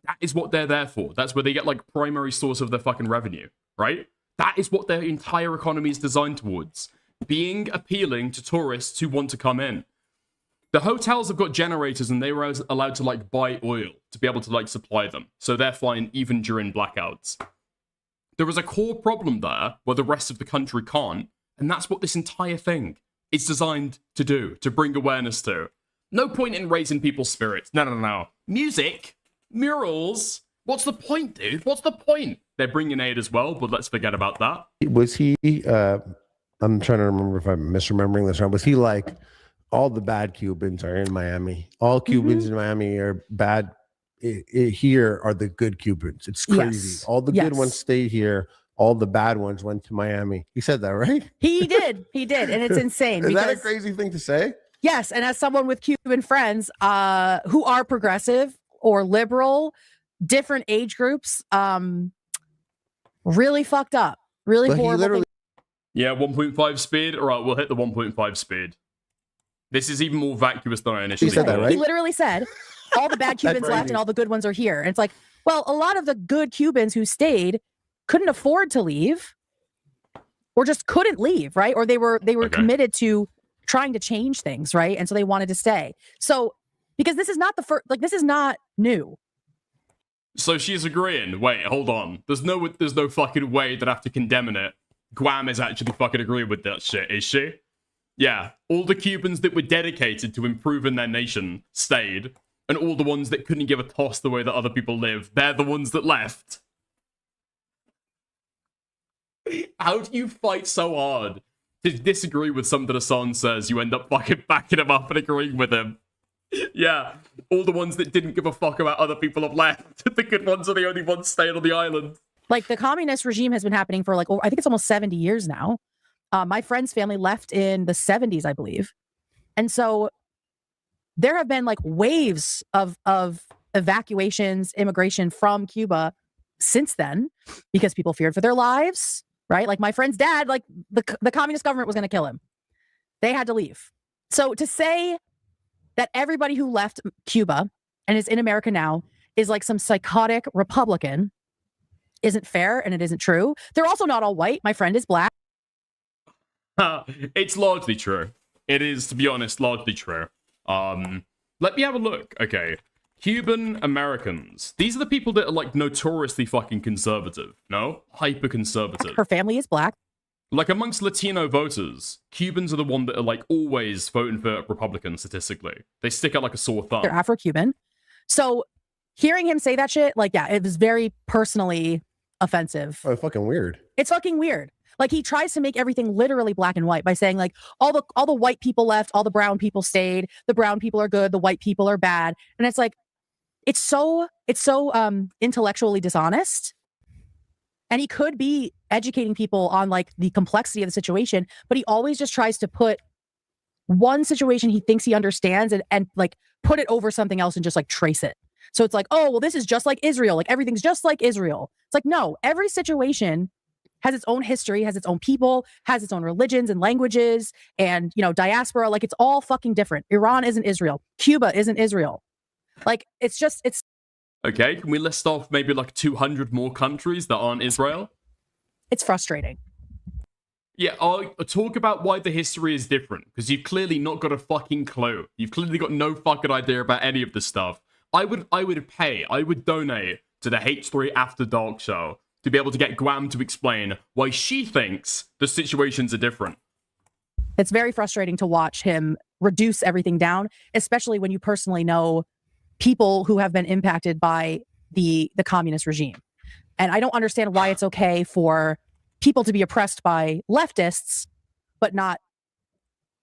That is what they're there for. That's where they get like primary source of their fucking revenue, right? That is what their entire economy is designed towards. Being appealing to tourists who want to come in. The hotels have got generators and they were allowed to like buy oil to be able to like supply them. So they're fine even during blackouts. There is a core problem there where the rest of the country can't. And that's what this entire thing is designed to do, to bring awareness to. No point in raising people's spirits. No. Music, murals. What's the point, dude? What's the point? They're bringing aid as well, but let's forget about that. Was he, I'm trying to remember if I'm misremembering this, was he like, all the bad Cubans are in Miami. All Cubans in Miami are bad. Here are the good Cubans. It's crazy. Yes. All the good ones stay here. All the bad ones went to Miami. He said that, right? He did. And it's insane. Is that a crazy thing to say? Yes. And as someone with Cuban friends who are progressive or liberal, different age groups, really fucked up. Really horrible. Yeah, 1.5 speed. All right, we'll hit the 1.5 speed. This is even more vacuous than I initially thought. He said that, right? He literally said, all the bad Cubans left and all the good ones are here. And it's like, well, a lot of the good Cubans who stayed couldn't afford to leave or just couldn't leave, right? Or they were committed to trying to change things, right? And so they wanted to stay. So, because this is not the first, like, this is not new. So she's agreeing. Wait, hold on. There's no fucking way that after condemning it, Guam is actually fucking agreeing with that shit, is she? Yeah, all the Cubans that were dedicated to improving their nation stayed, and all the ones that couldn't give a toss the way that other people live, they're the ones that left. How do you fight so hard to disagree with something Hasan says? You end up fucking backing him up and agreeing with him. Yeah, all the ones that didn't give a fuck about other people have left. The good ones are the only ones staying on the island. Like, the communist regime has been happening for like, I think it's almost 70 years now. My friend's family left in the 70s, I believe. And so there have been like waves of evacuations, immigration from Cuba since then, because people feared for their lives, right? Like, my friend's dad, like the communist government was going to kill him. They had to leave. So to say that everybody who left Cuba and is in America now is like some psychotic Republican isn't fair, and it isn't true. They're also not all white. My friend is black. It's largely true. It is, to be honest, largely true. Let me have a look. Okay. Cuban Americans. These are the people that are like notoriously fucking conservative. No? Hyper conservative. Her family is black. Like amongst Latino voters, Cubans are the one that are like always voting for Republicans statistically. They stick out like a sore thumb. They're Afro-Cuban. So hearing him say that shit, like, yeah, it was very personally offensive. Oh, fucking weird. It's fucking weird. Like, he tries to make everything literally black and white by saying like all the white people left, all the brown people stayed, the brown people are good, the white people are bad. And it's like, it's so intellectually dishonest. And he could be educating people on like the complexity of the situation, but he always just tries to put one situation he thinks he understands and like put it over something else and just like trace it. So it's like, oh, well, this is just like Israel. Like everything's just like Israel. It's like, no, every situation has its own history, has its own people, has its own religions and languages and, you know, diaspora. Like it's all fucking different. Iran isn't Israel. Cuba isn't Israel. Like it's Okay, can we list off maybe like 200 more countries that aren't Israel? It's frustrating. Yeah, I'll talk about why the history is different, because you've clearly not got a fucking clue. You've clearly got no fucking idea about any of this stuff. I would donate to the H3 After Dark show to be able to get Guam to explain why she thinks the situations are different. It's very frustrating to watch him reduce everything down, especially when you personally know people who have been impacted by the communist regime. And I don't understand why it's okay for people to be oppressed by leftists, but not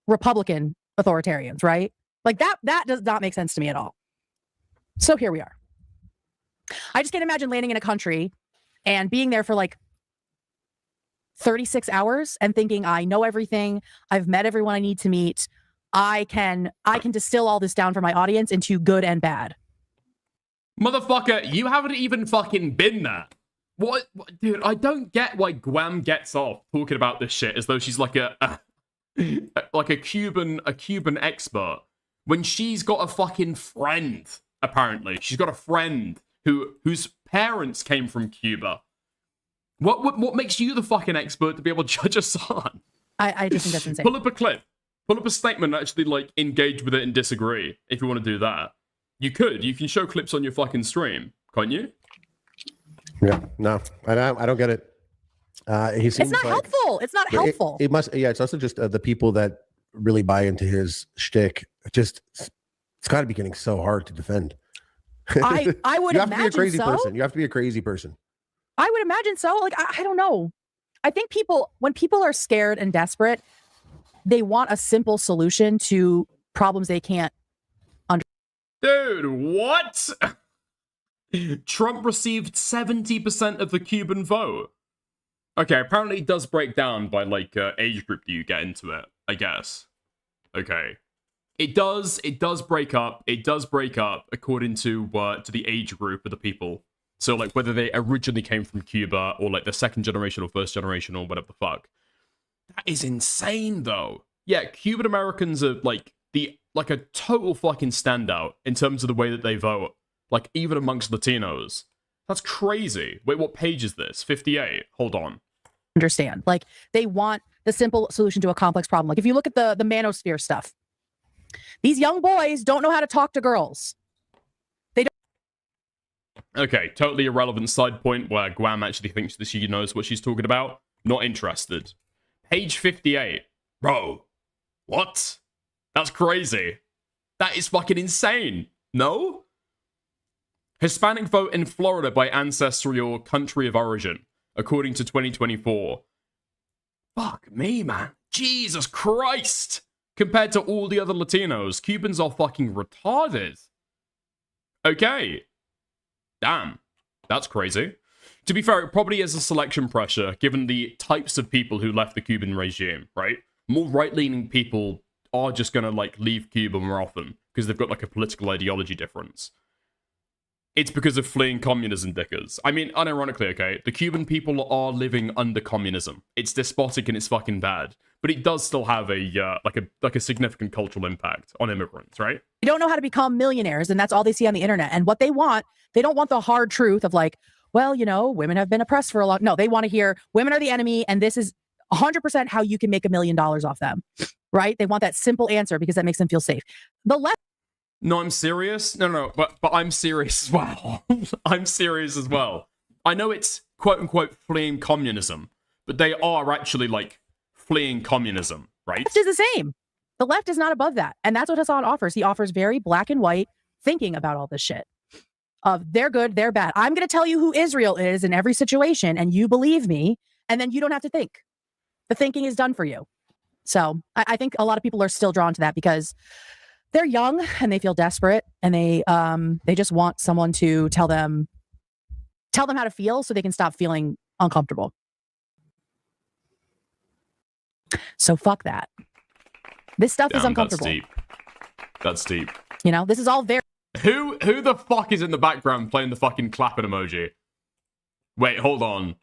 Republican authoritarians, right? Like that does not make sense to me at all. So here we are. I just can't imagine landing in a country and being there for like 36 hours and thinking, I know everything. I've met everyone I need to meet. I can distill all this down for my audience into good and bad. Motherfucker, you haven't even fucking been there. What? Dude, I don't get why Guam gets off talking about this shit as though she's like a Cuban expert when she's got a fucking friend, apparently. She's got a friend whose parents came from Cuba. What makes you the fucking expert to be able to judge Hasan? I just think that's insane. Pull up a clip. Pull up a statement and actually, like, engage with it and disagree, if you want to do that. You can show clips on your fucking stream, can't you? Yeah, no, I don't get it. It's not helpful. It's not helpful. It must, yeah, it's also just the people that really buy into his shtick. It's got to be getting so hard to defend. I would you have to be a imagine crazy so. person. You have to be a crazy person. I would imagine so. Like, I don't know. I think when people are scared and desperate, they want a simple solution to problems they can't understand. Dude, what? Trump received 70% of the Cuban vote. Okay, apparently it does break down by, like, age group that you get into it, I guess. Okay. It does break up. It does break up according to the age group of the people. So, like, whether they originally came from Cuba or, like, the second generation or first generation or whatever the fuck. That is insane, though. Yeah, Cuban Americans are, like, a total fucking standout in terms of the way that they vote. Like, even amongst Latinos. That's crazy. Wait, what page is this? 58. Hold on. Understand. Like, they want the simple solution to a complex problem. Like, if you look at the manosphere stuff, these young boys don't know how to talk to girls. Okay, totally irrelevant side point where Guam actually thinks that she knows what she's talking about. Not interested. Page 58. Bro, what? That's crazy. That is fucking insane. No? Hispanic vote in Florida by ancestry or country of origin, according to 2024. Fuck me, man. Jesus Christ. Compared to all the other Latinos, Cubans are fucking retarded. Okay. Damn, that's crazy. To be fair, it probably is a selection pressure, given the types of people who left the Cuban regime, right? More right-leaning people are just gonna, like, leave Cuba more often, because they've got, like, a political ideology difference. It's because of fleeing communism, dickers. I mean, unironically, okay, the Cuban people are living under communism. It's despotic and it's fucking bad. But it does still have a significant cultural impact on immigrants, right? They don't know how to become millionaires, and that's all they see on the internet. And what they want, they don't want the hard truth of like, well, you know, women have been oppressed for a long. No, they want to hear women are the enemy, and this is 100% how you can make $1 million off them. right? They want that simple answer because that makes them feel safe. The left. No, I'm serious. No, but I'm serious as well. I'm serious as well. I know it's quote unquote fleeing communism, but they are actually like fleeing communism, right? The left is the same. The left is not above that. And that's what Hasan offers. He offers very black and white thinking about all this shit. Of they're good, they're bad. I'm going to tell you who Israel is in every situation, and you believe me, and then you don't have to think. The thinking is done for you. So I think a lot of people are still drawn to that because they're young and they feel desperate, and they just want someone to tell them how to feel so they can stop feeling uncomfortable. So fuck that. This stuff is uncomfortable. That's deep. That's deep. You know, this is all very. Who the fuck is in the background playing the fucking clapping emoji? Wait, hold on.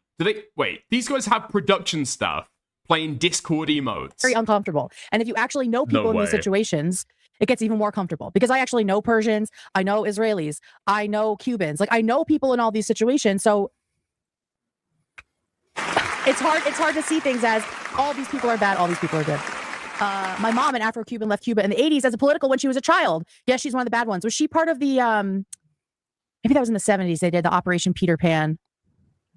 Wait, these guys have production staff playing Discord emotes. Very uncomfortable. And if you actually know people in these situations, it gets even more comfortable because I actually know Persians, I know Israelis, I know Cubans. Like I know people in all these situations. So it's hard to see things as all these people are bad, all these people are good. My mom, an Afro-Cuban, left Cuba in the 80s as a political when she was a child. Yes, she's one of the bad ones. Was she part of the, maybe that was in the 70s, they did the Operation Peter Pan.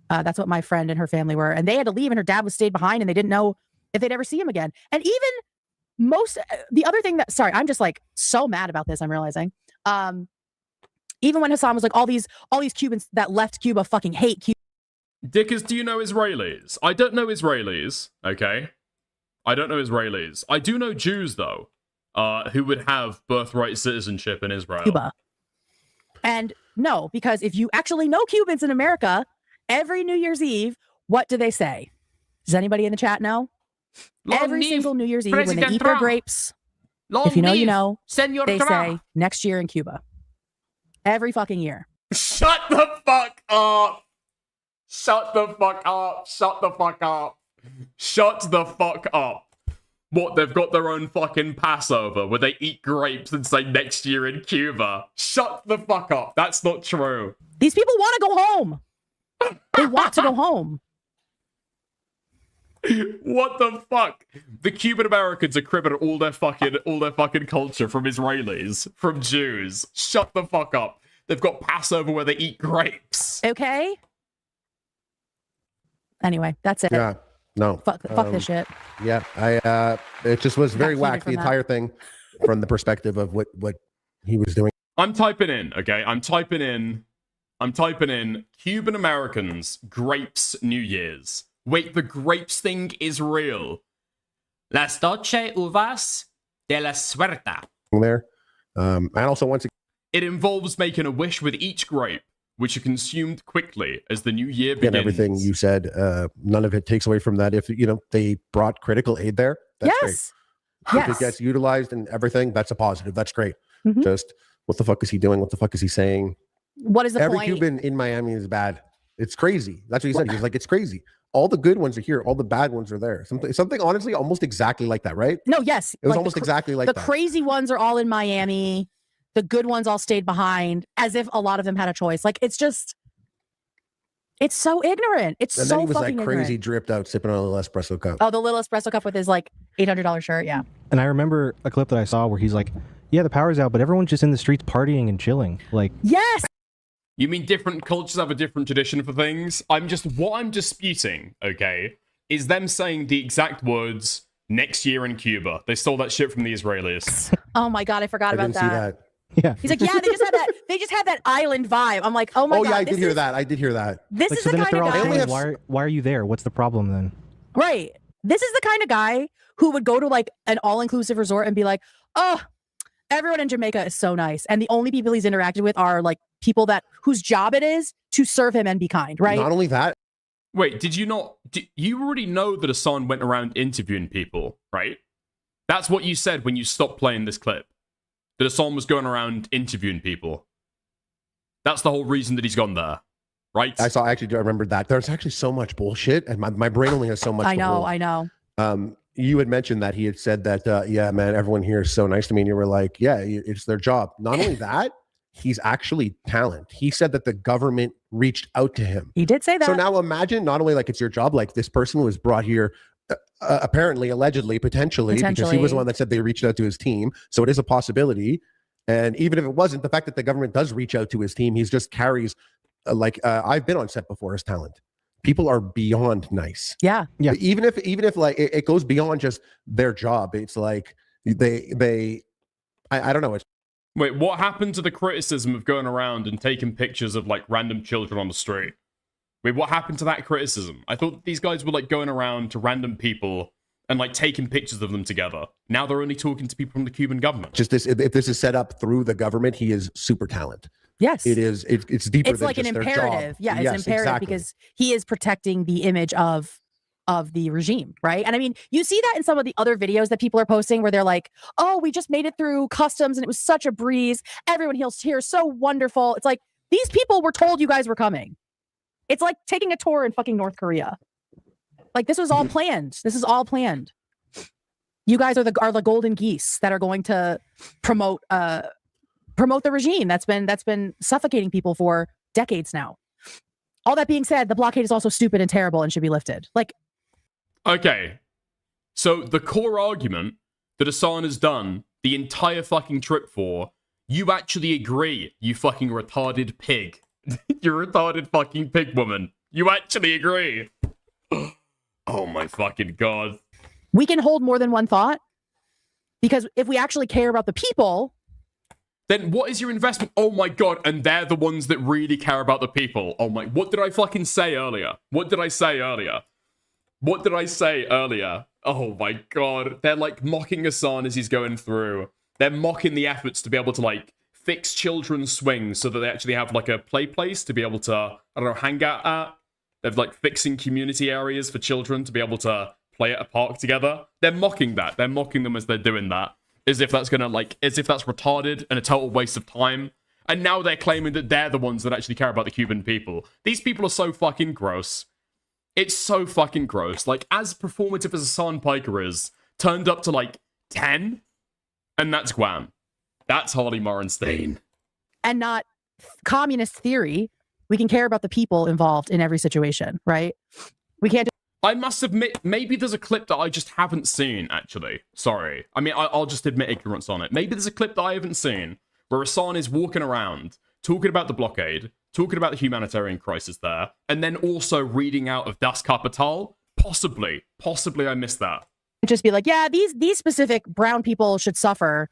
That's what my friend and her family were. And they had to leave and her dad was stayed behind and they didn't know if they'd ever see him again. And even the other thing that, sorry, I'm just like so mad about this, I'm realizing. Even when Hasan was like, all these Cubans that left Cuba fucking hate Cuba. Dickers, do you know Israelis? I don't know Israelis, okay? I don't know Israelis. I do know Jews, though, who would have birthright citizenship in Israel. Cuba. And no, because if you actually know Cubans in America, every New Year's Eve, what do they say? Does anybody in the chat know? Every single New Year's Eve, when they eat their grapes, if you know, you know, they say, next year in Cuba. Every fucking year. Shut the fuck up! Shut the fuck up! Shut the fuck up! Shut the fuck up. What, they've got their own fucking Passover where they eat grapes and say next year in Cuba. Shut the fuck up. That's not true. These people want to go home. They want to go home. What the fuck? The Cuban Americans are cribbing all their fucking culture from Israelis, from Jews. Shut the fuck up. They've got Passover where they eat grapes. Okay? Anyway, that's it. Yeah. No. Fuck this shit. Yeah. It just was very whack, the entire thing, from the perspective of what he was doing. I'm typing in, okay? I'm typing in Cuban Americans, grapes, New Year's. Wait, the grapes thing is real. Las 12 uvas de la suerta. There. And also, once again, it involves making a wish with each grape, which are consumed quickly as the new year begins. Everything you said, none of it takes away from that. If, you know, they brought critical aid there, that's yes. Great. If it gets utilized and everything, that's a positive. That's great. Mm-hmm. Just, what the fuck is he doing? What the fuck is he saying? What is the Every point? Cuban in Miami is bad. It's crazy. That's what he said. He was like, it's crazy. All the good ones are here. All the bad ones are there. Something honestly almost exactly like that, right? No, yes. It was almost exactly like that. The crazy ones are all in Miami. The good ones all stayed behind, as if a lot of them had a choice. Like, it's just, it's so ignorant. It's and so then he was fucking like crazy, ignorant. dripped out, sipping on a little espresso cup. Oh, the little espresso cup with his like $800 shirt. Yeah. And I remember a clip that I saw where he's like, yeah, the power's out, but everyone's just in the streets partying and chilling. Like, yes. You mean different cultures have a different tradition for things? What I'm disputing, okay, is them saying the exact words, next year in Cuba. They stole that shit from the Israelis. Oh my God, I forgot about didn't see that. Yeah. He's like, yeah, they just had that island vibe. I'm like, oh my God. Oh yeah, I did hear that. I did hear that. This like, is so the then if kind they're of all guy. chilling, why are you there? What's the problem then? Right. This is the kind of guy who would go to like an all-inclusive resort and be like, oh, everyone in Jamaica is so nice. And the only people he's interacted with are like people whose job it is to serve him and be kind, right? Not only that. Wait, you already know that Hasan went around interviewing people, right? That's what you said when you stopped playing this clip. That Hasan was going around interviewing people. That's the whole reason that he's gone there, right? I remembered that. There's actually so much bullshit, and my brain only has so much. I know. You had mentioned that he had said that, yeah, man, everyone here is so nice to me, and you were like, yeah, it's their job. Not only that, he's actually talent. He said that the government reached out to him. He did say that. So now imagine, not only like it's your job, like this person was brought here apparently, allegedly, potentially, because he was the one that said they reached out to his team. So it is a possibility. And even if it wasn't, the fact that the government does reach out to his team, he just carries, I've been on set before, his talent. People are beyond nice. Yeah. Even if like it goes beyond just their job, it's like I don't know. Wait, what happened to the criticism of going around and taking pictures of like random children on the street? Wait, what happened to that criticism? I thought these guys were like going around to random people and like taking pictures of them together. Now they're only talking to people from the Cuban government. Just this, if this is set up through the government, he is super talent. Yes, it is. It's deeper. It's than like an just their imperative. job. Yeah, it's Yes, imperative exactly. because he is protecting the image of the regime, right? And I mean, you see that in some of the other videos that people are posting where they're like, "Oh, we just made it through customs and it was such a breeze. Everyone here is so wonderful." It's like these people were told you guys were coming. It's like taking a tour in fucking North Korea. Like this was all planned. This is all planned. You guys are the golden geese that are going to promote the regime that's been suffocating people for decades now. All that being said, the blockade is also stupid and terrible and should be lifted. Like, okay, so the core argument that Hasan has done the entire fucking trip for, you actually agree, you fucking retarded pig. You retarded fucking pig woman. You actually agree. Oh my fucking god. we can hold more than one thought, because if we actually care about the people, then what is your investment? Oh my god, and they're the ones that really care about the people. Oh my, what did I fucking say earlier? What did I say earlier? What did I say earlier? Oh my god, they're like mocking Hasan as he's going through. They're mocking the efforts to be able to like fix children's swings so that they actually have like a play place to be able to, I don't know, hang out at. They're like fixing community areas for children to be able to play at a park together. They're mocking that. They're mocking them as they're doing that. As if that's gonna like, as if that's retarded and a total waste of time. And now they're claiming that they're the ones that actually care about the Cuban people. These people are so fucking gross. It's so fucking gross. Like, as performative as Hasan Piker is, turned up to like 10, and that's Guam. That's Harley Morenstein. and not communist theory, we can care about the people involved in every situation, right? We can't. I must admit, maybe there's a clip that I just haven't seen, actually. Sorry. I mean, I'll just admit ignorance on it. Maybe there's a clip that I haven't seen where Hasan is walking around, talking about the blockade, talking about the humanitarian crisis there, and then also reading out of Das Kapital. Possibly I missed that. just be like, yeah, these specific brown people should suffer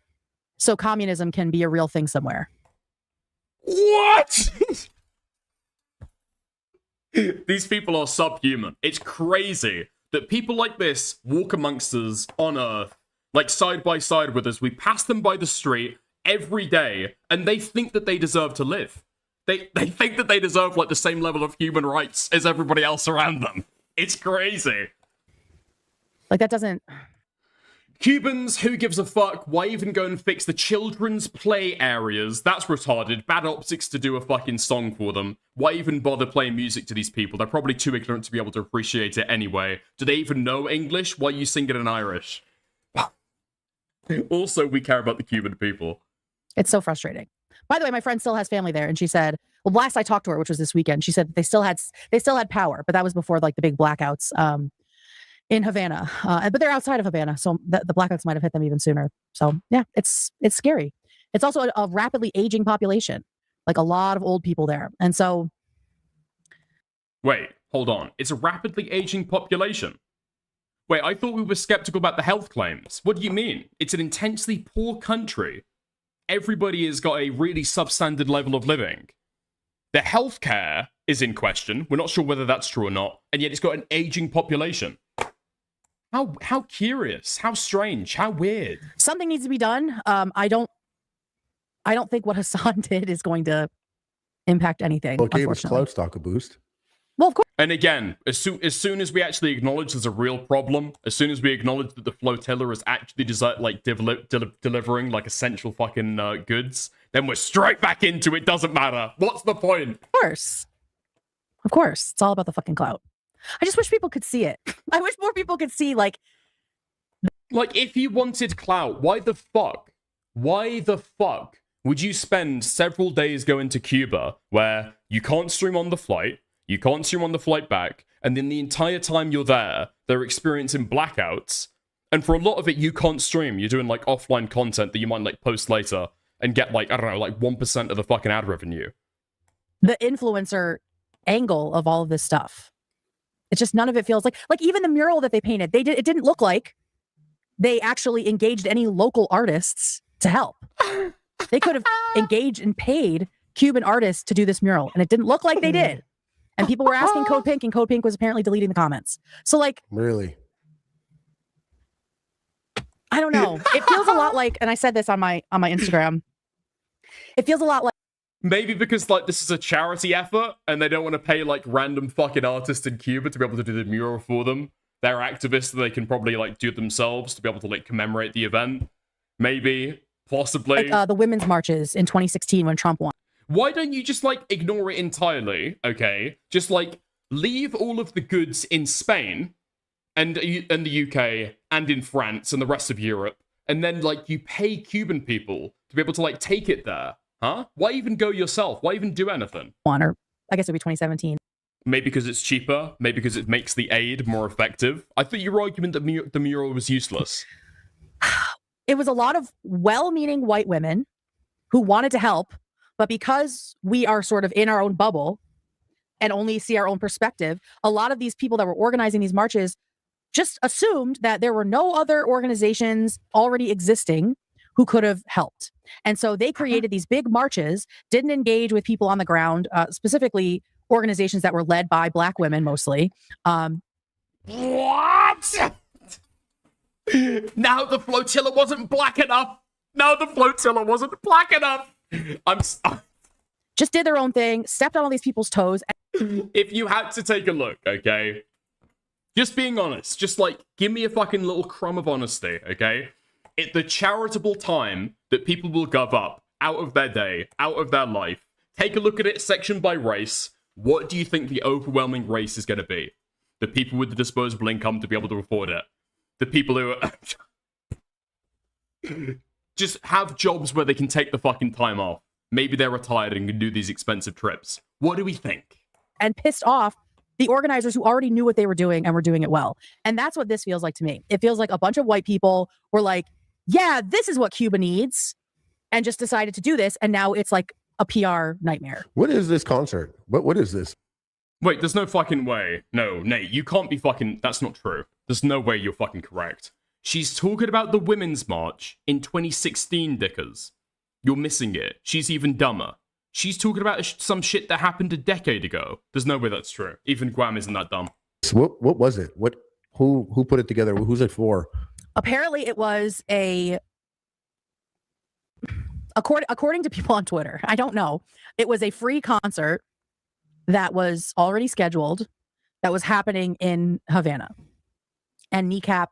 so communism can be a real thing somewhere. What? These people are subhuman. It's crazy that people like this walk amongst us on Earth, like side by side with us. We pass them by the street every day, and they think that they deserve to live. They think that they deserve like the same level of human rights as everybody else around them. It's crazy. Like, that doesn't... Cubans, who gives a fuck? Why even go and fix the children's play areas? That's retarded. Bad optics to do a fucking song for them. Why even bother playing music to these people? They're probably too ignorant to be able to appreciate it anyway. Do they even know English? Why are you singing in Irish? Also, we care about the Cuban people. It's so frustrating. By the way, my friend still has family there, and she said, well, last I talked to her, which was this weekend, she said they still had power, but that was before like the big blackouts in Havana. But they're outside of Havana, so the blackouts might have hit them even sooner. So yeah, it's scary. It's also a rapidly aging population, like a lot of old people there, and so. Wait, hold on. It's a rapidly aging population. Wait, I thought we were skeptical about the health claims. What do you mean? It's an intensely poor country. Everybody has got a really substandard level of living. The healthcare is in question. We're not sure whether that's true or not. And yet it's got an aging population. How curious, how strange, how weird. Something needs to be done. I don't think what Hasan did is going to impact anything. Well, it gave his cloud stock a boost. Well, of course. And again, as soon as we actually acknowledge there's a real problem, as soon as we acknowledge that the flotilla is actually delivering like essential fucking goods, then we're straight back into it. Doesn't matter. What's the point? Of course, it's all about the fucking clout. I just wish people could see it. I wish more people could see like if you wanted clout, why the fuck would you spend several days going to Cuba where you can't stream on the flight? You can't stream on the flight back, and then the entire time you're there, they're experiencing blackouts, and for a lot of it, you can't stream. You're doing, like, offline content that you might, like, post later and get, like, I don't know, like 1% of the fucking ad revenue. The influencer angle of all of this stuff. It's just none of it feels like even the mural that they painted, it didn't look like they actually engaged any local artists to help. They could have engaged and paid Cuban artists to do this mural, and it didn't look like they did. And people were asking Code Pink, and Code Pink was apparently deleting the comments. So, like, really, I don't know. It feels a lot like, and I said this on my Instagram. It feels a lot like. Maybe because, like, this is a charity effort, and they don't want to pay, like, random fucking artists in Cuba to be able to do the mural for them. They're activists that they can probably, like, do it themselves to be able to, like, commemorate the event. Maybe. Possibly. Like, the women's marches in 2016 when Trump won. Why don't you just, like, ignore it entirely, okay? Just, like, leave all of the goods in Spain and the UK and in France and the rest of Europe, and then, like, you pay Cuban people to be able to, like, take it there. Huh? Why even go yourself? Why even do anything? Or I guess it'd be 2017. Maybe because it's cheaper. Maybe because it makes the aid more effective. I thought your argument that the mural was useless. It was a lot of well-meaning white women who wanted to help, but because we are sort of in our own bubble and only see our own perspective, a lot of these people that were organizing these marches just assumed that there were no other organizations already existing who could have helped. And so they created these big marches, didn't engage with people on the ground, specifically organizations that were led by Black women mostly. What? Now the flotilla wasn't black enough. Just did their own thing, stepped on all these people's toes. If you had to take a look, okay? Just being honest, just like, give me a fucking little crumb of honesty, okay? At the charitable time that people will give up out of their day, out of their life, take a look at it section by race. What do you think the overwhelming race is going to be? The people with the disposable income to be able to afford it. The people who are just have jobs where they can take the fucking time off. Maybe they're retired and can do these expensive trips. What do we think? And pissed off the organizers who already knew what they were doing and were doing it well. And that's what this feels like to me. It feels like a bunch of white people were like, yeah, this is what Cuba needs, and just decided to do this. And now it's like a PR nightmare. What is this concert? What is this? Wait, there's no fucking way. No, Nate, you can't be fucking... That's not true. There's no way you're fucking correct. She's talking about the Women's March in 2016, Dickers. You're missing it. She's even dumber. She's talking about some shit that happened a decade ago. There's no way that's true. Even Guam isn't that dumb. So what was it? Who put it together? Who's it for? Apparently it was according to people on Twitter, I don't know, it was a free concert that was already scheduled that was happening in Havana. And Kneecap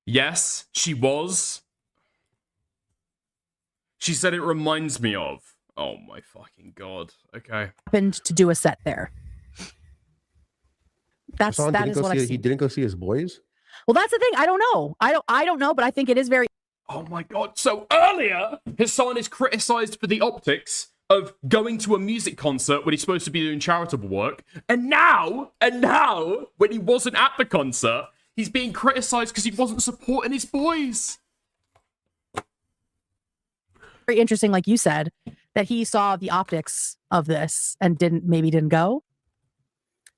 Yes, she was. She said it reminds me of. Oh my fucking god. Okay. happened to do a set there. That is what I see. He didn't go see his boys? Well, that's the thing. I don't know. I don't know, but I think it is very... Oh my god. So earlier, Hasan is criticized for the optics of going to a music concert when he's supposed to be doing charitable work. And now, when he wasn't at the concert, he's being criticized because he wasn't supporting his boys. Very interesting, like you said, that he saw the optics of this and maybe didn't go.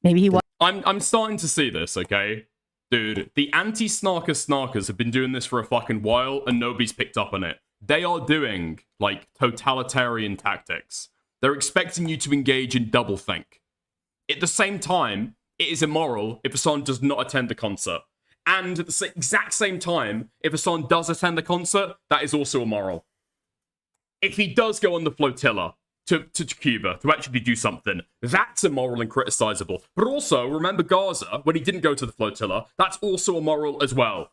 Maybe he was. I'm starting to see this, okay? Dude, the anti-snarkers have been doing this for a fucking while and nobody's picked up on it. They are doing, like, totalitarian tactics. They're expecting you to engage in doublethink. At the same time, it is immoral if Hasan does not attend the concert. And at the exact same time, if Hasan does attend the concert, that is also immoral. If he does go on the flotilla to Cuba to actually do something, that's immoral and criticizable. But also, remember Gaza, when he didn't go to the flotilla, that's also immoral as well.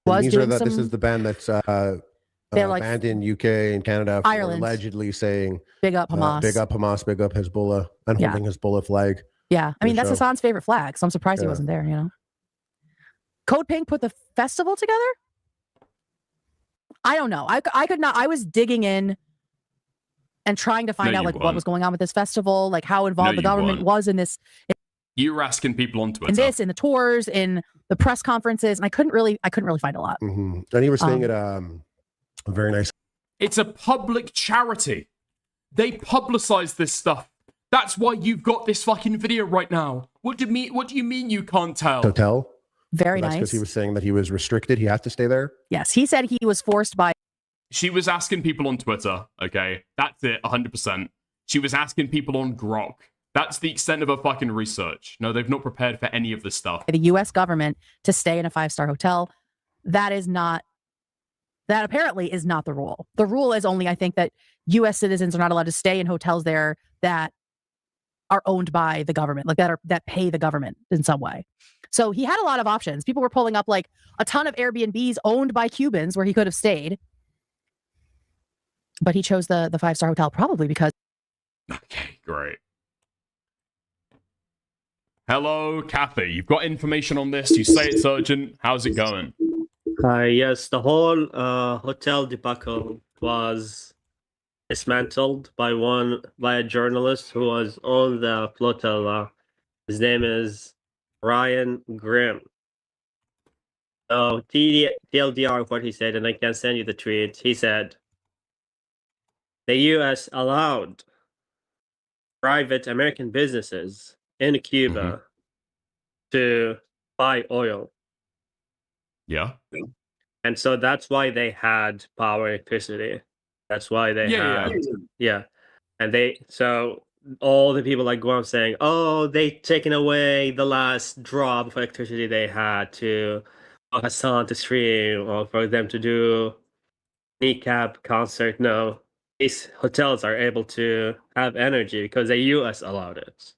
This is the band that's banned in UK and Canada for Ireland. allegedly saying Big up Hamas. Big up Hamas, big up Hezbollah, and holding Hezbollah flag. Yeah, I mean, that's show. Hasan's favorite flag, so I'm surprised he wasn't there, you know? Code Pink put the festival together? I don't know. I could not. I was digging in and trying to find No, out you like what weren't. was going on with this festival, like how involved No, the you government weren't. was in this, You were asking people on Twitter. in this, in the tours, in the press conferences, and I couldn't really find a lot. And he was staying at a very nice. It's a public charity. They publicize this stuff. That's why you've got this fucking video right now. What do you mean you can't tell? Hotel. Very That's nice. because he was saying that he was restricted. He had to stay there. Yes, he said he was forced by. She was asking people on Twitter, okay? That's it, 100%. She was asking people on Grok. That's the extent of her fucking research. No, they've not prepared for any of this stuff. The U.S. government to stay in a 5-star hotel. That apparently is not the rule. The rule is only, I think, that U.S. citizens are not allowed to stay in hotels there that are owned by the government, like that pay the government in some way. So he had a lot of options. People were pulling up like a ton of Airbnbs owned by Cubans where he could have stayed. But he chose the 5-star hotel probably because. Okay, great. Hello, Kathy. You've got information on this. You say it's urgent. How's it going? Yes, the whole hotel debacle was dismantled by a journalist who was on the flotilla. His name is Ryan Grimm. So TLDR of what he said, and I can send you the tweet. He said, the U.S. allowed private American businesses in Cuba to buy oil. Yeah. And so that's why they had power and electricity. That's why they had. And so all the people like go on saying, oh, they taken away the last drop of electricity they had to Hasan to stream or for them to do kneecap concert. No, these hotels are able to have energy because the U.S. allowed it.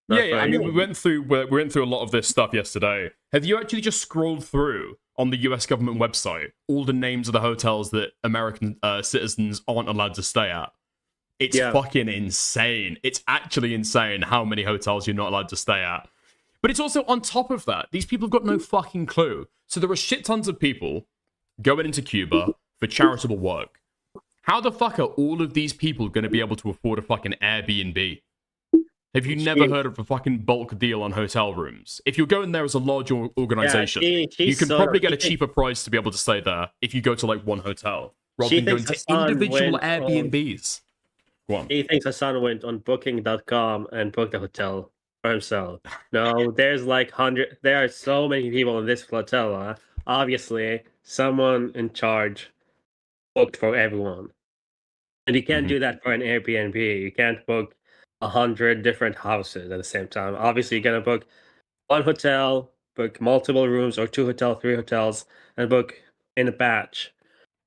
Yeah, I mean, we went through a lot of this stuff yesterday. Have you actually just scrolled through on the U.S. government website all the names of the hotels that American citizens aren't allowed to stay at? It's fucking insane. It's actually insane how many hotels you're not allowed to stay at. But it's also on top of that, these people have got no fucking clue. So there are shit tons of people going into Cuba for charitable work. How the fuck are all of these people going to be able to afford a fucking Airbnb? Have you never heard of a fucking bulk deal on hotel rooms? If you're going there as a large organization, you can probably get a cheaper price to be able to stay there if you go to like one hotel, rather than going to individual Airbnbs. Go on. He thinks Hasan went on booking.com and booked a hotel for himself. No, there's like there are so many people in this flotilla. Obviously, someone in charge booked for everyone. And you can't do that for an Airbnb. You can't book 100 different houses at the same time. Obviously, you're gonna book one hotel, book multiple rooms, or 2 hotels, 3 hotels, and book in a batch.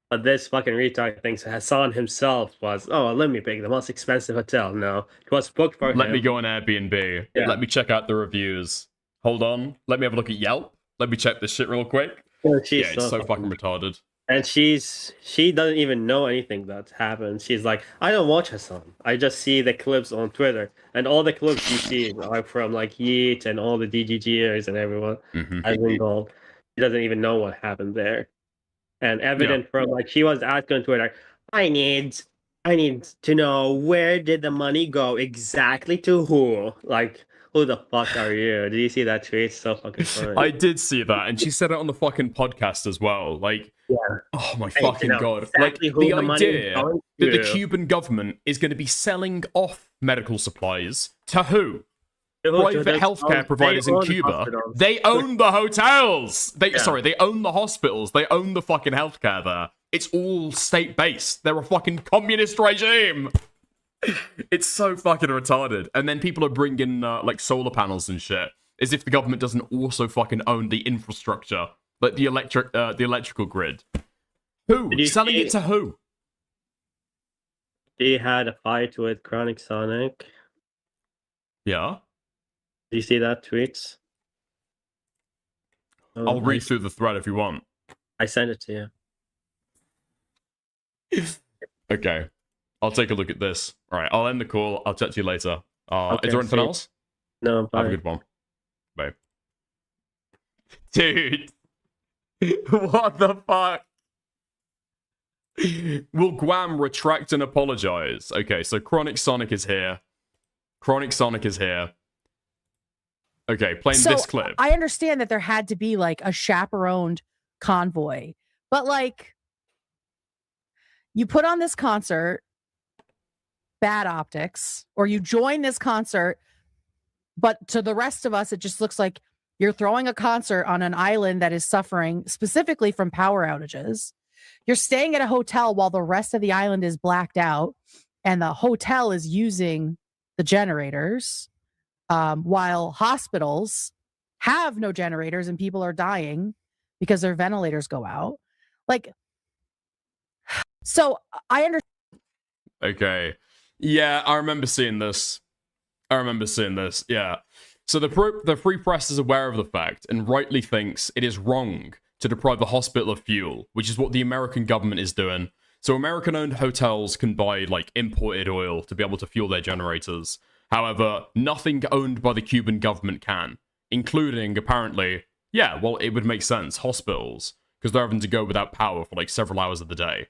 But this fucking retard thinks Hasan himself was, let me pick the most expensive hotel. No, it was booked for him. Let me go on Airbnb. Yeah. Let me check out the reviews. Hold on. Let me have a look at Yelp. Let me check this shit real quick. It's so fucking retarded. And she doesn't even know anything that happened. She's like, I don't watch Hasan. I just see the clips on Twitter. And all the clips you see are from like Yeet and all the DGGers and everyone as involved. She doesn't even know what happened there. And evident from like she was asking on Twitter, I need to know where did the money go exactly to who? Like, who the fuck are you? Did you see that tweet? It's so fucking funny. I did see that, and she said it on the fucking podcast as well. Like, oh my fucking god! Exactly like who the the money is idea going that the to. Cuban government is going to be selling off medical supplies to who? To Private the- healthcare providers in own Cuba. hospitals. They own the hotels. They Yeah. they own the hospitals. They own the fucking healthcare there. It's all state based. They're a fucking communist regime. It's so fucking retarded. And then people are bringing like solar panels and shit, as if the government doesn't also fucking own the infrastructure, like the electrical grid. Who? Did you Selling see- it to who? She had a fight with Chronic Sonic. Yeah. Did you see that tweet? I'll read through the thread if you want. I sent it to you. Okay. I'll take a look at this. All right. I'll end the call. I'll chat to you later. Okay, Is there anything see you. else? No, Have a bye. good one. Bye. Dude. What the fuck? Will Guam retract and apologize? Okay, so Chronic Sonic is here. Chronic Sonic is here. Okay, playing this clip. I understand that there had to be like a chaperoned convoy, but like you put on this concert, bad optics, or you join this concert, but to the rest of us, it just looks like you're throwing a concert on an island that is suffering specifically from power outages. You're staying at a hotel while the rest of the island is blacked out, and the hotel is using the generators, while hospitals have no generators and people are dying because their ventilators go out. Like, so I understand. Okay. Yeah, I remember seeing this. Yeah. So the Free Press is aware of the fact and rightly thinks it is wrong to deprive the hospital of fuel, which is what the American government is doing. So American-owned hotels can buy, like, imported oil to be able to fuel their generators. However, nothing owned by the Cuban government can, including, apparently, yeah, well, it would make sense, hospitals, because they're having to go without power for, like, several hours of the day.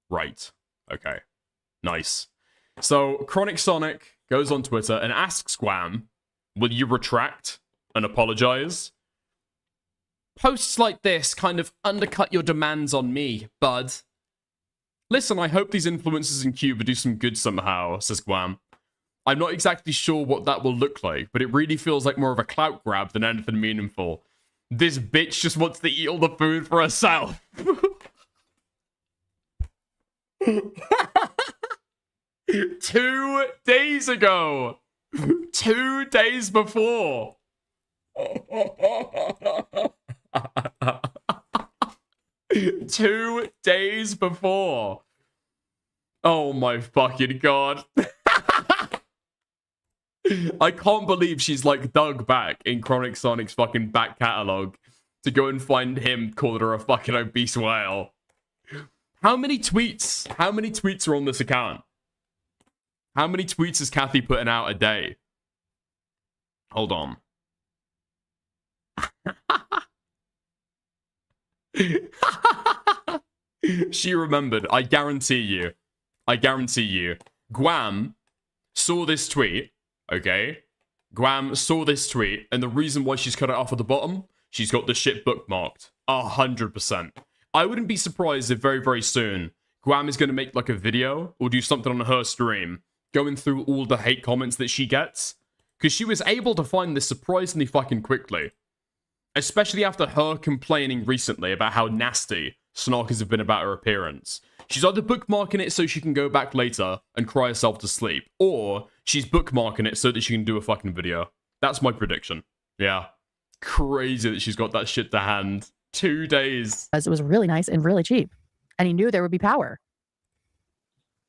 Right. Okay. Nice. So, Chronic Sonic goes on Twitter and asks Guam, will you retract and apologize? Posts like this kind of undercut your demands on me, bud. Listen, I hope these influencers in Cuba do some good somehow, says Guam. I'm not exactly sure what that will look like, but it really feels like more of a clout grab than anything meaningful. This bitch just wants to eat all the food for herself. 2 days ago. 2 days before. 2 days before. Oh my fucking god. I can't believe she's like dug back in Chronic Sonic's fucking back catalog to go and find him calling her a fucking obese whale. How many tweets are on this account? How many tweets is Kathy putting out a day? Hold on. She remembered. I guarantee you. Guam saw this tweet, okay? Guam saw this tweet, and the reason why she's cut it off at the bottom, she's got the shit bookmarked. 100%. I wouldn't be surprised if very, very soon, Guam is going to make like a video or do something on her stream, going through all the hate comments that she gets. Because she was able to find this surprisingly fucking quickly. Especially after her complaining recently about how nasty Snarkers have been about her appearance. She's either bookmarking it so she can go back later and cry herself to sleep, or she's bookmarking it so that she can do a fucking video. That's my prediction. Yeah. Crazy that she's got that shit to hand. 2 days. As it was really nice and really cheap. And he knew there would be power.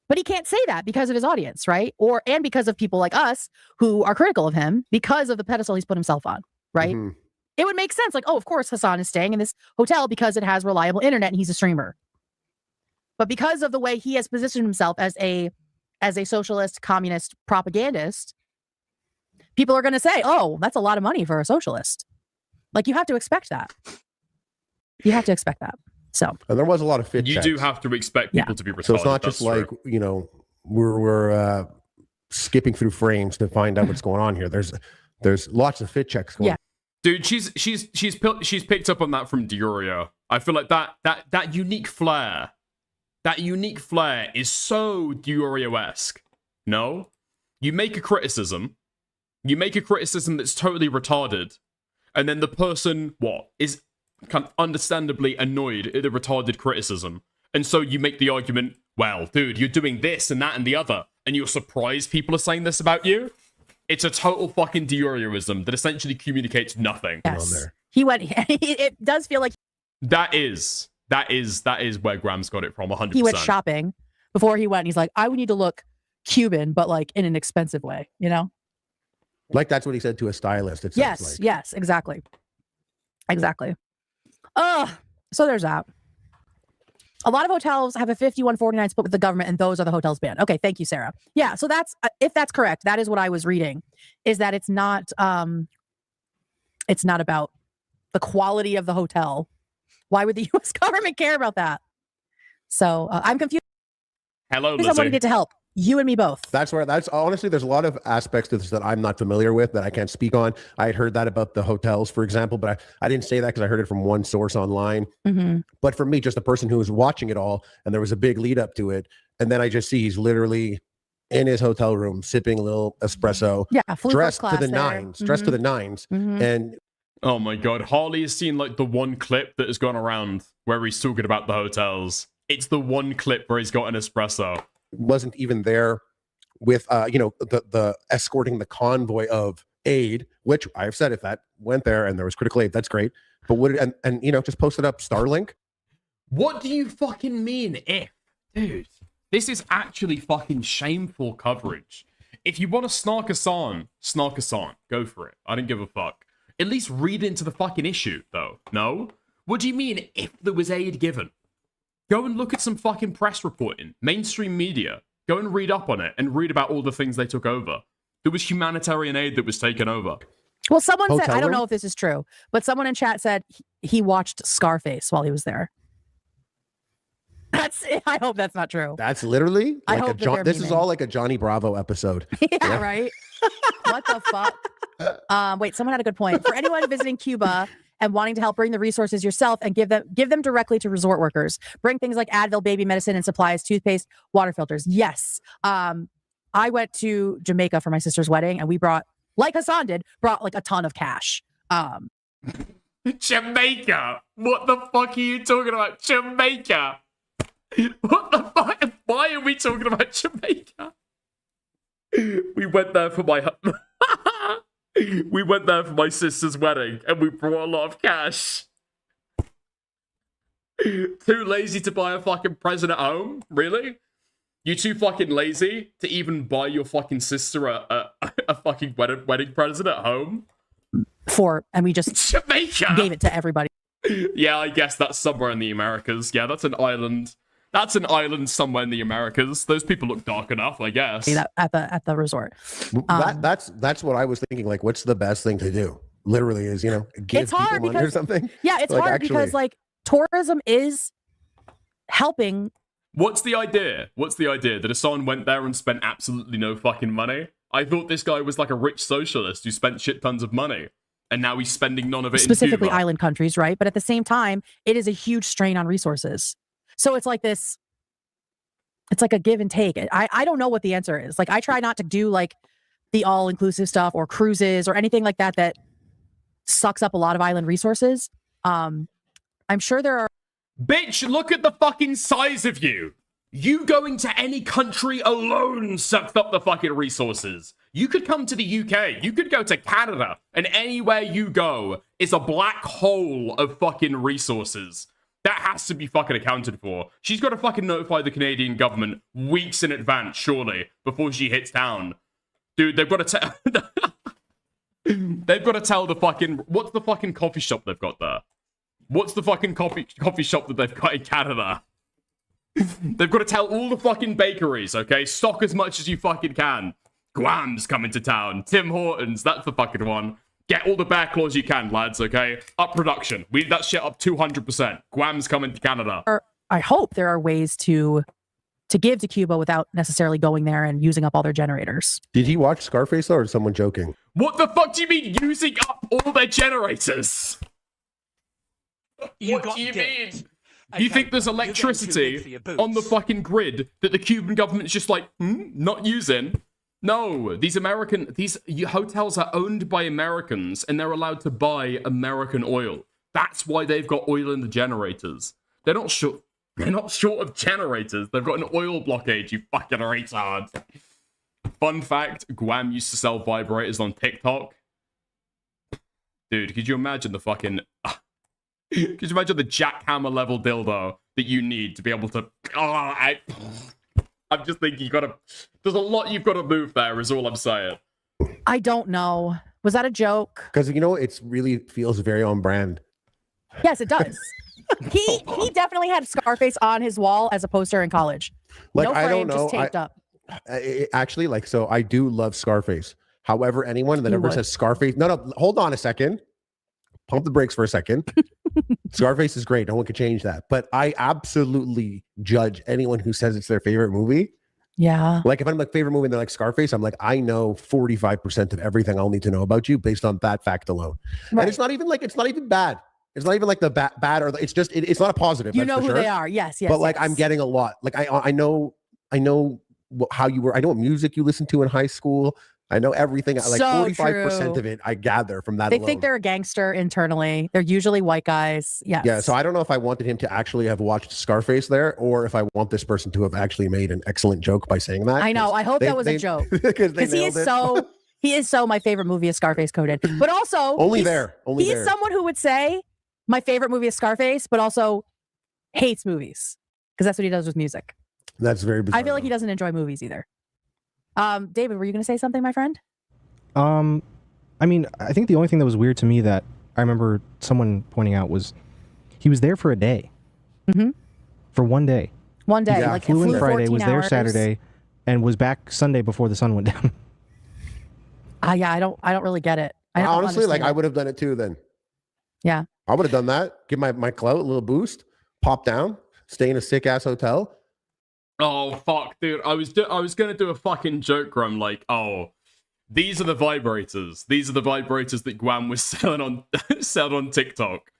But he can't say that because of his audience, right? And because of people like us who are critical of him because of the pedestal he's put himself on, right? Mm-hmm. It would make sense. Like, oh, of course, Hasan is staying in this hotel because it has reliable internet and he's a streamer. But because of the way he has positioned himself as a socialist, communist propagandist, people are going to say, oh, that's a lot of money for a socialist. Like, you have to expect that. You have to expect that. So, and there was a lot of fit checks. You do have to expect people to be retarded. So it's not just like, you know, we're skipping through frames to find out what's going on here. There's lots of fit checks going on. Dude, she's picked up on that from Diorio. I feel like that unique flair is so Diorio-esque. No? You make a criticism that's totally retarded, and then the person, is kind of understandably annoyed at the retarded criticism. And so you make the argument, well, dude, you're doing this and that and the other, and you're surprised people are saying this about you? It's a total fucking Diorioism that essentially communicates nothing. Yes. He went, it does feel like that is where Graham's got it from, 100%. He went shopping before he went. He's like, I would need to look Cuban, but like in an expensive way, you know? Like that's what he said to a stylist. It yes, yes, exactly. Exactly. So there's that. A lot of hotels have a 51-49 split with the government, and those are the hotels banned. Okay, thank you, Sarah. Yeah, so that's if that's correct, that is what I was reading, is that it's not about the quality of the hotel. Why would the U.S. government care about that? So I'm confused. Hello, Someone Lizzie. needed to help. You and me both. That's honestly, there's a lot of aspects to this that I'm not familiar with that I can't speak on. I had heard that about the hotels, for example, but I didn't say that because I heard it from one source online. Mm-hmm. But for me, just a person who was watching it all, and there was a big lead up to it, and then I just see he's literally in his hotel room sipping a little espresso, flew dressed first to the class there. nines, dressed to the nines, and oh my god, Harley has seen like the one clip that has gone around where he's talking about the hotels. It's the one clip where he's got an espresso. wasn't even there with the escorting the convoy of aid, which I've said if that went there and there was critical aid, that's great. But would it, and just posted up Starlink? What do you fucking mean if? Dude, this is actually fucking shameful coverage. If you want to snark us on, go for it. I don't give a fuck. At least read into the fucking issue, though. No? What do you mean if there was aid given? Go and look at some fucking press reporting, mainstream media. Go and read up on it and read about all the things they took over. There was humanitarian aid that was taken over. Well, someone said, Hotel I don't room? know if this is true, but someone in chat said he watched Scarface while he was there. I hope that's not true. That's literally I like hope that they're this is memeing. all like a Johnny Bravo episode. Yeah, right? What the fuck? Wait, someone had a good point. For anyone visiting Cuba and wanting to help bring the resources yourself and give them directly to resort workers, bring things like Advil, baby medicine, and supplies, toothpaste, water filters. Yes. I went to Jamaica for my sister's wedding, and we brought, like Hasan did, like a ton of cash. Jamaica? What the fuck are you talking about? Jamaica? What the fuck? Why are we talking about Jamaica? We went there for my sister's wedding, and we brought a lot of cash. Too lazy to buy a fucking present at home? Really? You too fucking lazy to even buy your fucking sister a fucking wedding present at home? And we just Jamaica gave it to everybody. Yeah, I guess that's somewhere in the Americas. Yeah, that's an island. That's an island somewhere in the Americas. Those people look dark enough, I guess. At the resort. That's what I was thinking. Like, what's the best thing to do? Literally, is give it's hard people money or because something. Yeah, it's hard because like tourism is helping. What's the idea? That Hasan went there and spent absolutely no fucking money? I thought this guy was like a rich socialist who spent shit tons of money, and now he's spending none of it. Specifically, in Cuba. island countries, right? But at the same time, it is a huge strain on resources. So it's like this. It's like a give and take. I don't know what the answer is. Like, I try not to do like the all inclusive stuff or cruises or anything like that sucks up a lot of island resources. I'm sure there are. Bitch, look at the fucking size of you. You going to any country alone sucks up the fucking resources. You could come to the UK. You could go to Canada. And anywhere you go is a black hole of fucking resources. That has to be fucking accounted for. She's got to fucking notify the Canadian government weeks in advance, surely, before she hits town. Dude, they've got to tell... They've got to tell the fucking... What's the fucking coffee shop they've got there? What's the fucking coffee shop that they've got in Canada? They've got to tell all the fucking bakeries, okay? Stock as much as you fucking can. Guam's coming to town. Tim Hortons, that's the fucking one. Get all the bear claws you can, lads, okay? Up production. We need that shit up 200%. Guam's coming to Canada. I hope there are ways to give to Cuba without necessarily going there and using up all their generators. Did he watch Scarface though, or is someone joking? What the fuck do you mean using up all their generators? What do you mean? You think there's electricity on the fucking grid that the Cuban government's just like, not using? No, these hotels are owned by Americans and they're allowed to buy American oil. That's why they've got oil in the generators. They're not short of generators. They've got an oil blockade, you fucking retard. Fun fact, Guam used to sell vibrators on TikTok. Dude, could you imagine the fucking... Could you imagine the jackhammer level dildo that you need to be able to... I'm just thinking there's a lot you've got to move there is all I'm saying. I don't know. Was that a joke? Because, it really feels very on brand. Yes, it does. He definitely had Scarface on his wall as a poster in college. Like, no frame, I don't know. just taped up. Actually, so I do love Scarface. However, anyone that ever says Scarface... No, hold on a second. Pump the brakes for a second. Scarface is great. No one can change that. But I absolutely judge anyone who says it's their favorite movie. Yeah. Like if I'm like favorite movie and they're like Scarface, I'm like, I know 45% of everything I'll need to know about you based on that fact alone. Right. And it's not even bad. It's not even like the bad or it's just it's not a positive. You that's know for who sure. they are. Yes, yes. But like yes. I'm getting a lot. Like I know how you were. I know what music you listened to in high school. I know everything. Like So 45% true. of it, I gather from that They alone. think they're a gangster internally. They're usually white guys. Yes. Yeah, so I don't know if I wanted him to actually have watched Scarface there, or if I want this person to have actually made an excellent joke by saying that. I know. I hope that was a joke because he is so my favorite movie is Scarface coded. But also Only he's there. someone who would say my favorite movie is Scarface, but also hates movies because that's what he does with music. That's very bizarre. I feel like he doesn't enjoy movies either. David, were you going to say something, my friend? I mean, I think the only thing that was weird to me that I remember someone pointing out was he was there for a day. Mm-hmm. For one day. One day. Yeah, Like flew in Friday, 14 was there hours. Saturday, and was back Sunday before the sun went down. Yeah, I don't really get it. I don't Honestly, like understand I would have done it too then. Yeah. I would have done that. Give my clout a little boost, pop down, stay in a sick ass hotel. Oh fuck, dude! I was gonna do a fucking joke where I'm like, oh, these are the vibrators. These are the vibrators that Guam was selling on TikTok,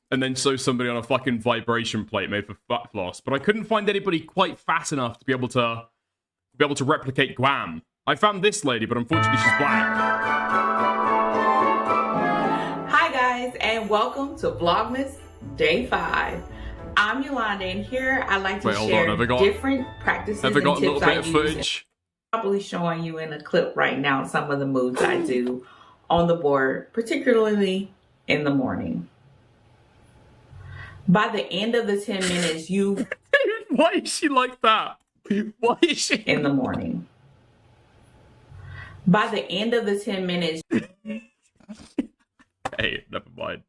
and then show somebody on a fucking vibration plate made for fat floss. But I couldn't find anybody quite fat enough to be able to replicate Guam. I found this lady, but unfortunately she's black. Hi guys, and welcome to Vlogmas Day 5. I'm Yolanda, and here I like to Wait, hold share on, have I got- different practices Have I and got a little tips bit I of use. footage? Probably showing you in a clip right now some of the moves I do on the board, particularly in the morning. By the end of the 10 minutes, you... Why is she like that? Why is she... In the morning. By the end of the 10 minutes... Hey, never mind.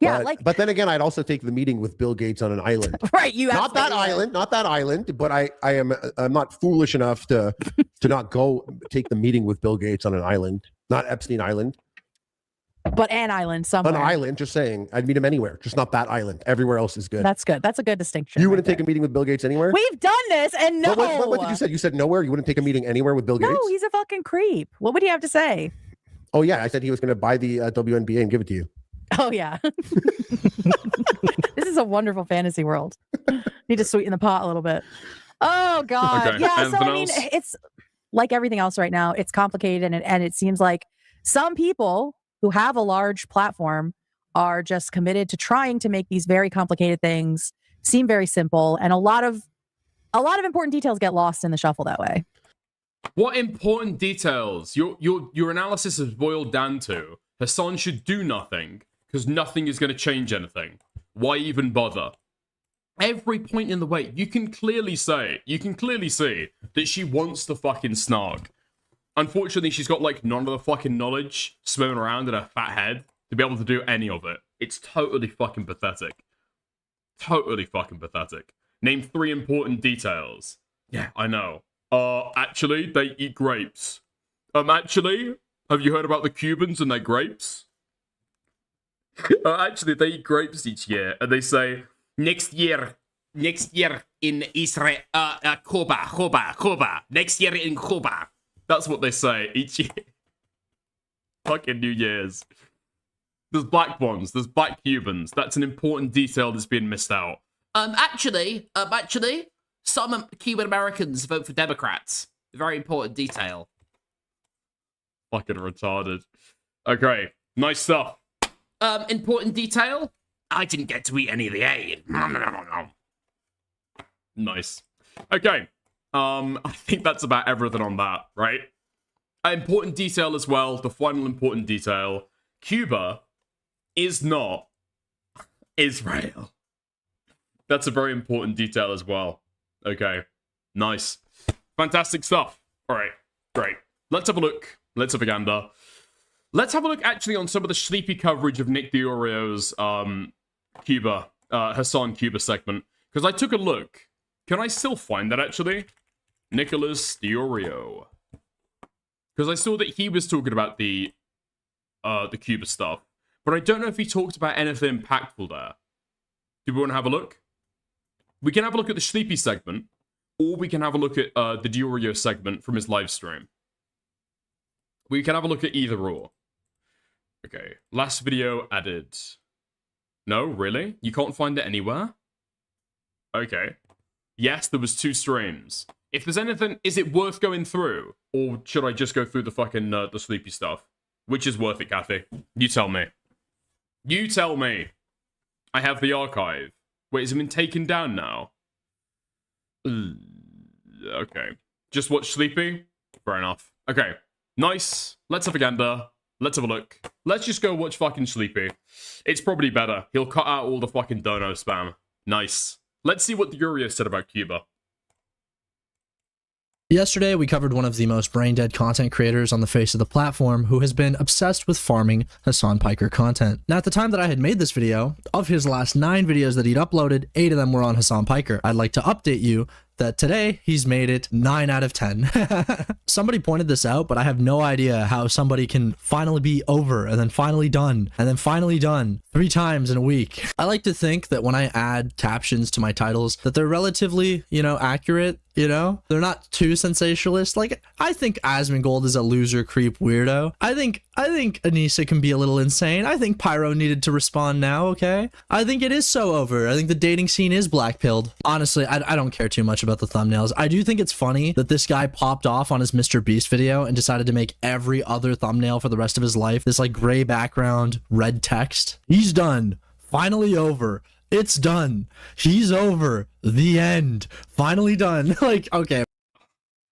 Yeah, but then again, I'd also take the meeting with Bill Gates on an island. Right, you not that island, but I'm not foolish enough to not go take the meeting with Bill Gates on an island, not Epstein Island. But an island somewhere. An island, just saying. I'd meet him anywhere, just not that island. Everywhere else is good. That's good. That's a good distinction. You wouldn't take a meeting with Bill Gates anywhere? We've done this, and no. What did you say? You said nowhere? You wouldn't take a meeting anywhere with Bill Gates? No, he's a fucking creep. What would he have to say? Oh, yeah. I said he was going to buy the WNBA and give it to you. Oh, yeah. This is a wonderful fantasy world. Need to sweeten the pot a little bit. Oh, God. Okay, Yeah, so anything I mean, else? it's like everything else right now. It's complicated, and it seems like some people who have a large platform are just committed to trying to make these very complicated things seem very simple, and a lot of important details get lost in the shuffle that way. What important details? Your analysis has boiled down to Hasan should do nothing because nothing is going to change anything. Why even bother? Every point in the way, you can clearly see that she wants to fucking snark. Unfortunately, she's got like none of the fucking knowledge swimming around in her fat head to be able to do any of it. It's totally fucking pathetic. Totally fucking pathetic. Name 3 important details. Yeah, I know. Actually, they eat grapes. Actually, have you heard about the Cubans and their grapes? Actually, they eat grapes each year, and they say, next year in Israel, Cuba. Next year in Cuba. That's what they say each year. Fucking New Year's. There's black ones, there's black Cubans. That's an important detail that's being missed out. Actually, some Cuban Americans vote for Democrats. Very important detail. Fucking retarded. Okay, nice stuff. Important detail? I didn't get to eat any of the A. Nice. Okay. I think that's about everything on that, right? Important detail as well, the final important detail. Cuba is not Israel. That's a very important detail as well. Okay. Nice. Fantastic stuff. All right. Great. Let's have a look. Let's have a gander. Let's have a look actually on some of the sleepy coverage of Nick Diorio's Hasan Cuba segment. Because I took a look. Can I still find that actually? Nicholas Diorio. Because I saw that he was talking about the Cuba stuff. but I don't know if he talked about anything impactful there. Do we want to have a look? We can have a look at the Sleepy segment, or we can have a look at the Diorio segment from his live stream. We can have a look at either or. Okay, last video added. No, really? You can't find it anywhere? Okay. Yes, there was 2 streams. If there's anything, is it worth going through? Or should I just go through the fucking, the Sleepy stuff? Which is worth it, Kathy? You tell me. You tell me. I have the archive. Wait, has it been taken down now? Okay. Just watch Sleepy? Fair enough. Okay. Nice. Let's have a gander. Let's have a look. Let's just go watch fucking Sleepy. It's probably better. He'll cut out all the fucking dono spam. Nice. Let's see what Diorio said about Cuba. Yesterday, we covered one of the most brain-dead content creators on the face of the platform who has been obsessed with farming Hasan Piker content. Now, at the time that I had made this video, of his last 9 videos that he'd uploaded, 8 of them were on Hasan Piker. I'd like to update you that today he's made it 9 out of 10. Somebody pointed this out, but I have no idea how somebody can finally be over and then finally done and then finally done 3 times in a week. I like to think that when I add captions to my titles that they're relatively, accurate. They're not too sensationalist. Like, I think Asmongold is a loser creep weirdo. I think Anissa can be a little insane. I think Pyro needed to respond now, okay? I think it is so over. I think the dating scene is black-pilled. Honestly, I don't care too much about the thumbnails. I do think it's funny that this guy popped off on his Mr. Beast video and decided to make every other thumbnail for the rest of his life this, like, gray background, red text. He's done. Finally over. It's done. He's over. The end. Finally done. Like, okay.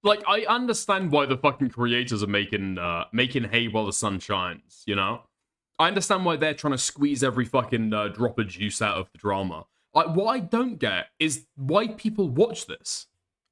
Like, I understand why the fucking creators are making hay while the sun shines, I understand why they're trying to squeeze every fucking drop of juice out of the drama. Like, what I don't get is why people watch this.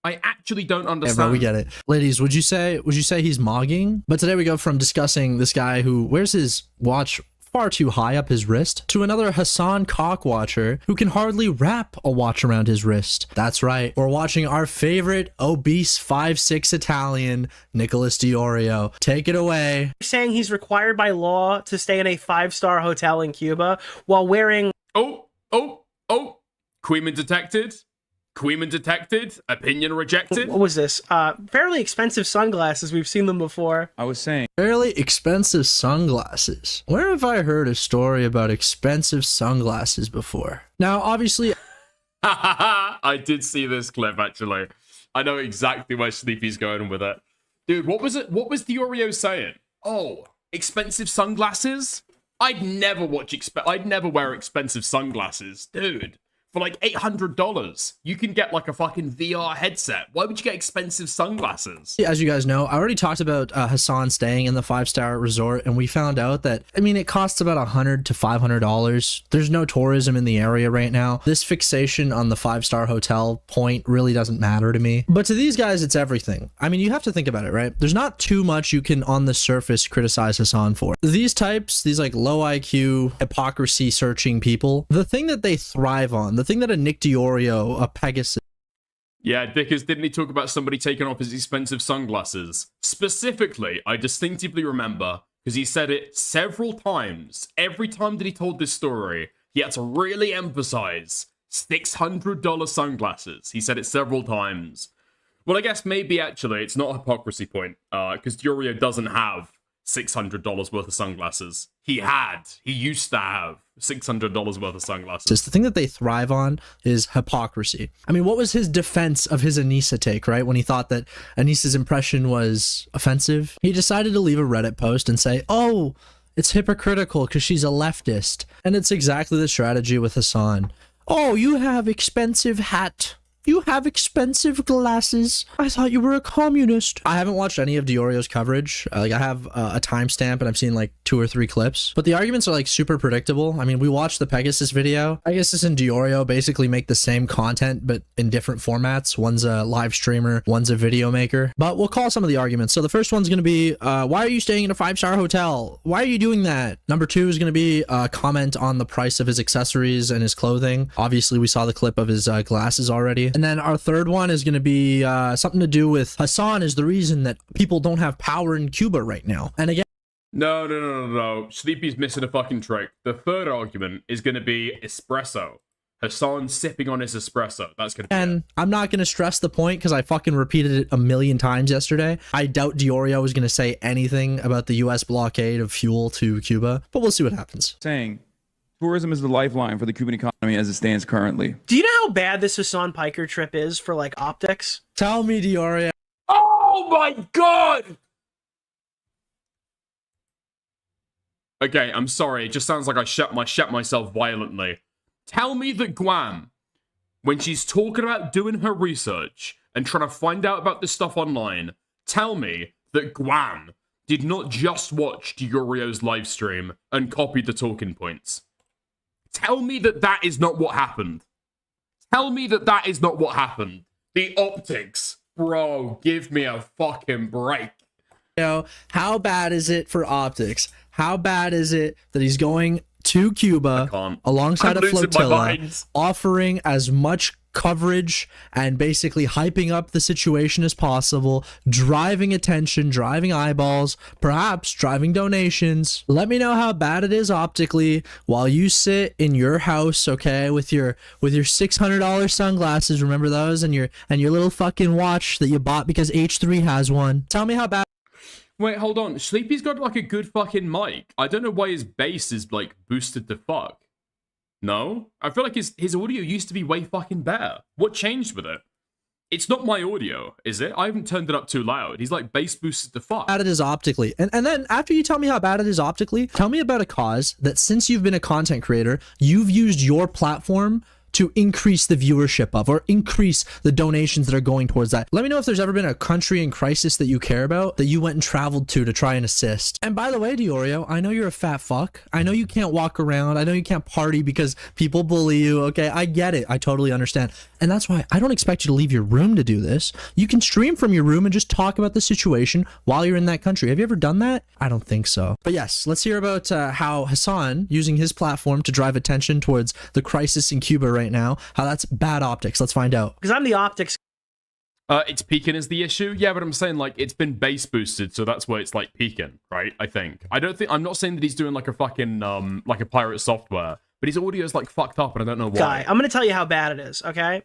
I actually don't understand. Yeah, bro, we get it. Ladies, would you say he's mogging? But today we go from discussing this guy who wears his watch far too high up his wrist to another Hasan cock watcher who can hardly wrap a watch around his wrist. That's right, we're watching our favorite obese 5'6" Italian, Nicholas Diorio. Take it away. Saying he's required by law to stay in a 5-star hotel in Cuba while wearing... Oh! Queeman detected. Opinion rejected. What was this? Fairly expensive sunglasses. We've seen them before. I was saying. Fairly expensive sunglasses. Where have I heard a story about expensive sunglasses before? Now, obviously... I did see this clip, actually. I know exactly where Sleepy's going with it. Dude, what was it? What was Diorio saying? Oh, expensive sunglasses? I'd never wear expensive sunglasses. Dude. For like $800, you can get like a fucking VR headset. Why would you get expensive sunglasses? As you guys know, I already talked about Hasan staying in the 5-star resort, and we found out that, it costs about $100 to $500. There's no tourism in the area right now. This fixation on the 5-star hotel point really doesn't matter to me. But to these guys, it's everything. You have to think about it, right? There's not too much you can, on the surface, criticize Hasan for. These types, these like low IQ, hypocrisy searching people, the thing that they thrive on, the thing that a Nick Diorio, a Pegasus... Yeah, Dickers, didn't he talk about somebody taking off his expensive sunglasses? Specifically, I distinctively remember, because he said it several times. Every time that he told this story, he had to really emphasize $600 sunglasses. He said it several times. Well, I guess maybe actually it's not a hypocrisy point, because Diorio doesn't have $600 worth of sunglasses. He used to have $600 worth of sunglasses. The thing that they thrive on is hypocrisy. What was his defense of his Anissa take, right? When he thought that Anissa's impression was offensive, he decided to leave a Reddit post and say, oh, it's hypocritical because she's a leftist. And it's exactly the strategy with Hasan. Oh, you have expensive hat. You have expensive glasses. I thought you were a communist. I haven't watched any of Diorio's coverage. I have a timestamp and I've seen like 2 or 3 clips. But the arguments are like super predictable. We watched the Pegasus video. Pegasus and Diorio basically make the same content, but in different formats. One's a live streamer, one's a video maker. But we'll call some of the arguments. So the first one's going to be, why are you staying in a 5-star hotel? Why are you doing that? Number 2 is going to be a comment on the price of his accessories and his clothing. Obviously, we saw the clip of his glasses already. And then our third one is going to be something to do with Hasan is the reason that people don't have power in Cuba right now. And again, No. Sleepy's missing a fucking trick. The third argument is going to be espresso. Hasan sipping on his espresso. That's going to be And I'm not going to stress the point because I fucking repeated it a million times yesterday. I doubt Diorio was going to say anything about the U.S. blockade of fuel to Cuba, but we'll see what happens. Saying tourism is the lifeline for the Cuban economy as it stands currently. Do you know how bad this Hasan Piker trip is for like optics? Tell me, Diorio. Oh my god! Okay, I'm sorry. It just sounds like I shut myself violently. Tell me that Guam, when she's talking about doing her research and trying to find out about this stuff online, tell me that Guam did not just watch Diorio's live stream and copy the talking points. Tell me that that is not what happened. Tell me that that is not what happened. The optics. Bro, give me a fucking break. How bad is it for optics? How bad is it that he's going to Cuba alongside a flotilla, offering as much coverage and basically hyping up the situation as possible, driving attention, driving eyeballs, perhaps driving donations? Let me know how bad it is optically while you sit in your house, okay, with your $600 sunglasses, remember those, and your little fucking watch that you bought because H3 has one. Tell me how bad. Wait, hold on. Sleepy's got like a good fucking mic. I don't know why his bass is like boosted to fuck. No? I feel like his audio used to be way fucking better. What changed with it? It's not my audio, is it? I haven't turned it up too loud. He's like bass boosted to fuck. Bad it is optically. And then after you tell me how bad it is optically, tell me about a cause that since you've been a content creator, you've used your platform to increase the viewership of, or increase the donations that are going towards that. Let me know if there's ever been a country in crisis that you care about that you went and traveled to try and assist. And by the way, Diorio, I know you're a fat fuck. I know you can't walk around. I know you can't party because people bully you. Okay, I get it. I totally understand. And that's why I don't expect you to leave your room to do this. You can stream from your room and just talk about the situation while you're in that country. Have you ever done that? I don't think so. But yes, let's hear about how Hasan, using his platform to drive attention towards the crisis in Cuba right now, how that's bad optics. Let's find out. Because I'm the optics. It's peaking is the issue. Yeah, but I'm saying like it's been bass boosted, so that's why it's like peaking, right? I think. I'm not saying that he's doing like a fucking like a pirate software, but his audio is like fucked up, and I don't know why. Guy, I'm gonna tell you how bad it is. Okay,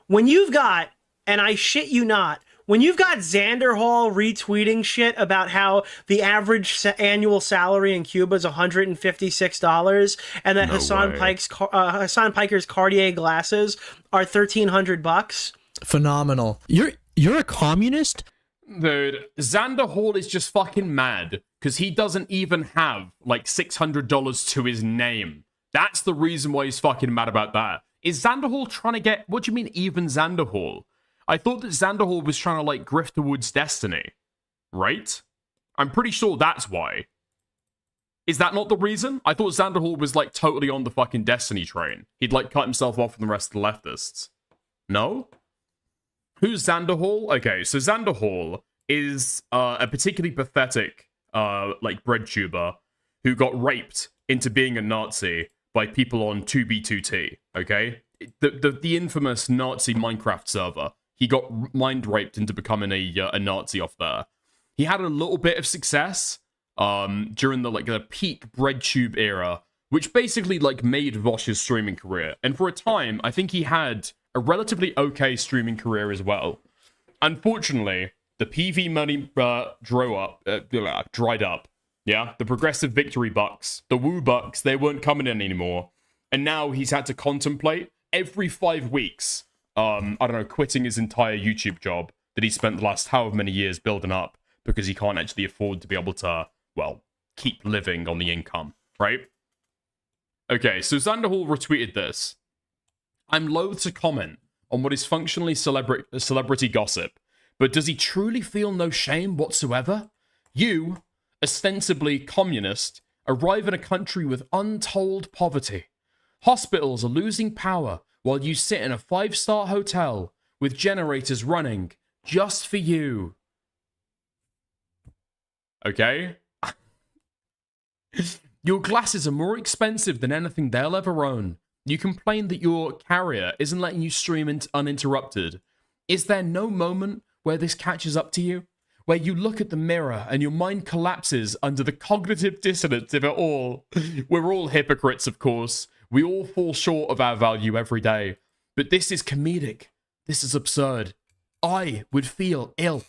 when you've got, and I shit you not, when you've got Xander Hall retweeting shit about how the average annual salary in Cuba is $156, and that Hasan Piker's Cartier glasses are $1,300. Phenomenal. You're a communist? Dude, Xander Hall is just fucking mad because he doesn't even have like $600 to his name. That's the reason why he's fucking mad about that. Is Xander Hall trying to get, what do you mean even Xander Hall? I thought that Xander Hall was trying to, like, grift towards Destiny, right? I'm pretty sure that's why. Is that not the reason? I thought Xander Hall was, like, totally on the fucking Destiny train. He'd, like, cut himself off from the rest of the leftists. No? Who's Xander Hall? Okay, so Xander Hall is a particularly pathetic, like, bread tuber who got raped into being a Nazi by people on 2B2T, okay? The infamous Nazi Minecraft server. He got mind raped into becoming a Nazi off there. He had a little bit of success during the peak BreadTube era, which basically like made Vosh's streaming career. And for a time, I think he had a relatively okay streaming career as well. Unfortunately, the PV money dried up. Yeah, the progressive victory bucks, the woo bucks, they weren't coming in anymore. And now he's had to contemplate every 5 weeks, I don't know, quitting his entire YouTube job that he spent the last however many years building up because he can't actually afford to be able to, well, keep living on the income, right? Okay, so Xander Hall retweeted this. I'm loath to comment on what is functionally celebrity gossip, but does he truly feel no shame whatsoever? You, ostensibly communist, arrive in a country with untold poverty. Hospitals are losing power while you sit in a 5-star hotel with generators running just for you. Okay? Your glasses are more expensive than anything they'll ever own. You complain that your carrier isn't letting you stream uninterrupted. Is there no moment where this catches up to you? where you look at the mirror and your mind collapses under the cognitive dissonance of it all. We're all hypocrites, of course. We all fall short of our value every day. But this is comedic. This is absurd. I would feel ill.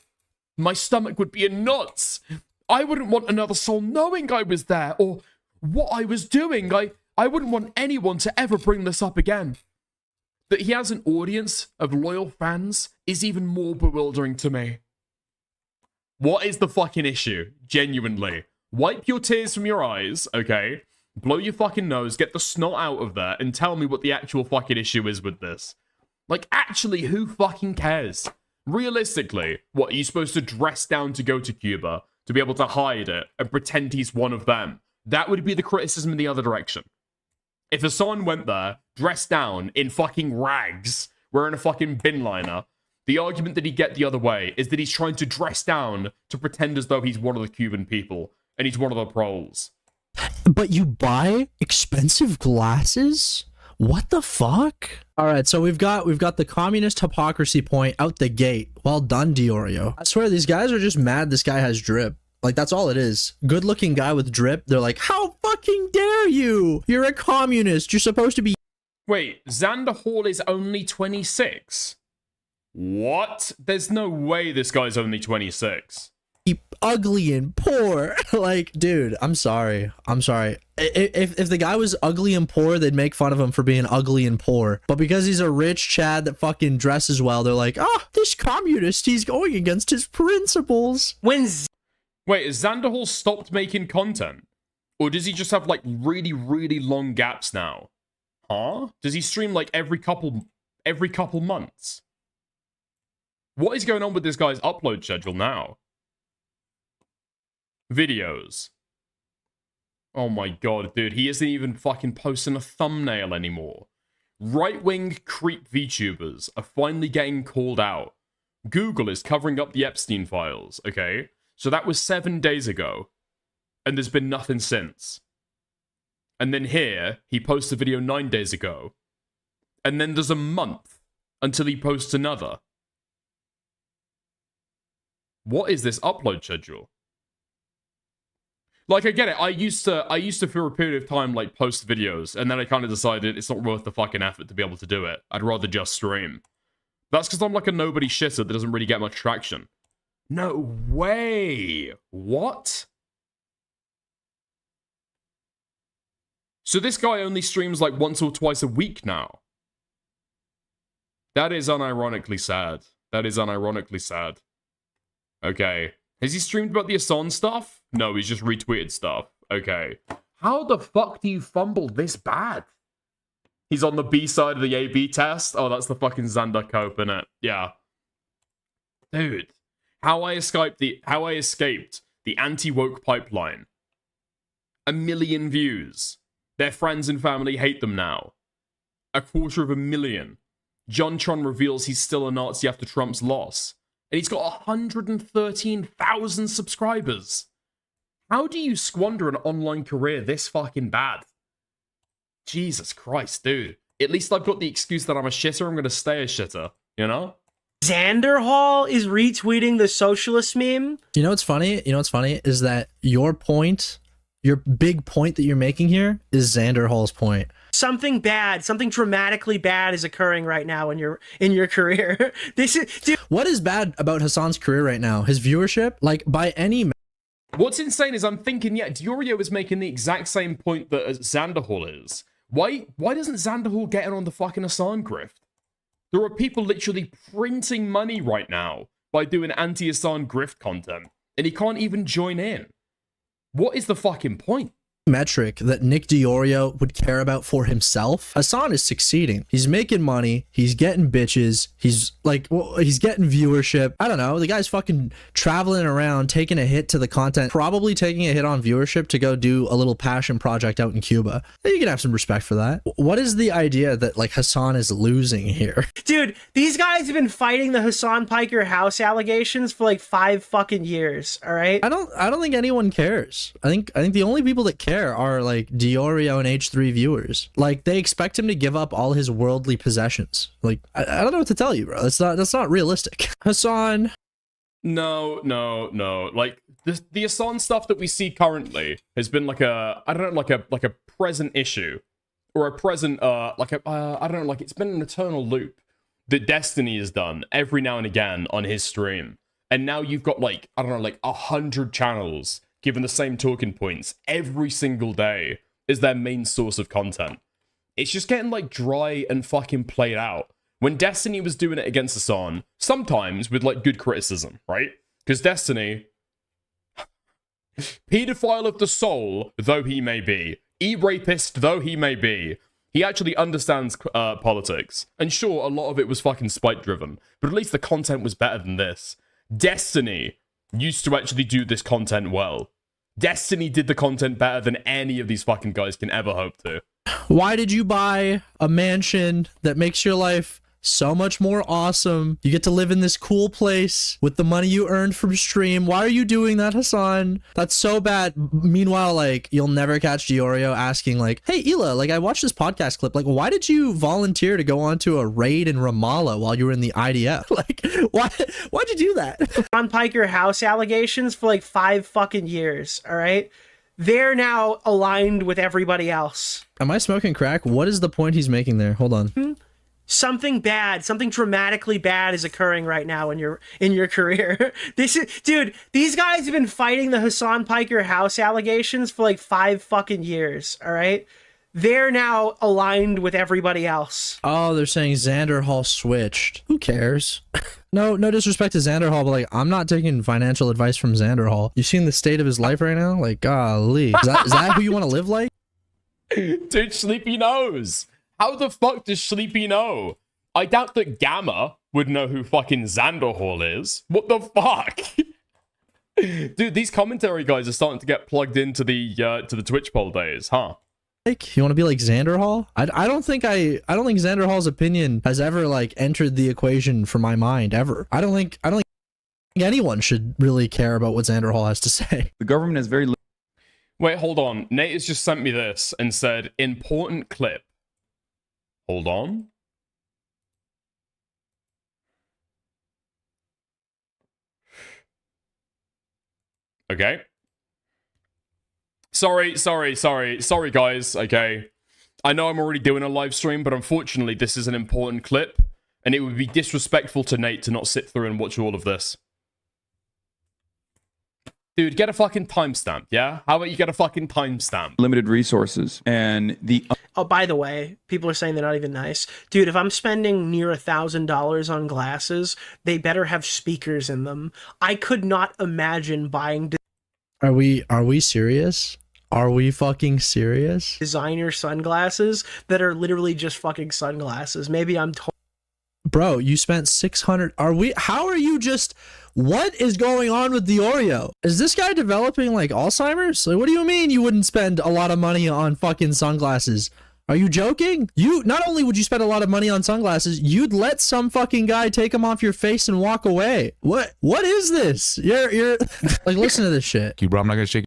My stomach would be in knots. I wouldn't want another soul knowing I was there or what I was doing. I wouldn't want anyone to ever bring this up again. That he has an audience of loyal fans is even more bewildering to me. What is the fucking issue? Genuinely. Wipe your tears from your eyes, okay? Blow your fucking nose, get the snot out of there, and tell me what the actual fucking issue is with this. Like, actually, who fucking cares? Realistically, what, are you supposed to dress down to go to Cuba to be able to hide it and pretend he's one of them? That would be the criticism in the other direction. If Hasan went there, dressed down in fucking rags, wearing a fucking bin liner, the argument that he'd get the other way is that he's trying to dress down to pretend as though he's one of the Cuban people and he's one of the proles. But you buy expensive glasses? What the fuck? All right, so we've got the communist hypocrisy point out the gate. Well done, Diorio. I swear these guys are just mad this guy has drip. Like, that's all it is. Good looking guy with drip. They're like, how fucking dare you? You're a communist. You're supposed to be. Wait, Xander Hall is only 26? What? There's no way this guy's only 26. Ugly and poor. Like, dude, I'm sorry. If the guy was ugly and poor, they'd make fun of him for being ugly and poor. But because he's a rich Chad that fucking dresses well, they're like, this communist, he's going against his principles. Wait, has Xander Hall stopped making content? Or does he just have, like, really, really long gaps now? Huh? Does he stream, like, every couple months? What is going on with this guy's upload schedule now? Videos. Oh my god, dude, he isn't even fucking posting a thumbnail anymore. Right-wing creep VTubers are finally getting called out. Google is covering up the Epstein files, okay? So that was 7 days ago. And there's been nothing since. And then here, he posts a video 9 days ago. And then there's a month until he posts another. What is this upload schedule? Like, I get it. I used to for a period of time, like, post videos, and then I kind of decided it's not worth the fucking effort to be able to do it. I'd rather just stream. That's because I'm like a nobody shitter that doesn't really get much traction. No way! What? So this guy only streams like once or twice a week now. That is unironically sad. That is unironically sad. Okay. Has he streamed about the Hasan stuff? No, he's just retweeted stuff. Okay. How the fuck do you fumble this bad? He's on the B side of the A/B test? Oh, that's the fucking Xander cope, innit? Yeah. Dude. How I escaped the anti-woke pipeline. 1 million views. Their friends and family hate them now. 250,000. JonTron reveals he's still a Nazi after Trump's loss. And he's got 113,000 subscribers. How do you squander an online career this fucking bad? Jesus Christ, dude. At least I've got the excuse that I'm a shitter. I'm going to stay a shitter, you know? Xander Hall is retweeting the socialist meme. You know what's funny? Is that your point, your big point that you're making here is Xander Hall's point. Something bad, something dramatically bad is occurring right now in your career. This is, dude. What is bad about Hasan's career right now? His viewership? Like, by any... What's insane is I'm thinking, yeah, Diorio is making the exact same point that Xander Hall is. Why doesn't Xander Hall get in on the fucking Hasan grift? There are people literally printing money right now by doing anti-Hasan grift content, and he can't even join in. What is the fucking point? Metric that Nick Diorio would care about for himself. Hasan is succeeding. He's making money. He's getting bitches. He's like, well, he's getting viewership. I don't know. The guy's fucking traveling around, taking a hit to the content, probably taking a hit on viewership to go do a little passion project out in Cuba. You can have some respect for that. What is the idea that like Hasan is losing here? Dude, these guys have been fighting the Hasan Piker house allegations for like 5 fucking years. All right. I don't think anyone cares. I think the only people that care are like Diorio and H3 viewers. Like, they expect him to give up all his worldly possessions. Like, I don't know what to tell you, bro. That's not realistic. Hasan No. Like the Hasan stuff that we see currently has been like a, I don't know, like a present issue, or a present I don't know, like it's been an eternal loop that Destiny has done every now and again on his stream. And now you've got like, I don't know, like 100 channels given the same talking points every single day as their main source of content. It's just getting like dry and fucking played out. When Destiny was doing it against Hasan, sometimes with like good criticism, right? Because Destiny, pedophile of the soul though he may be, e-rapist though he may be, he actually understands politics. And sure, a lot of it was fucking spite driven, but at least the content was better than this. Destiny used to actually do this content well. Destiny did the content better than any of these fucking guys can ever hope to. Why did you buy a mansion that makes your life so much more awesome? You get to live in this cool place with the money you earned from stream. Why are you doing that, Hasan? That's so bad. Meanwhile, like, you'll never catch Diorio asking like, hey, Hila, like, I watched this podcast clip. Like, why did you volunteer to go onto a raid in Ramallah while you were in the IDF? Like, why'd you do that? On Piker House allegations for like 5 fucking years, all right? They're now aligned with everybody else. Am I smoking crack? What is the point he's making there? Hold on. Something bad, something dramatically bad is occurring right now in your career. Dude, these guys have been fighting the Hasan Piker House allegations for like 5 fucking years, all right? They're now aligned with everybody else. Oh, they're saying Xander Hall switched. Who cares? No disrespect to Xander Hall, but like, I'm not taking financial advice from Xander Hall. You seen the state of his life right now? Like, golly. Is that who you want to live like? Dude, Sleepy knows. How the fuck does Sleepy know? I doubt that Gamma would know who fucking Xander Hall is. What the fuck? Dude, these commentary guys are starting to get plugged into the Twitch poll days, huh? You want to be like Xander Hall? I don't think Xander Hall's opinion has ever like entered the equation for my mind ever. I don't think anyone should really care about what Xander Hall has to say. The government is very. Wait, hold on. Nate has just sent me this and said important clip. Hold on. Okay. Sorry, guys, okay. I know I'm already doing a live stream, but unfortunately, this is an important clip, and it would be disrespectful to Nate to not sit through and watch all of this. Dude, get a fucking timestamp, yeah? How about you get a fucking timestamp? Limited resources, and the... Oh, by the way, people are saying they're not even nice. Dude, if I'm spending near $1,000 on glasses, they better have speakers in them. I could not imagine buying... Are we serious? Are we fucking serious? Designer sunglasses that are literally just fucking sunglasses. Maybe I'm Bro, you spent 600. How are you just, what is going on with Diorio? Is this guy developing like Alzheimer's? Like, what do you mean you wouldn't spend a lot of money on fucking sunglasses? Are you joking? You, not only would you spend a lot of money on sunglasses, you'd let some fucking guy take them off your face and walk away. What is this? You're like, listen to this shit. Bro, I'm not gonna shake.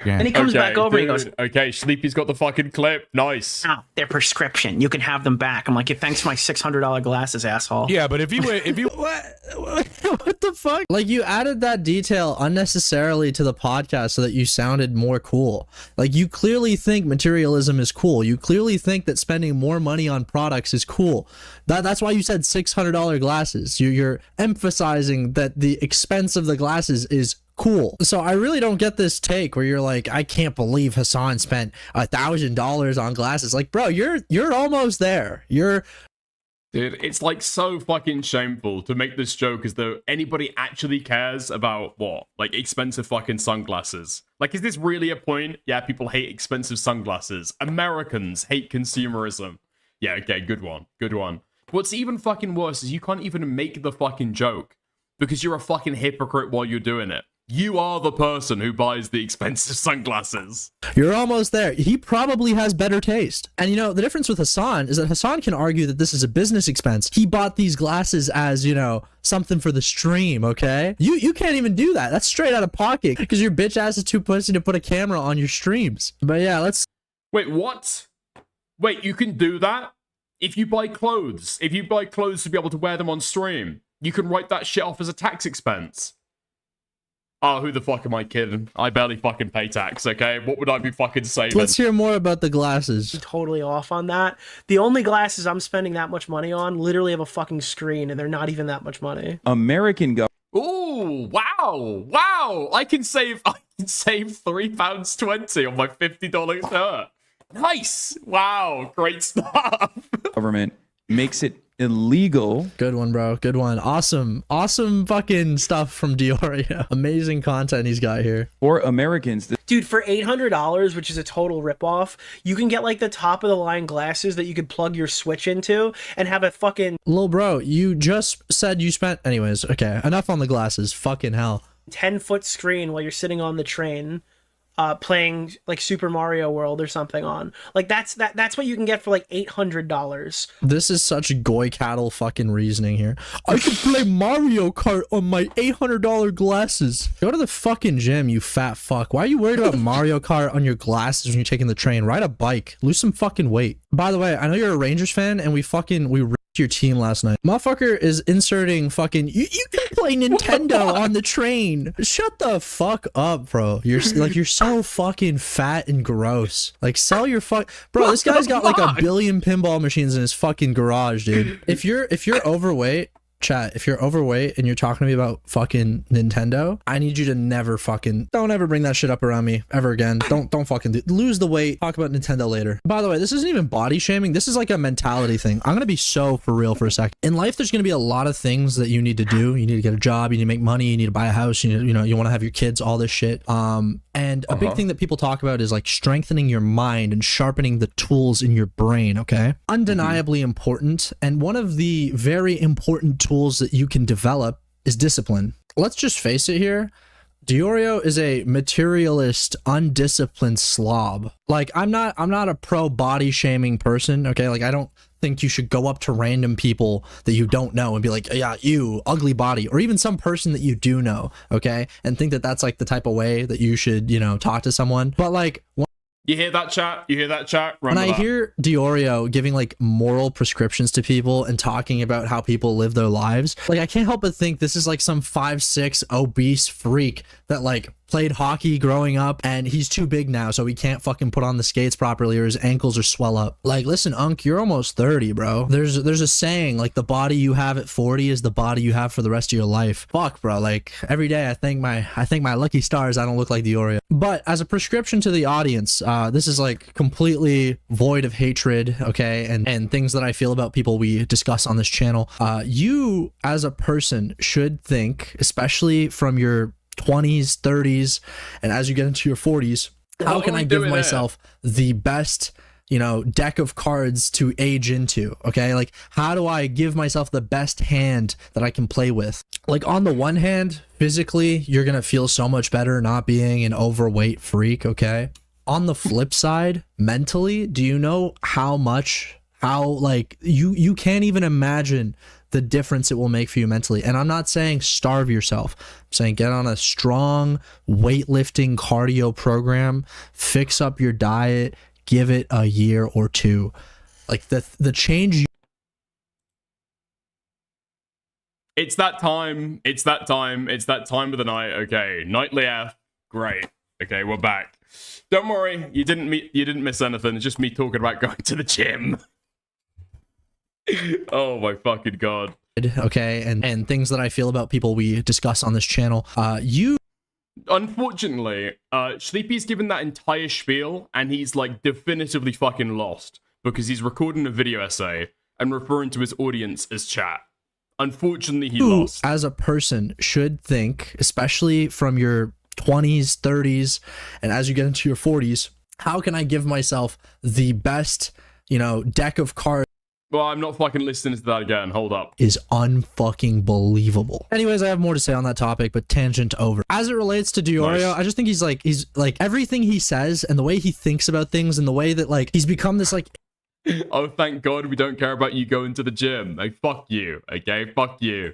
And he comes back over and he goes, okay, Sleepy's got the fucking clip. Nice. Oh, they're prescription. You can have them back. I'm like, yeah, thanks for my $600 glasses, asshole. Yeah, but if you what the fuck? Like, you added that detail unnecessarily to the podcast so that you sounded more cool. Like, you clearly think materialism is cool. You clearly think that spending more money on products is cool. That's why you said $600 glasses. You're emphasizing that the expense of the glasses is cool. So I really don't get this take where you're like, I can't believe Hasan spent $1,000 on glasses. Like, bro, you're almost there. Dude, it's like so fucking shameful to make this joke as though anybody actually cares about what? Like expensive fucking sunglasses. Like, is this really a point? Yeah, people hate expensive sunglasses. Americans hate consumerism. Yeah, okay, good one. What's even fucking worse is you can't even make the fucking joke because you're a fucking hypocrite while you're doing it. You are the person who buys the expensive sunglasses. You're almost there. He probably has better taste. And you know, the difference with Hasan is that Hasan can argue that this is a business expense. He bought these glasses as, you know, something for the stream, okay? You can't even do that. That's straight out of pocket because your bitch ass is too pussy to put a camera on your streams. But yeah, let's... Wait, what? Wait, you can do that? If you buy clothes to be able to wear them on stream, you can write that shit off as a tax expense. Oh, who the fuck am I kidding? I barely fucking pay tax, okay? What would I be fucking saving? Let's hear more about the glasses. Totally off on that. The only glasses I'm spending that much money on literally have a fucking screen, and they're not even that much money. American government. Ooh, wow. I can save £3.20 on my $50 shirt. Nice. Wow, great stuff. Government makes it illegal. Good one, bro. Good one. Awesome fucking stuff from Diorio. Amazing content he's got here. For Americans. Dude, for $800, which is a total ripoff, you can get like the top of the line glasses that you could plug your Switch into and have a fucking... Lil bro, you just said you spent... Anyways, okay. Enough on the glasses. Fucking hell. 10-foot screen while you're sitting on the train. Playing like Super Mario World or something on. Like that's what you can get for like $800. This is such goy cattle fucking reasoning here. I could play Mario Kart on my $800 glasses. Go to the fucking gym, you fat fuck. Why are you worried about Mario Kart on your glasses when you're taking the train? Ride a bike. Lose some fucking weight. By the way, I know you're a Rangers fan and we ripped your team last night. Motherfucker is inserting fucking you can play Nintendo on the train. Shut the fuck up, bro. You're so fucking fat and gross. Like sell your bro, this guy's got like 1 billion pinball machines in his fucking garage, dude. If you're overweight, chat, if you're overweight and you're talking to me about fucking Nintendo, I need you to don't ever bring that shit up around me ever again. Don't fucking lose the weight. Talk about Nintendo later. By the way, this isn't even body shaming. This is like a mentality thing. I'm gonna be so for real for a second. In life, there's gonna be a lot of things that you need to do. You need to get a job. You need to make money. You need to buy a house. You want to have your kids. All this shit. And a big thing that people talk about is like strengthening your mind and sharpening the tools in your brain. Okay, undeniably important. And one of the very important tools that you can develop is discipline. Let's just face it here. Diorio is a materialist, undisciplined slob. Like I'm not a pro body shaming person, okay? Like I don't think you should go up to random people that you don't know and be like, yeah, you ugly body, or even some person that you do know, okay? And think that that's like the type of way that you should, talk to someone. But like you hear that, chat? When I hear Diorio giving like moral prescriptions to people and talking about how people live their lives, like I can't help but think this is like some 5'6" obese freak that like played hockey growing up and he's too big now so he can't fucking put on the skates properly or his ankles are swell up. Like listen, Unc, you're almost 30, bro. There's a saying like the body you have at 40 is the body you have for the rest of your life. Fuck, bro. Like every day I thank my lucky stars I don't look like Diorio. But as a prescription to the audience, this is like completely void of hatred, okay, and things that I feel about people we discuss on this channel. You as a person should think, especially from your 20s, 30s, and as you get into your 40s, how can I give myself the best, deck of cards to age into, okay? Like, how do I give myself the best hand that I can play with? Like, on the one hand, physically, you're gonna feel so much better not being an overweight freak, okay? On the flip side, mentally, do you know how you can't even imagine the difference it will make for you mentally. And I'm not saying starve yourself. I'm saying get on a strong weightlifting cardio program, fix up your diet, give it a year or two. Like the change It's that time of the night. Okay, nightly F. Great. Okay, we're back. Don't worry, you didn't miss anything. It's just me talking about going to the gym. Oh my fucking god. Okay, and things that I feel about people we discuss on this channel. Unfortunately, Sleepy's given that entire spiel and he's like definitively fucking lost because he's recording a video essay and referring to his audience as chat. Unfortunately, he lost. As a person should think, especially from your 20s, 30s, and as you get into your 40s, how can I give myself the best, deck of cards? Well, I'm not fucking listening to that again. Hold up. Is unfucking believable. Anyways, I have more to say on that topic, but tangent over. As it relates to Diorio, I just think he's like everything he says and the way he thinks about things and the way that like he's become this like. Oh, thank God we don't care about you going to the gym. Like, fuck you. Okay, fuck you.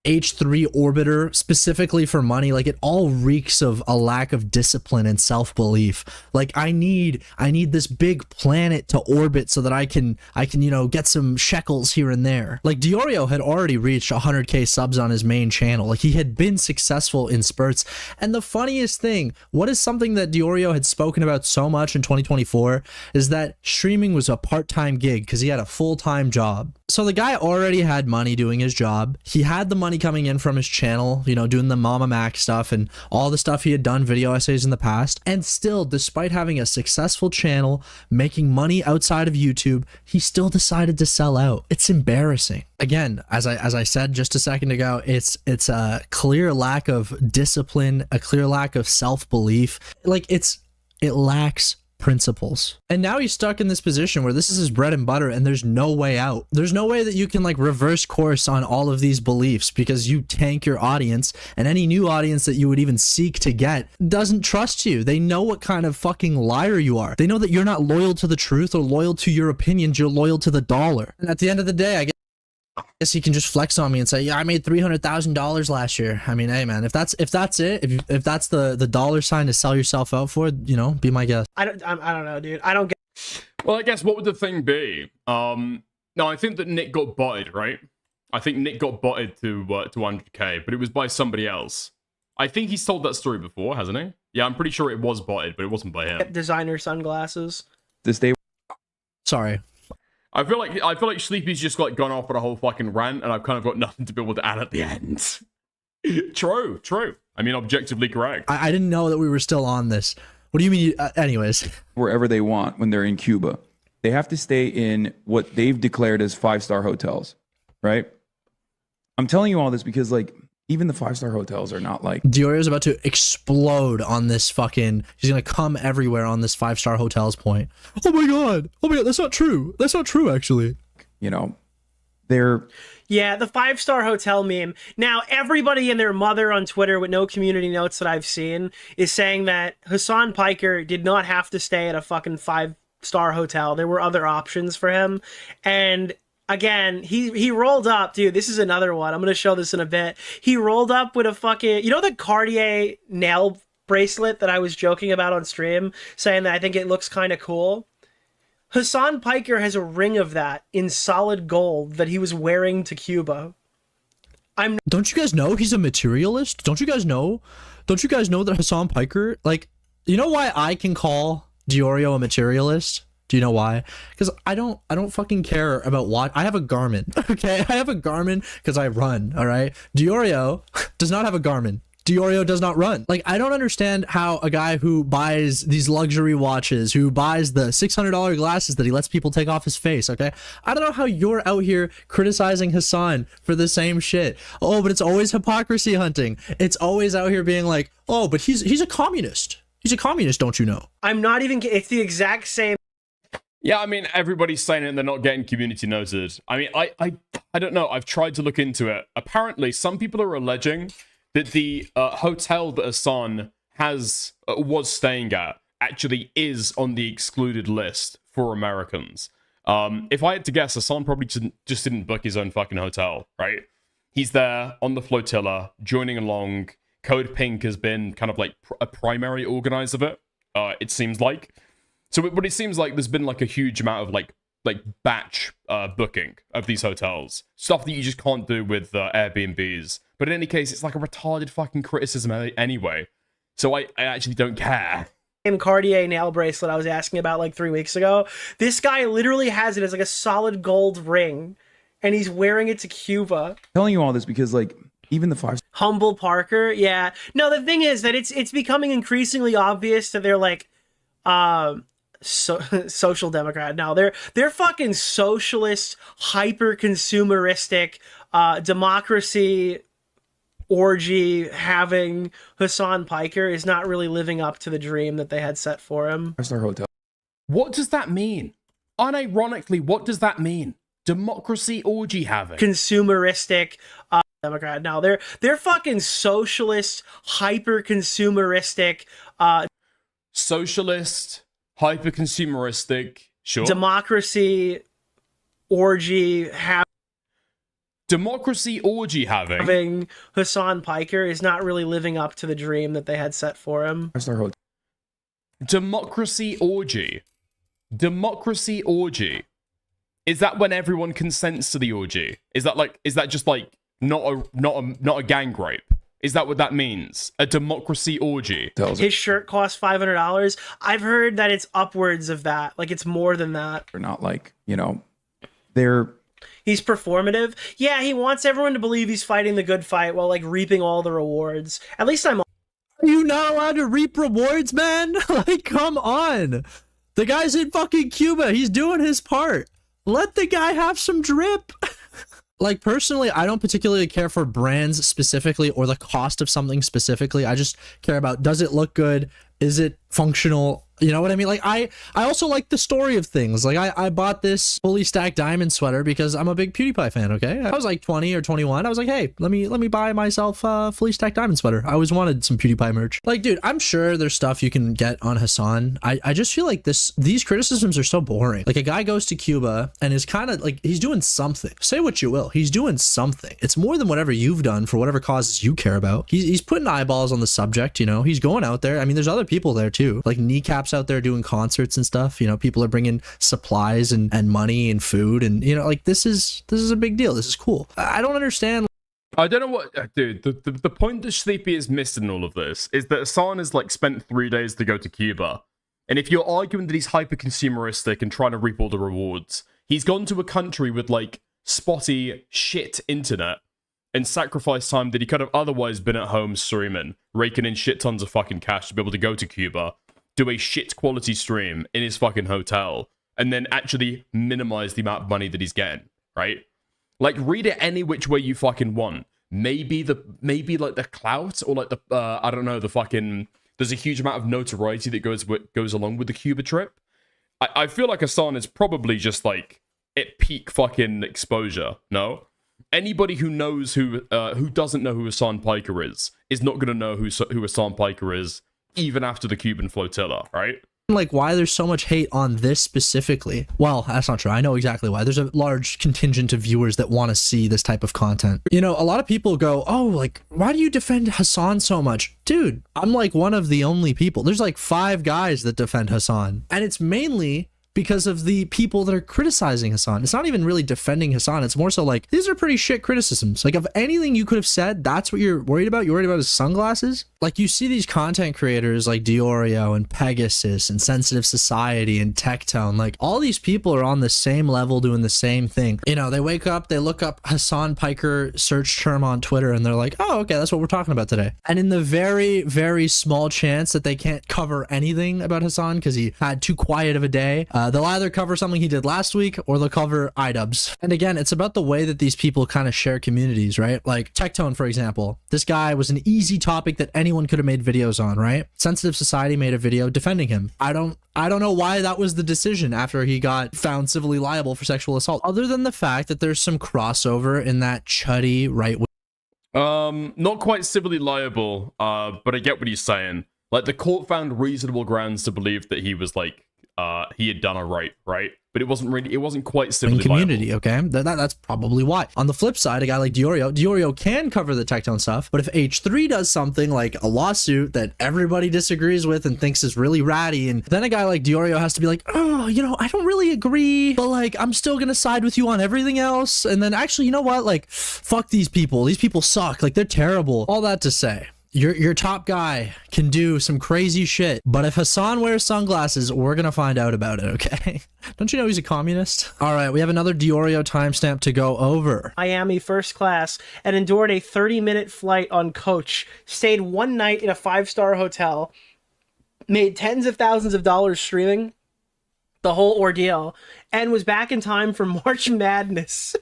H3 orbiter specifically for money. Like, it all reeks of a lack of discipline and self-belief. Like, I need this big planet to orbit so that I can, you know, get some shekels here and there. Like, Diorio had already reached 100k subs on his main channel. Like, he had been successful in spurts. And the funniest thing, what is something that Diorio had spoken about so much in 2024 is that streaming was a part-time gig because he had a full-time job. So the guy already had money doing his job. He had the money coming in from his channel, you know, doing the Mamamax stuff and all the stuff he had done video essays in the past. And still, despite having a successful channel, making money outside of YouTube, he still decided to sell out. It's embarrassing. Again, as I said just a second ago, it's a clear lack of discipline, a clear lack of self-belief. Like, it lacks principles. And now he's stuck in this position where this is his bread and butter and there's no way out. There's no way that you can like reverse course on all of these beliefs because you tank your audience, and any new audience that you would even seek to get doesn't trust you. They know what kind of fucking liar you are. They know that you're not loyal to the truth or loyal to your opinions, you're loyal to the dollar. And at the end of the day, I guess he can just flex on me and say, yeah, I made $300,000 last year. I mean, hey man, if that's it, if that's the dollar sign to sell yourself out for, you know, be my guest. I don't know, dude. I don't get. Well, I guess what would the thing be? No, I think that Nick got botted, right? I think Nick got botted to 100k, but it was by somebody else. I think he's told that story before, hasn't he? Yeah, I'm pretty sure it was botted, but it wasn't by him. Designer sunglasses. This day. Sorry. I feel like Sleepy's just like gone off on a whole fucking rant, and I've kind of got nothing to be able to add at the end. True. I mean, objectively correct. I didn't know that we were still on this. What do you mean? Anyways, wherever they want when they're in Cuba, they have to stay in what they've declared as 5-star hotels, right? I'm telling you all this because like even the 5-star hotels are not like. Diorio's about to explode on this fucking. He's gonna come everywhere on this 5-star hotels point. Oh my god! That's not true. That's not true, actually. You know, they're. Yeah, the 5-star hotel meme. Now, everybody and their mother on Twitter with no community notes that I've seen is saying that Hasan Piker did not have to stay at a fucking 5-star hotel. There were other options for him, and. Again, he rolled up, dude. This is another one. I'm gonna show this in a bit. He rolled up with a fucking, you know, the Cartier nail bracelet that I was joking about on stream, saying that I think it looks kind of cool. Hasan Piker has a ring of that in solid gold that he was wearing to Cuba. Don't you guys know he's a materialist? Don't you guys know that Hasan Piker, like, you know why I can call Diorio a materialist? Do you know why? Because I don't fucking care about what. I have a Garmin, okay? I have a Garmin because I run, all right? Diorio does not have a Garmin. Diorio does not run. Like, I don't understand how a guy who buys these luxury watches, who buys the $600 glasses that he lets people take off his face, okay? I don't know how you're out here criticizing Hasan for the same shit. Oh, but it's always hypocrisy hunting. It's always out here being like, oh, but he's a communist. He's a communist, don't you know? I'm not even. It's the exact same. Yeah, I mean, everybody's saying it and they're not getting community noted. I mean, I don't know. I've tried to look into it. Apparently, some people are alleging that the hotel that Hasan was staying at actually is on the excluded list for Americans. If I had to guess, Hasan probably just didn't book his own fucking hotel, right? He's there on the flotilla, joining along. Code Pink has been kind of like a primary organizer of it, it seems like. So, but it seems like there's been like a huge amount of like batch booking of these hotels, stuff that you just can't do with Airbnbs. But in any case, it's like a retarded fucking criticism anyway. So I actually don't care. Cartier nail bracelet I was asking about like 3 weeks ago. This guy literally has it as like a solid gold ring, and he's wearing it to Cuba. I'm telling you all this because like even the 5. Humble Parker, yeah. No, the thing is that it's becoming increasingly obvious that they're like social democrat. No, they're fucking socialist, hyper consumeristic, democracy orgy having Hasan Piker is not really living up to the dream that they had set for him. 5-star hotel. What does that mean? Unironically, what does that mean? Democracy orgy having? Consumeristic, democrat. No, they're fucking socialist, hyper consumeristic, socialist, hyper-consumeristic, sure. Democracy, orgy, Democracy orgy having Hasan Piker is not really living up to the dream that they had set for him. Democracy orgy. Democracy orgy. Is that when everyone consents to the orgy? Is that just like not a gang rape? Is that what that means? A democracy orgy. His shirt costs $500. I've heard that it's upwards of that. Like it's more than that. They're not like, they're... He's performative. Yeah, he wants everyone to believe he's fighting the good fight while like reaping all the rewards. At least I'm... Are you not allowed to reap rewards, man? Like, come on. The guy's in fucking Cuba. He's doing his part. Let the guy have some drip. Like, personally, I don't particularly care for brands specifically or the cost of something specifically. I just care about, does it look good? Is it functional? You know what I mean? Like, I also like the story of things. Like, I bought this fully stacked diamond sweater because I'm a big PewDiePie fan, okay? I was like 20 or 21. I was like, hey, let me buy myself a fully stacked diamond sweater. I always wanted some PewDiePie merch. Like, dude, I'm sure there's stuff you can get on Hasan. I just feel like these criticisms are so boring. Like, a guy goes to Cuba and is kind of like, he's doing something. Say what you will. He's doing something. It's more than whatever you've done for whatever causes you care about. He's putting eyeballs on the subject, He's going out there. I mean, there's other people there too. Like, Kneecaps out there doing concerts and stuff. People are bringing supplies and money and food, and like, this is a big deal. This is cool. I don't understand. I don't know what, dude. The point that Sleepy is missing in all of this is that Hasan has like spent 3 days to go to Cuba, and if you're arguing that he's hyper consumeristic and trying to reap all the rewards, he's gone to a country with like spotty shit internet and sacrificed time that he could have otherwise been at home streaming, raking in shit tons of fucking cash to be able to go to Cuba, do a shit quality stream in his fucking hotel, and then actually minimize the amount of money that he's getting, right? Like, read it any which way you fucking want. Maybe like the clout, or like the I don't know, the fucking, there's a huge amount of notoriety that goes along with the Cuba trip. I feel like Hasan is probably just like at peak fucking exposure. No, anybody who knows who doesn't know who Hasan Piker is not gonna know who Hasan Piker is even after the Cuban flotilla, right? Like, why there's so much hate on this specifically. Well, that's not true. I know exactly why. There's a large contingent of viewers that want to see this type of content. A lot of people go, oh, like, why do you defend Hasan so much? Dude, I'm like one of the only people. There's like 5 guys that defend Hasan, and it's mainly because of the people that are criticizing Hasan. It's not even really defending Hasan. It's more so like, these are pretty shit criticisms. Like, of anything you could have said, that's what you're worried about? You're worried about his sunglasses? Like, you see these content creators like Diorio and Pegasus and Sensitive Society and Tectone. Like, all these people are on the same level doing the same thing. They wake up, they look up Hasan Piker search term on Twitter, and they're like, oh, okay, that's what we're talking about today. And in the very, very small chance that they can't cover anything about Hasan because he had too quiet of a day, they'll either cover something he did last week or they'll cover iDubbbz. And again, it's about the way that these people kind of share communities, right? Like Tectone, for example. This guy was an easy topic that anyone could have made videos on, right? Sensitive Society made a video defending him. I don't know why that was the decision after he got found civilly liable for sexual assault, other than the fact that there's some crossover in that chuddy right wing. Not quite civilly liable, but I get what he's saying. Like, the court found reasonable grounds to believe that he was like, he had done a right? But it wasn't quite civilly community, liable. Okay? That's probably why. On the flip side, a guy like Diorio can cover the Tectone stuff, but if H3 does something like a lawsuit that everybody disagrees with and thinks is really ratty, and then a guy like Diorio has to be like, oh, I don't really agree, but like, I'm still gonna side with you on everything else, and then actually, you know what? Like, fuck these people. These people suck. Like, they're terrible. All that to say, your top guy can do some crazy shit, but if Hasan wears sunglasses, we're gonna find out about it, okay? Don't you know he's a communist? All right, we have another Diorio timestamp to go over. Miami first class and endured a 30-minute flight on coach, stayed one night in a 5-star hotel, made tens of thousands of dollars streaming the whole ordeal, and was back in time for March Madness.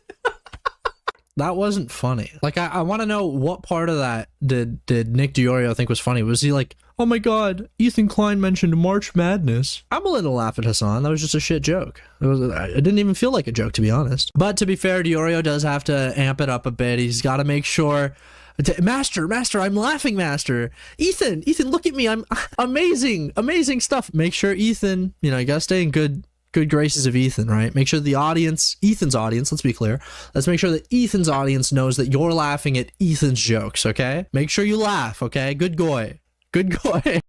That wasn't funny. Like, I want to know what part of that did Nick Diorio think was funny? Was he like, oh my god, Ethan Klein mentioned March Madness? I'm a little laugh at Hasan. That was just a shit joke. It didn't even feel like a joke, to be honest. But to be fair, Diorio does have to amp it up a bit. He's got to make sure... Master, I'm laughing, Master. Ethan, look at me. I'm amazing stuff. Make sure Ethan, you gotta stay in good good graces of Ethan, right? Make sure the audience, Ethan's audience, let's be clear. Let's make sure that Ethan's audience knows that you're laughing at Ethan's jokes, okay? Make sure you laugh, okay? Good goy. Good goy.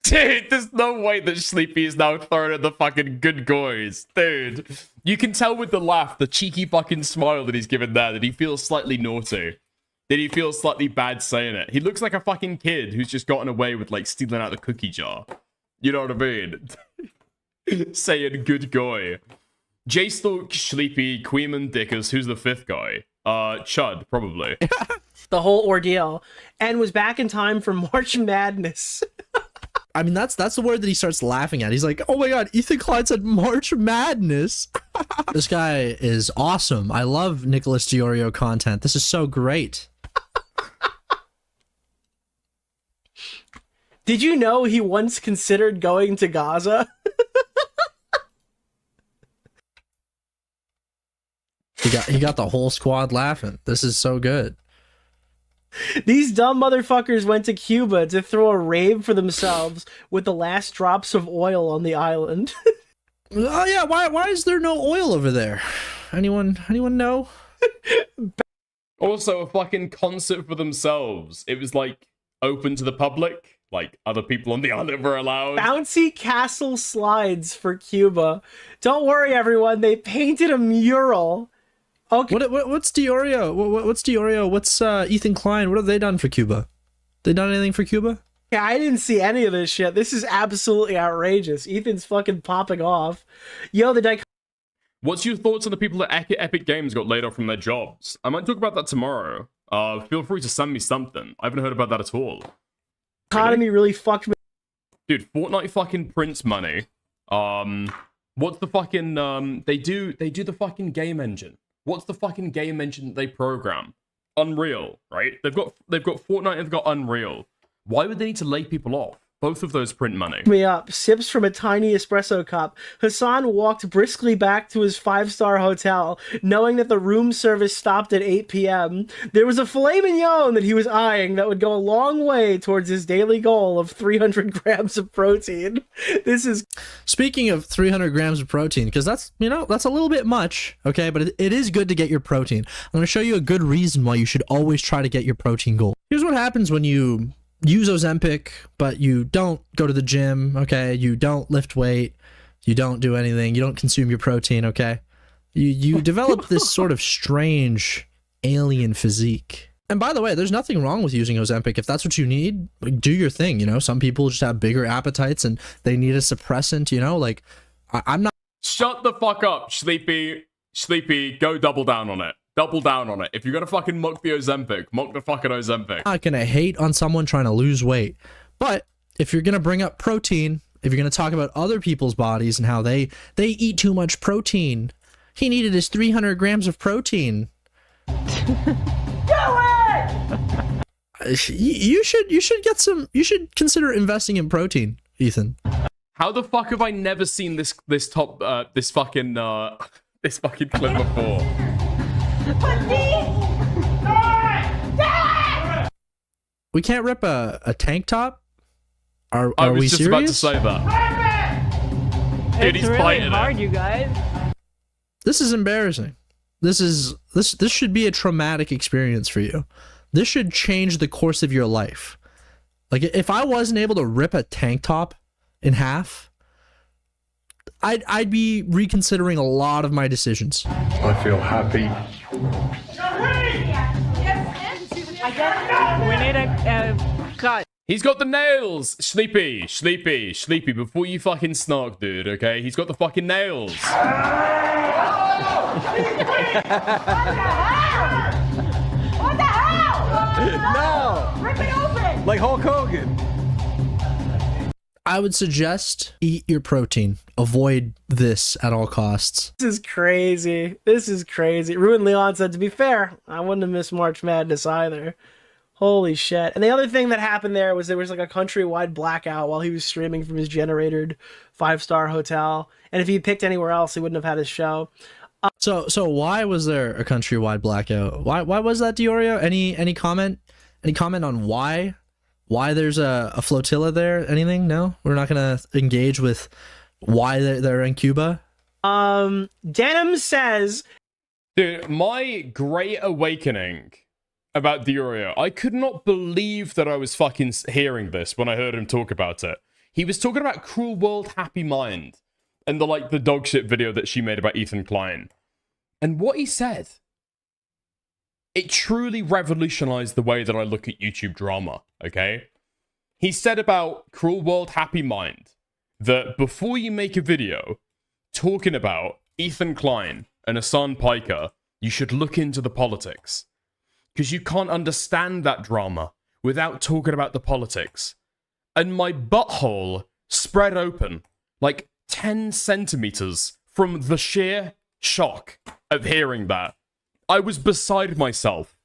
Dude, there's no way that Sleepy is now throwing at the fucking good guys. Dude, you can tell with the laugh, the cheeky fucking smile that he's given there, that he feels slightly naughty. That he feels slightly bad saying it. He looks like a fucking kid who's just gotten away with, like, stealing out the cookie jar. You know what I mean? Saying good guy. J-Stalk, Sleepy, Queeman, Dickers, who's the fifth guy? Chud, probably. The whole ordeal. And was back in time for March Madness. I mean, that's the word that he starts laughing at. He's like, oh my god, Ethan Klein said March Madness. This guy is awesome. I love Nicholas Diorio content. This is so great. Did you know he once considered going to Gaza? He got the whole squad laughing. This is so good. These dumb motherfuckers went to Cuba to throw a rave for themselves with the last drops of oil on the island. Oh yeah, why is there no oil over there? Anyone know? Also, a fucking concert for themselves. It was like open to the public. Like other people on the island were allowed. Bouncy castle slides for Cuba. Don't worry, everyone. They painted a mural. Okay. What's Diorio? What's Diorio? What's Ethan Klein? What have they done for Cuba? They done anything for Cuba? Yeah, I didn't see any of this shit. This is absolutely outrageous. Ethan's fucking popping off. Yo, What's your thoughts on the people at Epic Games got laid off from their jobs? I might talk about that tomorrow. Feel free to send me something. I haven't heard about that at all. economy really fucked me. Dude, Fortnite fucking prints money. What's the fucking they do the fucking game engine. What's the fucking game engine that they program? Unreal, right? They've got Fortnite and they've got Unreal. Why would they need to lay people off? Both of those print money. Me up. Sips from a tiny espresso cup. Hasan walked briskly back to his 5-star hotel, knowing that the room service stopped at 8 p.m. There was a filet mignon that he was eyeing that would go a long way towards his daily goal of 300 grams of protein. This is... Speaking of 300 grams of protein, because that's a little bit much, okay? But it is good to get your protein. I'm going to show you a good reason why you should always try to get your protein goal. Here's what happens when you use Ozempic, but you don't go to the gym, okay? You don't lift weight. You don't do anything. You don't consume your protein, okay? You develop this sort of strange alien physique. And by the way, there's nothing wrong with using Ozempic. If that's what you need, like, do your thing, you know? Some people just have bigger appetites and they need a suppressant, you know? Like, I'm not... Shut the fuck up, Sleepy. Sleepy, go double down on it. Double down on it. If you're gonna fucking mock the Ozempic, mock the fucking Ozempic. I'm not gonna hate on someone trying to lose weight. But if you're gonna bring up protein, if you're gonna talk about other people's bodies and how they eat too much protein, he needed his 300 grams of protein. You should get some. You should consider investing in protein, Ethan. How the fuck have I never seen this fucking clip before? We can't rip a tank top. Are I was we just serious? about to say that. Dude, he's really biting hard, it. you guys. This is embarrassing. This should be a traumatic experience for you. This should change the course of your life. Like, if I wasn't able to rip a tank top in half, I'd be reconsidering a lot of my decisions. I feel happy. We need a cut. He's got the nails! Sleepy, Sleepy, Sleepy, before you fucking snark, dude, okay? He's got the fucking nails. What the hell? No! Rip it open! Like Hulk Hogan. I would suggest eat your protein. Avoid this at all costs. This is crazy. This is crazy. Ruin Leon said, to be fair, I wouldn't have missed March Madness either. Holy shit. And the other thing that happened there was like a countrywide blackout while he was streaming from his generated 5-star hotel. And if he picked anywhere else, he wouldn't have had his show. So why was there a countrywide blackout? Why was that, Diorio? Any comment? Any comment on why there's a flotilla there? Anything? No? We're not going to engage with why they're in Cuba? Denim says, dude, my great awakening about Diorio, I could not believe that I was fucking hearing this when I heard him talk about it. He was talking about Cruel World Happy Mind and the dog shit video that she made about Ethan Klein. And what he said, it truly revolutionized the way that I look at YouTube drama, okay? He said about Cruel World Happy Mind that before you make a video talking about Ethan Klein and Hasan Piker, you should look into the politics. Because you can't understand that drama without talking about the politics. And my butthole spread open like 10 centimeters from the sheer shock of hearing that. I was beside myself.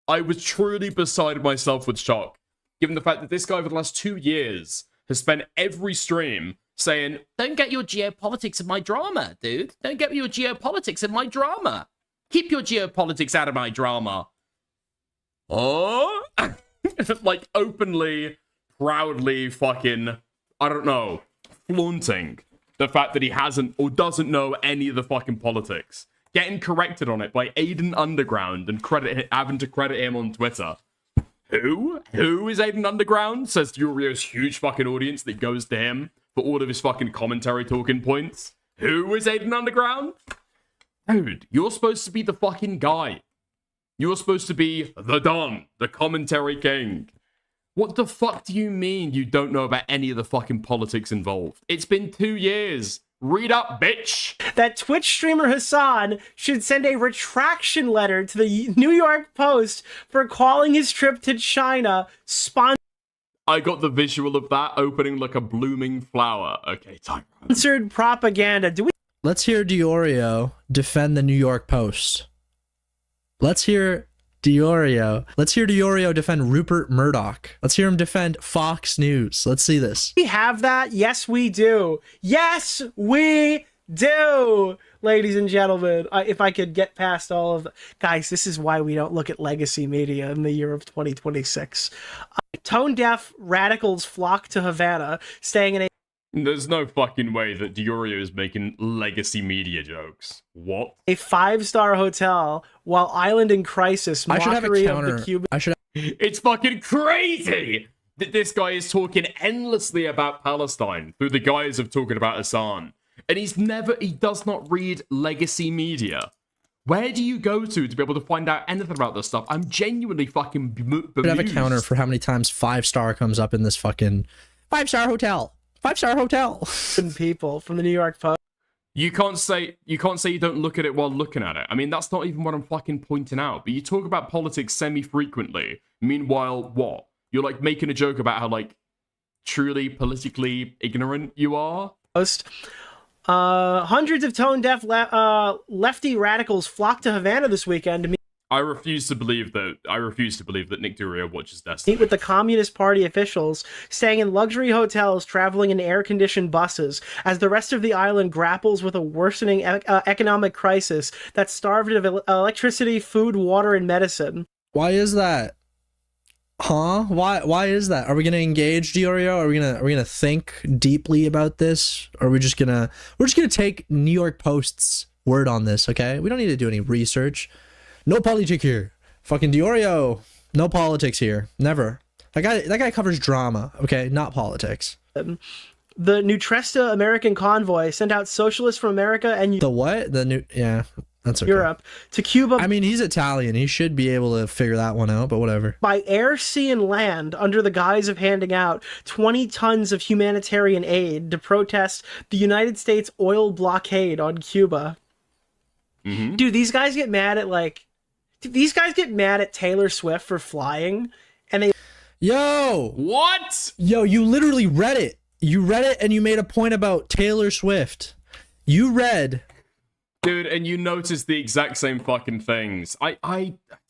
I was truly beside myself with shock, given the fact that this guy over the last 2 years has spent every stream saying, don't get your geopolitics in my drama, dude. Don't get your geopolitics in my drama. Keep your geopolitics out of my drama. Oh? Like openly, proudly fucking, I don't know, flaunting the fact that he hasn't or doesn't know any of the fucking politics. Getting corrected on it by Aiden Underground and having to credit him on Twitter. Who? Who is Aiden Underground? Says Diorio's huge fucking audience that goes to him for all of his fucking commentary talking points. Who is Aiden Underground? Dude, you're supposed to be the fucking guy. You're supposed to be the Don, the commentary king. What the fuck do you mean you don't know about any of the fucking politics involved? It's been 2 years. Read up, bitch. That Twitch streamer Hasan should send a retraction letter to the New York Post for calling his trip to China I got the visual of that opening like a blooming flower. Okay, time. Sponsored propaganda. Let's hear Diorio defend the New York Post. Let's hear Diorio defend Rupert Murdoch. Let's hear him defend Fox News. Let's see this. We have that? Yes, we do. Yes, we do, ladies and gentlemen. If I could get past all of the... Guys, this is why we don't look at legacy media in the year of 2026. Tone-deaf radicals flock to Havana, staying in a... There's no fucking way that Diorio is making legacy media jokes. What? A 5-star hotel while island in crisis. I should have a counter. It's fucking crazy that this guy is talking endlessly about Palestine through the guise of talking about Hasan. And he does not read legacy media. Where do you go to be able to find out anything about this stuff? I'm genuinely fucking bemused. I should have a counter for how many times 5-star comes up in this fucking 5-star hotel. 5-star hotel. People from the New York Post. You can't say you don't look at it while looking at it. I mean, that's not even what I'm fucking pointing out. But you talk about politics semi-frequently. Meanwhile, what? You're like making a joke about how like truly politically ignorant you are. Hundreds of tone-deaf lefty radicals flocked to Havana this weekend to meet. I refuse to believe that Nick Diorio watches Destiny. Meet with the Communist Party officials, staying in luxury hotels, traveling in air-conditioned buses, as the rest of the island grapples with a worsening economic crisis that's starved of electricity, food, water, and medicine. Why is that? Huh? Why is that? Are we gonna engage Diorio? Are we gonna think deeply about this? Or are we're just gonna take New York Post's word on this? Okay, we don't need to do any research. No politics here. Fucking Diorio. No politics here. Never. That guy covers drama, okay? Not politics. The Nutresta American convoy sent out socialists from America and... The what? Yeah, that's okay. Europe to Cuba. I mean, he's Italian. He should be able to figure that one out, but whatever. By air, sea, and land under the guise of handing out 20 tons of humanitarian aid to protest the United States oil blockade on Cuba. Mm-hmm. Dude, these guys get mad at Taylor Swift for flying, and they... Yo! What? Yo, you literally read it. You read it and you made a point about Taylor Swift. You read... Dude, and you noticed the exact same fucking things.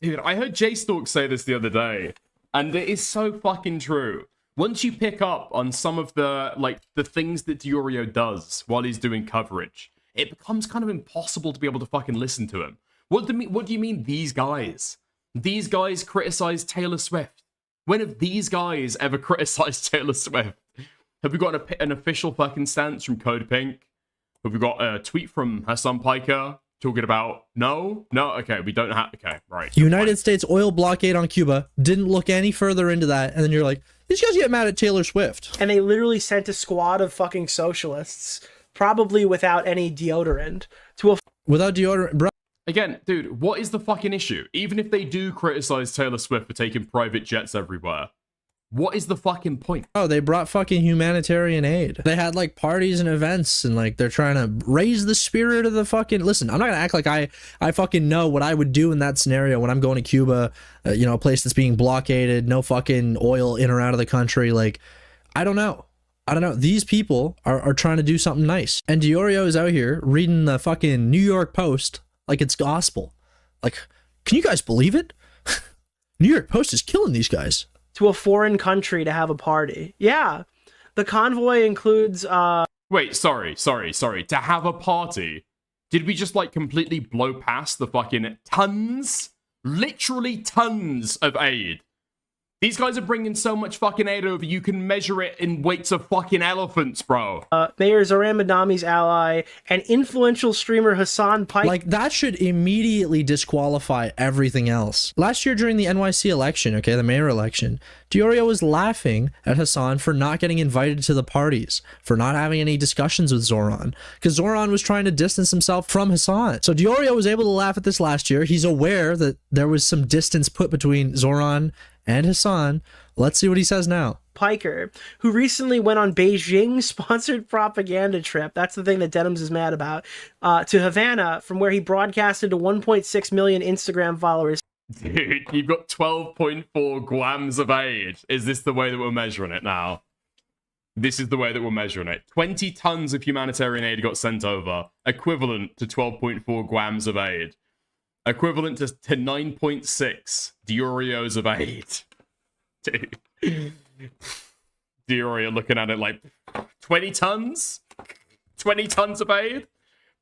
Dude, I heard Jay Stalk say this the other day, and it is so fucking true. Once you pick up on some of the things that Diorio does while he's doing coverage, it becomes kind of impossible to be able to fucking listen to him. What do you mean, these guys? These guys criticize Taylor Swift. When have these guys ever criticized Taylor Swift? Have we got an official fucking stance from Code Pink? But we've got a tweet from Hasan Piker talking about no, okay, we don't have, okay, right. United States oil blockade on Cuba. Didn't look any further into that, and then you're like, these guys get mad at Taylor Swift. And they literally sent a squad of fucking socialists, probably without any deodorant, to a without deodorant, bro. Again, dude, what is the fucking issue? Even if they do criticize Taylor Swift for taking private jets everywhere, what is the fucking point? Oh, they brought fucking humanitarian aid. They had like parties and events, and like they're trying to raise the spirit of the fucking. Listen, I'm not gonna act like I fucking know what I would do in that scenario when I'm going to Cuba, you know, a place that's being blockaded, no fucking oil in or out of the country. Like, I don't know. These people are trying to do something nice, and Diorio is out here reading the fucking New York Post like it's gospel. Like, can you guys believe it? New York Post is killing these guys. To a foreign country to have a party. Yeah. The convoy includes Wait, sorry. To have a party? Did we just like completely blow past the fucking tons, literally tons of aid? These guys are bringing so much fucking aid over, you can measure it in weights of fucking elephants, bro. Mayor Zoran Madami's ally and influential streamer Hasan Piker. Like, that should immediately disqualify everything else. Last year during the NYC election, okay, the mayor election, Diorio was laughing at Hasan for not getting invited to the parties, for not having any discussions with Zoran, because Zoran was trying to distance himself from Hasan. So Diorio was able to laugh at this last year. He's aware that there was some distance put between Zoran and Hasan. Let's see what he says now. Piker, who recently went on Beijing-sponsored propaganda trip, that's the thing that Denims is mad about, to Havana, from where he broadcasted to 1.6 million Instagram followers. Dude, you've got 12.4 grams of aid. Is this the way that we're measuring it now? This is the way that we're measuring it. 20 tons of humanitarian aid got sent over, equivalent to 12.4 grams of aid. Equivalent to 9.6 Diorios of aid. Dude. Diorio looking at it like, 20 tons? 20 tons of aid?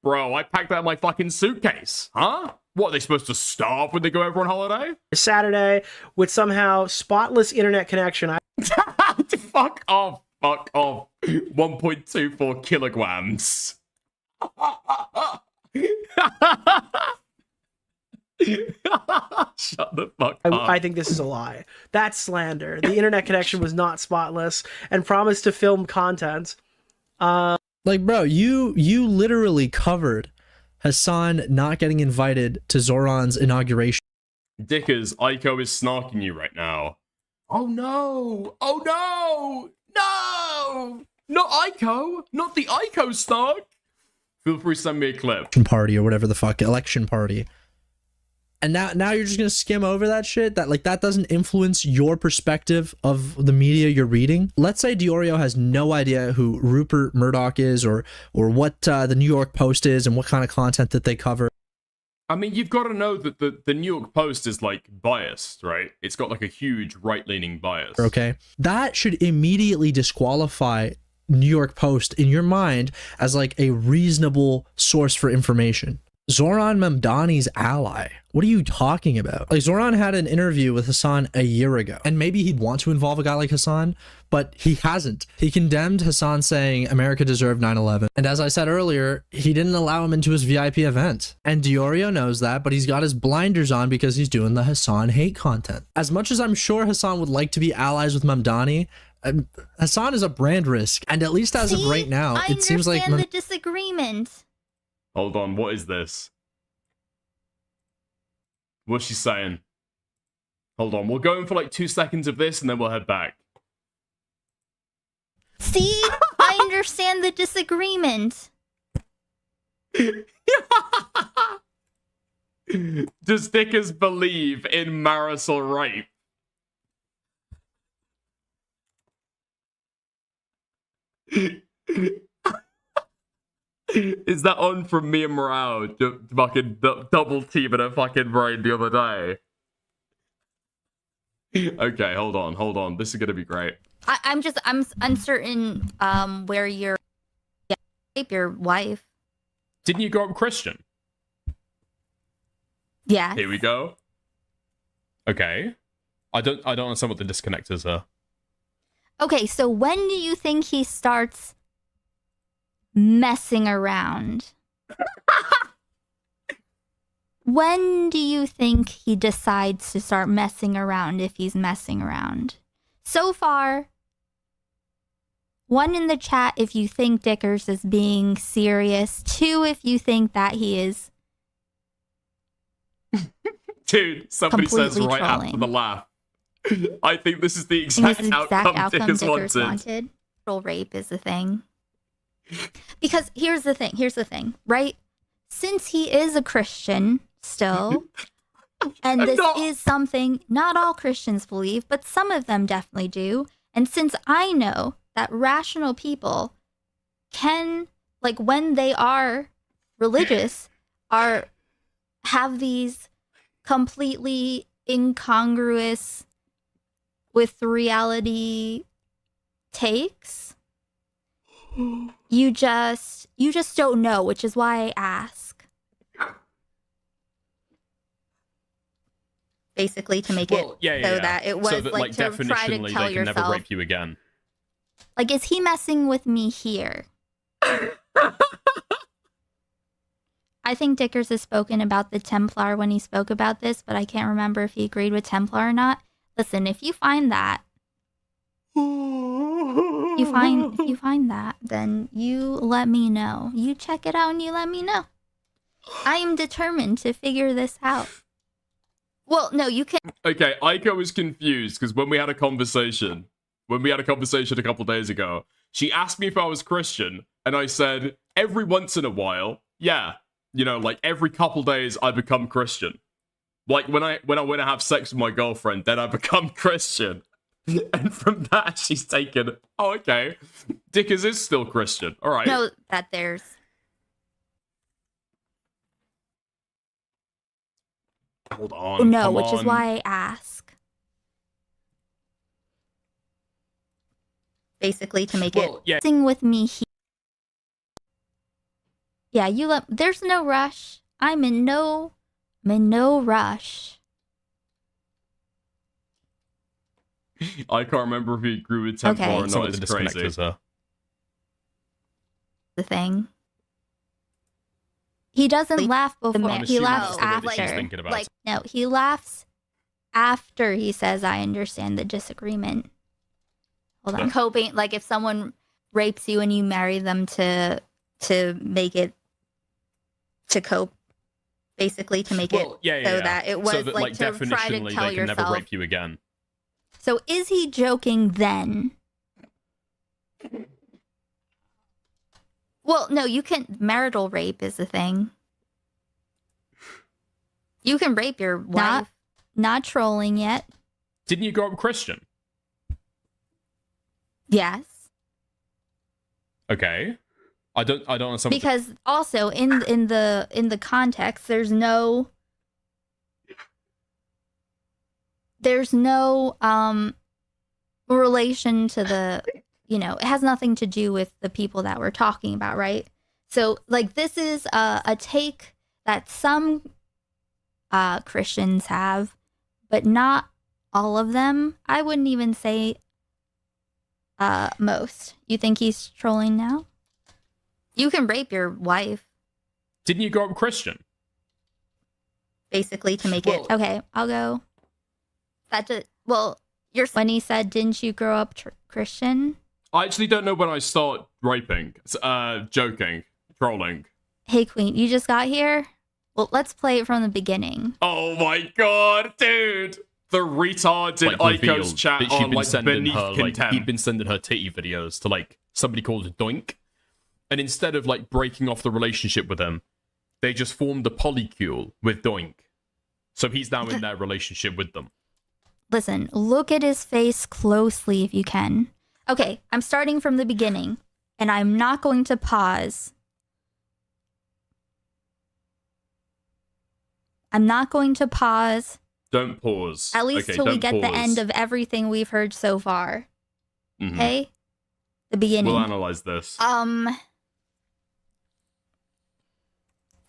Bro, I packed that in my fucking suitcase. Huh? What, are they supposed to starve when they go over on holiday? Saturday, with somehow spotless internet connection. Fuck off. 1.24 kilograms. Shut the fuck up. I think this is a lie. That's slander. The internet connection was not spotless and promised to film content. Like, bro, you literally covered Hasan not getting invited to Zoran's inauguration. Dickers, Aiko is snarking you right now. Oh no! Oh no! No! Not Aiko! Not the Aiko snark! Feel free to send me a clip. Party or whatever the fuck, election party. And now you're just gonna skim over that shit? That doesn't influence your perspective of the media you're reading? Let's say Diorio has no idea who Rupert Murdoch is or what the New York Post is and what kind of content that they cover. I mean, you've got to know that the New York Post is, like, biased, right? It's got, like, a huge right-leaning bias. Okay? That should immediately disqualify New York Post in your mind as, like, a reasonable source for information. Zoran Mamdani's ally. What are you talking about? Like, Zoran had an interview with Hasan a year ago, and maybe he'd want to involve a guy like Hasan, but he hasn't. He condemned Hasan saying America deserved 9/11. And as I said earlier, he didn't allow him into his VIP event. And Diorio knows that, but he's got his blinders on because he's doing the Hasan hate content. As much as I'm sure Hasan would like to be allies with Mamdani, Hasan is a brand risk. And at least as of right now, it seems like... I understand the disagreement. Hold on, what is this? What's she saying? Hold on, we'll go in for like 2 seconds of this and then we'll head back. See? I understand the disagreement. Does Dickers believe in Marisol rape? Is that on from me and Morale fucking double teaming a fucking brain the other day? Okay, hold on. This is gonna be great. I'm uncertain where your wife. Didn't you grow up Christian? Yeah. Here we go. Okay. I don't understand what the disconnectors are. Okay, so when do you think he starts messing around. When do you think he decides to start messing around if he's messing around? So far, 1 in the chat if you think Dickers is being serious. 2 if you think that he is. Dude, somebody says Completely right after trolling. the laugh. I think this is the This exact, is the outcome Dickers wanted. wanted. Rape is the thing. Because here's the thing, right? Since he is a Christian still, and this is something not all Christians believe, but some of them definitely do. And since I know that rational people can, like when they are religious, have these completely incongruous with reality takes, you just don't know, which is why I ask. Basically to make it that it was so that, like to try to definitionally tell they can never yourself, rape you again. like, is he messing with me here? I think Dickers has spoken about the Templar when he spoke about this, but I can't remember if he agreed with Templar or not. Listen, if you find that, if you find that, then you let me know. You check it out and you let me know. I am determined to figure this out. Well, no, you can. Okay, Aiko was confused because when we had a conversation a couple days ago, she asked me if I was Christian, and I said every once in a while, yeah, you know, like every couple days I become Christian. Like when I want to have sex with my girlfriend, then I become Christian. And from that, she's taken, oh, okay, Dickers is still Christian. All right. Know that there's. Hold on. No, come which is on. why I ask. Basically, to make it sing with me. Yeah, you let. There's no rush. I'm in no rush. I can't remember if he agree with Templar Okay. or Some not. of the It's crazy. disconnectors are. The thing. He doesn't laugh before. I'm He assuming laughs that's the way that she's after. thinking about Like it. no, he laughs after he says, "I understand the disagreement." Hold on. I'm hoping, like, if someone rapes you and you marry them to make it to cope, basically to make it that it was so that, like to try to definitionally tell they can never yourself. rape you again. So is he joking then? Well, no, you can. Marital rape is a thing. You can rape your wife. Not trolling yet. Didn't you grow up Christian? Yes. Okay. I don't understand. Because also in the context, there's no relation to the, you know, it has nothing to do with the people that we're talking about, right? So like this is a take that some Christians have, but not all of them. I wouldn't even say most. You think he's trolling now? You can rape your wife. Didn't you grow up Christian? Basically to make it okay. I'll go. When he said, "Didn't you grow up Christian?" I actually don't know when I start raping. Joking, trolling. Hey, Queen, you just got here. Well, let's play it from the beginning. Oh my god, dude! The retard in Aiko's chat that she'd on been like sending beneath her, contempt. he'd been sending her titty videos to like somebody called Doink, and instead of like breaking off the relationship with him, they just formed a polycule with Doink. So he's now in their relationship with them. Listen, look at his face closely if you can. Okay, I'm starting from the beginning, and I'm not going to pause. I'm not going to pause. Don't pause. At least Okay, till we don't get the pause. end of everything we've heard so far. Mhm. Okay? The beginning. We'll analyze this.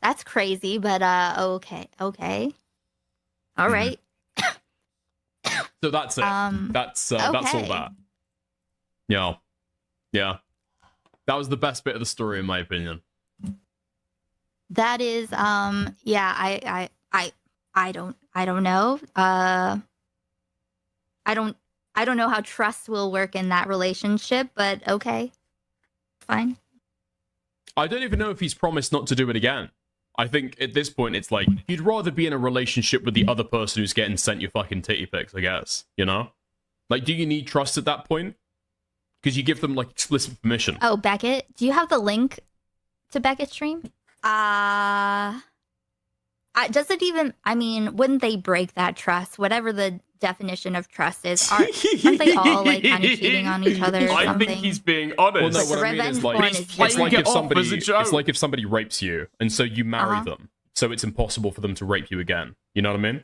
That's crazy, but okay. All right. So that's it. That's all okay. that. Yeah. Yeah. That was the best bit of the story, in my opinion. That is, yeah, I don't know. I don't know how trust will work in that relationship, but okay, fine. I don't even know if he's promised not to do it again. I think at this point, it's like, you'd rather be in a relationship with the other person who's getting sent your fucking titty pics, I guess, you know? Like, do you need trust at that point? Because you give them, like, explicit permission. Oh, Beckett, do you have the link to Beckett's stream? Does it even, I mean, wouldn't they break that trust? Whatever the definition of trust is, aren't they all, like, kind of cheating on each other or something? I think he's being honest. Well, no, what I mean is, like, it's like if somebody rapes you, and so you marry them, so it's impossible for them to rape you again. You know what I mean?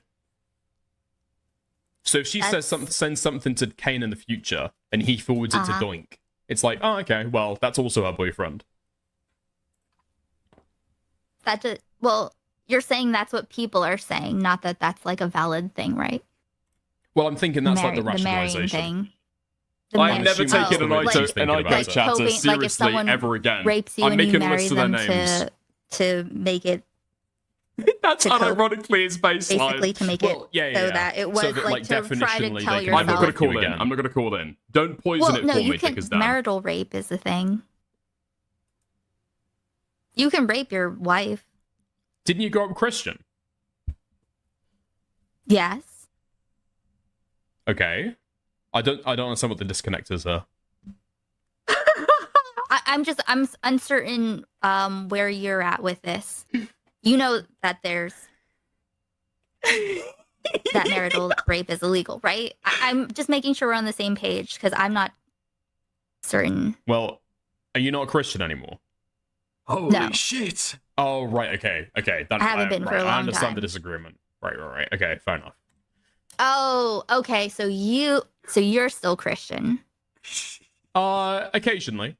So if she sends something to Kane in the future, and he forwards it to Doink, it's like, oh, okay, well, that's also her boyfriend. Well, you're saying that's what people are saying, not that that's, like, a valid thing, right? Well, I'm thinking that's like the rationalization. I've never taken an ICO chatter seriously ever again. Rapes you I'm and making you marry lists of them their names. to make it. That's unironically his baseline. Basically, to make it so that it was like to try to tell yourself. I'm not going to call in. I'm not going to call in. Don't poison it for me, because marital rape is a thing. You can rape your wife. Didn't you grow up Christian? Yes. Okay. I don't understand what the disconnectors are. I'm uncertain where you're at with this. You know that there's that marital rape is illegal, right? I'm just making sure we're on the same page because I'm not certain. Well, are you not a Christian anymore? Holy shit! Oh right, okay. That, I haven't been for a long I understand time. the disagreement. Right. Okay, fair enough. Oh, okay. So you're still Christian. Occasionally.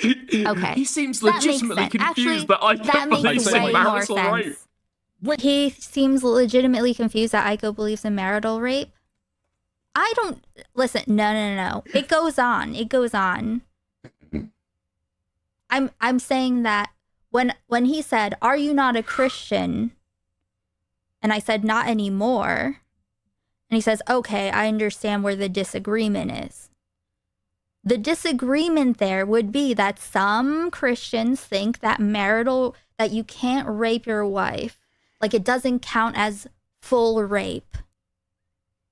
Okay. He seems That makes legitimately sense. confused Actually, that I that can't makes believe way more marital rape. sense. He seems legitimately confused that Aiko believes in marital rape. I don't listen. No. It goes on. I'm saying that when he said, "Are you not a Christian?" and I said, "Not anymore," and he says, "Okay, I understand where the disagreement is." The disagreement there would be that some Christians think that that you can't rape your wife. Like, it doesn't count as full rape.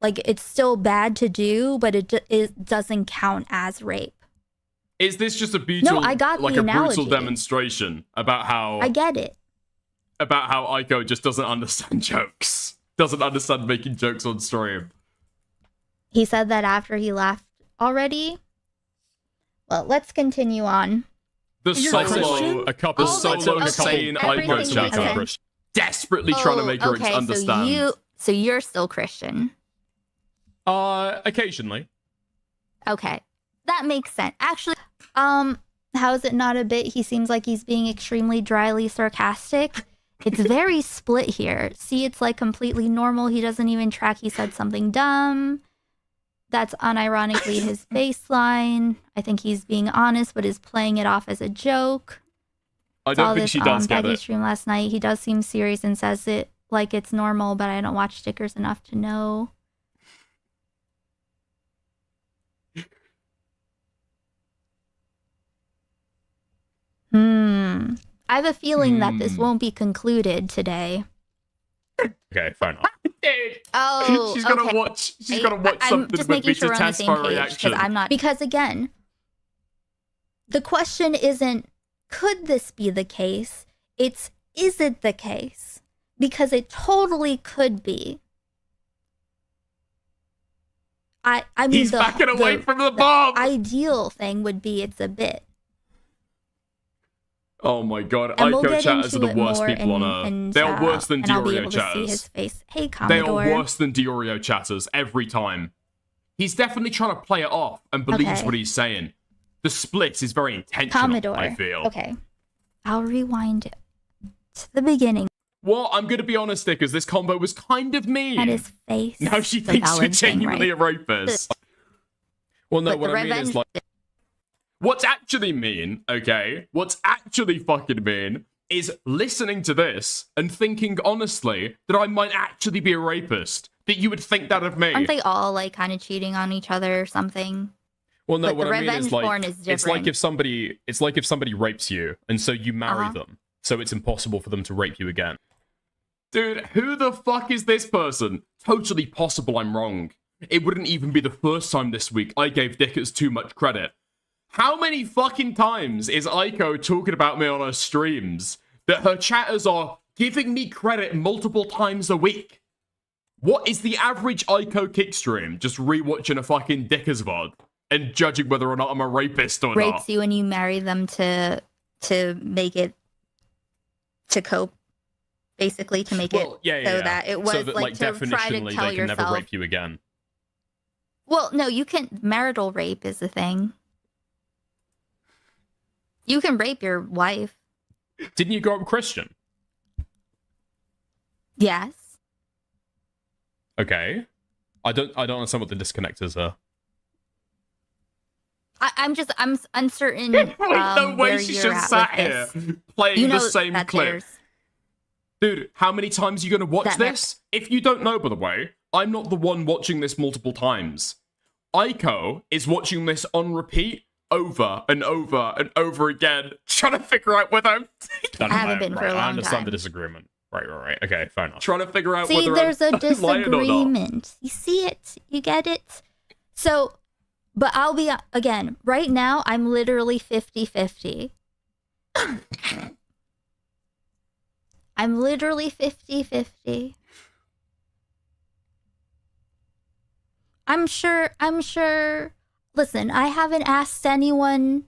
Like, it's still bad to do, but it doesn't count as rape. Is this just a brutal, I got like the a brutal analogy. demonstration about how I get it. About how Aiko just doesn't understand jokes, doesn't understand making jokes on stream? He said that after he left already. Well, let's continue on. The solo, a couple okay. sane Aiko chatter, Okay. Christian, desperately trying to make her understand. So you're still Christian. Occasionally. Okay. That makes sense. Actually, how is it not a bit? He seems like he's being extremely dryly sarcastic. It's very split here. See, it's like completely normal. He doesn't even track he said something dumb. That's unironically his baseline. I think he's being honest, but is playing it off as a joke. I don't think she does get it. Stream last night. He does seem serious and says it like it's normal, but I don't watch stickers enough to know. I have a feeling that this won't be concluded today. Okay, fair enough. Oh, she's gonna okay. watch. She's gonna watch I'm something just with making me sure to we're on the test same my page reaction. because I'm not. Because again, the question isn't could this be the case? It's is it the case? Because it totally could be. I mean, He's backing away from the bomb. Ideal thing would be it's a bit. Oh my god, And we'll Aiko get chatters are into the it worst more people on in- Earth. They are worse than and I'll be Diorio able to see chatters. his face. Hey, They are Commodore. worse than Diorio chatters every time. He's definitely trying to play it off and believes Okay. what he's saying. The split is very intentional, Commodore. I feel. Okay. I'll rewind it to the beginning. Well, I'm going to be honest here, because this combo was kind of mean. At his face. Now she the thinks you're valid thing, genuinely right? a rapist. Well, no, But what the I mean is, revenge- like... What's actually mean, okay? What's actually fucking mean is listening to this and thinking honestly that I might actually be a rapist. That you would think that of me. Aren't they all like kind of cheating on each other or something? Well, no, but what the I mean revenge is like porn is different. it's like if somebody rapes you and so you marry them, so it's impossible for them to rape you again. Dude, who the fuck is this person? Totally possible I'm wrong. It wouldn't even be the first time this week I gave Dickers too much credit. How many fucking times is Aiko talking about me on her streams that her chatters are giving me credit multiple times a week? What is the average Aiko kick stream? Just rewatching a fucking Dickers VOD and judging whether or not I'm a rapist or not. Rapes you and you marry them to make it to cope, basically to make it that it was so that, like to try to definitionally tell they can yourself. never rape you again. Well, no, you can. Marital rape is a thing. You can rape your wife. Didn't you grow up Christian? Yes. Okay. I don't understand what the disconnectors are. I'm uncertain. No way where she's you're just at sat with here this. playing You the know same that clip. there's- Dude, how many times are you going to watch That- this? If you don't know, by the way, I'm not the one watching this multiple times. Aiko is watching this on repeat over and over and over again, trying to figure out whether I'm... I haven't been for a long I understand time. the disagreement. Right. Okay, fair enough. Trying to figure out See, whether there's a I'm lying or not. disagreement. You see it? You get it? So, but I'll be, again, right now, I'm literally 50-50. I'm literally 50-50. I'm sure. Listen, I haven't asked anyone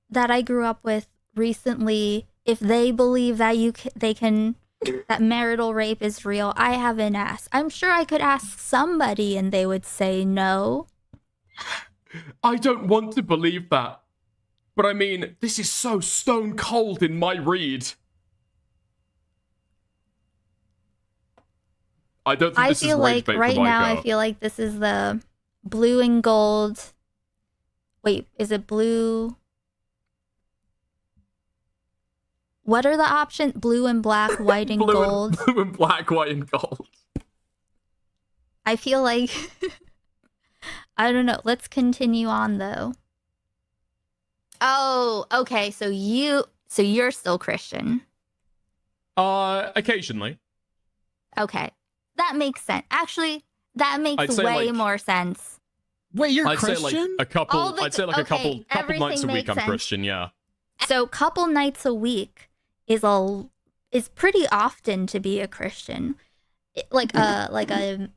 that I grew up with recently if they believe that that marital rape is real. I haven't asked. I'm sure I could ask somebody and they would say no. I don't want to believe that. But I mean, this is so stone cold in my read. I don't think I this is feel rage like bait right from now, Aiko. I feel like this is the blue and gold. Wait, is it blue? What are the options? Blue and black, white and gold. Blue and black, white and gold. I feel like I don't know. Let's continue on though. Oh, okay. So you're still Christian. Occasionally. Okay. That makes sense. Actually, that I'd makes say, way like- more sense. Wait, you're I'd say like a couple. All the- I'd say like a couple okay, nights a everything week. makes I'm sense. Christian. Yeah. So couple nights a week is pretty often to be a Christian. Like a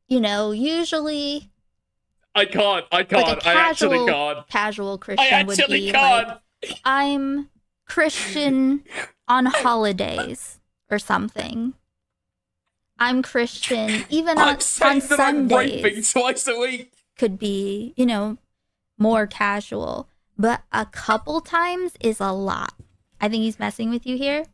usually I can't. like a I actually casual, can't. casual Christian would actually be can't. like, I'm Christian on holidays or something. I'm Christian even on saying that I'm raping Sundays. twice a week. Could be, more casual. But a couple times is a lot. I think he's messing with you here.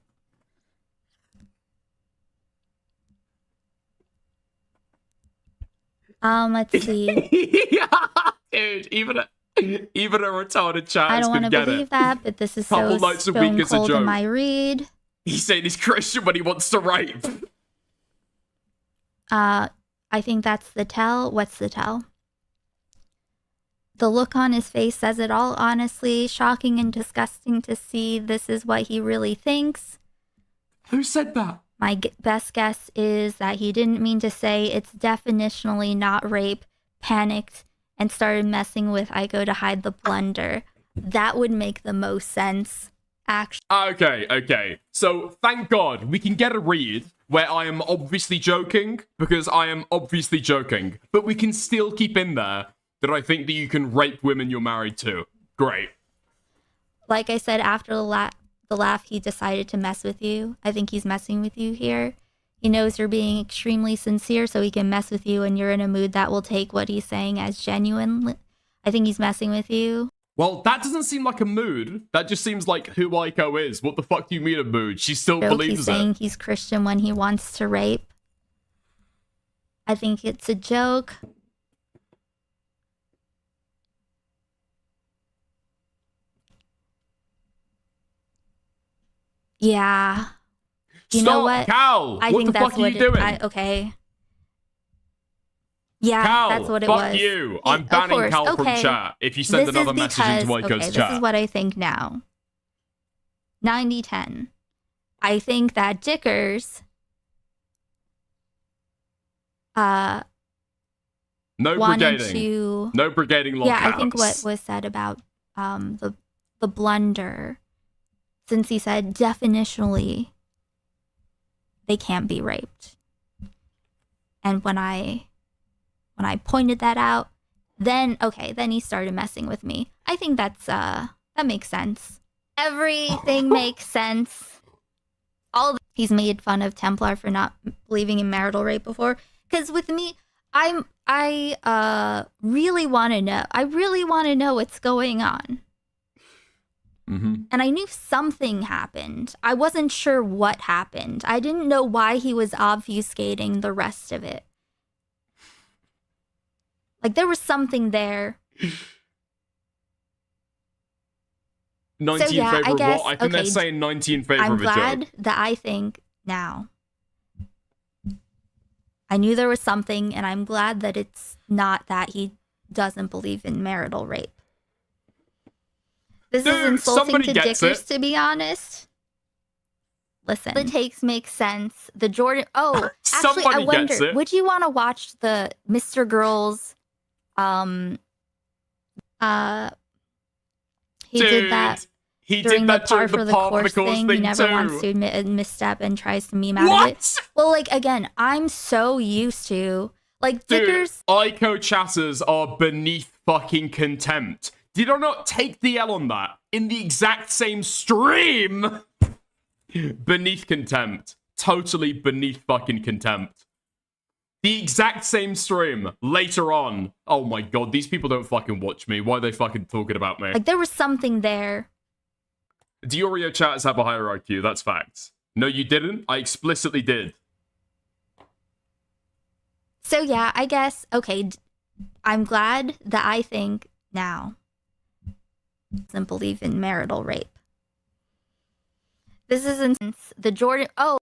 Let's see. Dude, even a retarded child I don't could want to get believe it. that, but this is so Couple nights a stone week is a cold in joke. my read. He's saying he's Christian, but he wants to rape. I think that's the tell. What's the tell? The look on his face says it all, honestly. Shocking and disgusting to see this is what he really thinks. Who said that? My best guess is that he didn't mean to say it's definitionally not rape, panicked, and started messing with Aiko to hide the blunder. That would make the most sense, actually. Okay. So, thank God, we can get a read where I am obviously joking, because I am obviously joking. But we can still keep in there that I think that you can rape women you're married to. Great. Like I said, after the laugh, he decided to mess with you. I think he's messing with you here. He knows you're being extremely sincere, so he can mess with you, and you're in a mood that will take what he's saying as genuine. I think he's messing with you. Well, that doesn't seem like a mood. That just seems like who Aiko is. What the fuck do you mean a mood? She still He's believes saying it. he's Christian when he wants to rape. I think it's a joke. Yeah. You Stop, know what? Cal! I What think the that's fuck are what you doing? Okay. Yeah, Cal, that's what it fuck was. you. I'm Of banning course, Cal from okay. chat if you send This another is message into because- Ico's okay, chat. This is what I think now. 90-10. I think that Dickers No wanted brigading. to No brigading lockouts. Yeah, I think what was said about the blunder, since he said definitionally they can't be raped. And when I pointed that out, then he started messing with me. I think that makes sense. Everything makes sense. He's made fun of Templar for not believing in marital rape before. Because with me, I really want to know. I really want to know what's going on. Mm-hmm. And I knew something happened. I wasn't sure what happened. I didn't know why he was obfuscating the rest of it. Like, there was something there. 90 So, yeah, in favor I of guess- what? I think they're okay, saying 90 in favor I'm of a glad joke. that I think now. I knew there was something, and I'm glad that it's not that he doesn't believe in marital rape. This is Dude, insulting somebody to gets Dickers, it. to be honest. Listen, the takes make sense. The Jordan. Oh, actually, I Somebody wonder. gets it. Would you want to watch the Mr. Girls? He Dude, did that. he during did that the par during for the the par for course the course thing. thing He never too. wants to admit a misstep and tries to meme out of it. Well, like again, I'm so used to like Dude, Dickers. Ico chatters are beneath fucking contempt. Did I not take the L on that in the exact same stream? Beneath contempt. Totally beneath fucking contempt. The exact same stream later on. Oh my god, these people don't fucking watch me. Why are they fucking talking about me? Like there was something there. Diorio chatters have a higher IQ, that's facts. No, you didn't? I explicitly did. So yeah, I guess okay. I'm glad that I think now doesn't believe in marital rape. This is instance the Jordan. Oh,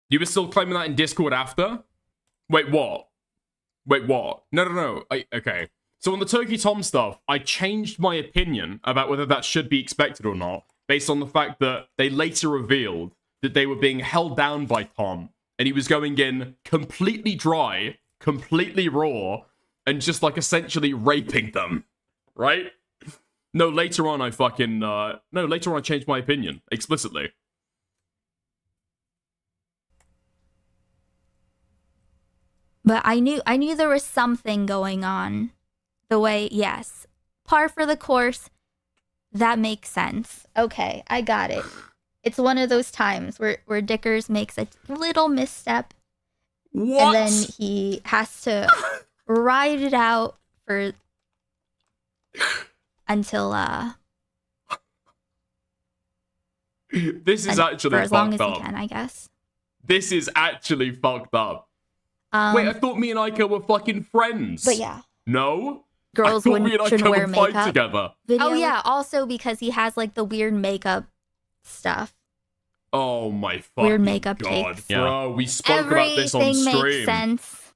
You were still claiming that in Discord after? Wait, what? Wait, what? No. Okay. So on the Turkey Tom stuff, I changed my opinion about whether that should be expected or not, based on the fact that they later revealed that they were being held down by Tom, and he was going in completely dry, completely raw, and just like essentially raping them. Right? No, later on I fucking, later on I changed my opinion, explicitly. but I knew there was something going on. The way, yes, par for the course. That makes sense. Okay, I got it. It's one of those times where Dickers makes a little misstep. What? And then he has to ride it out for until This is for actually as long fucked as up. he can, I guess. This is actually fucked up. Wait, I thought me and Ico were fucking friends. But yeah. No? Girls I thought me and shouldn't Ico wear would fight makeup. together. Oh yeah, also because he has like the weird makeup stuff. Oh my fucking Weird makeup god, takes. bro. We spoke about this on Everything stream. makes sense.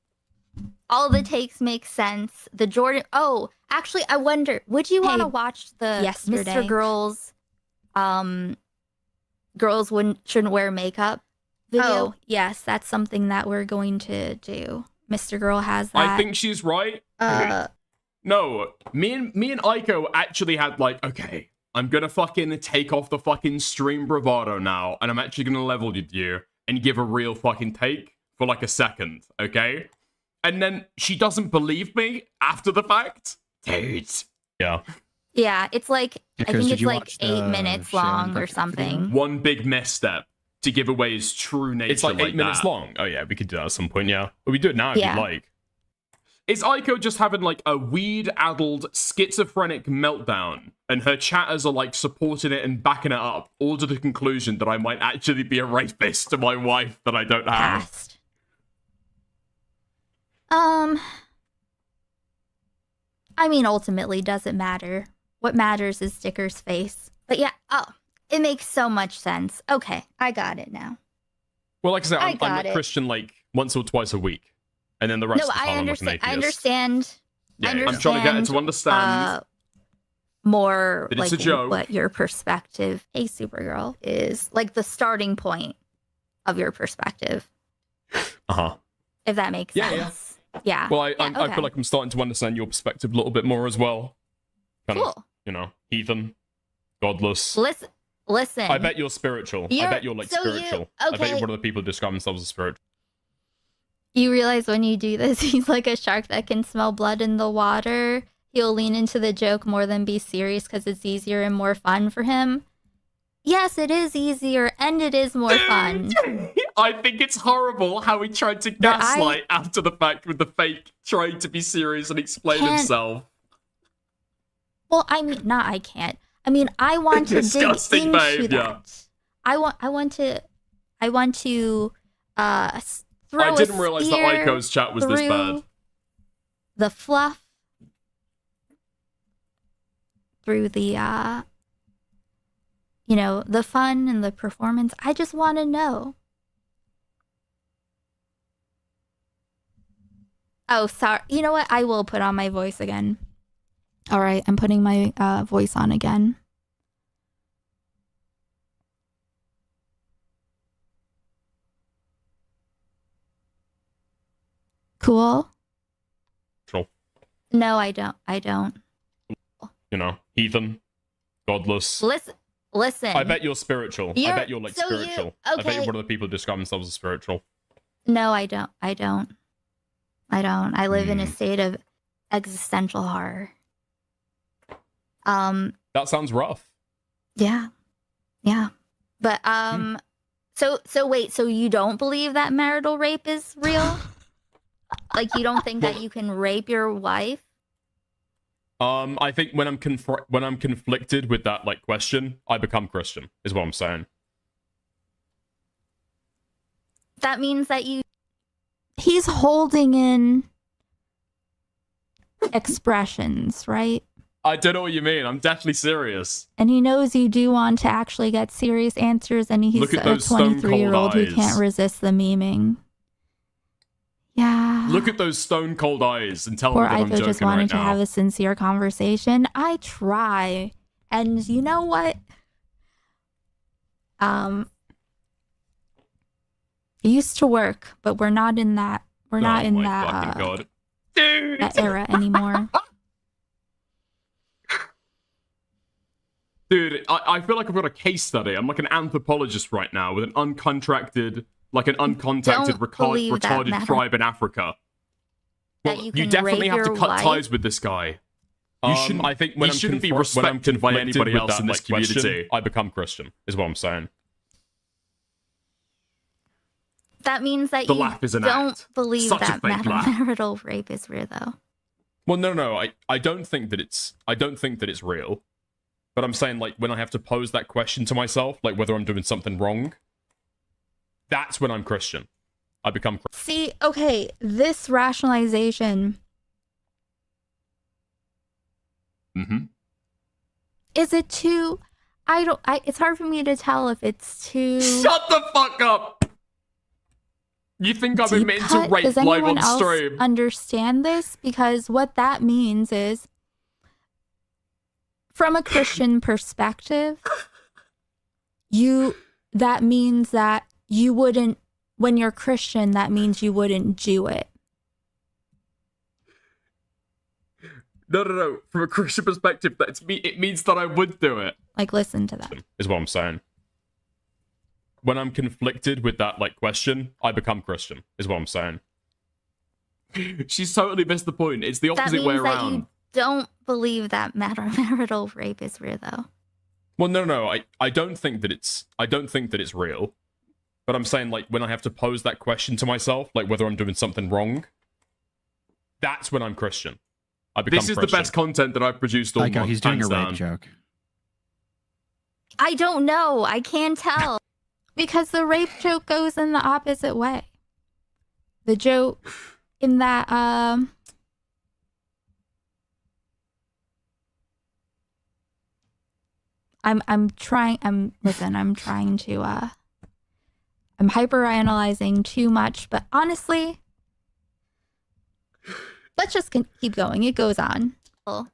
All the takes make sense. The Jordan. Oh, actually, I wonder. Would you want to watch the Mr. Girls? Girls shouldn't wear makeup. Video. Oh, yes, that's something that we're going to do. Mr. Girl has that. I think she's right. No, me and Ico actually had like, okay, I'm gonna fucking take off the fucking stream bravado now, and I'm actually gonna level with you and give a real fucking take for like a second, okay? And then she doesn't believe me after the fact. Dude. Yeah. Yeah, it's like I Because think did it's you like watch 8 the minutes Sharon long or Bucket something. One big misstep to give away his true nature. It's like 8 minutes that. long. Oh yeah, we could do that at some point, yeah. But we do it now if Yeah. you'd like. Is Ico just having like a weed-addled schizophrenic meltdown, and her chatters are like supporting it and backing it up, all to the conclusion that I might actually be a rapist to my wife that I don't have? Past. I mean, ultimately, does it matter? What matters is Sticker's face. But yeah, oh, it makes so much sense. Okay, I got it now. Well, like I said, I'm got like it. Christian like once or twice a week, and then the rest No, of the time I I'm like an understand. atheist. I understand. Yeah, I I'm understand. trying to get her to understand more that it's like a joke. what your perspective, hey Supergirl, is like the starting point of your perspective. If that makes sense. Yeah. Well, I okay. feel like I'm starting to understand your perspective a little bit more as well. Kind of, you know, heathen, godless. Listen. I bet you're spiritual. I bet you're like spiritual. I bet you're one of the people who describe themselves as spiritual. You realize when you do this, he's like a shark that can smell blood in the water. He'll lean into the joke more than be serious because it's easier and more fun for him. Yes, it is easier and it is more fun. I think it's horrible how he tried to gaslight after the fact with the fake trying to be serious and explain himself. Well, I mean, I can't. I mean, I want to dig Disgusting into behavior. that. I want to throw I didn't realize that spear Aiko's chat was this through bad. The fluff through the you know, the fun and the performance. I just want to know. Oh, sorry. You know what? I will put on my voice again. All right, I'm putting my voice on again. Cool. Cool. No, I don't. I don't. You know, heathen, godless. Listen. I bet you're spiritual. I bet you're like spiritual. I bet you're one of the people who describe themselves as spiritual. No, I don't. I don't. I live in a state of existential horror. That sounds rough. Yeah. Yeah. But so wait, so you don't believe that marital rape is real? Like you don't think that you can rape your wife? I think when I'm conflicted with that like question, I become Christian, is what I'm saying. That means that he's holding in expressions, right? I don't know what you mean. I'm definitely serious. And he knows you do want to actually get serious answers, and he's Look at a those stone cold 23-year-old who eyes. can't resist the memeing. Yeah. Look at those stone cold eyes and tell Poor me that I'm Aiko joking just wanted right to now. have a sincere conversation. I try. And you know what? It used to work, but we're not in that. We're not in that. God. That era anymore. Dude, I feel like I've got a case study. I'm like an anthropologist right now with an uncontacted, Don't believe that, retarded Matt. tribe in Africa. That Well, you you can definitely rape have to your cut wife? ties with this guy. I think when he I'm shouldn't be when I'm respected by conflicted anybody with else that, in this question, community. I become Christian, is what I'm saying. That means that The you laugh is an don't act. believe Such a that fake laugh. marital rape is real, though. Well, no, I don't think that it's real. But I'm saying, like, when I have to pose that question to myself, like whether I'm doing something wrong, that's when I'm Christian. I become Christian. See, okay, this rationalization, is it too... it's hard for me to tell if it's too... Shut the fuck up! You think I'm admitting to cut? rape Does live anyone on else stream? understand this? Because what that means is, from a Christian perspective, that means that you wouldn't, when you're Christian, that means you wouldn't do it. No. From a Christian perspective, it means that I would do it. Like, listen to that. Is what I'm saying. When I'm conflicted with that like question, I become Christian, is what I'm saying. She's totally missed the point. It's the That opposite means way that around. you don't believe that marital rape is real, though. Well, no. I don't think that it's real. But I'm saying, like, when I have to pose that question to myself, like whether I'm doing something wrong, that's when I'm Christian. I become This is Christian. the best content that I've produced all Aiko, month. he's doing hands a rape down. joke. I don't know. I can't tell. Because the rape joke goes in the opposite way. The joke in that, I'm trying to I'm hyper-analyzing too much, but honestly, let's just keep going. It goes on. No,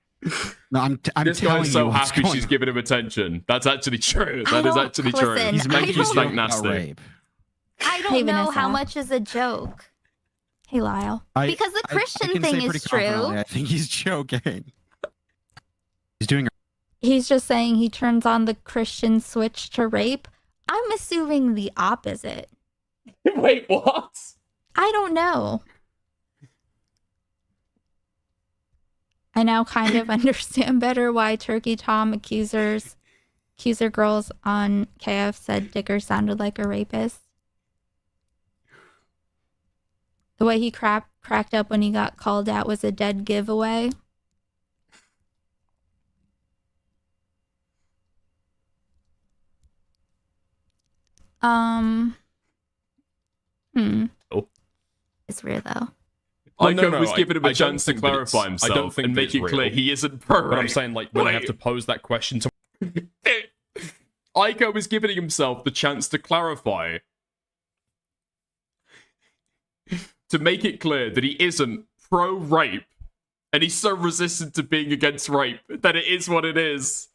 I'm this telling guy's so you what's happy going she's on. giving him attention. That's actually true. That is actually true. listen, He's I making you don't- stank nasty. I don't Hey, know Vanessa. how much is a joke. Hey, Lyle. Because the Christian I can thing say pretty is true. confidently, I think he's joking. He's doing. He's just saying he turns on the Christian switch to rape. I'm assuming the opposite. Wait, what? I don't know. I now kind of understand better why Turkey Tom accuser girls on KF said Dicker sounded like a rapist. The way he cracked up when he got called out was a dead giveaway. Oh. It's weird though. Ico was giving him a chance to clarify himself I don't think and make it clear he isn't pro. But I'm saying, like, when I have to pose that question to... Ico is giving himself the chance to clarify. To make it clear that he isn't pro-rape. And he's so resistant to being against rape that it is what it is.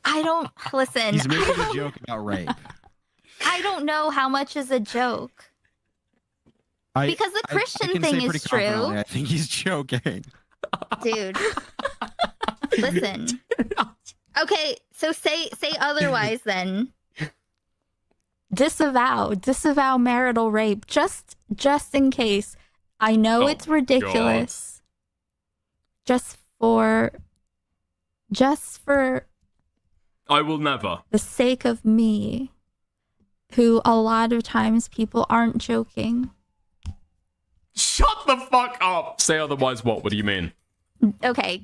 I don't listen. He's making a joke about rape. I don't know how much is a joke. Because the Christian I can thing say pretty is true. confidently, I think he's joking. Dude. Listen. Okay, so say otherwise then. Disavow marital rape just in case. I know it's ridiculous. Just for I will never. the sake of me, who a lot of times people aren't joking. Shut the fuck up! Say otherwise what? What do you mean? Okay.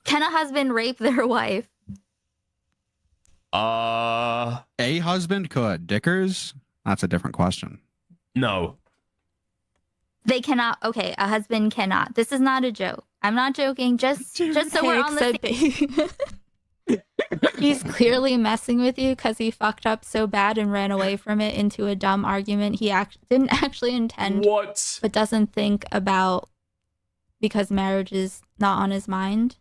Can a husband rape their wife? A husband could. Dickers? That's a different question. No. They cannot. Okay, a husband cannot. This is not a joke. I'm not joking. Just so we're on the same. He's clearly messing with you because he fucked up so bad and ran away from it into a dumb argument he didn't actually intend. What? But doesn't think about because marriage is not on his mind.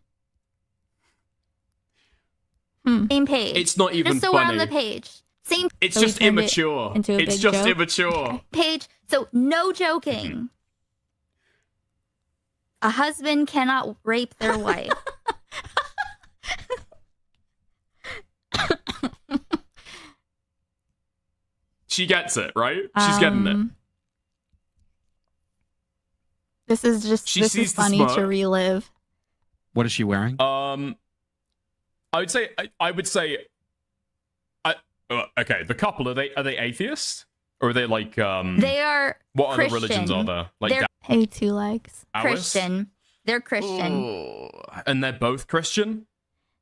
Same page. It's not even just so funny. we're on the page. Same. It's so we just turned it immature. into a It's big just joke. immature. Page. So no joking. A husband cannot rape their wife. She gets it, right? She's getting it. This is just She this sees is the funny smirk. to relive. What is she wearing? I would say okay, the couple are they atheists? Or are they like They are what Christian. other religions are there? Like They're, hey, two legs. Taoist? Christian. They're Christian. And they're both Christian?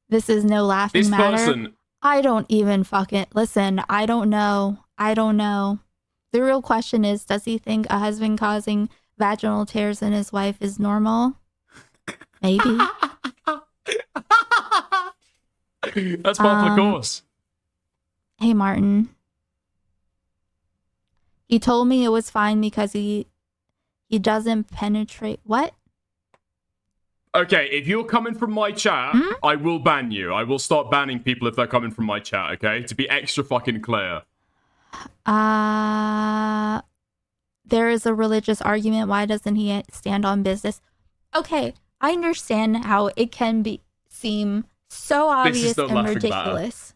This is no laughing This matter. person I don't even fucking listen. I don't know. The real question is, does he think a husband causing vaginal tears in his wife is normal? Maybe. That's part of the course. Hey, Martin. He told me it was fine because he doesn't penetrate. What? Okay, if you're coming from my chat, I will ban you. I will start banning people if they're coming from my chat, okay? To be extra fucking clear. There is a religious argument. Why doesn't he stand on business? Okay, I understand how it can seem so obvious no and laughing matter. ridiculous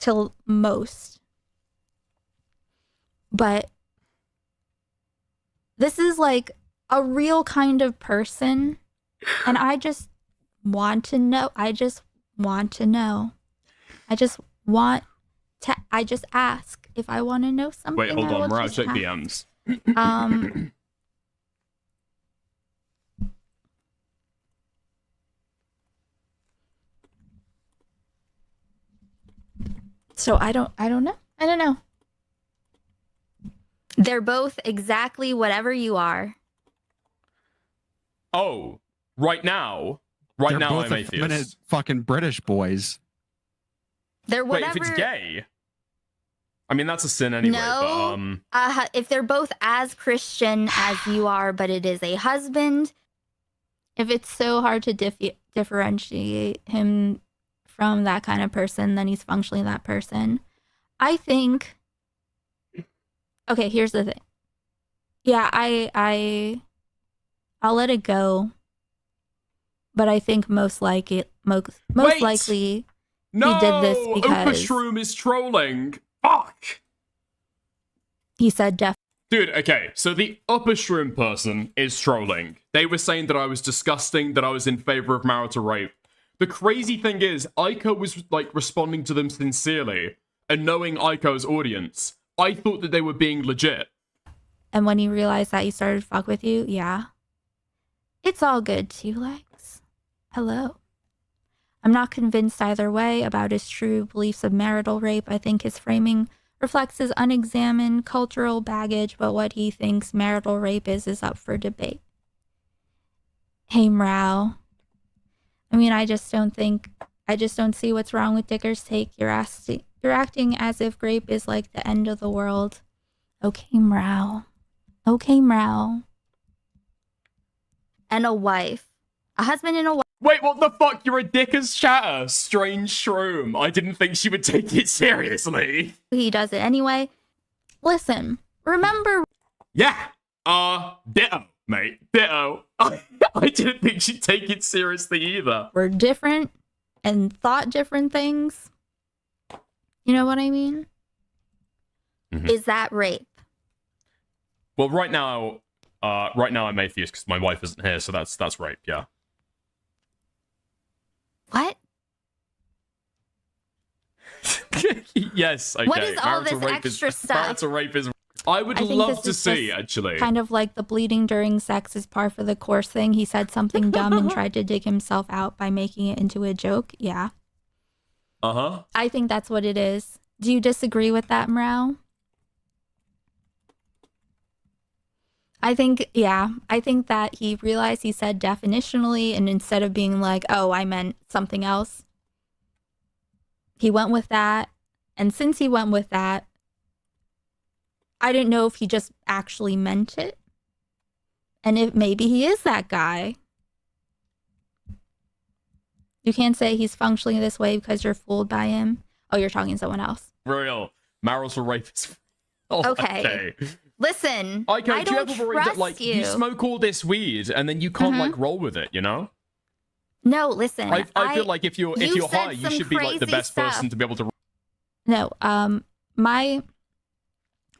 to most. But this is like a real kind of person. And I just want to know. I just ask if I want to know something. Wait, hold I on. will We're out just check ask. DMs. So I don't know. They're both exactly whatever you are. Oh, right now, Right They're now, both I'm effeminate atheist. fucking British boys. They're Wait, whatever. if it's gay, I mean that's a sin anyway. No. But If they're both as Christian as you are, but it is a husband, if it's so hard to differentiate him from that kind of person, then he's functionally that person. I think. Okay, here's the thing. Yeah, I'll let it go. But I think most likely he did this because Shroom is trolling. Fuck. He said Dude, okay, so the Upper Shroom person is trolling. They were saying that I was disgusting, that I was in favor of marital rape. The crazy thing is, Aiko was like responding to them sincerely, and knowing Aiko's audience, I thought that they were being legit. And when he realized that he started to fuck with you, yeah. It's all good, Two Legs. Hello. I'm not convinced either way about his true beliefs of marital rape. I think his framing reflects his unexamined cultural baggage, but what he thinks marital rape is up for debate. Hey, Mrau. I mean, I just don't see what's wrong with Dicker's take. You're acting as if rape is like the end of the world. Okay, Mrau. Okay, Mrau. And a wife. A husband and a wife. Wait, what the fuck? You're a Dicker's chatter. Strange Shroom. I didn't think she would take it seriously. He does it anyway. Listen, remember... Yeah. Ditto, mate. Ditto. I didn't think she'd take it seriously either. We're different and thought different things. You know what I mean? Mm-hmm. Is that rape? Well, right now I'm atheist because my wife isn't here, so that's rape, yeah. What? Yes, okay. What is all this extra stuff? Marital rape is... I would think love this to is see, just actually. Kind of like the bleeding during sex is par for the course thing. He said something dumb and tried to dig himself out by making it into a joke. Yeah. Uh-huh. I think that's what it is. Do you disagree with that, Mrau? I think that he realized he said definitionally, and instead of being like, oh, I meant something else, he went with that. And since he went with that, I didn't know if he just actually meant it. And if maybe he is that guy. You can't say he's functionally this way because you're fooled by him. Oh, you're talking to someone else. Real. Marital rape is... Oh, okay. Listen, I don't do you ever worry that, like, you smoke all this weed and then you can't, like, roll with it, you know? No, listen. I feel like if you're high, you should be, like, the best person to be able to... No,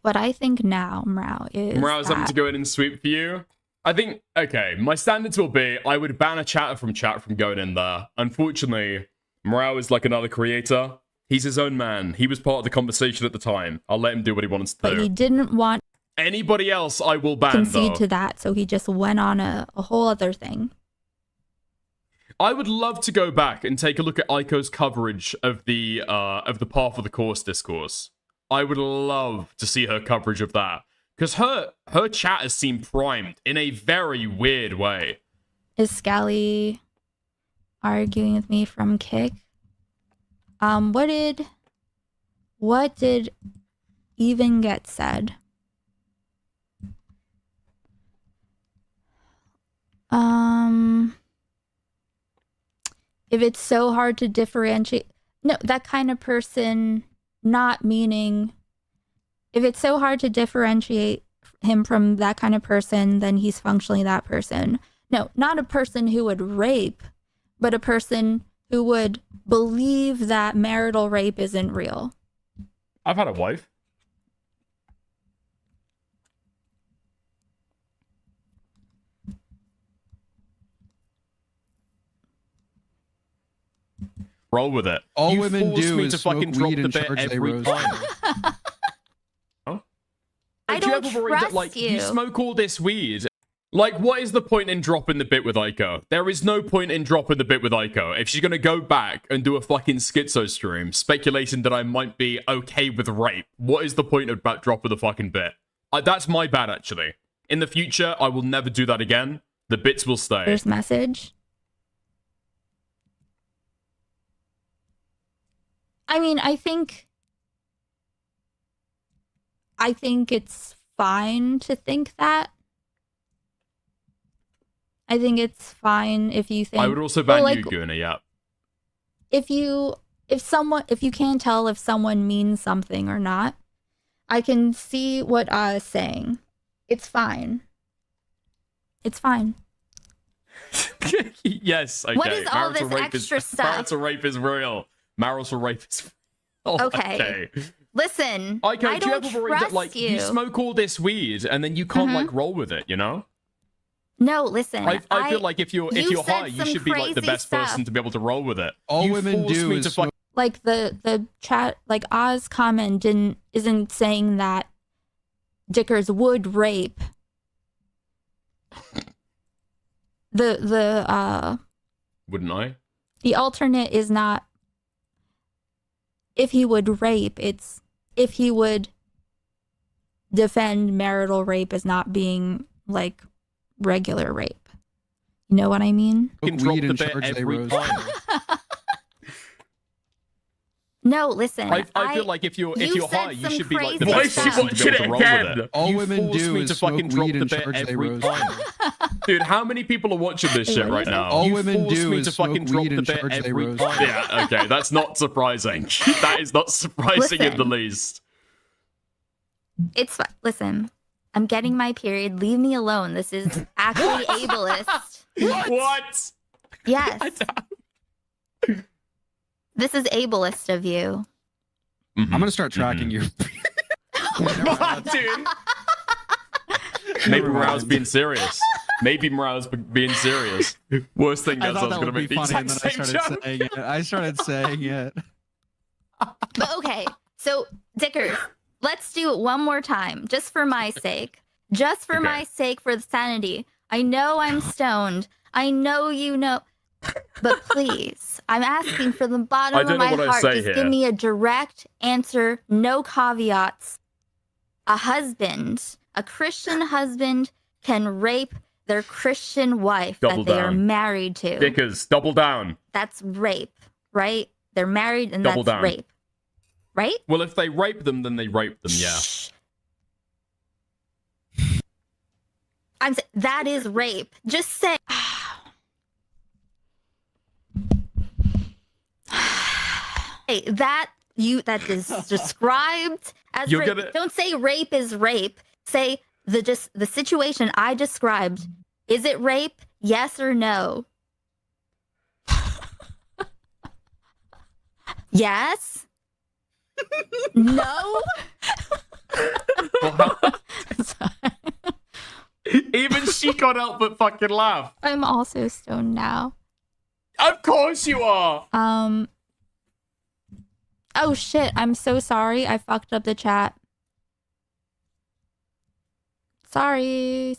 what I think now, Mrau, is Mrau's having to go in and sweep for you. I think, okay, my standards will be, I would ban a chatter from chat from going in there. Unfortunately, Mrau is like another creator. He's his own man. He was part of the conversation at the time. I'll let him do what he wants to do. But he didn't want anybody else I will ban, concede though. to that, so he just went on a whole other thing. I would love to go back and take a look at Aiko's coverage of the Path of the Course discourse. I would love to see her coverage of that. Because her chat has seemed primed in a very weird way. Is Scally arguing with me from Kick? What did even get said? If it's so hard to differentiate, no, that kind of person, not meaning, if it's so hard to differentiate him from that kind of person, then he's functionally that person. No, not a person who would rape, but a person who would believe that marital rape isn't real. I've had a wife. Roll with it. All you women forced do me is to smoke fucking drop weed the and bit charge they every rose. time. I Do you don't ever worry that, trust like, you. you smoke all this weed? Like, what is the point in dropping the bit with Aiko? There is no point in dropping the bit with Aiko. If she's gonna go back and do a fucking schizo stream, speculating that I might be okay with rape, what is the point of dropping the fucking bit? That's my bad, actually. In the future, I will never do that again. The bits will stay. There's message. I mean, I think it's fine to think that. I think it's fine if you think. I would also ban well, you, Guna, yeah. If you can't tell if someone means something or not, I can see what I is saying. It's fine. It's fine. Yes, okay. What is all Marital this rape extra stuff? Marital rape is real. Marital rape is real. Okay. Listen, Okay, I do you don't ever worry that, trust like, you. you smoke all this weed and then you can't, Mhm. like, roll with it, you know? No, listen. I feel like if you're you high, said you some should be, like, the crazy best person stuff. to be able to roll with it. All You women forced do me is to smoke. Like the chat, like Oz comment isn't saying that Dickers would rape. The Wouldn't I? The alternate is not if he would rape, it's if he would defend marital rape as not being like regular rape. You know what I mean? You can drop the bit every time. No, listen. I feel like if you're you high, said you some should be like the crazy best stuff. person to be able to roll with it. All You women forced do me is to smoke fucking drop weed the and bit charge they every roast. time. Dude, how many people are watching this shit right now? All You women forced do me is to fucking smoke drop weed the and bit charge they every roast. time. Yeah, okay, that's not surprising. That is not surprising in the Listen. least. It's listen. I'm getting my period. Leave me alone. This is actually ableist. What? Yes. This is ableist of you. I'm gonna start tracking your. Dude. Maybe Morale's being serious. Maybe Morale's being serious. Worst thing I is I thought was that going to would be make the funny, and exact then same joke. I started saying it. But okay, so Dickers, let's do it one more time, just for my sake. Just for my sake, for the sanity. I know I'm stoned. I know you know. But please, I'm asking for the bottom I of don't know my what I heart. say Just here. give me a direct answer, no caveats. A husband, a Christian husband, can rape their Christian wife Double that they are down. married to. Dickers, double down. That's rape, right? They're married and Double that's down. rape. Right? Well, if they rape them, then they rape them, yeah. That is rape. Just say. Hey, that is described as You're rape. gonna- Don't say rape is rape. Say the situation I described. Is it rape? Yes or no? Yes? No? Even she can't help but fucking laugh. I'm also stoned now. Of course you are. Oh shit, I'm so sorry. I fucked up the chat. Sorry.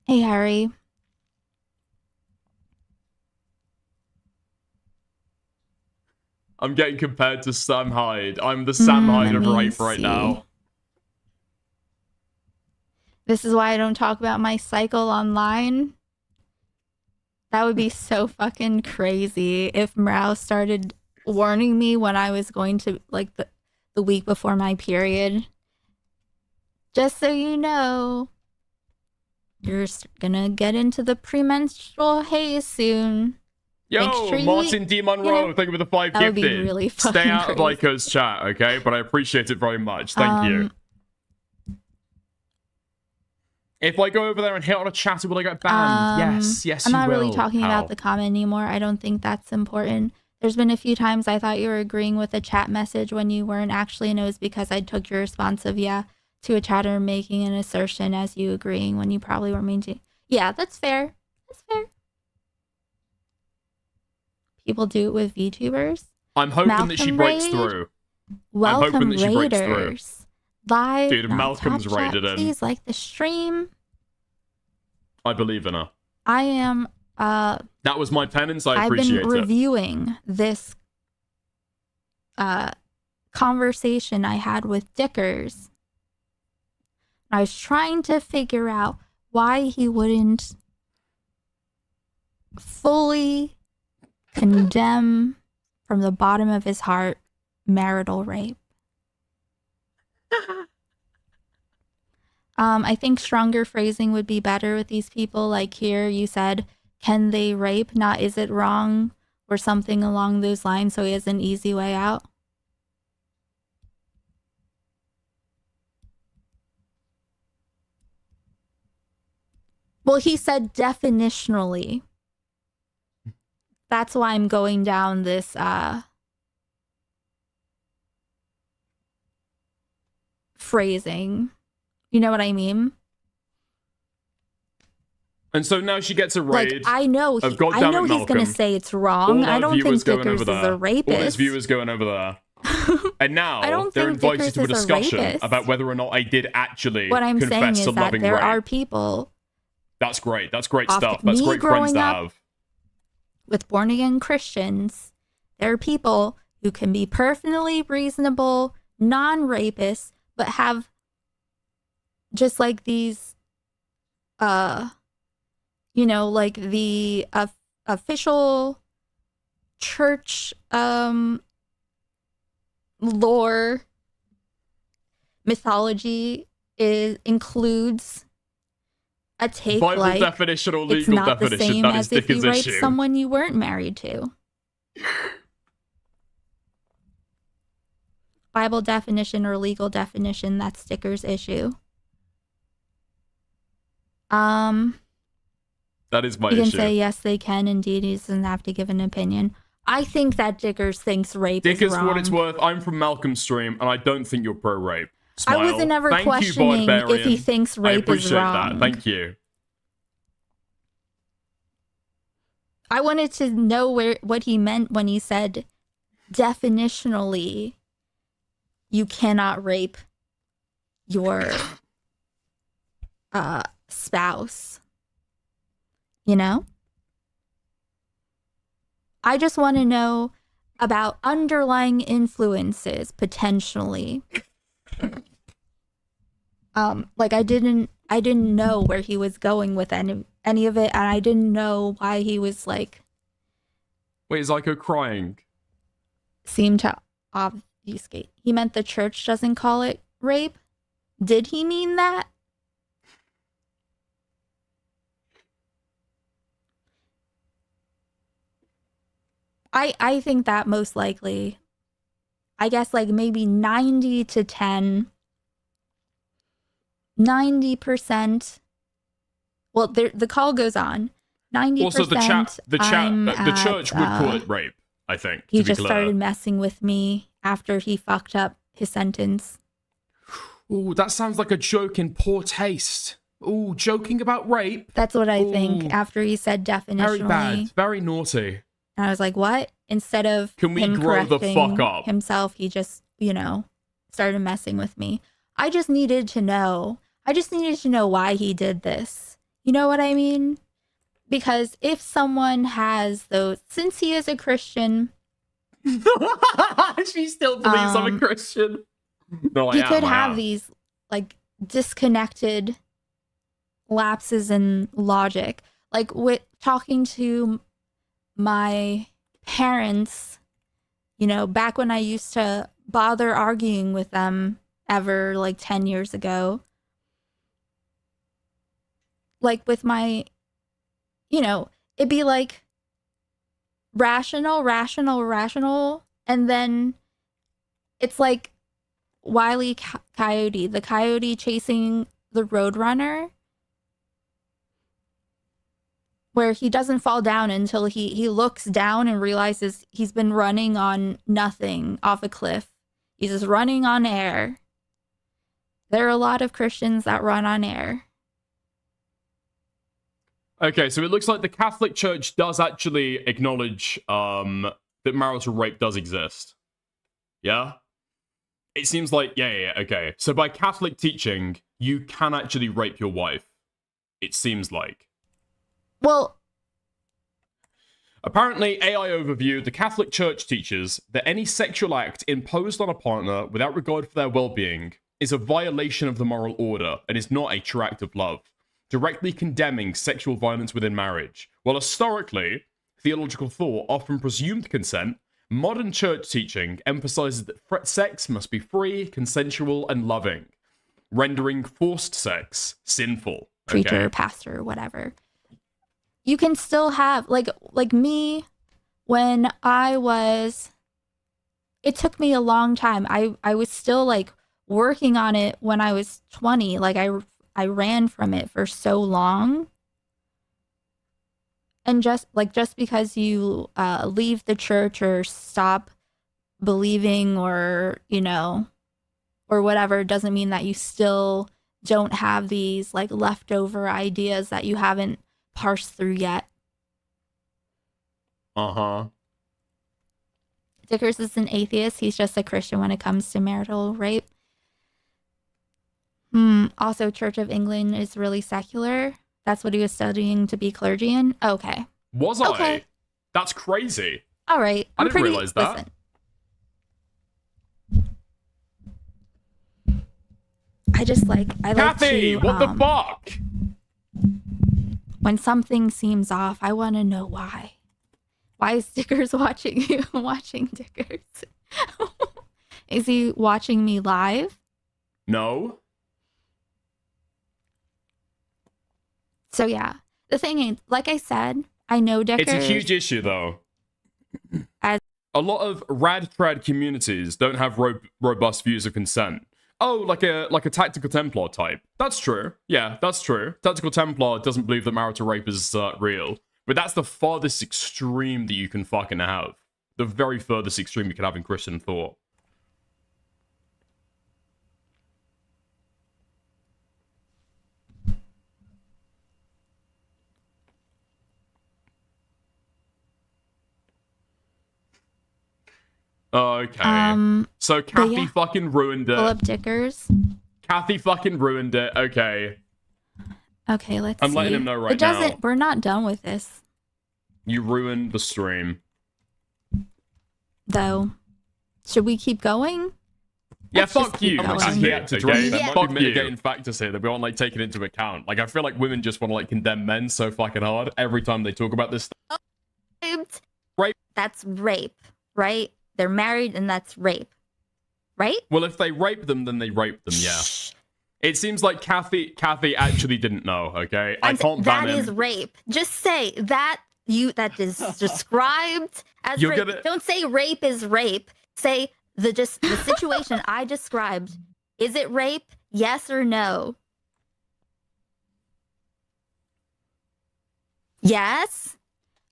Hey, Harry. I'm getting compared to Sam Hyde. I'm the Sam Hyde of let me rape right see. now. This is why I don't talk about my cycle online. That would be so fucking crazy if Mrao started warning me when I was going to, like, the week before my period. Just so you know, you're gonna get into the premenstrual haze soon. Make Yo, sure you Martin eat, D. Monroe, thank you for the 5 that would be gifted. really Stay fucking out of crazy. Lyco's chat, okay? But I appreciate it very much. Thank you. If I go over there and hit on a chat, will I get banned? Yes, I'm you not will. really talking How? about the comment anymore. I don't think that's important. There's been a few times I thought you were agreeing with a chat message when you weren't actually, and it was because I took your response of yeah to a chatter making an assertion as you agreeing when you probably were meaning to. Yeah, that's fair. That's fair. People do it with VTubers. I'm hoping that she Malcolm breaks Raid. through. Welcome, I'm hoping that she breaks through. Raiders. Live. Dude, not Malcolm's top chat. raided in. Please like the stream. I believe in her. I am. That was my penance. I I've appreciate been it. reviewing this conversation I had with Dickers. I was trying to figure out why he wouldn't fully condemn from the bottom of his heart marital rape. I think stronger phrasing would be better with these people. Like here, you said, can they rape? Not is it wrong? Or something along those lines, so he has an easy way out. Well, he said definitionally. That's why I'm going down this phrasing. You know what I mean? And so now she gets a raid. Like, I know he's going to say it's wrong. I don't think Dickers is a rapist. All his viewers going over there. And now I don't they're think invited Dickers to a is a discussion rapist. about whether or not I did actually What I'm saying confess is to that loving there rape. are people. That's great. That's great Off stuff. me That's great friends growing to up have. With born again Christians, there are people who can be perfectly reasonable, non-rapists, but have just like these, you know, like the official church lore mythology includes a take Bible like definition or it's legal not the definition. same That as is if you Dickens' raped issue. someone you weren't married to. Bible definition or legal definition, that's Sticker's issue. That is my you issue. can say yes, they can. Indeed, he doesn't have to give an opinion. I think that Dickers thinks rape Dickens, is for wrong. what it's worth, I'm from Malcolm's stream, and I don't think you're pro-rape. Smile. I wasn't ever Thank questioning you, Barbarian. if he thinks rape I appreciate is wrong. that. Thank you. I wanted to know what he meant when he said definitionally you cannot rape your spouse. You know? I just want to know about underlying influences potentially. Like I didn't know where he was going with any of it, and I didn't know why he was like Wait, is Zyko crying? seemed to obfuscate. He meant the church doesn't call it rape. Did he mean that? I think that most likely, I guess like maybe 90 to 10, 90%. Well, the call goes on. 90%. Also, the church would call it rape, I think. He to be just clear. started messing with me after he fucked up his sentence. Ooh, that sounds like a joke in poor taste. Ooh, joking about rape. That's what I Ooh. think after he said definitionally. Very bad. Very naughty. And I was like, what? Instead of Can we him grow the correcting fuck up? himself, he just, started messing with me. I just needed to know. I just needed to know why he did this. You know what I mean? Because if someone has those, since he is a Christian, she still believes I'm a Christian. No, he could have these like disconnected lapses in logic. Like with talking to my parents, back when I used to bother arguing with them ever like 10 years ago. Like with my, it'd be like rational. And then it's like Wile E. Coyote, the coyote chasing the roadrunner, where he doesn't fall down until he looks down and realizes he's been running on nothing off a cliff. He's just running on air. There are a lot of Christians that run on air. Okay, so it looks like the Catholic Church does actually acknowledge that marital rape does exist. Yeah? It seems like, yeah, okay. So by Catholic teaching, you can actually rape your wife. It seems like. Well, apparently, AI overview, the Catholic Church teaches that any sexual act imposed on a partner without regard for their well-being is a violation of the moral order and is not a true act of love. directly condemning sexual violence within marriage. While historically, theological thought often presumed consent, modern church teaching emphasizes that sex must be free, consensual, and loving, rendering forced sex sinful. Preacher, Okay? pastor, whatever. You can still have like me when I was. It took me a long time. I was still like working on it when I was 20. Like I ran from it for so long. And just because you leave the church or stop believing or, you know, or whatever, doesn't mean that you still don't have these like leftover ideas that you haven't parsed through yet. Uh-huh. Dickers is an atheist. He's just a Christian when it comes to marital rape. Also, Church of England is really secular. That's what he was studying to be clergy in. Okay. Was I? That's crazy. All right. I didn't realize that. Listen. I Kathy, like to, what the fuck? When something seems off, I want to know why. Why is Dickers watching you? Watching Dickers. Is he watching me live? No. So yeah, the thing is, like I said, I know Dickers. It's a huge issue, though. As a lot of rad trad communities don't have robust views of consent. Oh, like a tactical Templar type. That's true. Yeah, that's true. Tactical Templar doesn't believe that marital rape is real. But that's the farthest extreme that you can fucking have. The very furthest extreme you can have in Christian thought. Okay. So Kathy yeah. fucking ruined it. Pull up Dickers. Kathy fucking ruined it. Okay. Okay, let's see. I'm letting him know right now. We're not done with this, You ruined the stream. though. Should we keep going? Yeah, Let's just fuck keep you. going. Which is here to drink. There Yeah. might be mitigating factors here that we aren't like taking into account. Like I feel like women just want to like condemn men so fucking hard every time they talk about this stuff. Rape. That's rape, right? They're married and that's rape, right? Well, if they rape them, then they rape them, yeah. It seems like Kathy actually didn't know, okay? I can't ban That him. is rape. Just say that that is described as You're rape. gonna- Don't say rape is rape. Say the situation I described. Is it rape? Yes or no? Yes.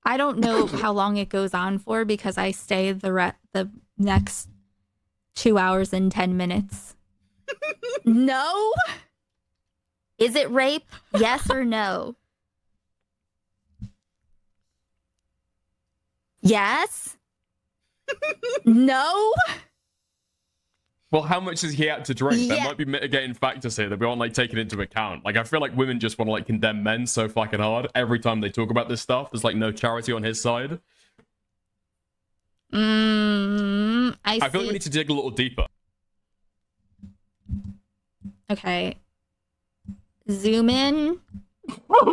I don't know how long it goes on for because I stay the next 2 hours and 10 minutes. No? Is it rape? Yes or no? Yes? No? Well, how much has he had to drink? There Yeah. might be mitigating factors here that we aren't like taking into account. Like I feel like women just want to like condemn men so fucking hard every time they talk about this stuff. There's like no charity on his side. I feel like see. we need to dig a little deeper. Okay. Zoom in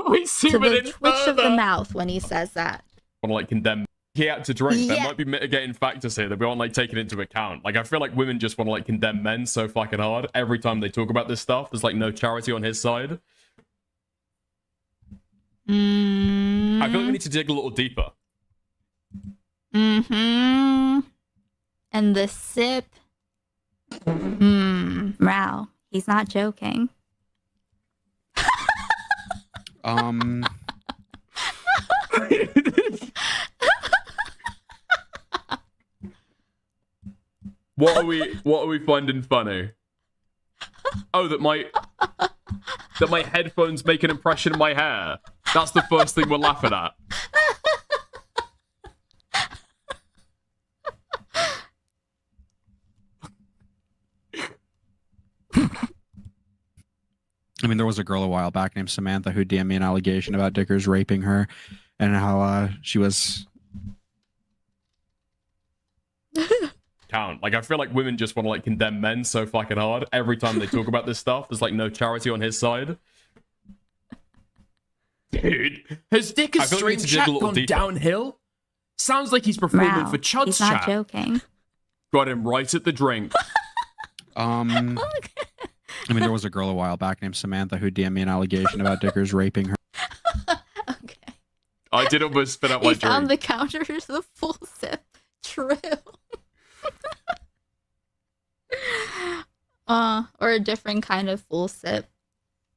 we to zoom it the in twitch of the further. mouth when he says that. Want to like condemn. He had to drink. There Yeah. might be mitigating factors here that we aren't like taking into account. Like I feel like women just want to like condemn men so fucking hard every time they talk about this stuff. There's like no charity on his side. I feel like we need to dig a little deeper. Mm-hmm. And the sip. Wow. He's not joking. What are we finding funny? Oh, that my headphones make an impression in my hair. That's the first thing we're laughing at. I mean, there was a girl a while back named Samantha who DM'd me an allegation about Dickers raping her and how she was... Count. Like I feel like women just want to like condemn men so fucking hard every time they talk about this stuff. There's like no charity on his side. Dude, has Dicker's I feel like we stream need to dig a chat little gone deeper. downhill? Sounds like he's performing Wow, for Chud's he's chat. not joking. Got him right at the drink. I mean, there was a girl a while back named Samantha who DM'd me an allegation about Dickers raping her. I did almost spit out my He drink. found the counters the full sip. True. Or a different kind of full sip.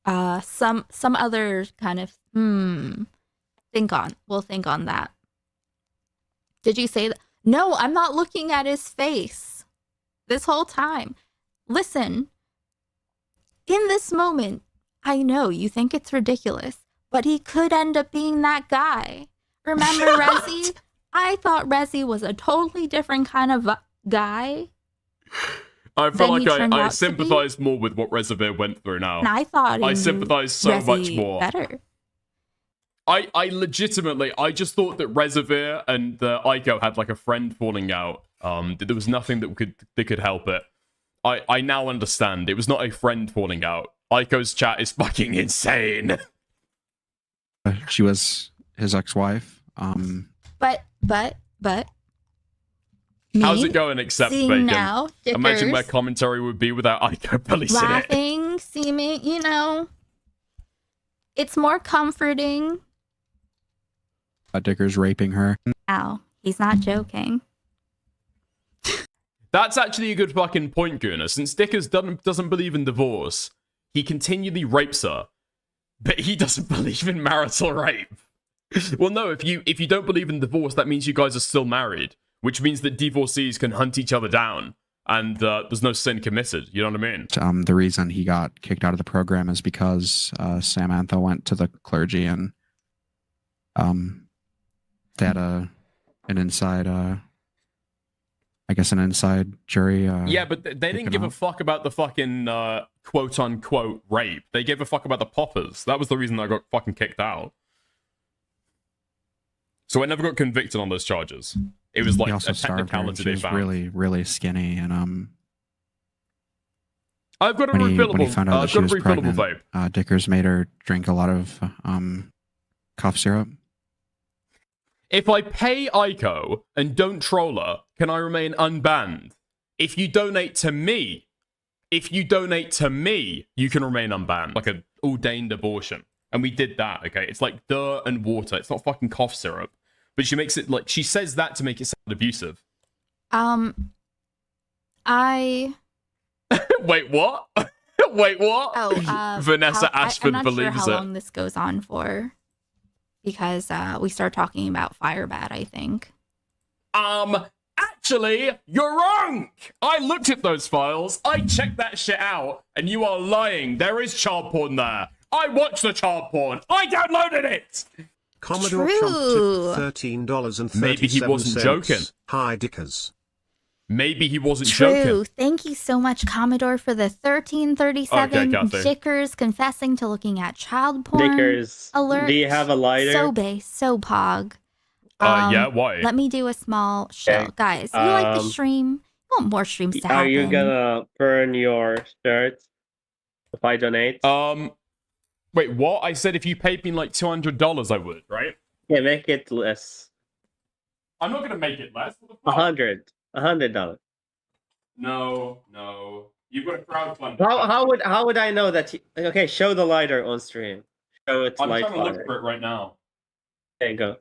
Some other kind of We'll think on that. Did you say that? No, I'm not looking at his face this whole time. Listen, in this moment, I know you think it's ridiculous, but he could end up being that guy. Remember Resi? I thought Resi was a totally different kind of guy. I feel Then he like turned I out to sympathize more with what Reservoir went through now. And I thought I he sympathize so Resi much more. better. I legitimately, I just thought that Reservoir and Ico had like a friend falling out. There was nothing that could help it. I now understand. It was not a friend falling out. Ico's chat is fucking insane. She was his ex-wife. But How's it going, except seeing Bacon? now, Imagine where Dickers commentary would be without Ico policing it. laughing, seeming, it's more comforting. Dickers raping her. Ow, he's not joking. That's actually a good fucking point, Gunnar. Since Dickers doesn't believe in divorce, he continually rapes her, but he doesn't believe in marital rape. Well, no, if you don't believe in divorce, that means you guys are still married, which means that divorcees can hunt each other down, and there's no sin committed. You know what I mean? The reason he got kicked out of the program is because Samantha went to the clergy and they had an inside, I guess an inside jury. Yeah, but they didn't give a fuck about the fucking quote-unquote rape. They gave a fuck about the poppers. That was the reason I got fucking kicked out. So I never got convicted on those charges. It was like He a also starved her. technicality She they was found. really, really skinny, and I've got a when he refillable. found out that I've she got a was refillable pregnant, vape. Dickers made her drink a lot of cough syrup. If I pay Ico and don't troll her, can I remain unbanned? If you donate to me, you can remain unbanned. Like an ordained abortion. And we did that, okay? It's like dirt and water. It's not fucking cough syrup. But she makes it like, she says that to make it sound abusive. Wait, what? Wait, what? Oh, Vanessa Ashford I'm not sure believes how it. long this goes on for, because we start talking about Firebat, I think. Actually, you're wrong! I looked at those files, I checked that shit out, and you are lying. There is child porn there. I watched the child porn. I downloaded it! Commodore True. Trump tipped $13.37. Maybe he wasn't joking. Hi, Dickers. Maybe he wasn't True. joking. Thank you so much, Commodore, for the 1337. Okay, Kathy. Dickers confessing to looking at child porn. Dickers, Alert. do you have a lighter? So base, so pog. Yeah, why? Let me do a small show. Okay. Guys, you like the stream? You want more streams to happen? Are you gonna burn your shirt if I donate? Wait, what? I said if you paid me like $200, I would, right? Yeah, make it less. I'm not gonna make it less. What the fuck? $100. No. You've got a crowdfund. How would I know that? Okay, show the lighter on stream. Show it I'm light trying to look fire. for it right now. There you go.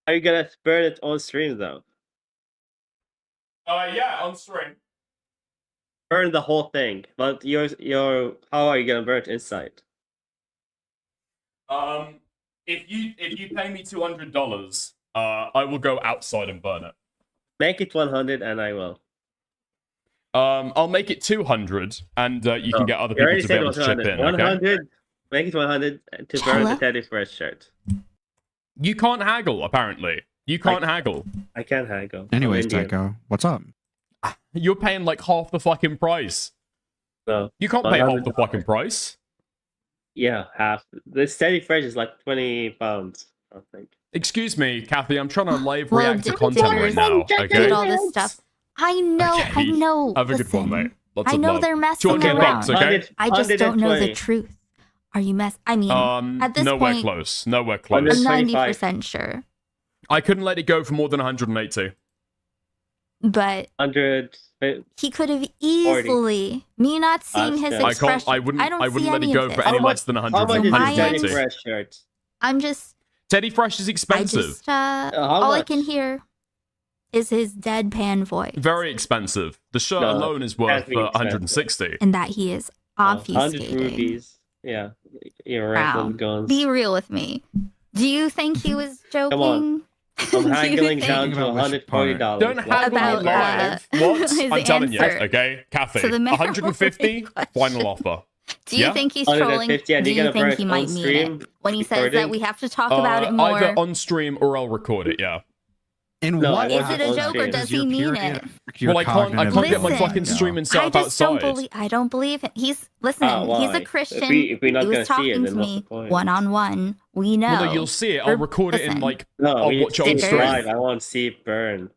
Are you gonna burn it on stream though? Yeah, on stream. Burn the whole thing, but your how are you gonna burn it inside? If you pay me $200, I will go outside and burn it. Make it 100, and I will. I'll make it 200, and you can get other You already people to be said able to chip 100. in. 100. Okay? Make it 100 to burn the Teddy Fresh shirt. You can't haggle, apparently. You can't haggle. I can haggle. Anyways, I'm Indian. Tycho, what's up? You're paying like half the fucking price. No, You can't pay half the fucking price. Yeah, half. The Teddy Fresh is like £20, I think. Excuse me, Kathy. I'm trying to live Well, react to Dickers content right now. did Okay. all this stuff. I know. Okay. I know. Have a good one, Listen, mate. Lots I of know love. they're messing $200, around. okay? I just don't know the 120. truth. Are you I mean, at this nowhere point, close. Nowhere close. I'm 90% sure. I couldn't let it go for more than 180. But 100. he could have easily, me not seeing his expression. I wouldn't see let it any go of for this. any less than 100. How much is My this Teddy end- Fresh shirt? I'm just, Teddy Fresh is expensive. all I can hear is his deadpan voice. Very expensive. The shirt No, alone is it worth has to be 160. And that he is 100 obfuscating. rupees. Yeah. You're right, Wow. little guns. Be real with me. Do you think he was joking? on. I'm Do you haggling think- down to $140. Don't haggle About, live. What? his I'm telling you, answer okay? Kathy, to the marital 150, final offer. Do you Yeah? think he's trolling? 150, and Do you're you gonna think burn he it might on mean stream, it when he says that recording? we have to talk about it more? Either on stream or I'll record it, yeah. In No, what? I Is want it a on joke or stream. does he mean it? Well, I can't get my Listen, fucking streaming set I up just don't outside. believe. I don't believe it. He's listen. Oh, He's why? a Christian. If we're not he was gonna see talking it, to then what's me the point? one on one. We know. Well, no, you'll see it. I'll record it in listen. like. No, I'll we watch it on see stream. live. I want to see it burn.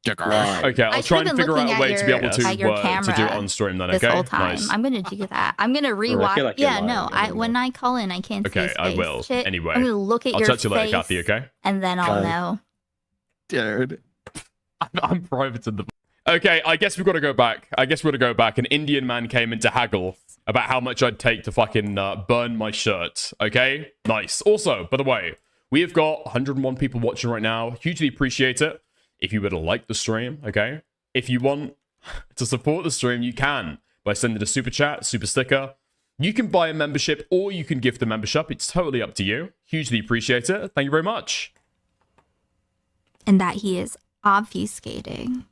Live. Okay, I'll I try should've and been figure out looking a way at to be able your- to at your do it camera on stream then, this okay? whole time. Nice. I'm gonna do that. I'm gonna I rewatch. feel like you're Yeah, no. lying. When I call in, I can't see Okay, his I face. will. Shit. Anyway, I'm gonna look at I'll your chat to you later, face, Kathy, okay? and then I'll Fine. know. Dude. I'm private in the. Okay, I guess we've got to go back. An Indian man came in to haggle about how much I'd take to fucking burn my shirt. Okay? Nice. Also, by the way, we have got 101 people watching right now. Hugely appreciate it. If you would like the stream, okay? If you want to support the stream, you can by sending a super chat, super sticker. You can buy a membership or you can gift a membership. It's totally up to you. Hugely appreciate it. Thank you very much. And that he is obfuscating.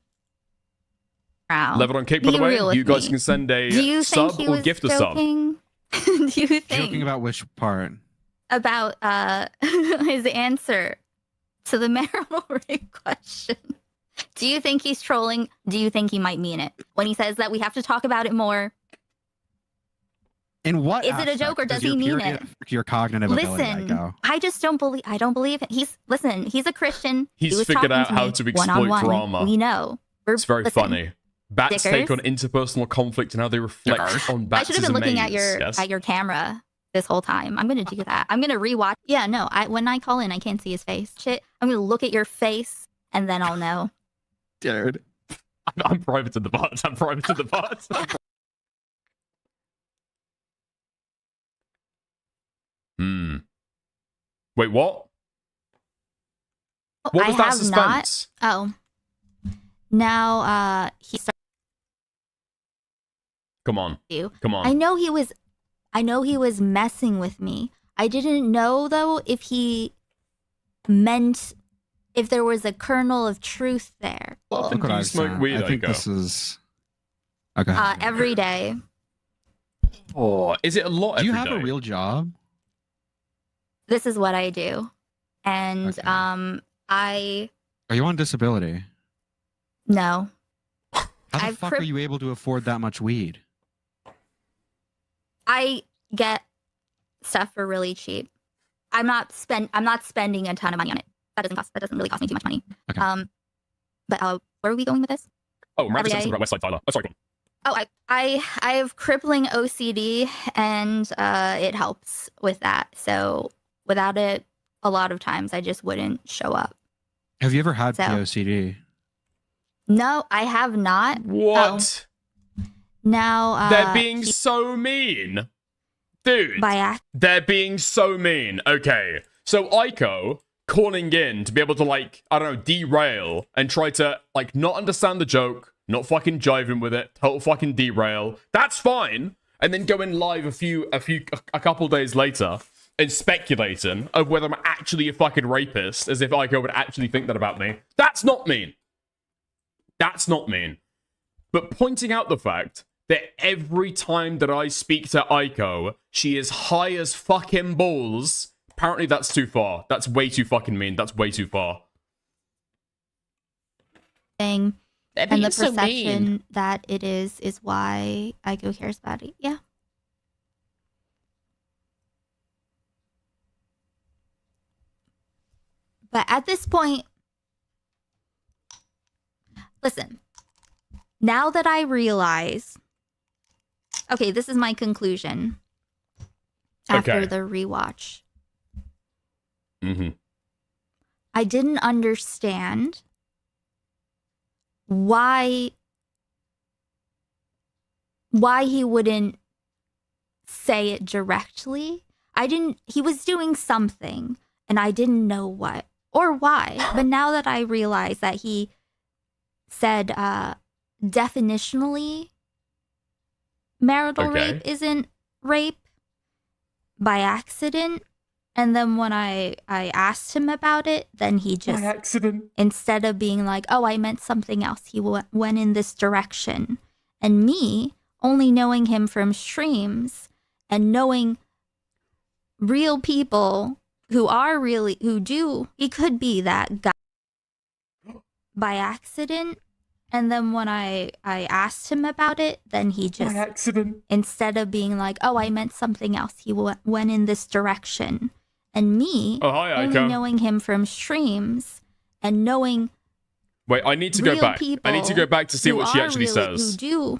Wow. Level on cake, by Be the way. real with You guys me. can send a Do you think sub he or was gift a sub. joking? Do you think Joking about which part? about his answer to the marital rape question? Do you think he's trolling? Do you think he might mean it when he says that we have to talk about it more? In what? Is it a joke or does he mean it? Your cognitive ability, I Listen, go. I just don't believe. I don't believe it. He's a Christian. He's He was figured talking out how me to exploit one-on-one. drama. We know. It's very listen, funny. Bats take on interpersonal conflict and how they reflect on I bats' should have been looking at your camera this whole time. I'm gonna do that. I'm gonna rewatch. Yeah, no. When I call in, I can't see his face. Shit. I'm gonna look at your face and then I'll know. Dude. I'm private in the bots. Wait, what? What was I that have suspense? Not. Oh. Now he started. Come on. You. Come on. I know he was messing with me. I didn't know though if he meant if there was a kernel of truth there. Often do you smoke weed, I think Aiko? this is. Okay. Every day. Oh, is it a lot? Do you every have a day? real job? This is what I do. And I Are you on disability? no. How the I've fuck are you able to afford that much weed? I get stuff for really cheap. I'm not spending a ton of money on it. That doesn't really cost me too much money. Okay. But where are we going with this? Oh, remember Every something day. about Westside Tyler. Oh, sorry. Go on. Oh, I have crippling OCD and it helps with that. So without it, a lot of times I just wouldn't show up. Have you ever had So- POCD? No, I have not. What? Now They're being so mean. Dude. They're being so mean. Okay. So Aiko calling in to be able to, like, I don't know, derail and try to, like, not understand the joke, not fucking jiving with it, total fucking derail. That's fine. And then going live a couple days later and speculating of whether I'm actually a fucking rapist, as if Aiko would actually think that about me. That's not mean. That's not mean. But pointing out the fact that every time that I speak to Aiko, she is high as fucking balls. Apparently that's too far. That's way too fucking mean. That's way too far. Thing. They're And the being so perception mean. that it is why Aiko cares about it. Yeah. But at this point, listen, now that I realize, okay, this is my conclusion. after Okay. the rewatch. Mm-hmm. I didn't understand why he wouldn't say it directly. He was doing something and I didn't know what or why. But now that I realize that he said definitionally marital rape isn't rape by accident. And then when I asked him about it, then he just, by accident, instead of being like, oh, I meant something else, he went in this direction. And me, only knowing him from streams and knowing real people who he could be that guy by accident. And then when I asked him about it, then he just, by accident, instead of being like, oh, I meant something else, he went in this direction. And me, hi, only Aiko. knowing him from streams and knowing Wait, I need to go real back. I need to go back to see who what she are actually really- says. Who do.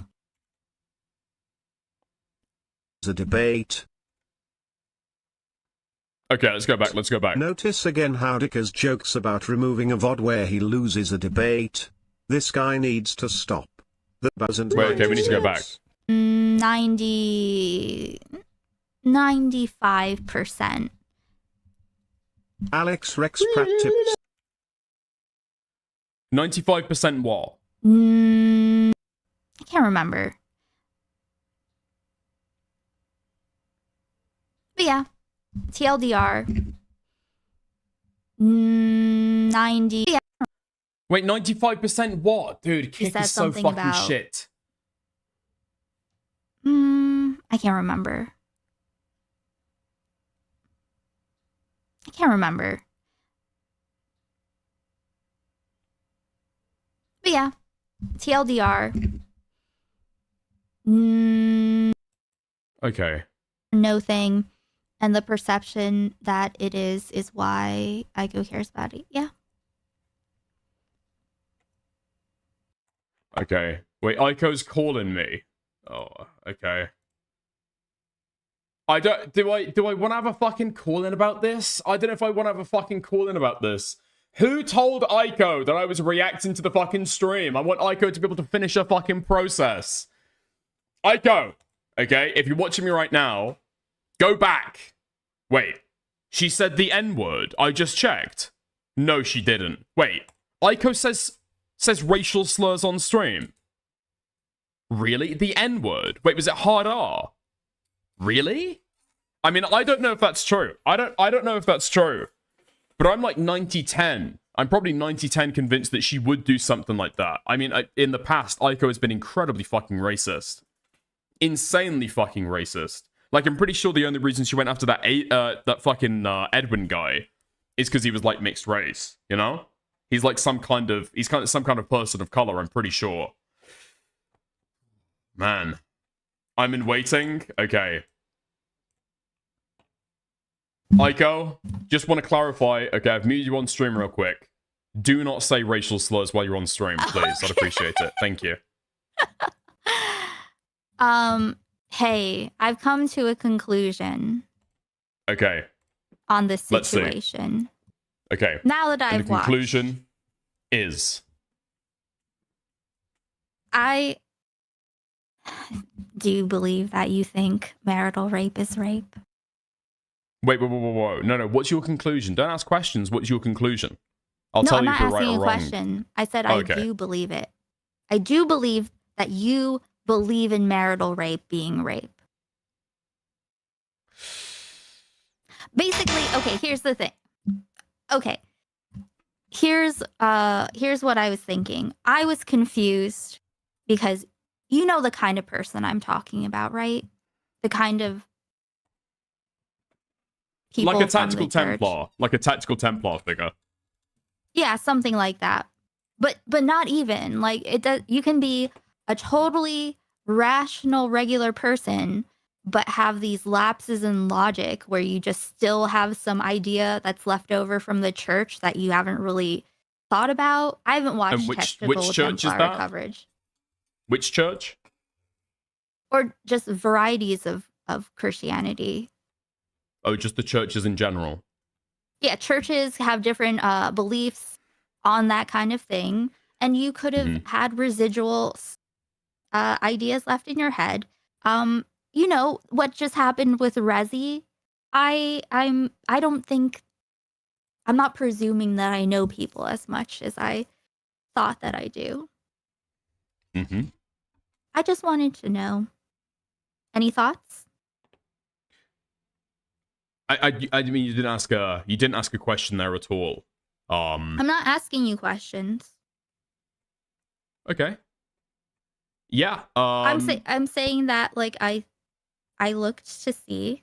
It's a debate. Okay, let's go back. Let's go back. Notice again how Dicker's jokes about removing a VOD where he loses a debate. This guy needs to stop. The doesn't. Wait, okay, we need to go back. 95%. Alex Rex Pratt tips. 95% what? I can't remember. But yeah, TLDR. 90. Yeah. Wait, 95% what? Dude, Kick said is so something fucking about- shit. I can't remember. But yeah, TLDR. Okay. No thing. And the perception that it is why Aiko cares about it. Yeah. Okay. Wait, Aiko's calling me. Oh, okay. I don't. Do I want to have a fucking call in about this? I don't know if I want to have a fucking call in about this. Who told Aiko that I was reacting to the fucking stream? I want Aiko to be able to finish her fucking process. Aiko, okay, if you're watching me right now, go back. Wait, she said the N-word. I just checked. No, she didn't. Wait, Aiko says racial slurs on stream. Really? The N-word? Wait, was it hard R? Really? I mean, I don't know if that's true. I don't know if that's true. But I'm like 90-10. I'm probably 90-10 convinced that she would do something like that. I mean, in the past, Aiko has been incredibly fucking racist. Insanely fucking racist. Like, I'm pretty sure the only reason she went after that fucking Edwin guy is because he was like mixed race, you know? He's like some kind of person of color, I'm pretty sure. Man. I'm in waiting? Okay. Aiko, just want to clarify. Okay, I've muted you on stream real quick. Do not say racial slurs while you're on stream, please. Okay. I'd appreciate it. Thank you. Hey, I've come to a conclusion Okay. on this Let's see. situation. Okay. Now that And I've the watched, conclusion is... do you believe that you think marital rape is rape? Wait. No. What's your conclusion? Don't ask questions. What's your conclusion? I'll No, tell I'm you not if you're right asking or a wrong. question. I said Okay. I do believe it. I do believe that you believe in marital rape being rape. Basically, okay, here's the thing. Okay. Here's what I was thinking. I was confused because you know the kind of person I'm talking about, right? The kind of people Like a from tactical the church. Templar. Like a tactical Templar figure. Yeah, something like that. But not even. Like it does you can be a totally rational regular person but have these lapses in logic where you just still have some idea that's left over from the church that you haven't really thought about. I haven't watched And which tactical church is Templar that? coverage. Which church? Or just varieties of Christianity. Oh, just the churches in general. Yeah, churches have different beliefs on that kind of thing, and you could have had residual ideas left in your head. You know what just happened with Resi? I don't think, I'm not presuming that I know people as much as I thought that I do. I just wanted to know. Any thoughts? I mean, you didn't ask a question there at all. I'm not asking you questions. Okay. Yeah. I'm saying that like I looked to see,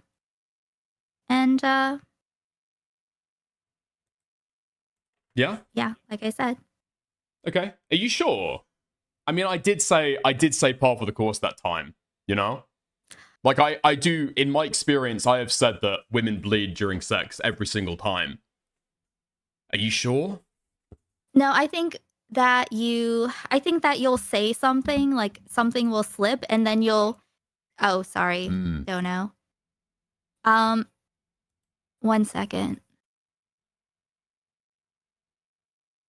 and yeah. Yeah, like I said. Okay. Are you sure? I mean, I did say par for the course that time. You know, like I do, in my experience, I have said that women bleed during sex every single time. Are you sure? No, I think that you'll say something, like something will slip, and then you'll. Oh, sorry, don't know. 1 second.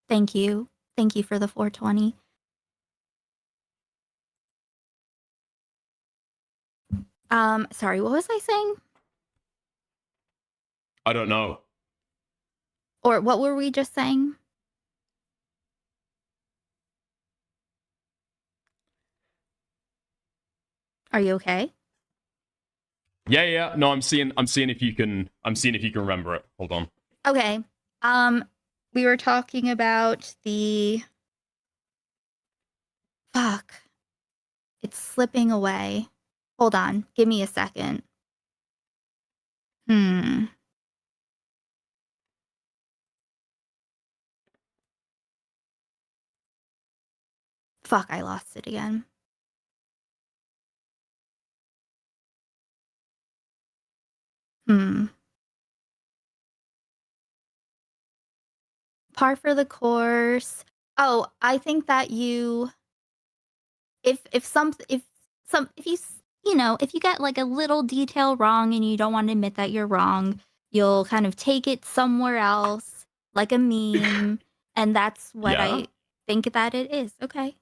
Thank you for the 420. Sorry, what was I saying? I don't know. Or what were we just saying? Are you okay? Yeah. No, I'm seeing if you can remember it. Hold on. Okay. We were talking about the fuck. It's slipping away. Hold on. Give me a second. Fuck, I lost it again. Par for the course. Oh, I think that you, if you get like a little detail wrong and you don't want to admit that you're wrong, you'll kind of take it somewhere else, like a meme, and that's what Yeah? I think that it is. Okay.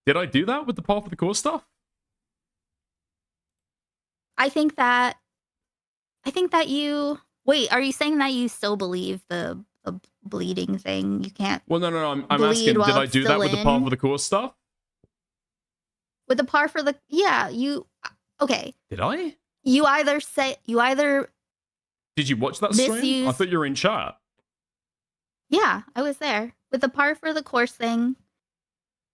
Did I do that with the par for the course stuff? I think that you. Wait, are you saying that you still believe the bleeding thing? You can't. Well, no. I'm bleed asking, while did I it's do that still with the par in? for the course stuff? With the par for the you. Okay. Did I? You either. Did you watch that stream? I Misuse- thought you were in chat. Yeah, I was there with the par for the course thing.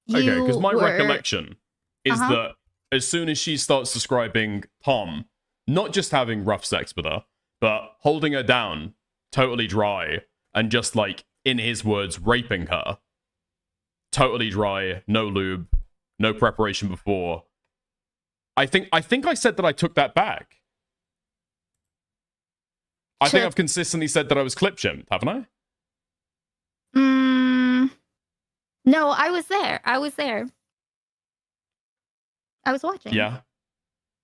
Okay, because my were- recollection is Uh-huh. that as soon as she starts describing Tom, not just having rough sex with her, but holding her down, totally dry, and just like, in his words, raping her, totally dry, no lube, no preparation before. I think I said that I took that back. I think I've consistently said that I was clip shimmed, haven't I? No, I was there. I was watching. Yeah.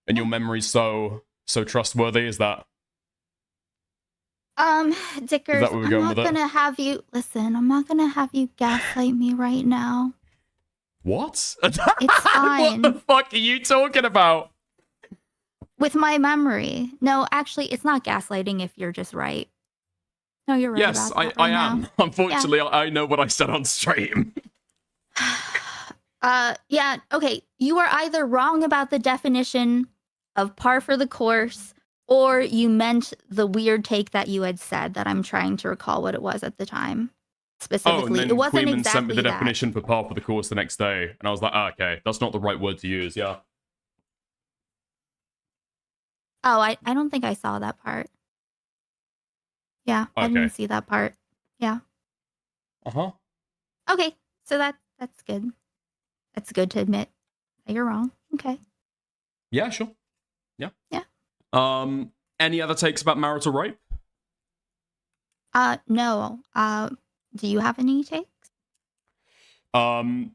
And your memory's so trustworthy, is that? Dickers, Is that where we're I'm going not with it? gonna have you listen. I'm not gonna have you gaslight me right now. What? It's fine. What the fuck are you talking about? With my memory. No, actually, it's not gaslighting if you're just right. No, you're right. Yes, about that I right am. now. Unfortunately, I know what I said on stream. Yeah, okay. You are either wrong about the definition of par for the course, or you meant the weird take that you had said that I'm trying to recall what it was at the time. Specifically, Oh, and then it wasn't Queeman exactly sent me the that. definition for par for the course the next day, and I was like, okay, that's not the right word to use, yeah. Oh, I don't think I saw that part. Yeah, I Okay. didn't see that part. Yeah. Uh-huh. Okay, so that's good. That's good to admit that you're wrong. Okay. Yeah, sure. Yeah. Yeah. Any other takes about marital rape? No. Do you have any takes? None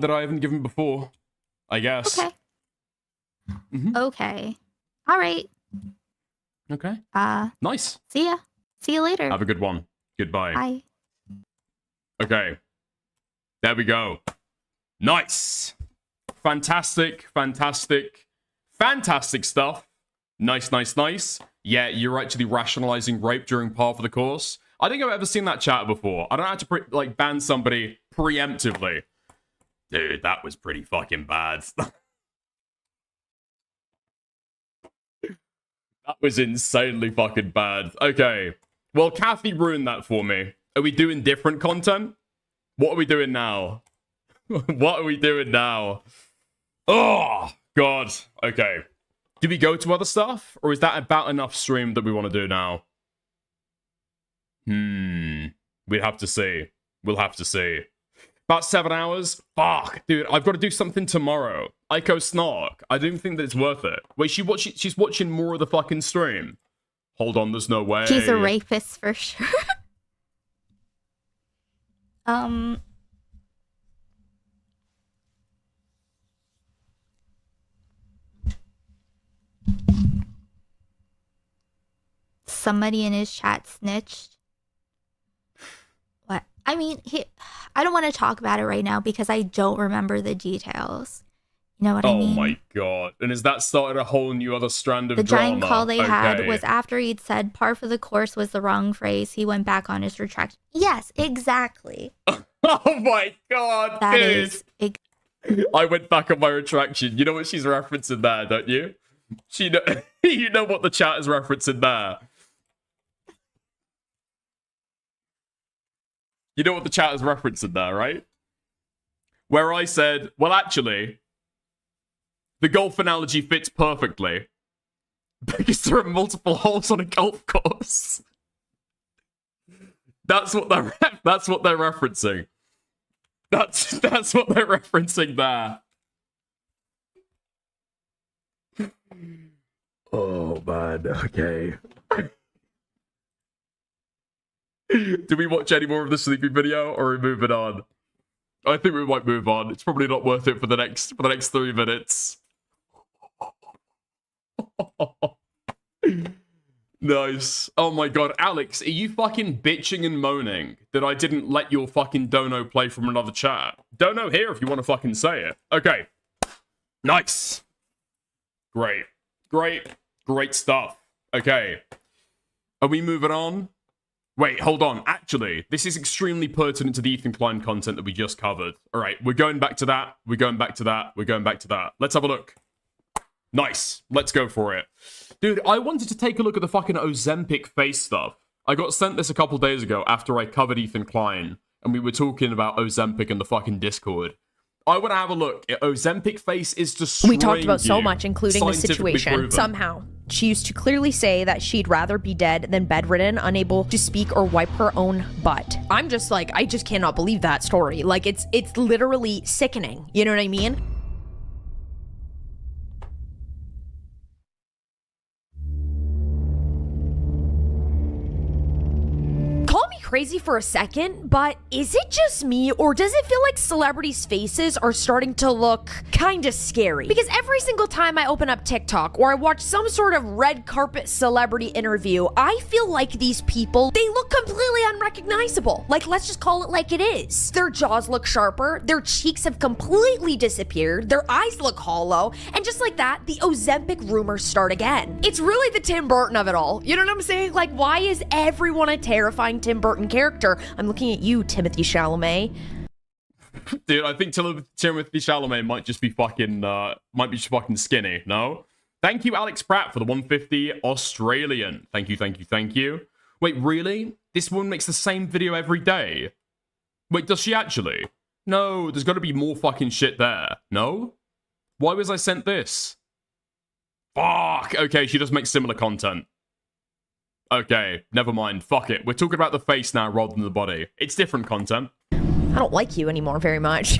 that I haven't given before, I guess. Okay. Okay. All right. Okay. Nice. See ya. See you later. Have a good one. Goodbye. Bye. Okay. There we go. Nice. Fantastic, fantastic, fantastic stuff. Nice, nice, nice. Yeah, you're actually rationalizing rape during part of the course. I think I've ever seen that chat before. I don't have to like ban somebody preemptively. Dude, that was pretty fucking bad. That was insanely fucking bad. Okay. Well, Kathy ruined that for me. Are we doing different content? What are we doing now? What are we doing now? Oh, God. Okay. Do we go to other stuff? Or is that about enough stream that we want to do now? We'd have to see. We'll have to see. About 7 hours? Fuck. Dude, I've got to do something tomorrow. Ico Snark. I don't think that it's worth it. Wait, she's watching more of the fucking stream. Hold on, there's no way. He's a rapist for sure. Somebody in his chat snitched. What? I mean, I don't want to talk about it right now because I don't remember the details. You know what I mean? Oh my god. And has that started a whole new other strand of The drama? giant call they had Okay. was after he'd said part of the course was the wrong phrase. He went back on his retraction. Yes, exactly. Oh my god, That dude. is I went back on my retraction. You know what she's referencing there, don't you? You know what the chat is referencing there. You know what the chat is referencing there, right? Where I said, well, actually, the golf analogy fits perfectly because there are multiple holes on a golf course. That's what they're referencing. That's what they're referencing there. Oh man, okay. Do we watch any more of the sleeping video, or are we moving on? I think we might move on. It's probably not worth it for the next 3 minutes. Nice. Oh my god, Alex, are you fucking bitching and moaning that I didn't let your fucking dono play from another chat? Dono here if you want to fucking say it. Okay. Nice. Great. Great stuff. Okay. Are we moving on? Wait, hold on. Actually, this is extremely pertinent to the Ethan Klein content that we just covered. All right, we're going back to that. We're going back to that. We're going back to that. Let's have a look. Nice. Let's go for it. Dude, I wanted to take a look at the fucking Ozempic face stuff. I got sent this a couple days ago after I covered Ethan Klein, and we were talking about Ozempic in the fucking Discord. I want to have a look. Ozempic face is destroying We talked about so you. much, including the Scientifically situation. proven. Somehow, she used to clearly say that she'd rather be dead than bedridden, unable to speak or wipe her own butt. I'm just like, I just cannot believe that story. Like, it's literally sickening. You know what I mean? Call me crazy for a second, but is it just me, or does it feel like celebrities' faces are starting to look kind of scary? Because every single time I open up TikTok or I watch some sort of red carpet celebrity interview, I feel like these people, they look completely unrecognizable. Like, let's just call it like it is. Their jaws look sharper, their cheeks have completely disappeared, their eyes look hollow, and just like that, the Ozempic rumors start again. It's really the Tim Burton of it all. You know what I'm saying? Like, why is everyone a terrifying Tim Burton character? I'm looking at you, Timothy Chalamet. Dude, I think Timothy Chalamet might just be fucking skinny, no? Thank you, Alex Pratt, for the 150 Australian. Thank you. Wait, really? This woman makes the same video every day? Wait, does she actually? No, there's got to be more fucking shit there. No? Why was I sent this? Fuck! Okay, she does make similar content. Okay, never mind. Fuck it. We're talking about the face now rather than the body. It's different content. I don't like you anymore very much.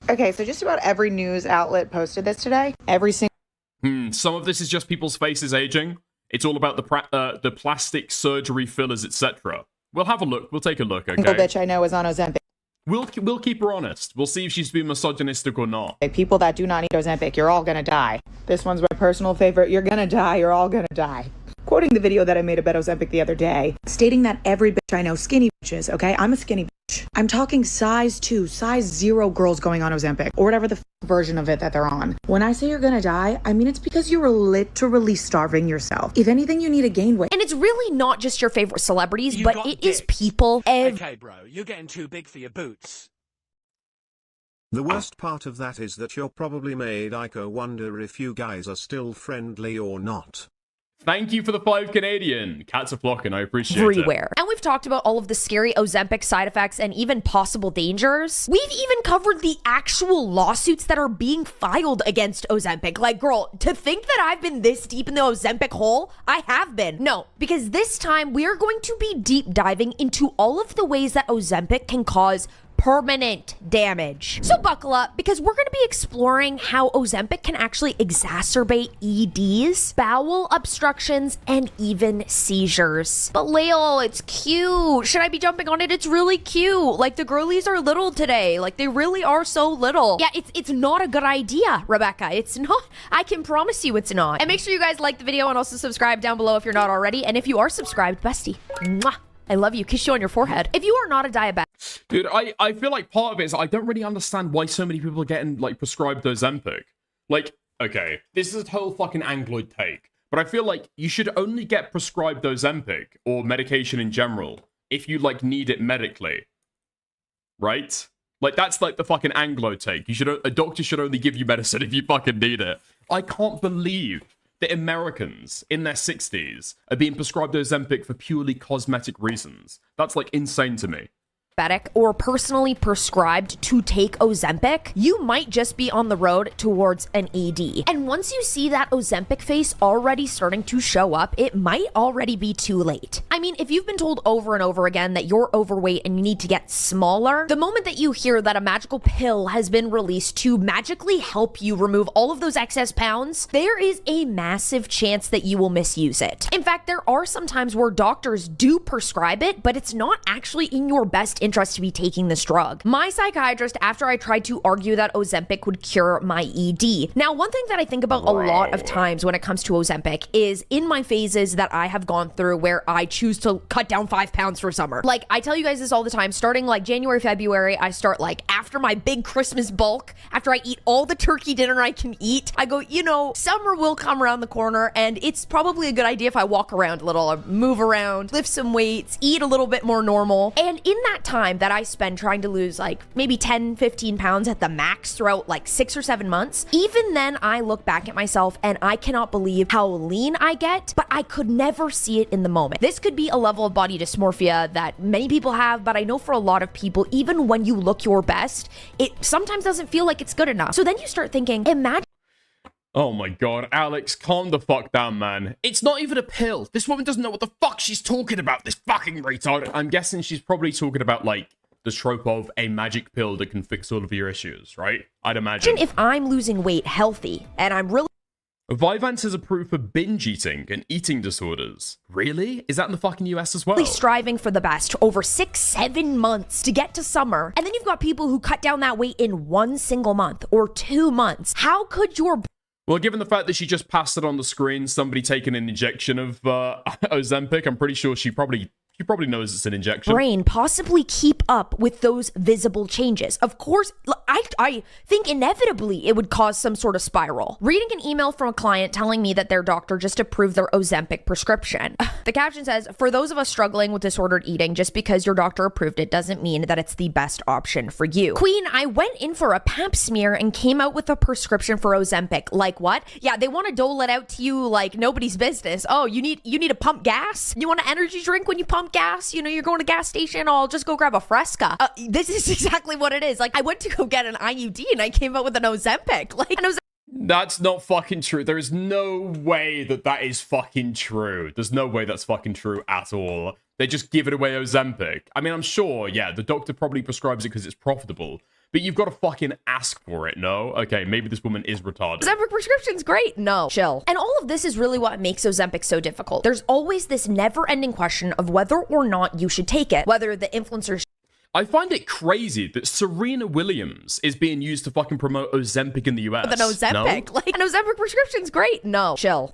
Okay, so just about every news outlet posted this today. Every single. Some of this is just people's faces aging. It's all about the plastic surgery fillers, etc. We'll have a look. We'll take a look, okay? bitch I know is on Ozempic. We'll keep her honest. We'll see if she's being misogynistic or not. People that do not need Ozempic, you're all gonna die. This one's my personal favorite. You're gonna die. You're all gonna die. quoting the video that I made about Ozempic the other day, stating that every bitch I know skinny bitches, okay? I'm a skinny bitch. I'm talking size 2, size 0 girls going on Ozempic, or whatever the version of it that they're on. When I say you're gonna die, I mean it's because you were literally starving yourself. If anything, you need to gain weight. And it's really not just your favorite celebrities, but it is people Okay, bro, you're getting too big for your boots. The worst part of that is that you're probably made Ico wonder if you guys are still friendly or not. Thank you for the 5 Canadian. Cats are flocking. I appreciate it. everywhere. And we've talked about all of the scary Ozempic side effects and even possible dangers. We've even covered the actual lawsuits that are being filed against Ozempic. Like, girl, to think that I've been this deep in the Ozempic hole, I have been. No, because this time we are going to be deep diving into all of the ways that Ozempic can cause permanent damage. So buckle up, because we're going to be exploring how Ozempic can actually exacerbate EDs, bowel obstructions, and even seizures. But Lael, it's cute. Should I be jumping on it? It's really cute. Like, the girlies are little today. Like, they really are so little. Yeah, it's not a good idea, Rebecca. It's not. I can promise you it's not. And make sure you guys like the video and also subscribe down below if you're not already. And if you are subscribed, bestie, mwah, I love you. Kiss you on your forehead. If you are not a diabetic, dude, I feel like part of it is I don't really understand why so many people are getting, like, prescribed Ozempic. Like, okay, this is a total fucking Angloid take, but I feel like you should only get prescribed Ozempic or medication in general if you, like, need it medically. Right? Like, that's, like, the fucking Anglo take. A doctor should only give you medicine if you fucking need it. I can't believe that Americans in their 60s are being prescribed Ozempic for purely cosmetic reasons. That's, like, insane to me. or personally prescribed to take Ozempic, you might just be on the road towards an ED. And once you see that Ozempic face already starting to show up, it might already be too late. I mean, if you've been told over and over again that you're overweight and you need to get smaller, the moment that you hear that a magical pill has been released to magically help you remove all of those excess pounds, there is a massive chance that you will misuse it. In fact, there are some times where doctors do prescribe it, but it's not actually in your best interest to be taking this drug. My psychiatrist, after I tried to argue that Ozempic would cure my ED. Now, one thing that I think about a lot of times when it comes to Ozempic is in my phases that I have gone through where I choose to cut down 5 pounds for summer. Like, I tell you guys this all the time, starting like January, February, I start like after my big Christmas bulk, after I eat all the turkey dinner I can eat, I go, you know, summer will come around the corner and it's probably a good idea if I walk around a little, move around, lift some weights, eat a little bit more normal. And in that time that I spend trying to lose like maybe 10, 15 pounds at the max throughout like 6 or 7 months, even then I look back at myself and I cannot believe how lean I get, but I could never see it in the moment. This could be a level of body dysmorphia that many people have, but I know for a lot of people, even when you look your best, it sometimes doesn't feel like it's good enough. So then you start thinking, imagine. Oh my god, Alex, calm the fuck down, man. It's not even a pill. This woman doesn't know what the fuck she's talking about, this fucking retard. I'm guessing she's probably talking about, like, the trope of a magic pill that can fix all of your issues, right? I'd imagine. If I'm losing weight healthy, and I'm really... Vyvanse is approved for binge eating and eating disorders. Really? Is that in the fucking US as well? Striving for the best over 6-7 months to get to summer. And then you've got people who cut down that weight in 1 single month or 2 months. How could your... Well, given the fact that she just passed it on the screen, somebody taking an injection of Ozempic, I'm pretty sure she probably knows it's an injection. Brain possibly keep up with those visible changes. Of course, I think inevitably it would cause some sort of spiral. Reading an email from a client telling me that their doctor just approved their Ozempic prescription. The caption says, for those of us struggling with disordered eating, just because your doctor approved it doesn't mean that it's the best option for you. Queen, I went in for a pap smear and came out with a prescription for Ozempic. Like what? Yeah, they want to dole it out to you like nobody's business. Oh, you need to pump gas? You want an energy drink when you pump gas? You know, you're going to gas station, I'll just go grab a Fresca. This is exactly what it is. Like, I went to go get an IUD and I came out with an Ozempic. Like, an Ozempic. That's not fucking true. There is no way that is fucking true. There's no way that's fucking true at all. They just give it away Ozempic. I mean, I'm sure, yeah, the doctor probably prescribes it because it's profitable. But you've got to fucking ask for it, no? Okay, maybe this woman is retarded. Ozempic prescription's great. No. Chill. And all of this is really what makes Ozempic so difficult. There's always this never-ending question of whether or not you should take it. Whether the influencers... I find it crazy that Serena Williams is being used to fucking promote Ozempic in the US. An Ozempic. No? Like, an Ozempic prescription's great. No. Chill.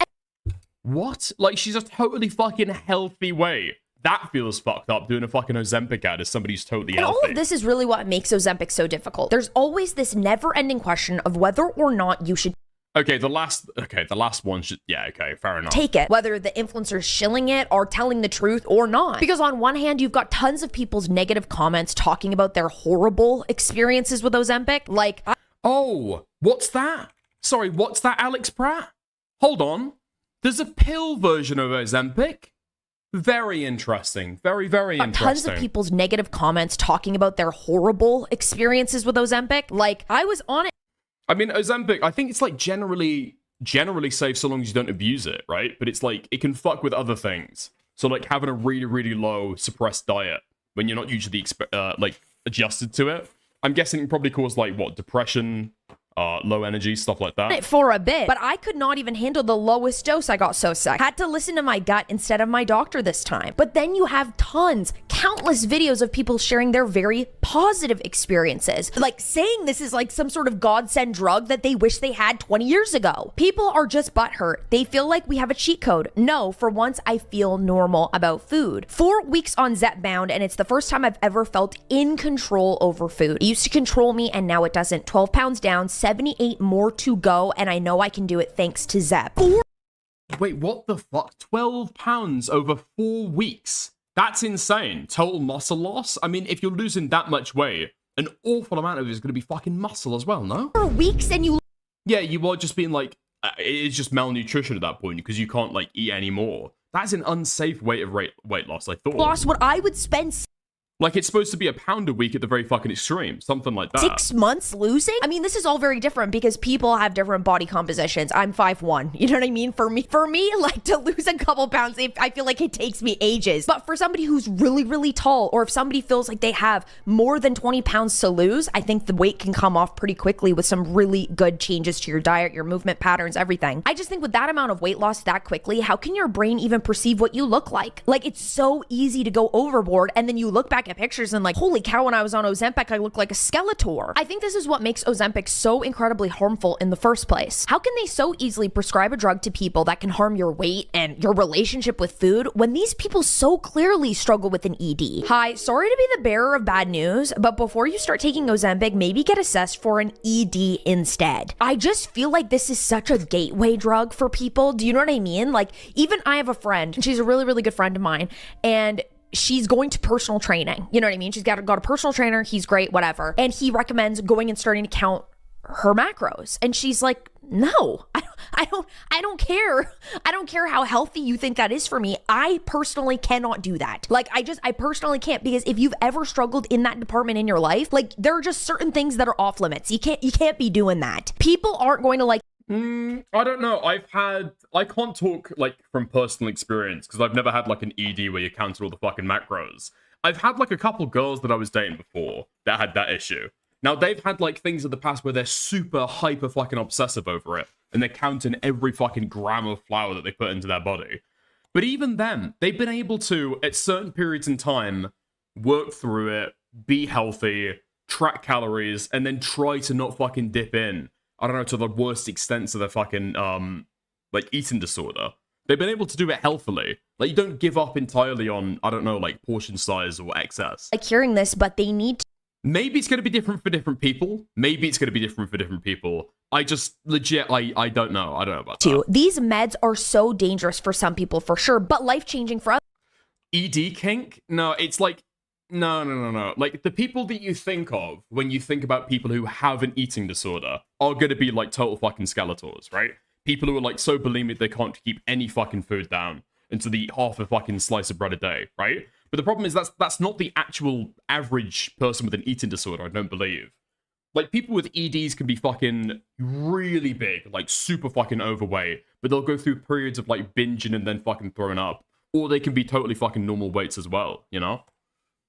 What? Like, she's a totally fucking healthy way. That feels fucked up, doing a fucking Ozempic ad as somebody who's totally And healthy. all of this is really what makes Ozempic so difficult. There's always this never-ending question of whether or not you should Okay, the last one should, yeah, okay, fair enough. take it, whether the influencer's shilling it or telling the truth or not. Because on one hand, you've got tons of people's negative comments talking about their horrible experiences with Ozempic. Like, oh, what's that? Sorry, what's that, Alex Pratt? Hold on. There's a pill version of Ozempic? Very interesting. Very, very interesting. Tons of people's negative comments talking about their horrible experiences with Ozempic. Like, I was on it. I mean, Ozempic, I think it's like generally safe so long as you don't abuse it, right? But it's like, it can fuck with other things. So like having a really, really low suppressed diet when you're not usually like adjusted to it. I'm guessing it probably cause like what, depression, low energy, stuff like that. For a bit, but I could not even handle the lowest dose. I got so sick. Had to listen to my gut instead of my doctor this time. But then you have countless videos of people sharing their very positive experiences, like saying this is like some sort of godsend drug that they wish they had 20 years ago. People are just butthurt. They feel like we have a cheat code. No, for once I feel normal about food. 4 weeks on Zepbound, and it's the first time I've ever felt in control over food. It used to control me, and now it doesn't. 12 pounds down, 78 more to go, and I know I can do it thanks to Zep. Wait, what the fuck? 12 pounds over 4 weeks? That's insane. Total muscle loss? I mean, if you're losing that much weight, an awful amount of it is going to be fucking muscle as well, no? 4 weeks and you... Yeah, you are just being like, it's just malnutrition at that point because you can't like eat anymore. That's an unsafe weight of weight loss, I thought. Lost what I would spend... Like, it's supposed to be a pound a week at the very fucking extreme. Something like that. 6 months losing? I mean, this is all very different because people have different body compositions. I'm 5'1". You know what I mean? For me, like, to lose a couple pounds, I feel like it takes me ages. But for somebody who's really, really tall, or if somebody feels like they have more than 20 pounds to lose, I think the weight can come off pretty quickly with some really good changes to your diet, your movement patterns, everything. I just think with that amount of weight loss that quickly, how can your brain even perceive what you look like? Like, it's so easy to go overboard, and then you look back at pictures and like, holy cow, when I was on Ozempic, I look like a Skeletor. I think this is what makes Ozempic so incredibly harmful in the first place. How can they so easily prescribe a drug to people that can harm your weight and your relationship with food when these people so clearly struggle with an ED? Hi, sorry to be the bearer of bad news, but before you start taking Ozempic, maybe get assessed for an ED instead. I just feel like this is such a gateway drug for people. Do you know what I mean? Like, even I have a friend, and she's a really, really good friend of mine, and she's going to personal training. You know what I mean? She's got a personal trainer. He's great, whatever. And he recommends going and starting to count her macros. And she's like, no, I don't care. I don't care how healthy you think that is for me. I personally cannot do that. Like, I personally can't, because if you've ever struggled in that department in your life, like, there are just certain things that are off limits. You can't be doing that. People aren't going to like, I don't know. I can't talk like from personal experience because I've never had like an ED where you counted all the fucking macros. I've had like a couple girls that I was dating before that had that issue. Now they've had like things in the past where they're super hyper fucking obsessive over it and they're counting every fucking gram of flour that they put into their body. But even then, they've been able to, at certain periods in time, work through it, be healthy, track calories, and then try to not fucking dip in. I don't know, to the worst extent of their fucking, like, eating disorder. They've been able to do it healthily. Like, you don't give up entirely on, I don't know, like, portion size or excess. like hearing this, but they need to. Maybe it's going to be different for different people. I just, legit, I don't know. I don't know about that. These meds are so dangerous for some people, for sure, but life-changing for others. ED kink? No, it's like, no. Like, the people that you think of when you think about people who have an eating disorder are going to be, like, total fucking Skeletors, right? People who are, like, so bulimic they can't keep any fucking food down and so they eat half a fucking slice of bread a day, right? But the problem is that's not the actual average person with an eating disorder, I don't believe. Like, people with EDs can be fucking really big, like, super fucking overweight, but they'll go through periods of, like, binging and then fucking throwing up. Or they can be totally fucking normal weights as well, you know?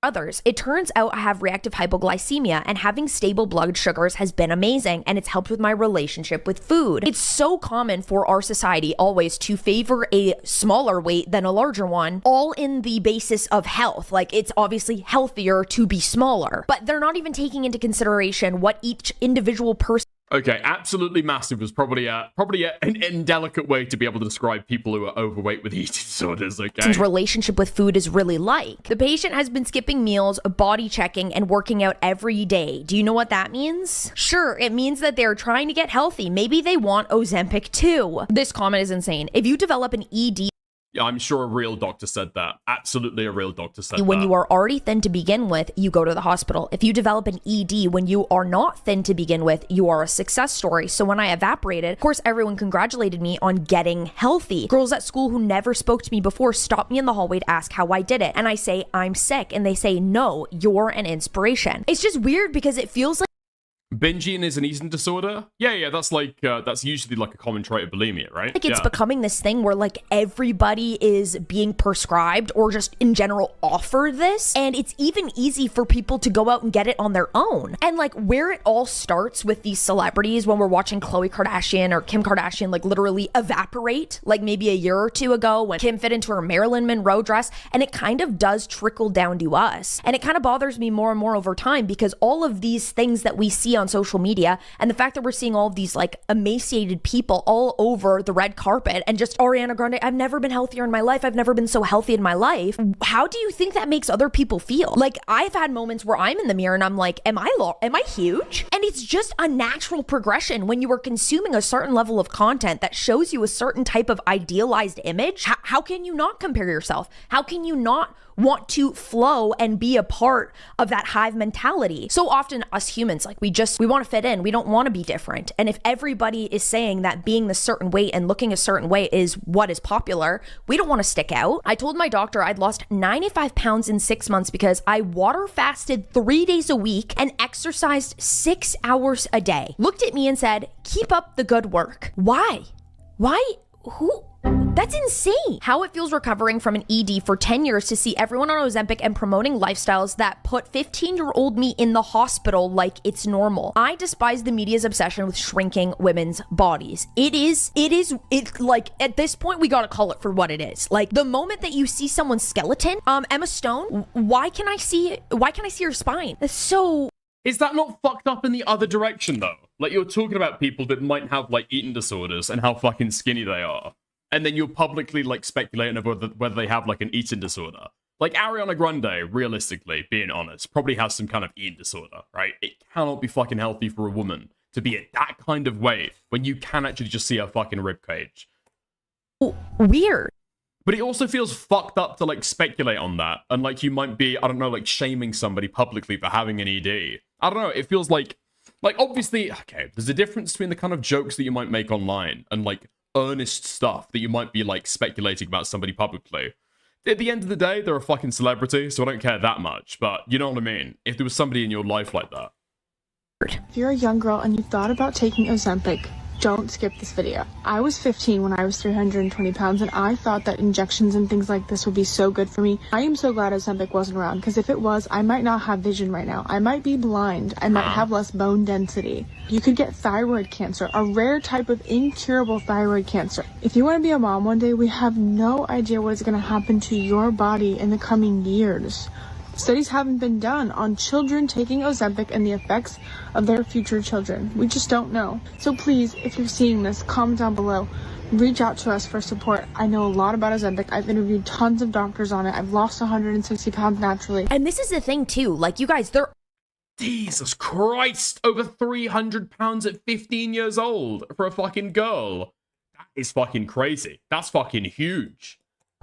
Others. It turns out I have reactive hypoglycemia, and having stable blood sugars has been amazing, and it's helped with my relationship with food. It's so common for our society always to favor a smaller weight than a larger one, all in the basis of health. Like, it's obviously healthier to be smaller, but they're not even taking into consideration what each individual person Okay, absolutely massive was probably an indelicate way to be able to describe people who are overweight with eating disorders, okay? His relationship with food is really like. The patient has been skipping meals, body checking, and working out every day. Do you know what that means? Sure, it means that they're trying to get healthy. Maybe they want Ozempic too. This comment is insane. If you develop an ED, Yeah, I'm sure a real doctor said that. Absolutely a real doctor said when that. you are already thin to begin with, you go to the hospital. If you develop an ED when you are not thin to begin with, you are a success story. So when I evaporated, of course, everyone congratulated me on getting healthy. Girls at school who never spoke to me before stop me in the hallway to ask how I did it. And I say, I'm sick. And they say, no, you're an inspiration. It's just weird because it feels like Binge eating is an eating disorder? Yeah, that's like, that's usually like a common trait of bulimia, right? it's Yeah. becoming this thing where like everybody is being prescribed or just in general offered this, and it's even easy for people to go out and get it on their own. And like where it all starts with these celebrities, when we're watching Khloe Kardashian or Kim Kardashian like literally evaporate, like maybe a year or two ago when Kim fit into her Marilyn Monroe dress, and it kind of does trickle down to us. And it kind of bothers me more and more over time because all of these things that we see on social media, and the fact that we're seeing all of these like emaciated people all over the red carpet, and just Ariana Grande, I've never been healthier in my life, I've never been so healthy in my life. How do you think that makes other people feel? Like I've had moments where I'm in the mirror and I'm like, am I huge? And it's just a natural progression when you are consuming a certain level of content that shows you a certain type of idealized image. How can you not compare yourself? How can you not want to flow and be a part of that hive mentality? So often us humans, like we want to fit in. We don't want to be different. And if everybody is saying that being the certain weight and looking a certain way is what is popular, we don't want to stick out. I told my doctor I'd lost 95 pounds in 6 months because I water fasted 3 days a week and exercised 6 hours a day. Looked at me and said, keep up the good work. Why? Who? That's insane. How it feels recovering from an ED for 10 years to see everyone on Ozempic and promoting lifestyles that put 15-year-old me in the hospital like it's normal. I despise the media's obsession with shrinking women's bodies. It's like at this point we gotta call it for what it is. Like the moment that you see someone's skeleton, Emma Stone, why can I see her spine? That's so... Is that not fucked up in the other direction though? Like you're talking about people that might have like eating disorders and how fucking skinny they are. And then you're publicly like speculating about whether they have like an eating disorder. Like Ariana Grande, realistically, being honest, probably has some kind of eating disorder, right? It cannot be fucking healthy for a woman to be at that kind of weight when you can actually just see her fucking ribcage. Weird. But it also feels fucked up to like speculate on that. And like you might be, I don't know, like shaming somebody publicly for having an ED. I don't know, it feels like obviously, okay, there's a difference between the kind of jokes that you might make online and like earnest stuff that you might be like speculating about somebody publicly. At the end of the day, they're a fucking celebrity, so I don't care that much. But you know what I mean? If there was somebody in your life like that. If you're a young girl and you thought about taking Ozempic, don't skip this video. I was 15 when I was 320 pounds and I thought that injections and things like this would be so good for me. I am so glad Ozempic wasn't around because if it was, I might not have vision right now. I might be blind. I might have less bone density. You could get thyroid cancer, a rare type of incurable thyroid cancer. If you want to be a mom one day, we have no idea what is going to happen to your body in the coming years. Studies haven't been done on children taking Ozempic and the effects of their future children. We just don't know. So please, if you're seeing this, comment down below. Reach out to us for support. I know a lot about Ozempic. I've interviewed tons of doctors on it. I've lost 160 pounds naturally. And this is the thing too, like you guys, Jesus Christ, over 300 pounds at 15 years old for a fucking girl. That is fucking crazy. That's fucking huge.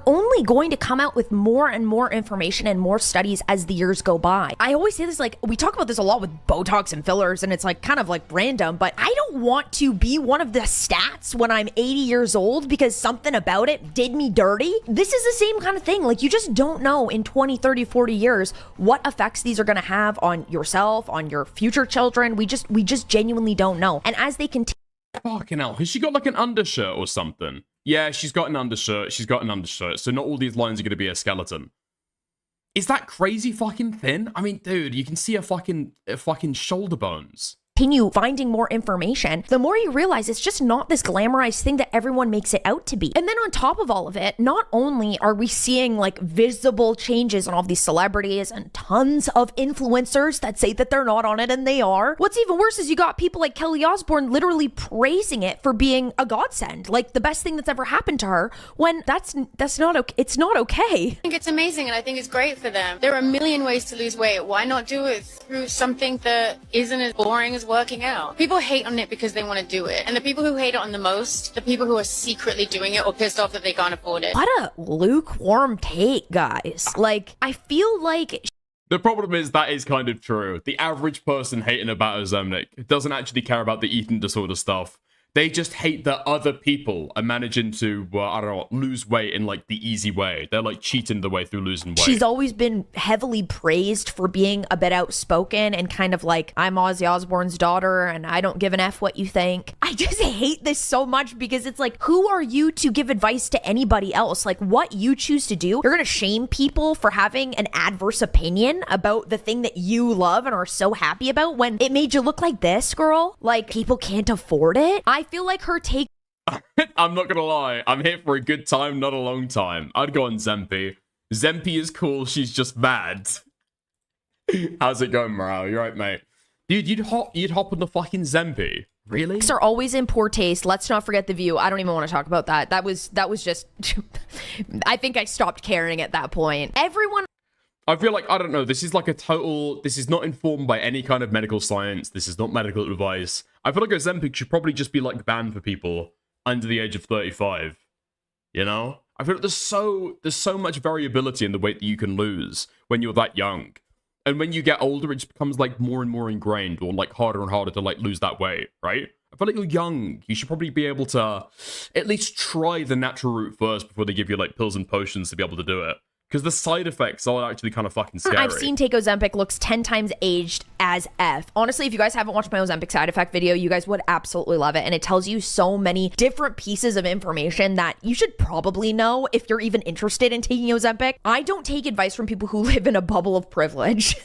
Only going to come out with more and more information and more studies as the years go by. I always say this, like, we talk about this a lot with Botox and fillers, and it's like kind of like random, but I don't want to be one of the stats when I'm 80 years old because something about it did me dirty. This is the same kind of thing. Like, you just don't know in 20, 30, 40 years what effects these are going to have on yourself, on your future children. We just genuinely don't know. And as they continue... Fucking hell, has she got like an undershirt or something? Yeah, she's got an undershirt. So not all these lines are going to be a skeleton. Is that crazy fucking thin? I mean, dude, you can see her fucking shoulder bones. continue finding more information, the more you realize it's just not this glamorized thing that everyone makes it out to be. And then on top of all of it, not only are we seeing like visible changes on all these celebrities and tons of influencers that say that they're not on it and they are. What's even worse is you got people like Kelly Osbourne literally praising it for being a godsend, like the best thing that's ever happened to her, when that's not okay. It's not okay. I think it's amazing and I think it's great for them. There are a million ways to lose weight. Why not do it through something that isn't as boring as working out? People hate on it because they want to do it. And the people who hate it on the most, the people who are secretly doing it or pissed off that they can't afford it. What a lukewarm take, guys. Like, I feel like... The problem is that is kind of true. The average person hating about Ozempic doesn't actually care about the eating disorder stuff. They just hate that other people are managing to, I don't know, lose weight in like the easy way. They're like cheating the way through losing weight. She's always been heavily praised for being a bit outspoken and kind of like, I'm Ozzy Osbourne's daughter and I don't give an F what you think. I just hate this so much because it's like, who are you to give advice to anybody else? Like what you choose to do, you're going to shame people for having an adverse opinion about the thing that you love and are so happy about when it made you look like this, girl. Like people can't afford it. I feel like her take... I'm not gonna lie, I'm here for a good time, not a long time. I'd go on Zempi. Zempi is cool, she's just mad. How's it going, Morale? You right, mate? Dude, you'd hop on the fucking Zempi. Really? Are always in poor taste. Let's not forget the view. I don't even want to talk about that. That was just... I think I stopped caring at that point. Everyone... I feel like, I don't know, this is like a total... This is not informed by any kind of medical science. This is not medical advice. I feel like Ozempic should probably just be like banned for people under the age of 35. You know? I feel like there's so much variability in the weight that you can lose when you're that young. And when you get older, it just becomes like more and more ingrained or like harder and harder to like lose that weight, right? I feel like you're young. You should probably be able to at least try the natural route first before they give you like pills and potions to be able to do it. Because the side effects are actually kind of fucking scary. I've seen Take Ozempic looks 10 times aged as F. Honestly, if you guys haven't watched my Ozempic side effect video, you guys would absolutely love it. And it tells you so many different pieces of information that you should probably know if you're even interested in taking Ozempic. I don't take advice from people who live in a bubble of privilege.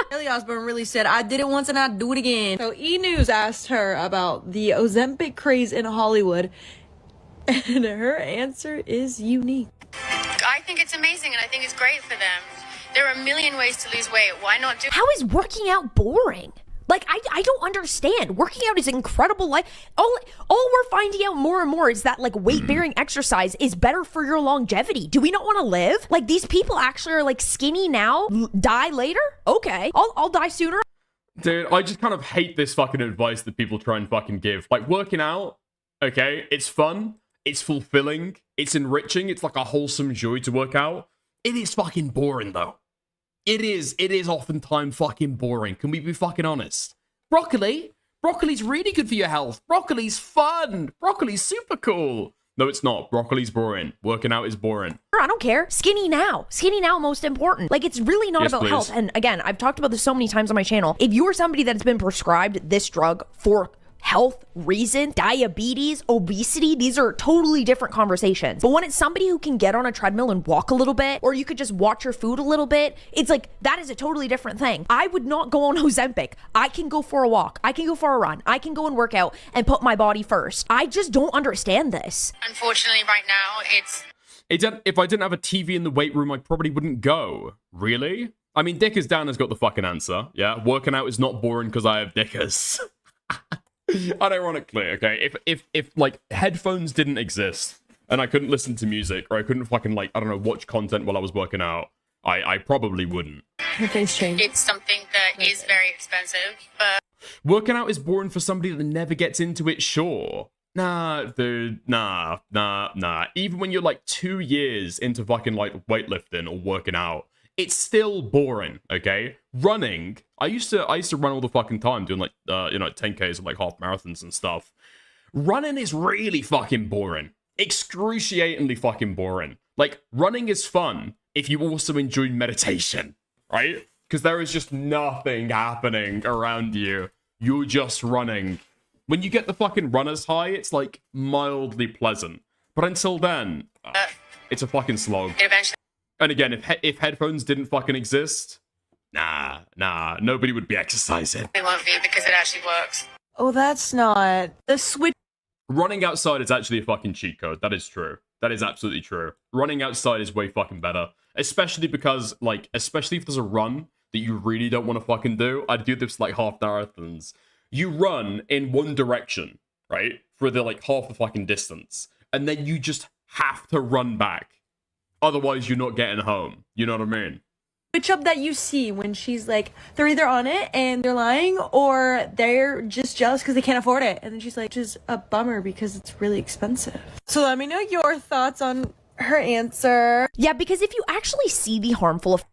Kelly Osbourne really said, I did it once and I'd do it again. So E! News asked her about the Ozempic craze in Hollywood. And her answer is unique. I think it's amazing and I think it's great for them. There are a million ways to lose weight. Why not do... How is working out boring? Like, I don't understand. Working out is incredible. Like, all we're finding out more and more is that, like, weight-bearing exercise is better for your longevity. Do we not want to live? Like, these people actually are, like, skinny now, die later? Okay, I'll die sooner. Dude, I just kind of hate this fucking advice that people try and fucking give. Like, working out, okay, it's fun. It's fulfilling. It's enriching. It's like a wholesome joy to work out. It is fucking boring, though. It is oftentimes fucking boring. Can we be fucking honest? Broccoli's really good for your health. Broccoli's fun. Broccoli's super cool. No, it's not. Broccoli's boring. Working out is boring. I don't care. Skinny now. Skinny now, most important. Like, it's really not about please. health. And again, I've talked about this so many times on my channel. If you're somebody that's been prescribed this drug for health reason, diabetes, obesity, these are totally different conversations. But when it's somebody who can get on a treadmill and walk a little bit, or you could just watch your food a little bit, it's like, that is a totally different thing. I would not go on Ozempic. I can go for a walk. I can go for a run. I can go and work out and put my body first. I just don't understand this. Unfortunately, right now, If I didn't have a TV in the weight room, I probably wouldn't go. Really? I mean, Dickers Down has got the fucking answer. Yeah, working out is not boring because I have Dickers. Unironically, okay, if like headphones didn't exist and I couldn't listen to music or I couldn't fucking like, I don't know, watch content while I was working out, I probably wouldn't. Her face changed. it's something that is very expensive, but Working out is boring for somebody that never gets into it, sure. Nah, dude, nah. Even when you're like 2 years into fucking like weightlifting or working out, it's still boring, okay? Running, I used to run all the fucking time doing like, 10Ks and like half marathons and stuff. Running is really fucking boring. Excruciatingly fucking boring. Like, running is fun if you also enjoy meditation, right? Because there is just nothing happening around you. You're just running. When you get the fucking runner's high, it's like mildly pleasant. But until then, it's a fucking slog. eventually... And again, if headphones didn't fucking exist, Nah, nobody would be exercising. They won't be because it actually works. Oh, that's not the switch. Running outside is actually a fucking cheat code. That is true. That is absolutely true. Running outside is way fucking better. Especially because, like, especially if there's a run that you really don't want to fucking do. I do this, like, half marathons. You run in one direction, right? For the, like, half the fucking distance. And then you just have to run back. Otherwise, you're not getting home. You know what I mean? Switch up that you see when she's like, they're either on it and they're lying, or they're just jealous because they can't afford it. And then she's like, just a bummer because it's really expensive. So let me know your thoughts on her answer. Yeah, because if you actually see the harmful effects.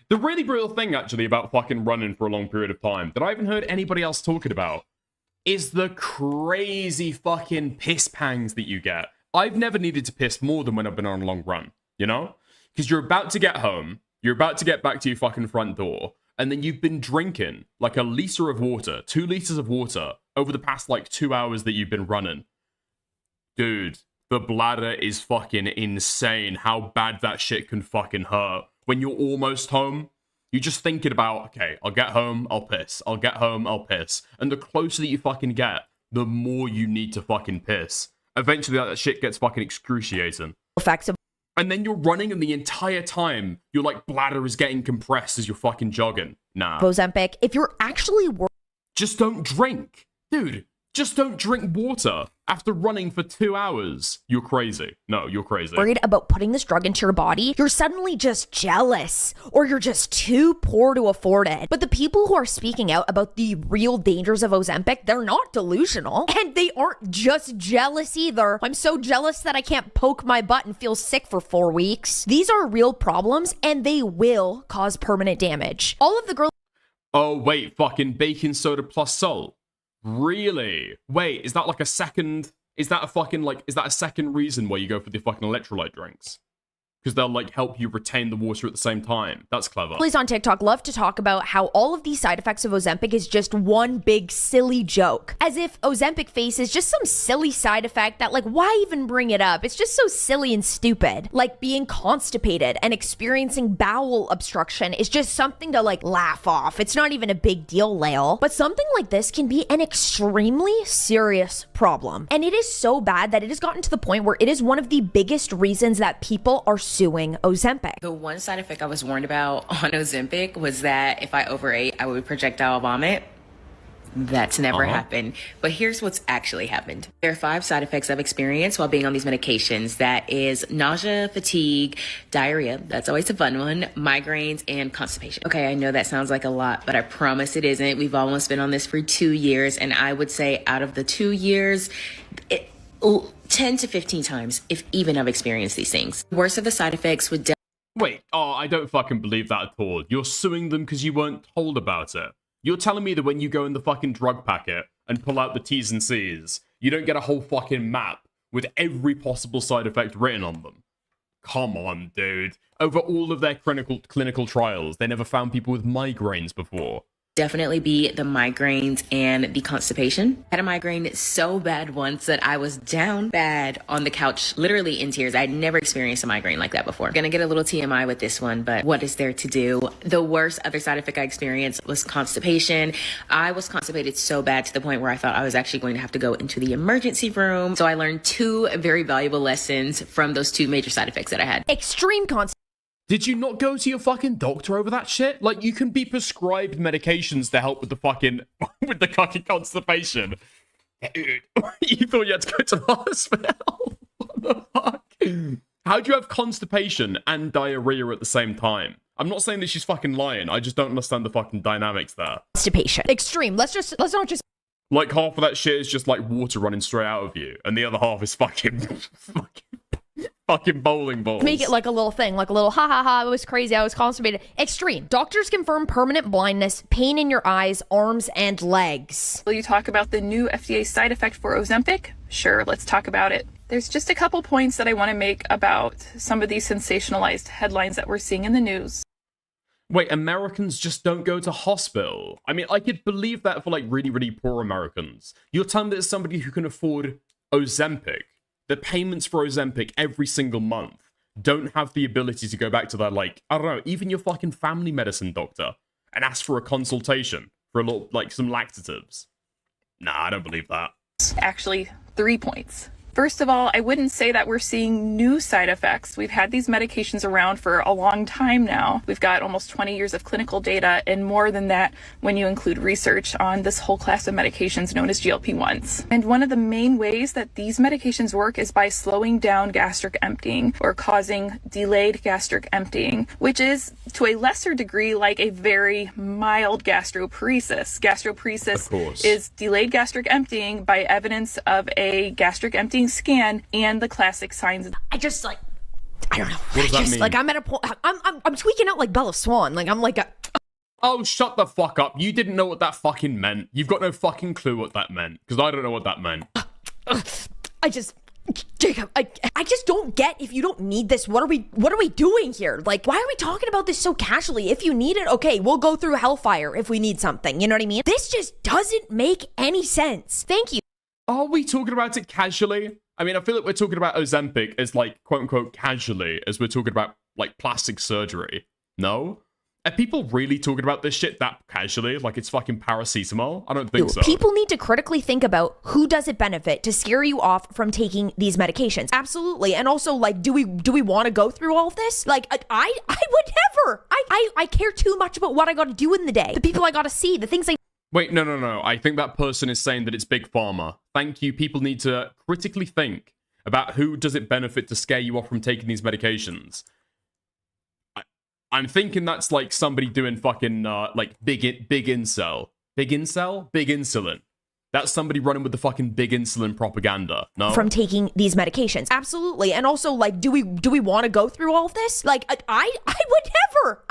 The really brutal thing, actually, about fucking running for a long period of time that I haven't heard anybody else talking about is the crazy fucking piss pangs that you get. I've never needed to piss more than when I've been on a long run, you know? Because you're about to get home, you're about to get back to your fucking front door, and then you've been drinking like a liter of water, 2 liters of water over the past like 2 hours that you've been running. Dude, the bladder is fucking insane how bad that shit can fucking hurt. When you're almost home, you're just thinking about, okay, I'll get home, I'll piss. I'll get home, I'll piss. And the closer that you fucking get, the more you need to fucking piss. Eventually that shit gets fucking excruciating. Effects of And then you're running, and the entire time, your like bladder is getting compressed as you're fucking jogging. Nah. Ozempic, if you're actually just don't drink. Dude, just don't drink water after running for 2 hours. You're crazy. No, you're crazy. worried about putting this drug into your body, you're suddenly just jealous, or you're just too poor to afford it. But the people who are speaking out about the real dangers of Ozempic, they're not delusional, and they aren't just jealous either. I'm so jealous that I can't poke my butt and feel sick for 4 weeks. These are real problems, and they will cause permanent damage. All of the girls. Oh, wait, fucking baking soda plus salt? Really? Wait, is that like a second... Is that a second reason why you go for the fucking electrolyte drinks? Because they'll, like, help you retain the water at the same time. That's clever. Please on TikTok love to talk about how all of these side effects of Ozempic is just one big silly joke. As if Ozempic face is just some silly side effect that, like, why even bring it up? It's just so silly and stupid. Like being constipated and experiencing bowel obstruction is just something to, like, laugh off. It's not even a big deal, Lael. But something like this can be an extremely serious problem. And it is so bad that it has gotten to the point where it is one of the biggest reasons that people are suing Ozempic. The one side effect I was warned about on Ozempic was that if I overate, I would projectile vomit. That's never happened. But here's what's actually happened. There are 5 side effects I've experienced while being on these medications. That is nausea, fatigue, diarrhea. That's always a fun one. Migraines and constipation. Okay, I know that sounds like a lot, but I promise it isn't. We've almost been on this for 2 years. And I would say out of the 2 years, 10 to 15 times, if even, I've experienced these things. The worst of the side effects would Wait, I don't fucking believe that at all. You're suing them because you weren't told about it. You're telling me that when you go in the fucking drug packet and pull out the T's and C's, you don't get a whole fucking map with every possible side effect written on them? Come on, dude. Over all of their clinical trials, they never found people with migraines before. definitely be the migraines and the constipation. I had a migraine so bad once that I was down bad on the couch, literally in tears. I had never experienced a migraine like that before. Gonna get a little TMI with this one, but what is there to do? The worst other side effect I experienced was constipation. I was constipated so bad to the point where I thought I was actually going to have to go into the emergency room. So I learned 2 very valuable lessons from those 2 major side effects that I had. Extreme constipation. Did you not go to your fucking doctor over that shit? Like, you can be prescribed medications to help with the fucking, with the fucking constipation. Dude, you thought you had to go to the hospital? What the fuck? How do you have constipation and diarrhea at the same time? I'm not saying that she's fucking lying. I just don't understand the fucking dynamics there. Constipation. Extreme. Let's not just... Like, half of that shit is just like water running straight out of you, and the other half is fucking bowling balls. Make it like a little thing, like a little ha ha ha, it was crazy, I was constipated. Extreme. Doctors confirm permanent blindness, pain in your eyes, arms, and legs. Will you talk about the new FDA side effect for Ozempic? Sure, let's talk about it. There's just a couple points that I want to make about some of these sensationalized headlines that we're seeing in the news. Wait, Americans just don't go to hospital? I mean, I could believe that for like really, really poor Americans. You're telling me that somebody who can afford Ozempic, the payments for Ozempic every single month, don't have the ability to go back to their, like, I don't know, even your fucking family medicine doctor and ask for a consultation for a little, like, some laxatives. Nah, I don't believe that. Actually, 3 points. First of all, I wouldn't say that we're seeing new side effects. We've had these medications around for a long time now. We've got almost 20 years of clinical data and more than that when you include research on this whole class of medications known as GLP-1s. And one of the main ways that these medications work is by slowing down gastric emptying or causing delayed gastric emptying, which is to a lesser degree like a very mild gastroparesis. Gastroparesis is delayed gastric emptying by evidence of a gastric emptying scan and the classic signs. I just like, I don't know. What does that mean? Like, I'm at a point. I'm tweaking out like Bella Swan. Like, I'm like a. Oh, shut the fuck up. You didn't know what that fucking meant. You've got no fucking clue what that meant. Because I don't know what that meant. Jacob, I just don't get, if you don't need this, what are we doing here? Like, why are we talking about this so casually? If you need it, okay, we'll go through hellfire if we need something. You know what I mean? This just doesn't make any sense. Thank you. Are we talking about it casually? I mean, I feel like we're talking about Ozempic as, like, quote-unquote casually as we're talking about, like, plastic surgery. No? Are people really talking about this shit that casually? Like it's fucking paracetamol? I don't think so. People need to critically think about who does it benefit to scare you off from taking these medications. Absolutely. And also, like, do we want to go through all of this? Like, I would never. I care too much about what I got to do in the day. The people I got to see, the things I... Wait, no. I think that person is saying that it's Big Pharma. Thank you. People need to critically think about who does it benefit to scare you off from taking these medications. I'm thinking that's like somebody doing fucking, like, big incel. Big incel? Big insulin. That's somebody running with the fucking big insulin propaganda. No? From taking these medications. Absolutely. And also, like, do we want to go through all of this? Like, I would never.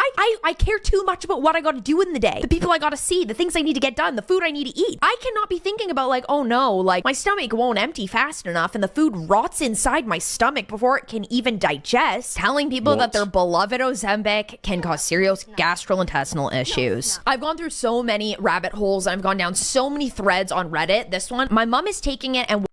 I care too much about what I got to do in the day. The people I got to see, the things I need to get done, the food I need to eat. I cannot be thinking about, like, oh no, like, my stomach won't empty fast enough and the food rots inside my stomach before it can even digest. Telling people that their beloved Ozempic can cause serious gastrointestinal issues. I've gone through so many rabbit holes. I've gone down so many threads on Reddit. This one, my mom is taking it and...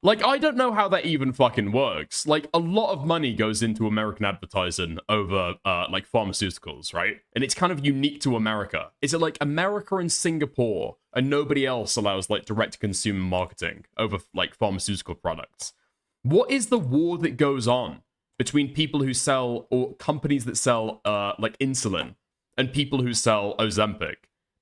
Like, I don't know how that even fucking works. Like, a lot of money goes into American advertising over, like, pharmaceuticals, right? And it's kind of unique to America. Is it like America and Singapore and nobody else allows, like, direct-to-consumer marketing over, like, pharmaceutical products? What is the war that goes on between people who sell, or companies that sell, like, insulin and people who sell Ozempic?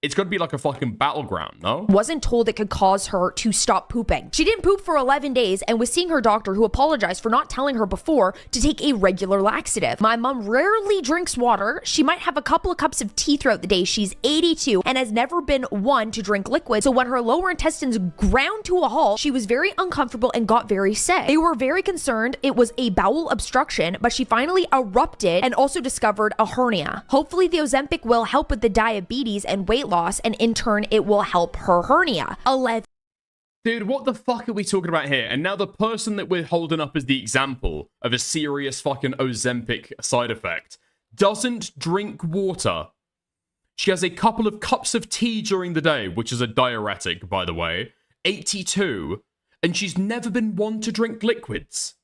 It's got to be like a fucking battleground, no? Wasn't told it could cause her to stop pooping. She didn't poop for 11 days and was seeing her doctor, who apologized for not telling her before to take a regular laxative. My mom rarely drinks water. She might have a couple of cups of tea throughout the day. She's 82 and has never been one to drink liquid. So when her lower intestines ground to a halt, she was very uncomfortable and got very sick. They were very concerned it was a bowel obstruction, but she finally erupted and also discovered a hernia. Hopefully the Ozempic will help with the diabetes and weight loss, and in turn it will help her hernia. 11. Dude, what the fuck are we talking about here? And now the person that we're holding up as the example of a serious fucking Ozempic side effect doesn't drink water. She has a couple of cups of tea during the day, which is a diuretic, by the way. 82, and she's never been one to drink liquids.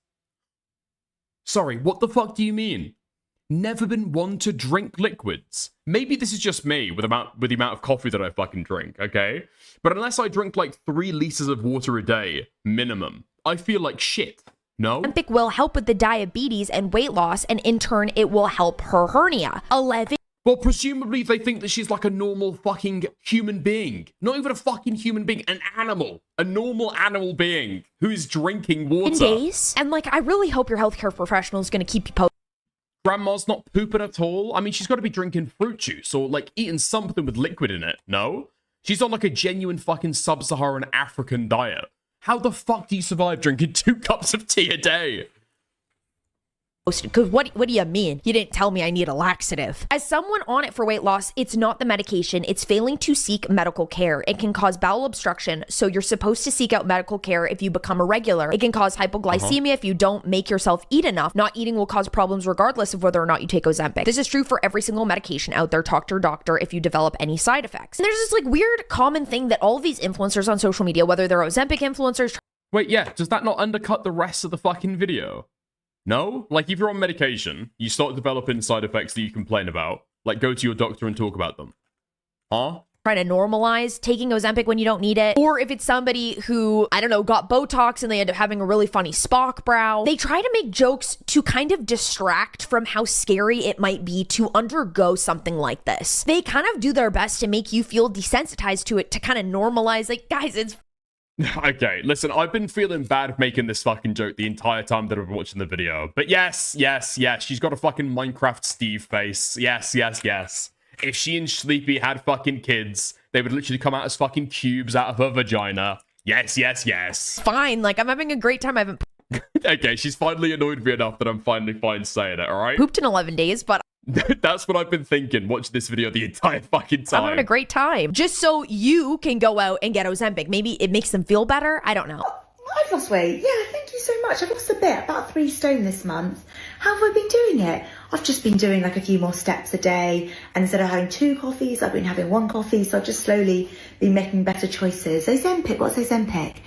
Sorry, what the fuck do you mean? Never been one to drink liquids. Maybe this is just me with the amount of coffee that I fucking drink, okay? But unless I drink like 3 liters of water a day, minimum, I feel like shit. No? Ozempic will help with the diabetes and weight loss, and in turn it will help her hernia. 11. Well, presumably they think that she's like a normal fucking human being. Not even a fucking human being, an animal. A normal animal being who is drinking water. Days? And like, I really hope your healthcare professional is going to keep you posted. Grandma's not pooping at all. I mean, she's got to be drinking fruit juice or like eating something with liquid in it. No? She's on like a genuine fucking sub-Saharan African diet. How the fuck do you survive drinking 2 cups of tea a day? Because what do you mean? You didn't tell me I need a laxative. As someone on it for weight loss, it's not the medication, it's failing to seek medical care. It can cause bowel obstruction, so you're supposed to seek out medical care if you become irregular. It can cause hypoglycemia if you don't make yourself eat enough. Not eating will cause problems regardless of whether or not you take Ozempic. This is true for every single medication out there. Talk to your doctor if you develop any side effects. And there's this like weird common thing that all of these influencers on social media, whether they're Ozempic influencers... Wait, yeah, does that not undercut the rest of the fucking video? No? Like, if you're on medication, you start developing side effects that you complain about, like, go to your doctor and talk about them. Huh? Trying to normalize taking Ozempic when you don't need it, or if it's somebody who, I don't know, got Botox and they end up having a really funny Spock brow. They try to make jokes to kind of distract from how scary it might be to undergo something like this. They kind of do their best to make you feel desensitized to it, to kind of normalize, like, guys, it's... Okay, listen, I've been feeling bad making this fucking joke the entire time that I've been watching the video. But yes, she's got a fucking Minecraft Steve face. Yes. If she and Sleepy had fucking kids, they would literally come out as fucking cubes out of her vagina. Yes. Fine, like, I'm having a great time. I haven't Okay, she's finally annoyed me enough that I'm finally fine saying it, alright? pooped in 11 days, but That's what I've been thinking, watching this video the entire fucking time. I'm having a great time. Just so you can go out and get Ozempic. Maybe it makes them feel better. I don't know. I've lost weight. Yeah, thank you so much. I've lost a bit, about 3 stone this month. How have I been doing it? I've just been doing like a few more steps a day. And instead of having 2 coffees, I've been having 1 coffee. So I've just slowly been making better choices. Ozempic, what's Ozempic?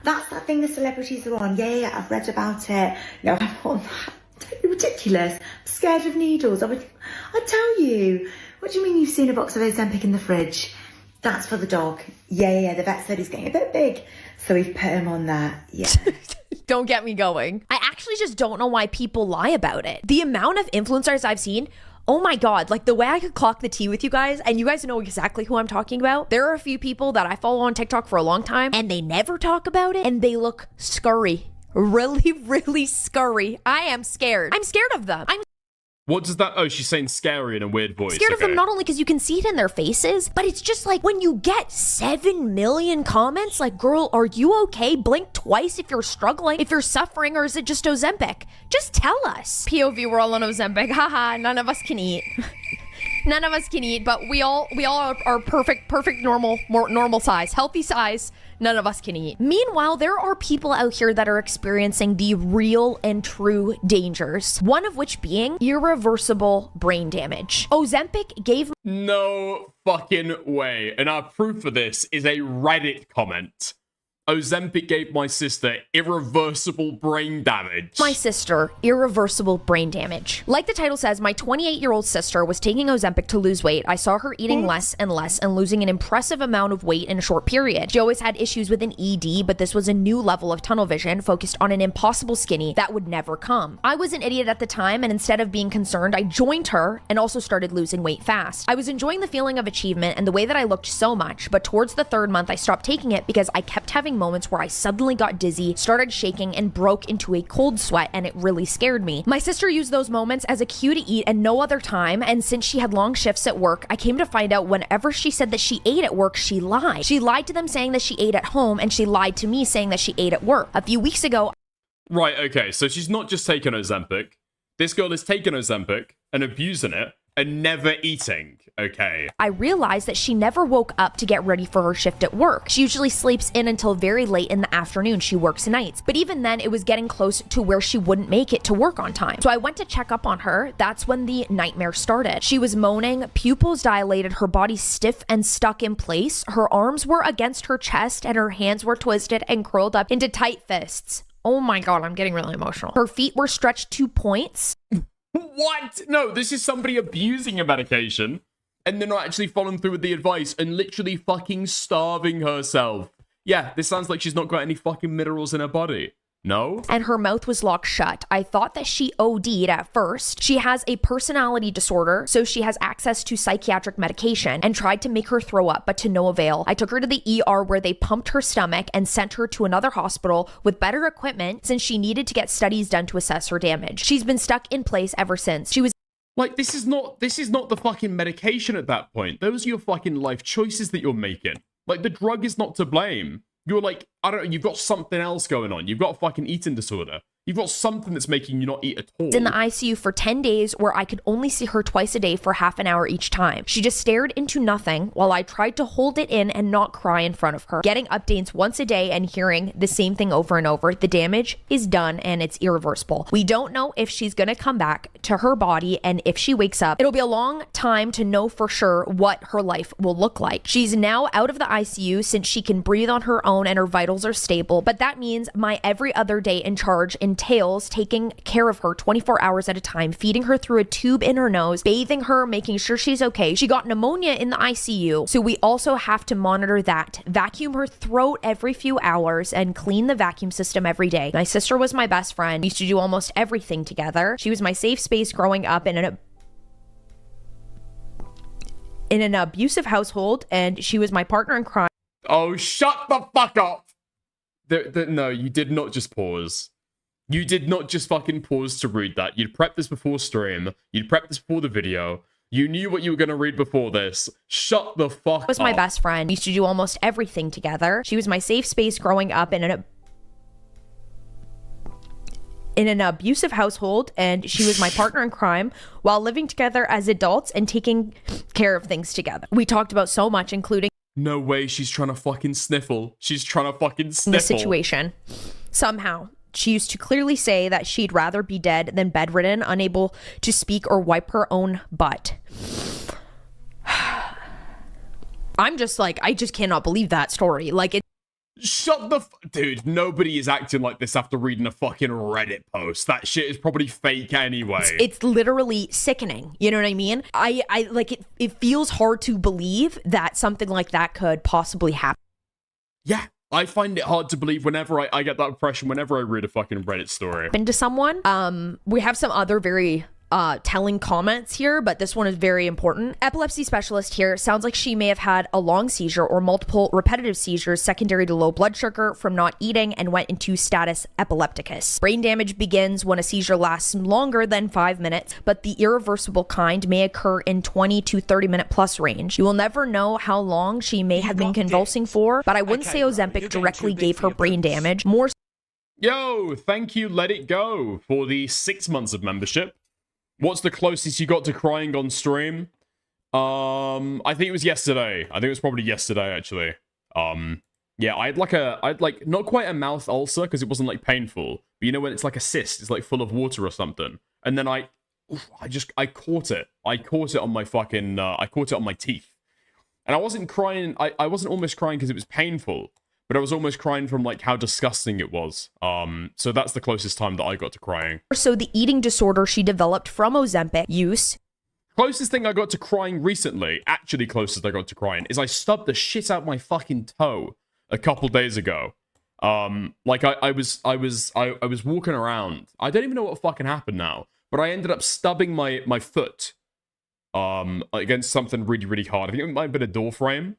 That's that thing the celebrities are on. Yeah, I've read about it. No, I'm on that. Don't be ridiculous. I'm scared of needles. I tell you. What do you mean you've seen a box of Ozempic in the fridge? That's for the dog. Yeah, the vet said he's getting a bit big. So we've put him on that. Yeah. Don't get me going. I actually just don't know why people lie about it. The amount of influencers I've seen, oh my God, like the way I could clock the tea with you guys, and you guys know exactly who I'm talking about. There are a few people that I follow on TikTok for a long time, and they never talk about it, and they look scurry. Really scurry. I am scared. I'm scared of them. What does that... Oh, she's saying scary in a weird voice. Scared of them not only because you can see it in their faces, but it's just like when you get 7 million comments like, girl, are you okay? Blink twice if you're struggling, if you're suffering, or is it just Ozempic? Just tell us. POV, we're all on Ozempic. Haha, none of us can eat. None of us can eat, but we all are perfect normal size, healthy size. None of us can eat. Meanwhile, there are people out here that are experiencing the real and true dangers, one of which being irreversible brain damage. Ozempic gave... No fucking way. And our proof for this is a Reddit comment. Ozempic gave my sister irreversible brain damage. My sister, irreversible brain damage. Like the title says, my 28-year-old sister was taking Ozempic to lose weight. I saw her eating less and less and losing an impressive amount of weight in a short period. She always had issues with an ED, but this was a new level of tunnel vision focused on an impossible skinny that would never come. I was an idiot at the time, and instead of being concerned, I joined her and also started losing weight fast. I was enjoying the feeling of achievement and the way that I looked so much, but towards the 3rd month, I stopped taking it because I kept having moments where I suddenly got dizzy, started shaking, and broke into a cold sweat, and it really scared me. My sister used those moments as a cue to eat and no other time, and since she had long shifts at work, I came to find out whenever she said that she ate at work, she lied. She lied to them saying that she ate at home, and she lied to me saying that she ate at work. A few weeks ago... Right, okay, so she's not just taking Ozempic. This girl is taking Ozempic and abusing it and never eating, okay? I realized that she never woke up to get ready for her shift at work. She usually sleeps in until very late in the afternoon. She works nights. But even then, it was getting close to where she wouldn't make it to work on time. So I went to check up on her. That's when the nightmare started. She was moaning, pupils dilated, her body stiff and stuck in place. Her arms were against her chest and her hands were twisted and curled up into tight fists. Oh my God, I'm getting really emotional. Her feet were stretched to points. What? No, this is somebody abusing a medication and they're not actually following through with the advice and literally fucking starving herself. Yeah, this sounds like she's not got any fucking minerals in her body. No? And her mouth was locked shut. I thought that she OD'd at first. She has a personality disorder, so she has access to psychiatric medication, and tried to make her throw up, but to no avail. I took her to the ER where they pumped her stomach and sent her to another hospital with better equipment since she needed to get studies done to assess her damage. She's been stuck in place ever since. She was... Like, this is not the fucking medication at that point. Those are your fucking life choices that you're making. Like, the drug is not to blame. You're like, I don't know, you've got something else going on. You've got a fucking eating disorder. You've got something that's making you not eat at all. In the ICU for 10 days where I could only see her twice a day for half an hour each time. She just stared into nothing while I tried to hold it in and not cry in front of her. Getting updates once a day and hearing the same thing over and over. The damage is done and it's irreversible. We don't know if she's gonna come back to her body, and if she wakes up, it'll be a long time to know for sure what her life will look like. She's now out of the ICU since she can breathe on her own and her vitals are stable, but that means my every other day in charge in entails taking care of her 24 hours at a time, feeding her through a tube in her nose, bathing her, making sure she's okay. She got pneumonia in the ICU, so we also have to monitor that, vacuum her throat every few hours, and clean the vacuum system every day. My sister was my best friend. We used to do almost everything together. She was my safe space growing up in an abusive household, and she was my partner in crime. Oh, shut the fuck up! No, you did not just pause. You did not just fucking pause to read that. You'd prepped this before stream. You'd prepped this before the video. You knew what you were going to read before this. Shut the fuck up. Was my best friend. We used to do almost everything together. She was my safe space growing up in an abusive household, and she was my partner in crime while living together as adults and taking care of things together. We talked about so much, including no way she's trying to fucking sniffle. She's trying to fucking sniffle. the situation. Somehow, she used to clearly say that she'd rather be dead than bedridden, unable to speak or wipe her own butt. I'm just like, I just cannot believe that story. Like, it. Shut the dude, nobody is acting like this after reading a fucking Reddit post. That shit is probably fake anyway. It's literally sickening. You know what I mean? I like it. It feels hard to believe that something like that could possibly happen. Yeah, I find it hard to believe whenever I get that impression whenever I read a fucking Reddit story. To someone. We have some other very telling comments here, but this one is very important. Epilepsy specialist here. Sounds like she may have had a long seizure or multiple repetitive seizures secondary to low blood sugar from not eating and went into status epilepticus. Brain damage begins when a seizure lasts longer than 5 minutes, but the irreversible kind may occur in 20 to 30 minute plus range. You will never know how long she may have been convulsing for, but I wouldn't say Ozempic directly gave her brain damage. More. Yo, thank you, Let It Go, for the 6 months of membership. What's the closest you got to crying on stream? I think it was yesterday. I think it was probably yesterday, actually. Yeah, I had like not quite a mouth ulcer because it wasn't like painful, but you know when it's like a cyst, it's like full of water or something, and then I caught it. I caught it on my fucking, I caught it on my teeth, and I wasn't crying. I wasn't almost crying because it was painful, but I was almost crying from like how disgusting it was. So that's the closest time that I got to crying. So the eating disorder she developed from Ozempic use. Closest thing I got to crying recently, actually closest I got to crying, is I stubbed the shit out my fucking toe a couple days ago. Like I was walking around. I don't even know what fucking happened now, but I ended up stubbing my foot against something really, really hard. I think it might have been a door frame.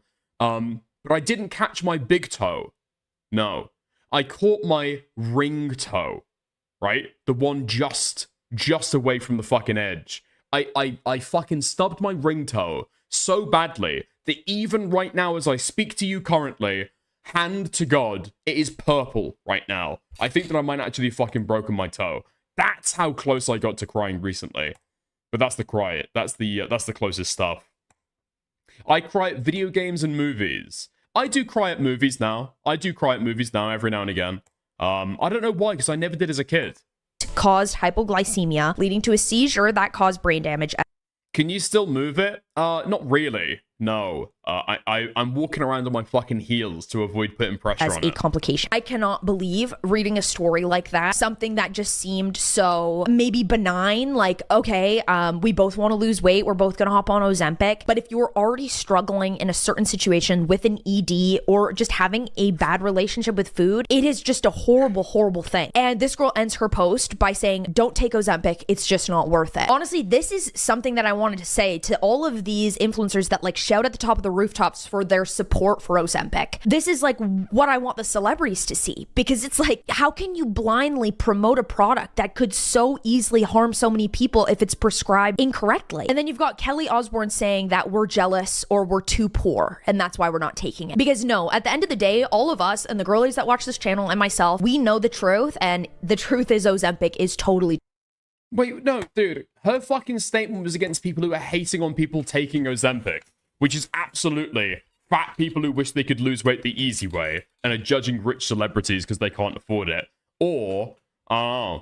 But I didn't catch my big toe. No. I caught my ring toe, right? The one just away from the fucking edge. I fucking stubbed my ring toe so badly that even right now as I speak to you currently, hand to God, it is purple right now. I think that I might actually have fucking broken my toe. That's how close I got to crying recently. But that's the cry. That's the closest stuff. I cry at video games and movies. I do cry at movies now. Every now and again. I don't know why, because I never did as a kid. Caused hypoglycemia, leading to a seizure that caused brain damage. Can you still move it? Not really. No. I'm walking around on my fucking heels to avoid putting pressure as on a it. complication. I cannot believe reading a story like that. Something that just seemed so maybe benign. Like, okay, we both want to lose weight. We're both going to hop on Ozempic. But if you're already struggling in a certain situation with an ED or just having a bad relationship with food, it is just a horrible, horrible thing. And this girl ends her post by saying, don't take Ozempic. It's just not worth it. Honestly, this is something that I wanted to say to all of these influencers that like shout at the top of the rooftops for their support for Ozempic. This is like what I want the celebrities to see, because it's like, how can you blindly promote a product that could so easily harm so many people if it's prescribed incorrectly? And then you've got Kelly Osbourne saying that we're jealous or we're too poor and that's why we're not taking it. Because no, at the end of the day, all of us and the girlies that watch this channel and myself, we know the truth, and the truth is Ozempic is totally. Wait, no, dude. Her fucking statement was against people who are hating on people taking Ozempic, which is absolutely fat people who wish they could lose weight the easy way and are judging rich celebrities because they can't afford it. Or,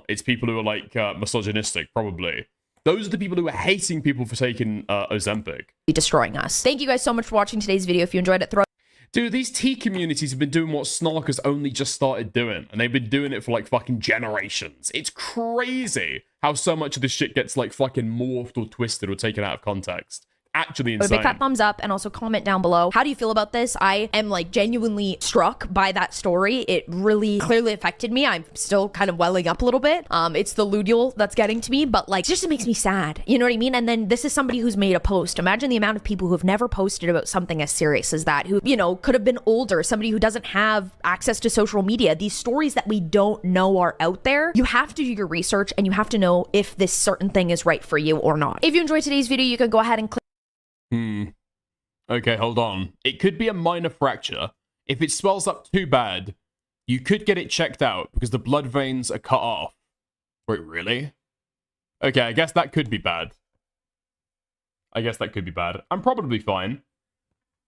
it's people who are like misogynistic, probably. Those are the people who are hating people for taking Ozempic. Destroying us. Thank you guys so much for watching today's video. If you enjoyed it, throw Dude, these tea communities have been doing what Snark has only just started doing, and they've been doing it for like fucking generations. It's crazy how so much of this shit gets like fucking morphed or twisted or taken out of context. Actually insane. A big fat thumbs up, and also comment down below. How do you feel about this? I am like genuinely struck by that story. It really clearly affected me. I'm still kind of welling up a little bit. It's the Ludial that's getting to me, but like, it just makes me sad. You know what I mean? And then this is somebody who's made a post. Imagine the amount of people who have never posted about something as serious as that, who, you know, could have been older, somebody who doesn't have access to social media. These stories that we don't know are out there. You have to do your research, and you have to know if this certain thing is right for you or not. If you enjoyed today's video, you can go ahead and click. Okay, hold on. It could be a minor fracture. If it swells up too bad, you could get it checked out because the blood veins are cut off. Wait, really? Okay, I guess that could be bad. I'm probably fine.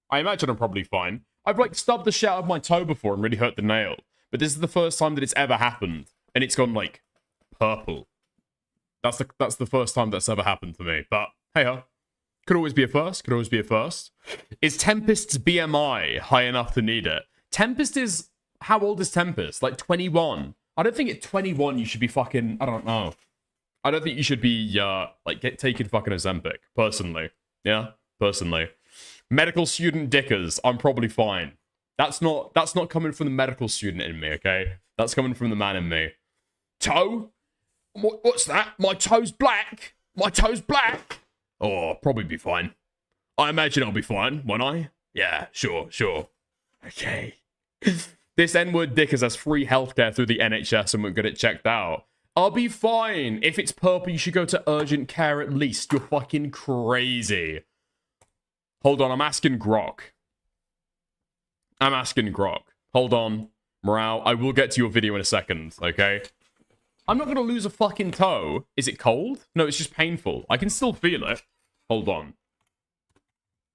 I imagine I'm probably fine. I've like stubbed the shit out of my toe before and really hurt the nail. But this is the first time that it's ever happened. And it's gone like purple. That's the first time that's ever happened to me. But hey-ho. Could always be a first. Is Tempest's BMI high enough to need it? Tempest is... How old is Tempest? Like 21. I don't think at 21 you should be fucking... I don't know. I don't think you should be, like, taking fucking Ozempic. Personally. Yeah? Personally. Medical student dickers. I'm probably fine. That's not coming from the medical student in me, okay? That's coming from the man in me. Toe? What's that? My toe's black? Oh, I'll probably be fine. I imagine I'll be fine, won't I? Yeah, sure. Okay. This N-word dickers has free healthcare through the NHS and won't get it checked out. I'll be fine. If it's purple, you should go to urgent care at least. You're fucking crazy. Hold on, I'm asking Grok. Hold on. Morale, I will get to your video in a second, okay? I'm not gonna lose a fucking toe. Is it cold? No, it's just painful. I can still feel it. Hold on.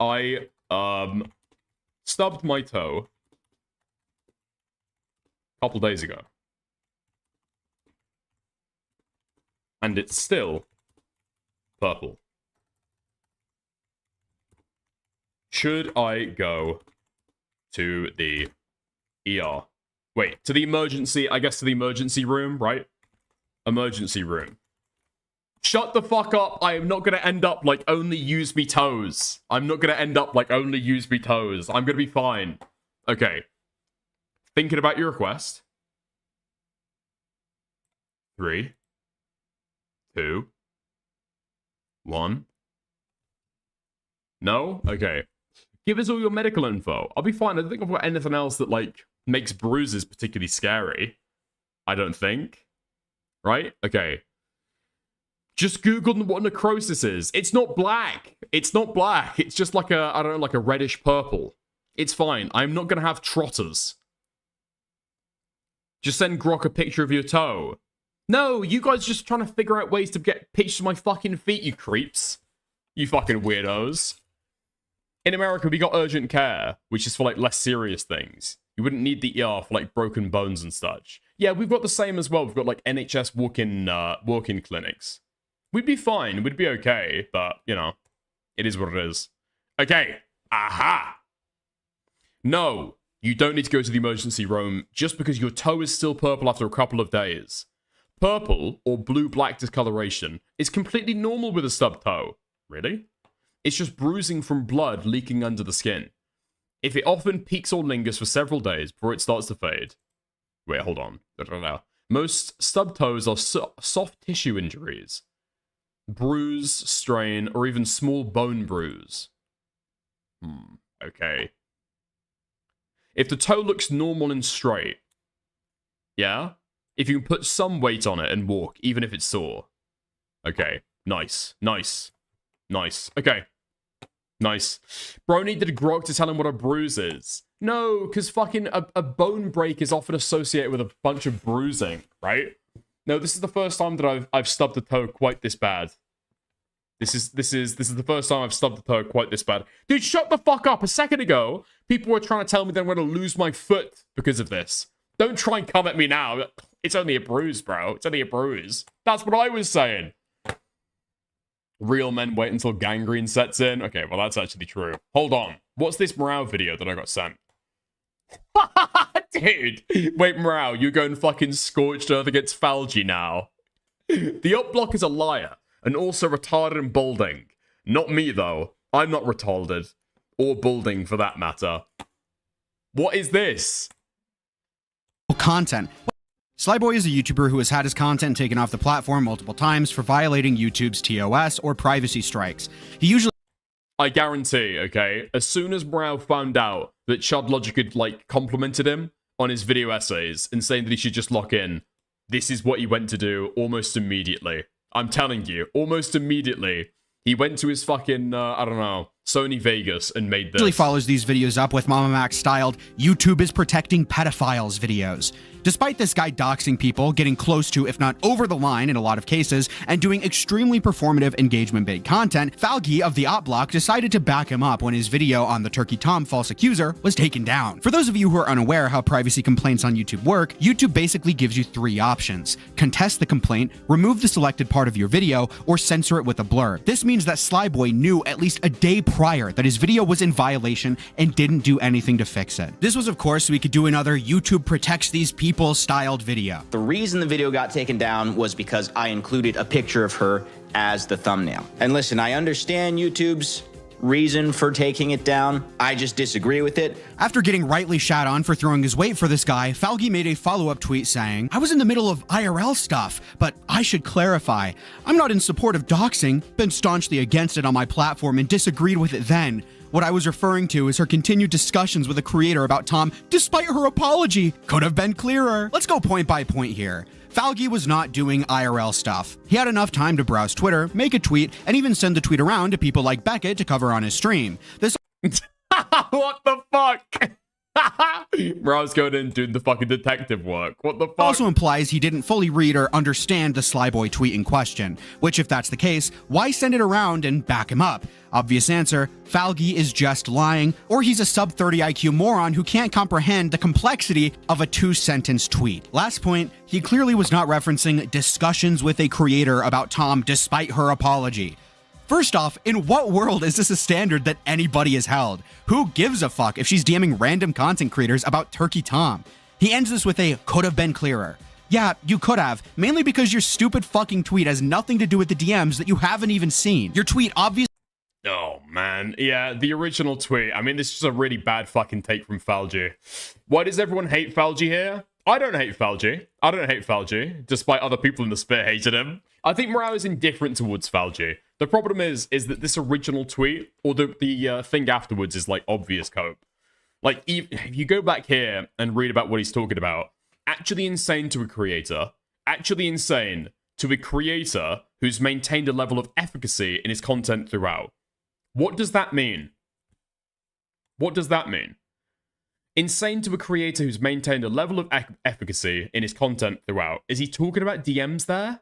I, stubbed my toe a couple days ago. And it's still purple. Should I go to the ER? Wait, to the emergency, I guess to the emergency room, right? Emergency room. Shut the fuck up. I am not going to end up like only use me toes. I'm going to be fine. Okay. Thinking about your request. 3, 2, 1. No? Okay. Give us all your medical info. I'll be fine. I don't think I've got anything else that like makes bruises particularly scary. I don't think. Right? Okay. Just Google what necrosis is. It's not black. It's just like a, I don't know, like a reddish purple. It's fine. I'm not going to have trotters. Just send Grok a picture of your toe. No, you guys just trying to figure out ways to get pictures of my fucking feet, you creeps. You fucking weirdos. In America, we got urgent care, which is for like less serious things. You wouldn't need the ER for like broken bones and such. Yeah, we've got the same as well. We've got like NHS walk-in clinics. We'd be fine. We'd be okay. But, you know, it is what it is. Okay. Aha. No, you don't need to go to the emergency room just because your toe is still purple after a couple of days. Purple, or blue-black discoloration, is completely normal with a stubbed toe. Really? It's just bruising from blood leaking under the skin. If it often peaks or lingers for several days before it starts to fade. Wait, hold on. Most stubbed toes are soft tissue injuries. Bruise, strain, or even small bone bruise. Okay. If the toe looks normal and straight. Yeah? If you can put some weight on it and walk, even if it's sore. Okay. Nice. Okay. Nice. Bro needed a Grok to tell him what a bruise is. No, because fucking a bone break is often associated with a bunch of bruising, right? No, this is the first time that I've stubbed a toe quite this bad. This is the first time I've stubbed a toe quite this bad. Dude, shut the fuck up. A second ago, people were trying to tell me that I'm going to lose my foot because of this. Don't try and come at me now. It's only a bruise, bro. It's only a bruise. That's what I was saying. Real men wait until gangrene sets in. Okay, well, that's actually true. Hold on. What's this morale video that I got sent? Dude, wait, Morale, you're going fucking scorched earth against Falgi now. The up block is a liar, and also retarded and balding. Not me, though. I'm not retarded. Or balding, for that matter. What is this? Content. Slyboy is a YouTuber who has had his content taken off the platform multiple times for violating YouTube's TOS or privacy strikes. He usually... I guarantee, okay, as soon as Morale found out that Chud Logic had, like, complimented him on his video essays and saying that he should just lock in, this is what he went to do almost immediately. I'm telling you, almost immediately. He went to his fucking, I don't know, Sony Vegas and made this. Usually follows these videos up with Mamamax styled YouTube is protecting pedophiles videos. Despite this guy doxing people, getting close to, if not over the line in a lot of cases, and doing extremely performative engagement-bait content, Falgi of the Op Block decided to back him up when his video on the Turkey Tom false accuser was taken down. For those of you who are unaware how privacy complaints on YouTube work, YouTube basically gives you 3 options. Contest the complaint, remove the selected part of your video, or censor it with a blur. This means that Slyboy knew at least a day prior that his video was in violation and didn't do anything to fix it. This was, of course, so we could do another YouTube protects these people styled video. The reason the video got taken down was because I included a picture of her as the thumbnail. And listen, I understand YouTube's reason for taking it down. I just disagree with it. After getting rightly shat on for throwing his weight for this guy, Falgi made a follow-up tweet saying, I was in the middle of IRL stuff, but I should clarify. I'm not in support of doxing, been staunchly against it on my platform and disagreed with it then. What I was referring to is her continued discussions with a creator about Tom, despite her apology. Could have been clearer. Let's go point by point here. Falgi was not doing IRL stuff. He had enough time to browse Twitter, make a tweet, and even send the tweet around to people like Beckett to cover on his stream. This What the fuck? Bro, I was going in doing the fucking detective work. What the fuck? Also implies he didn't fully read or understand the Slyboy tweet in question, which if that's the case, why send it around and back him up? Obvious answer, Falgi is just lying, or he's a sub-30 IQ moron who can't comprehend the complexity of a 2-sentence tweet. Last point, he clearly was not referencing discussions with a creator about Tom despite her apology. First off, in what world is this a standard that anybody has held? Who gives a fuck if she's DMing random content creators about Turkey Tom? He ends this with a could have been clearer. Yeah, you could have, mainly because your stupid fucking tweet has nothing to do with the DMs that you haven't even seen. Your tweet obviously... Oh, man. Yeah, the original tweet. I mean, this is a really bad fucking take from Falgi. Why does everyone hate Falgi here? I don't hate Falgi. I don't hate Falgi, despite other people in the sphere hated him. I think Morale is indifferent towards Falgi. The problem is that this original tweet, or the thing afterwards, is like obvious cope. Like, if you go back here and read about what he's talking about, actually insane to a creator, actually insane to a creator who's maintained a level of efficacy in his content throughout. What does that mean? What does that mean? Insane to a creator who's maintained a level of efficacy in his content throughout. Is he talking about DMs there?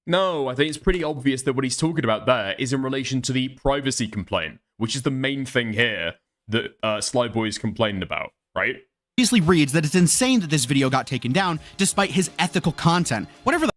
No, I think it's pretty obvious that what he's talking about there is in relation to the privacy complaint, which is the main thing here that Slyboy is complaining about, right? Obviously reads that it's insane that this video got taken down despite his ethical content. Whatever the...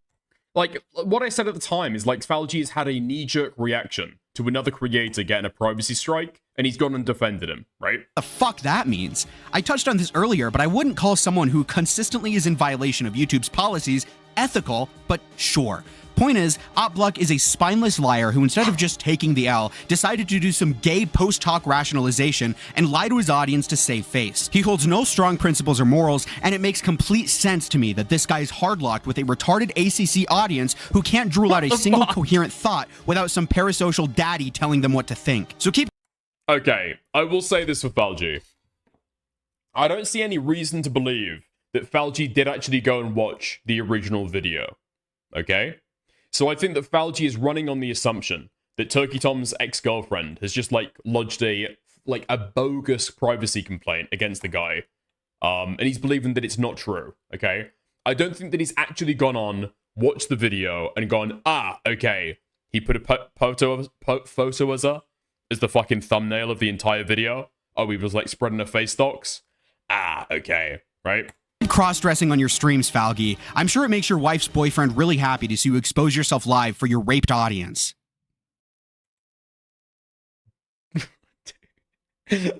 Like, what I said at the time is, like, Falgi has had a knee-jerk reaction to another creator getting a privacy strike, and he's gone and defended him, right? The fuck that means. I touched on this earlier, but I wouldn't call someone who consistently is in violation of YouTube's policies ethical, but sure. Point is, Opbluck is a spineless liar who, instead of just taking the L, decided to do some gay post-talk rationalization and lie to his audience to save face. He holds no strong principles or morals, and it makes complete sense to me that this guy is hardlocked with a retarded ACC audience who can't drool out a single coherent thought without some parasocial daddy telling them what to think. So keep... Okay, I will say this for Falgi. I don't see any reason to believe that Falgi did actually go and watch the original video. Okay? So I think that Falgi is running on the assumption that Turkey Tom's ex-girlfriend has just, like, lodged a bogus privacy complaint against the guy. And he's believing that it's not true, okay? I don't think that he's actually gone on, watched the video, and gone, okay, he put a photo as the fucking thumbnail of the entire video. Oh, he was, like, spreading her face docs? Okay, right? Cross-dressing on your streams, Falgi. I'm sure it makes your wife's boyfriend really happy to see you expose yourself live for your raped audience.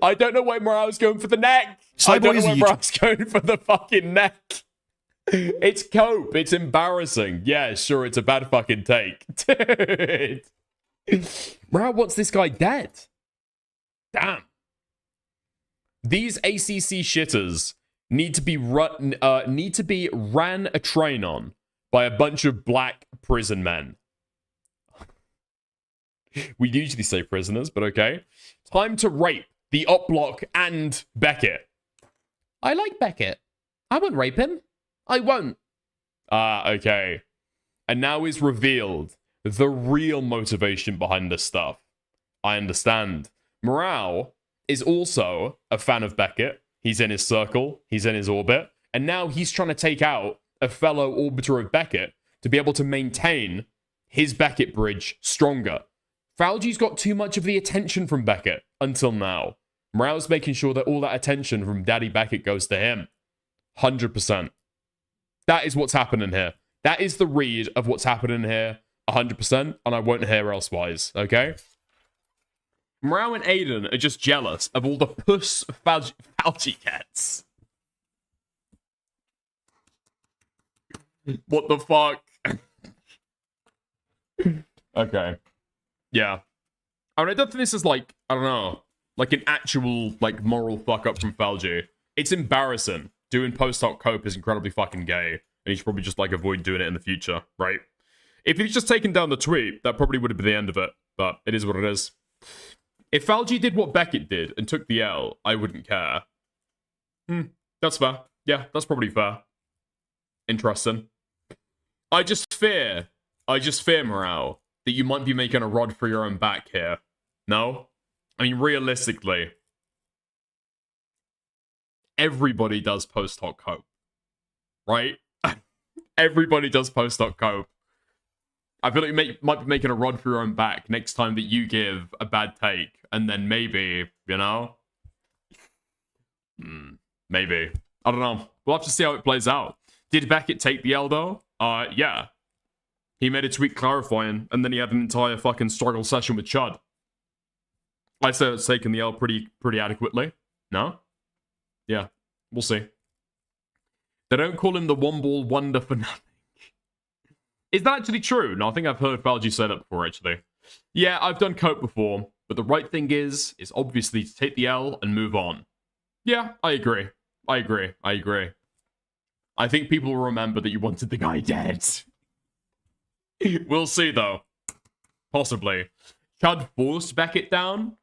I don't know why Morale's going for the neck. Sly I don't Boy is know a why Morale's going for the fucking neck. It's cope. It's embarrassing. Yeah, sure, it's a bad fucking take. Dude. Morale wants this guy dead. Damn. These ACC shitters need to be ran a train on by a bunch of black prison men. We usually say prisoners, but okay. Time to rape the up block and Beckett. I like Beckett. I won't rape him. I won't. Okay. And now is revealed the real motivation behind this stuff. I understand. Morale is also a fan of Beckett. He's in his circle. He's in his orbit. And now he's trying to take out a fellow orbiter of Beckett to be able to maintain his Beckett bridge stronger. Falgi's got too much of the attention from Beckett until now. Morale's making sure that all that attention from Daddy Beckett goes to him. 100%. That is what's happening here. That is the read of what's happening here. 100%. And I won't hear elsewise. Okay? Morale and Aiden are just jealous of all the puss Falgi gets. What the fuck? Okay. Yeah. I mean, I don't think this is like, I don't know, like an actual, like, moral fuck up from Falgi. It's embarrassing. Doing post-hoc cope is incredibly fucking gay, and you should probably just, like, avoid doing it in the future, right? If he'd just taken down the tweet, that probably would have been the end of it, but it is what it is. If Falgi did what Beckett did and took the L, I wouldn't care. That's fair. Yeah, that's probably fair. Interesting. I just fear, Morale, that you might be making a rod for your own back here. No? I mean, realistically, everybody does post-hoc cope. Right? Everybody does post-hoc cope. I feel like you might be making a rod for your own back next time that you give a bad take. And then maybe, you know? Maybe. I don't know. We'll have to see how it plays out. Did Beckett take the L, though? Yeah. He made a tweet clarifying, and then he had an entire fucking struggle session with Chud. I'd say it's taken the L pretty adequately. No? Yeah. We'll see. They don't call him the one-ball wonder for nothing. Is that actually true? No, I think I've heard Falgi say that before, actually. Yeah, I've done cope before, but the right thing is obviously to take the L and move on. Yeah, I agree. I think people will remember that you wanted the guy dead. We'll see, though. Possibly. Chud forced Beckett down.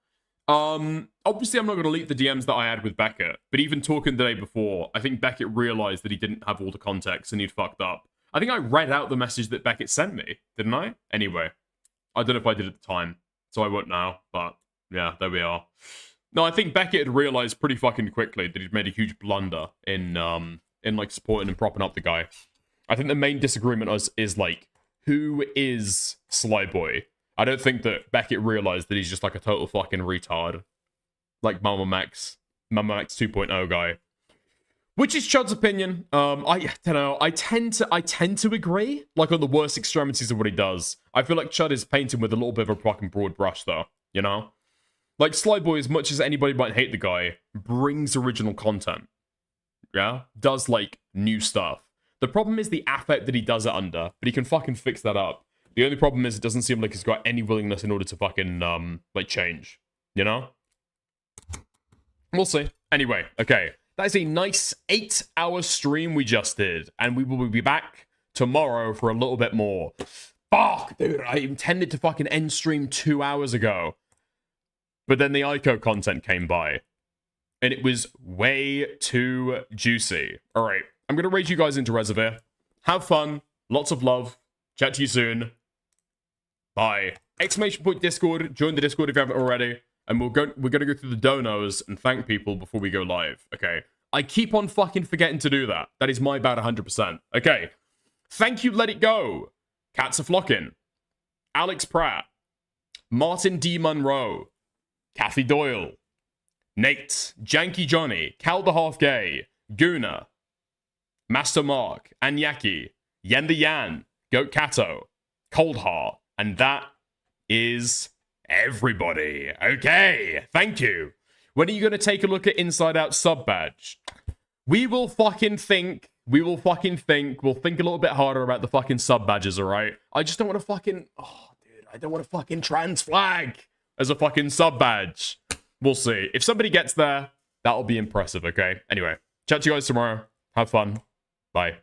Obviously, I'm not going to leak the DMs that I had with Beckett, but even talking the day before, I think Beckett realized that he didn't have all the context and he'd fucked up. I think I read out the message that Beckett sent me, didn't I? Anyway, I don't know if I did at the time, so I won't now, but yeah, there we are. No, I think Beckett had realized pretty fucking quickly that he'd made a huge blunder in like supporting and propping up the guy. I think the main disagreement is like, who is Sly Boy? I don't think that Beckett realized that he's just like a total fucking retard. Like Mamamax 2.0 guy. Which is Chud's opinion. I don't know. I tend to agree, like on the worst extremities of what he does. I feel like Chud is painting with a little bit of a fucking broad brush though, you know? Like Sly Boy, as much as anybody might hate the guy, brings original content. Yeah? Does like new stuff. The problem is the affect that he does it under, but he can fucking fix that up. The only problem is it doesn't seem like he's got any willingness in order to fucking, like, change. You know? We'll see. Anyway, okay. That is a nice 8-hour stream we just did, and we will be back tomorrow for a little bit more. Fuck, dude, I intended to fucking end stream 2 hours ago. But then the ICO content came by, and it was way too juicy. All right, I'm going to raise you guys into Reservoir. Have fun, lots of love, chat to you soon. Bye. !Discord, join the Discord if you haven't already. And we're going to go through the donos and thank people before we go live. Okay. I keep on fucking forgetting to do that. That is my bad 100%. Okay. Thank you, Let It Go. Cats are flocking. Alex Pratt. Martin D. Monroe. Kathy Doyle. Nate. Janky Johnny. Cal the Half Gay. Guna. Master Mark. Anyaki. Yen the Yan. Goat Kato. Cold Heart. And that is everybody. Okay, thank you. When are you going to take a look at Inside Out sub badge? We will fucking think. We'll think a little bit harder about the fucking sub badges, alright? I just don't want to fucking... Oh, dude, I don't want to fucking trans flag as a fucking sub badge. We'll see. If somebody gets there, that'll be impressive, okay? Anyway, chat to you guys tomorrow. Have fun. Bye.